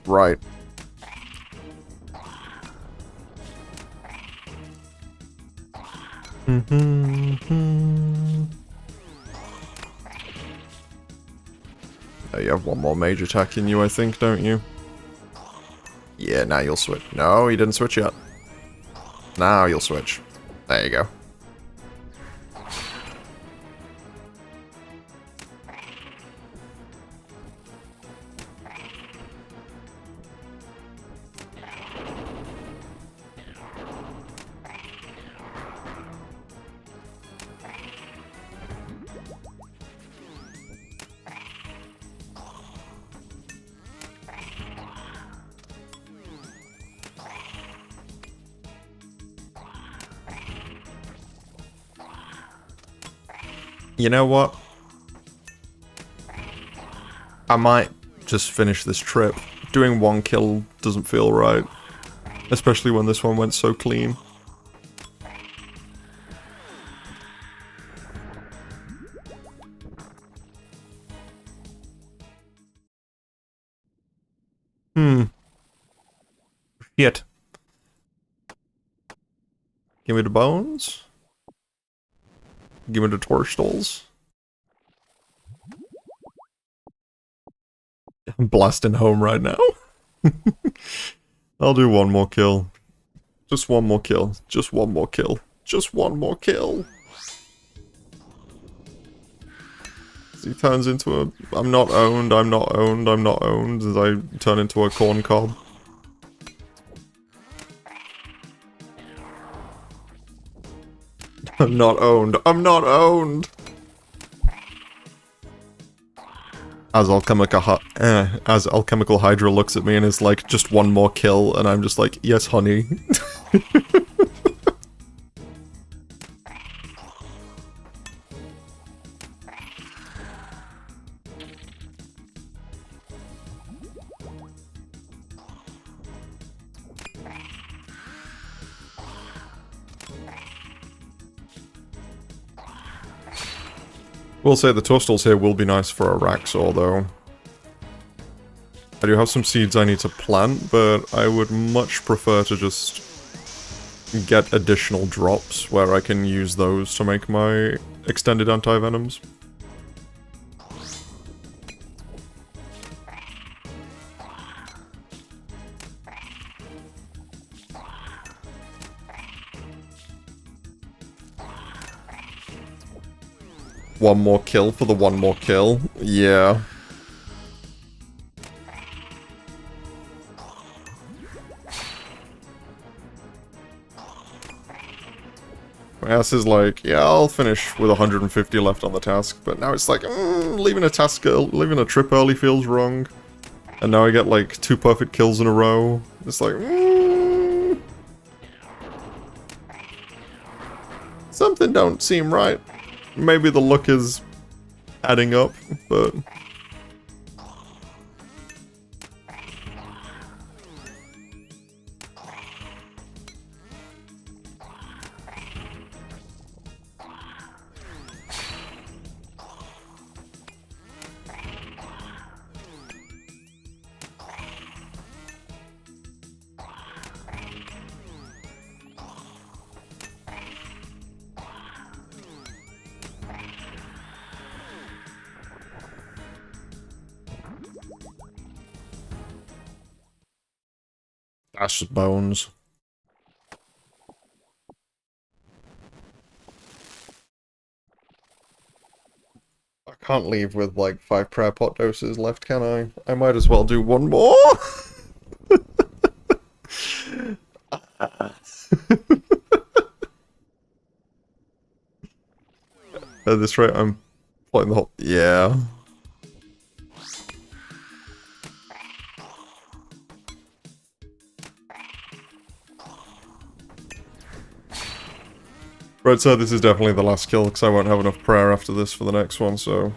Speaker 1: Right. Oh, you have one more mage attack in you, I think, don't you? Yeah, now you'll switch. No, you didn't switch yet. Now you'll switch. There you go. You know what? I might just finish this trip. Doing one kill doesn't feel right. Especially when this one went so clean. Shit. Give me the bones. Give me the torstals. I'm blasting home right now. I'll do one more kill. Just one more kill. Just one more kill. Just one more kill. As he turns into a... I'm not owned, I'm not owned, I'm not owned. As I turn into a corn cob. I'm not owned. I'm not owned! As Alchemical Hydra looks at me and is like, just one more kill, and I'm just like, yes, honey. We'll say the toastals here will be nice for a Raxor, though. I do have some seeds I need to plant, but I would much prefer to just get additional drops where I can use those to make my extended anti-venoms. One more kill for the one more kill. Yeah. My ass is like, yeah, I'll finish with 150 left on the task, but now it's like, leaving a trip early feels wrong. And now I get like 2 perfect kills in a row. It's like, something don't seem right. Maybe the luck is adding up, but... That's just bones. I can't leave with like 5 prayer pot doses left, can I? I might as well do one more! At this rate, I'm playing the whole... Yeah. Right, so this is definitely the last kill, because I won't have enough prayer after this for the next one, so...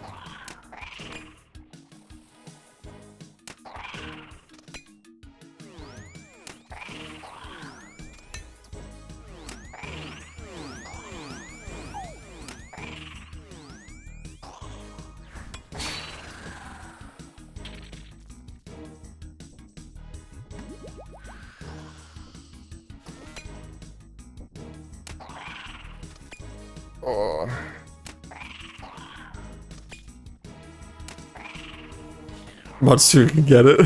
Speaker 1: Oh. Matsu can get it.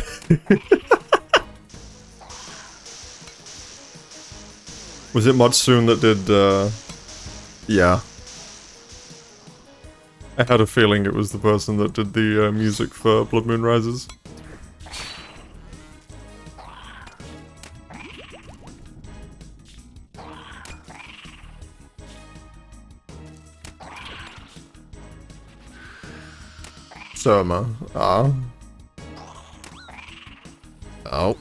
Speaker 1: Was it Matsun that did, yeah. I had a feeling it was the person that did the music for Blood Moon Rises. Soma. Ah. Oh.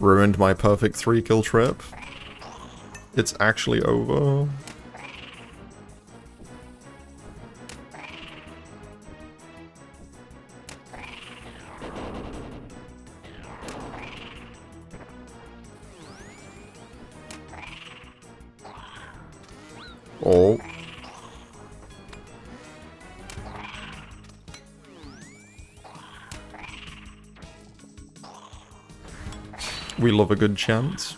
Speaker 1: Ruined my perfect 3-kill trip. It's actually over. Oh. We love a good chance.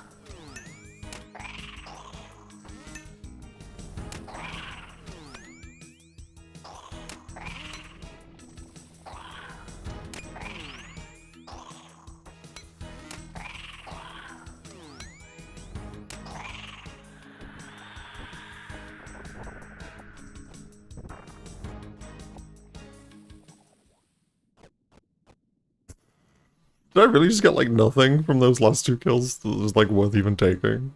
Speaker 1: Did I really just get like nothing from those last 2 kills that was like worth even taking?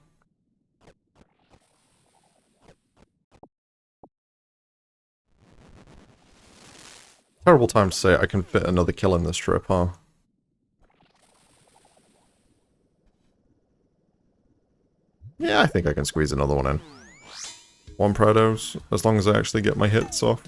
Speaker 1: Terrible time to say I can fit another kill in this trip, huh? Yeah, I think I can squeeze another one in. One Prados, as long as I actually get my hits off.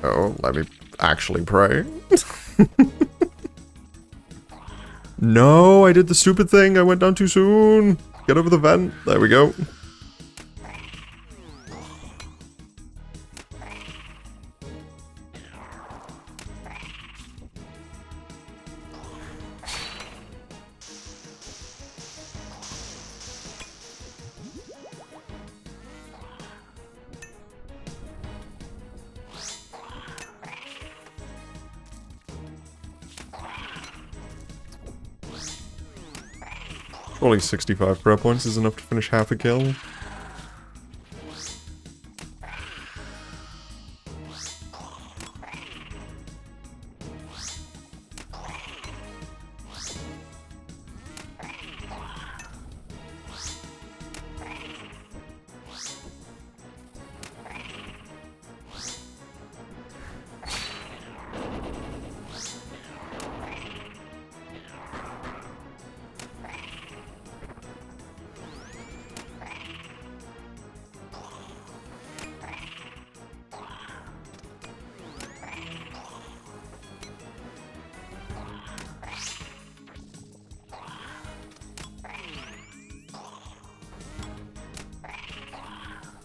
Speaker 1: Oh, let me actually pray. No, I did the stupid thing. I went down too soon. Get over the vent. There we go. Surely 65 prayer points is enough to finish half a kill.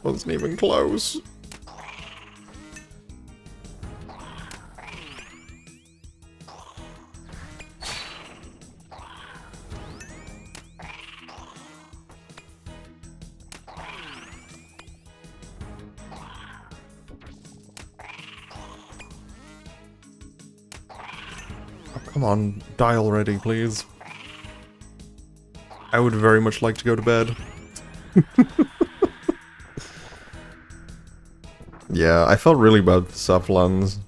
Speaker 1: Wasn't even close. Oh, come on, die already, please. I would very much like to go to bed. Yeah, I felt really bad for Safflans.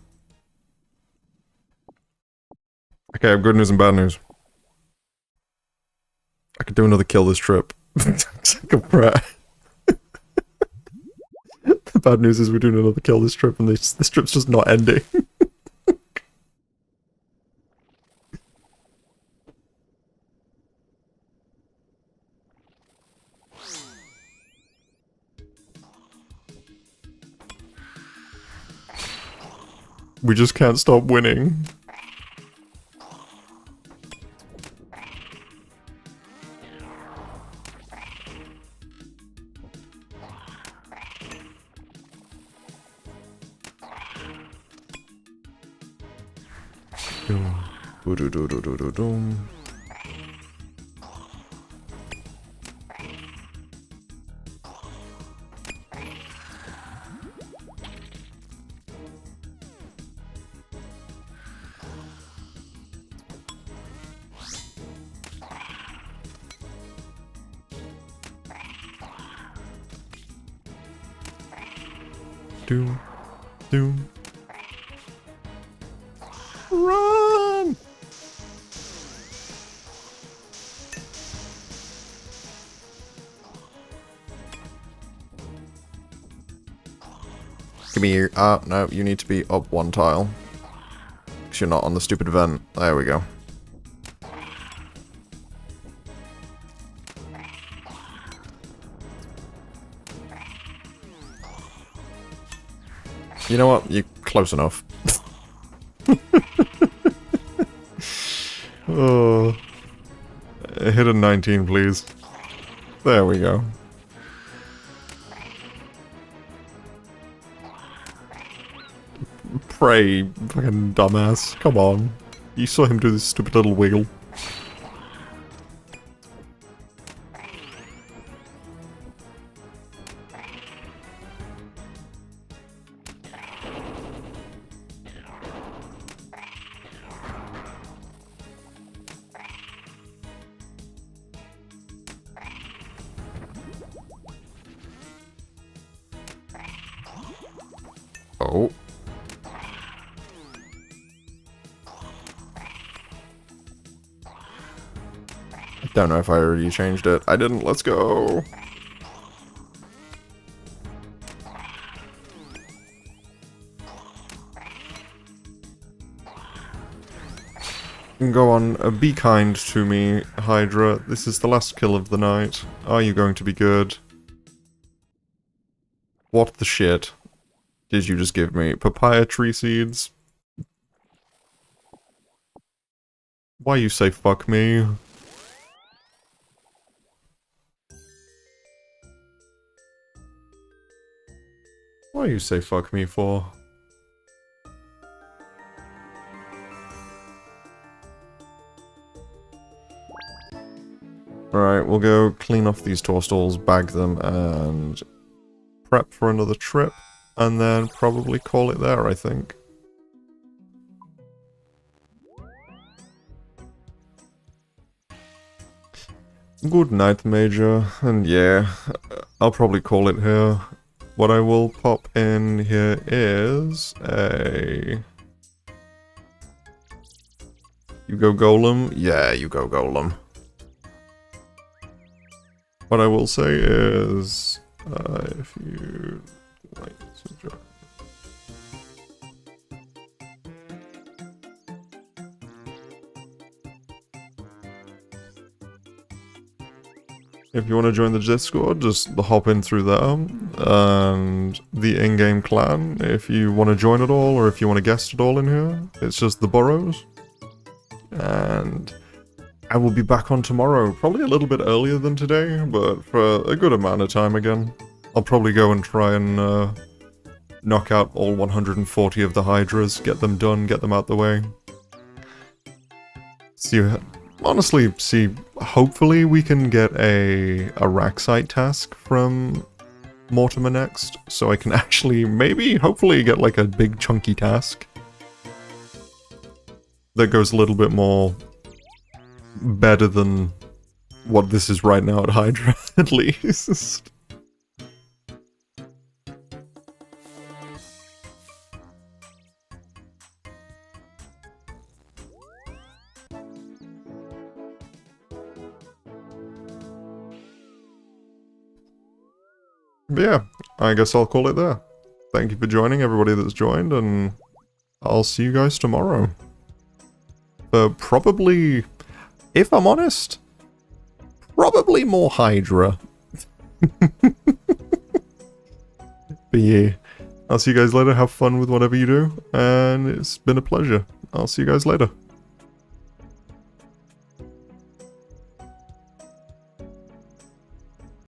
Speaker 1: Okay, I have good news and bad news. I could do another kill this trip. Like a brat. The bad news is we're doing another kill this trip and this trip's just not ending. We just can't stop winning. Boom. Doom. Run! Give me your... no, you need to be up one tile. Because you're not on the stupid vent. There we go. You know what? You're close enough. Oh. Hit a 19, please. There we go. Pray, fucking dumbass. Come on. You saw him do this stupid little wiggle. Oh. I don't know if I already changed it. I didn't. Let's go. Go on, be kind to me, Hydra. This is the last kill of the night. Are you going to be good? What the shit did you just give me? Papaya tree seeds? Why you say fuck me? Why you say fuck me for? Alright, we'll go clean off these toadstools, bag them, and prep for another trip, and then probably call it there, I think. Good night, Major, and yeah, I'll probably call it here. What I will pop in here is a... You go Golem? Yeah, you go Golem. What I will say is, if you like to join. If you want to join the Discord, just hop in through there, and the in-game clan, if you want to join at all, or if you want to guest at all in here, it's just the Burrows. And I will be back on tomorrow, probably a little bit earlier than today, but for a good amount of time again. I'll probably go and try and knock out all 140 of the hydras, get them done, get them out the way. Honestly, hopefully we can get a rack site task from Mortimer next, so I can actually, hopefully get like a big chunky task that goes a little bit more better than what this is right now at Hydra, at least. But yeah, I guess I'll call it there. Thank you for joining, everybody that's joined, and I'll see you guys tomorrow. Probably, if I'm honest, probably more Hydra. But yeah, I'll see you guys later. Have fun with whatever you do, and it's been a pleasure. I'll see you guys later.